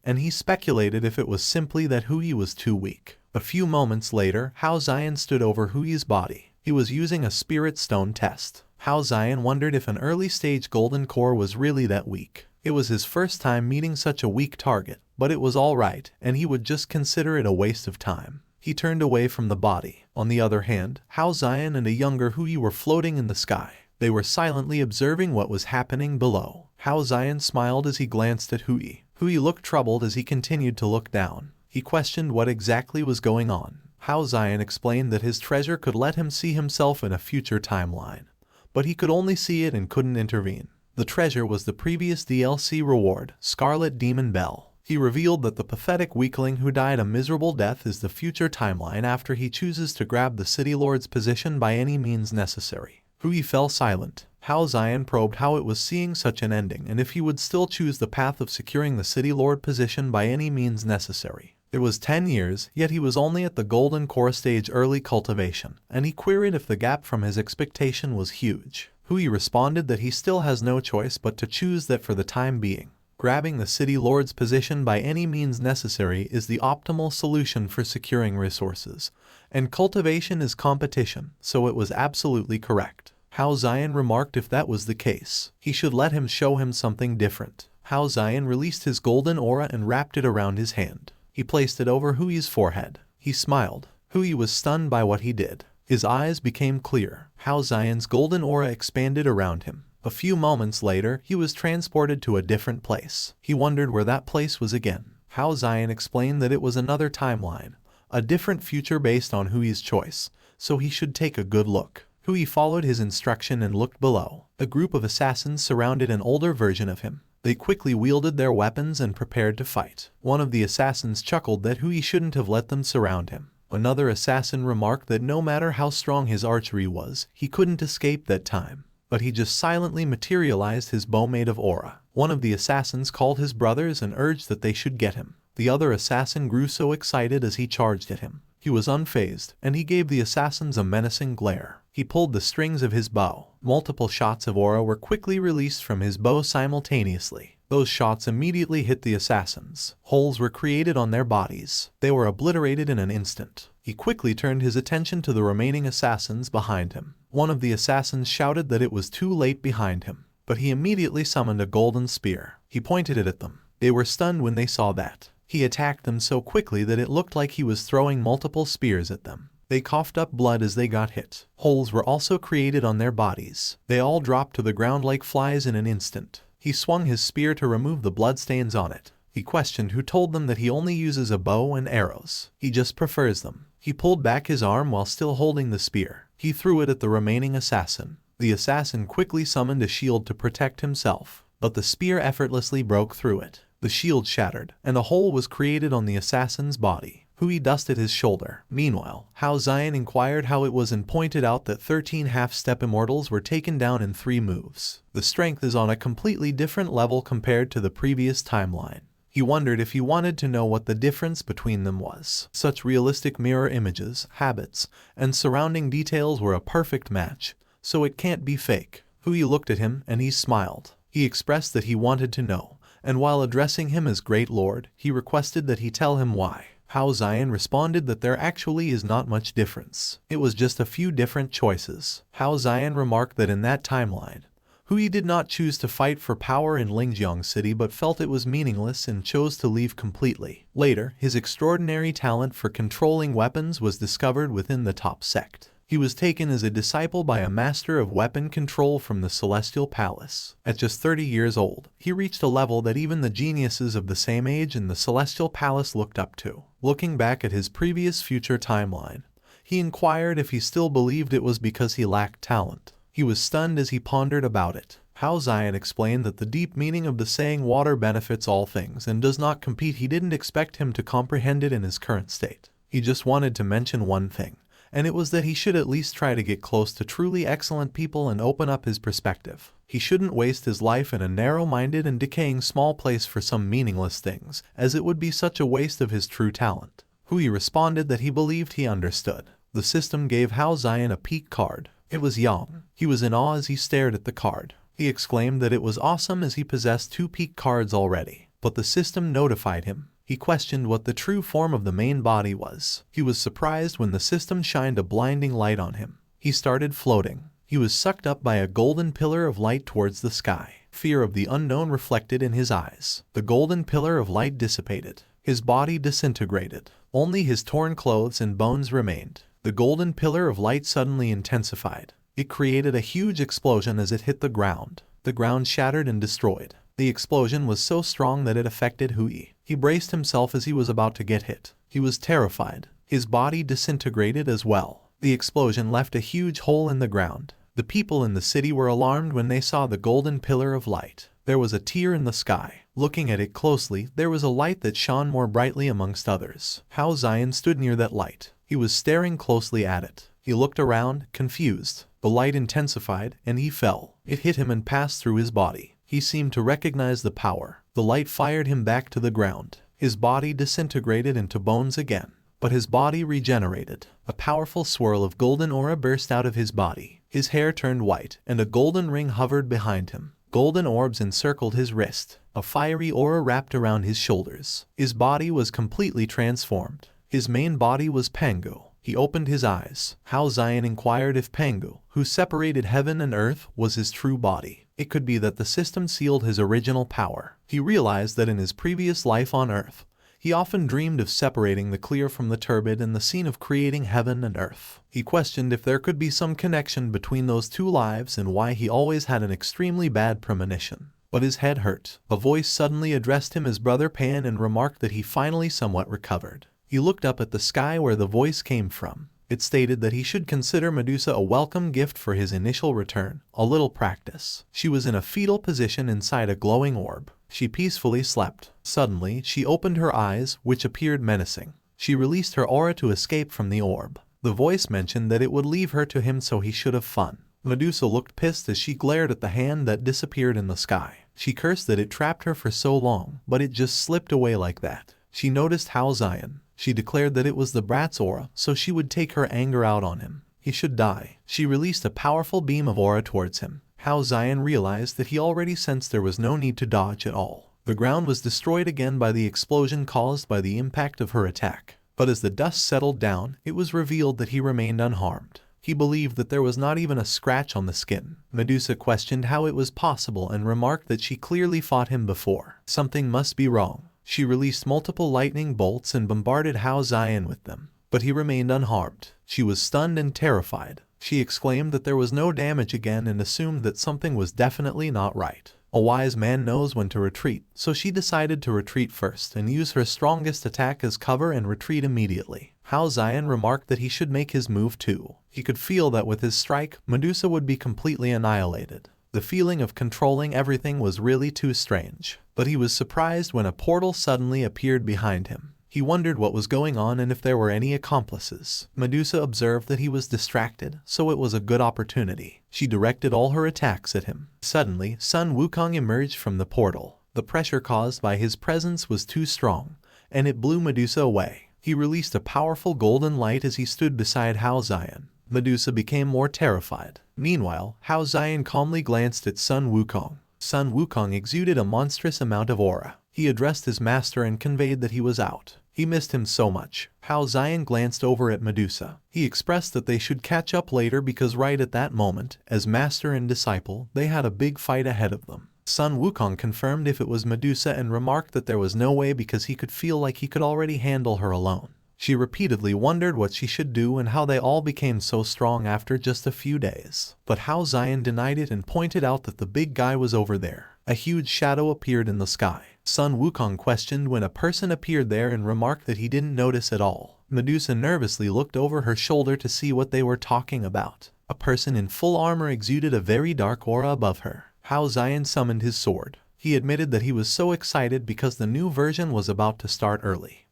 and he speculated if it was simply that Hui was too weak. A few moments later, Hao Xian stood over Hui's body. He was using a spirit stone test. Hao Xian wondered if an early-stage golden core was really that weak. It was his first time meeting such a weak target, but it was alright, and he would just consider it a waste of time. He turned away from the body. On the other hand, Hao Xian and a younger Hui were floating in the sky. They were silently observing what was happening below. Hao Xian smiled as he glanced at Hui. Hui looked troubled as he continued to look down. He questioned what exactly was going on. Hao Xian explained that his treasure could let him see himself in a future timeline, but he could only see it and couldn't intervene. The treasure was the previous DLC reward, Scarlet Demon Bell. He revealed that the pathetic weakling who died a miserable death is the future timeline after he chooses to grab the City Lord's position by any means necessary. Hui fell silent. Hao Xian probed how it was seeing such an ending and if he would still choose the path of securing the City Lord position by any means necessary. It was 10 years, yet he was only at the Golden Core stage early cultivation, and he queried if the gap from his expectation was huge. Hui responded that he still has no choice but to choose that for the time being. Grabbing the city lord's position by any means necessary is the optimal solution for securing resources, and cultivation is competition, so it was absolutely correct. Hao Xian remarked if that was the case, he should let him show him something different. Hao Xian released his golden aura and wrapped it around his hand. He placed it over Hui's forehead. He smiled. Hui was stunned by what he did. His eyes became clear. Hao Xian's golden aura expanded around him. A few moments later, he was transported to a different place. He wondered where that place was again. Hao Xian explained that it was another timeline, a different future based on Hui's choice, so he should take a good look. Hui followed his instruction and looked below. A group of assassins surrounded an older version of him. They quickly wielded their weapons and prepared to fight. One of the assassins chuckled that Hui shouldn't have let them surround him. Another assassin remarked that no matter how strong his archery was, he couldn't escape that time. But he just silently materialized his bow made of aura. One of the assassins called his brothers and urged that they should get him. The other assassin grew so excited as he charged at him. He was unfazed, and he gave the assassins a menacing glare. He pulled the strings of his bow. Multiple shots of aura were quickly released from his bow simultaneously. Those shots immediately hit the assassins. Holes were created on their bodies. They were obliterated in an instant. He quickly turned his attention to the remaining assassins behind him. One of the assassins shouted that it was too late behind him, but he immediately summoned a golden spear. He pointed it at them. They were stunned when they saw that. He attacked them so quickly that it looked like he was throwing multiple spears at them. They coughed up blood as they got hit. Holes were also created on their bodies. They all dropped to the ground like flies in an instant. He swung his spear to remove the bloodstains on it. He questioned who told them that he only uses a bow and arrows. He just prefers them. He pulled back his arm while still holding the spear. He threw it at the remaining assassin. The assassin quickly summoned a shield to protect himself, but the spear effortlessly broke through it. The shield shattered, and a hole was created on the assassin's body. Hui dusted his shoulder. Meanwhile, Hao Xian inquired how it was and pointed out that 13 half-step immortals were taken down in 3 moves. The strength is on a completely different level compared to the previous timeline. He wondered if he wanted to know what the difference between them was. Such realistic mirror images, habits, and surrounding details were a perfect match, so it can't be fake. Hui looked at him and he smiled. He expressed that he wanted to know, and while addressing him as Great Lord, he requested that he tell him why. Hao Xian responded that there actually is not much difference. It was just a few different choices. Hao Xian remarked that in that timeline, Hui did not choose to fight for power in Lingjiang City but felt it was meaningless and chose to leave completely. Later, his extraordinary talent for controlling weapons was discovered within the top sect. He was taken as a disciple by a master of weapon control from the Celestial Palace. At just 30 years old, he reached a level that even the geniuses of the same age in the Celestial Palace looked up to. Looking back at his previous future timeline, he inquired if he still believed it was because he lacked talent. He was stunned as he pondered about it. Hao Xian explained that the deep meaning of the saying water benefits all things and does not compete. He didn't expect him to comprehend it in his current state. He just wanted to mention one thing, and it was that he should at least try to get close to truly excellent people and open up his perspective. He shouldn't waste his life in a narrow-minded and decaying small place for some meaningless things, as it would be such a waste of his true talent. Hui responded that he believed he understood. The system gave Hao Xian a peak card. It was Yang. He was in awe as he stared at the card. He exclaimed that it was awesome as he possessed 2 peak cards already. But the system notified him. He questioned what the true form of the main body was. He was surprised when the system shined a blinding light on him. He started floating. He was sucked up by a golden pillar of light towards the sky. Fear of the unknown reflected in his eyes. The golden pillar of light dissipated. His body disintegrated. Only his torn clothes and bones remained. The golden pillar of light suddenly intensified. It created a huge explosion as it hit the ground. The ground shattered and destroyed. The explosion was so strong that it affected Hui. He braced himself as he was about to get hit. He was terrified. His body disintegrated as well. The explosion left a huge hole in the ground. The people in the city were alarmed when they saw the golden pillar of light. There was a tear in the sky. Looking at it closely, there was a light that shone more brightly amongst others. Hao Xian stood near that light. He was staring closely at it. He looked around, confused. The light intensified, and he fell. It hit him and passed through his body. He seemed to recognize the power. The light fired him back to the ground. His body disintegrated into bones again, but his body regenerated. A powerful swirl of golden aura burst out of his body. His hair turned white, and a golden ring hovered behind him. Golden orbs encircled his wrist. A fiery aura wrapped around his shoulders. His body was completely transformed. His main body was Pangu. He opened his eyes. Hao Xian inquired if Pangu, who separated heaven and earth, was his true body. It could be that the system sealed his original power. He realized that in his previous life on earth, he often dreamed of separating the clear from the turbid and the scene of creating heaven and earth. He questioned if there could be some connection between those two lives and why he always had an extremely bad premonition. But his head hurt. A voice suddenly addressed him as Brother Pan and remarked that he finally somewhat recovered. He looked up at the sky where the voice came from. It stated that he should consider Medusa a welcome gift for his initial return, a little practice. She was in a fetal position inside a glowing orb. She peacefully slept. Suddenly, she opened her eyes, which appeared menacing. She released her aura to escape from the orb. The voice mentioned that it would leave her to him, so he should have fun. Medusa looked pissed as she glared at the hand that disappeared in the sky. She cursed that it trapped her for so long, but it just slipped away like that. She noticed Hao Xian. She declared that it was the brat's aura, so she would take her anger out on him. He should die. She released a powerful beam of aura towards him. Hao Xian realized that he already sensed there was no need to dodge at all. The ground was destroyed again by the explosion caused by the impact of her attack. But as the dust settled down, it was revealed that he remained unharmed. He believed that there was not even a scratch on the skin. Medusa questioned how it was possible and remarked that she clearly fought him before. Something must be wrong. She released multiple lightning bolts and bombarded Hao Xian with them. But he remained unharmed. She was stunned and terrified. She exclaimed that there was no damage again and assumed that something was definitely not right. A wise man knows when to retreat, so she decided to retreat first and use her strongest attack as cover and retreat immediately. Hao Xian remarked that he should make his move too. He could feel that with his strike, Medusa would be completely annihilated. The feeling of controlling everything was really too strange. But he was surprised when a portal suddenly appeared behind him. He wondered what was going on and if there were any accomplices. Medusa observed that he was distracted, so it was a good opportunity. She directed all her attacks at him. Suddenly, Sun Wukong emerged from the portal. The pressure caused by his presence was too strong, and it blew Medusa away. He released a powerful golden light as he stood beside Hao Xian. Medusa became more terrified. Meanwhile, Hao Xian calmly glanced at Sun Wukong. Sun Wukong exuded a monstrous amount of aura. He addressed his master and conveyed that he was out. He missed him so much. Hao Xian glanced over at Medusa. He expressed that they should catch up later because right at that moment, as master and disciple, they had a big fight ahead of them. Sun Wukong confirmed if it was Medusa and remarked that there was no way because he could feel like he could already handle her alone. She repeatedly wondered what she should do and how they all became so strong after just a few days. But Hao Xian denied it and pointed out that the big guy was over there. A huge shadow appeared in the sky. Sun Wukong questioned when a person appeared there and remarked that he didn't notice at all. Medusa nervously looked over her shoulder to see what they were talking about. A person in full armor exuded a very dark aura above her. Hao Xian summoned his sword. He admitted that he was so excited because the new version was about to start early.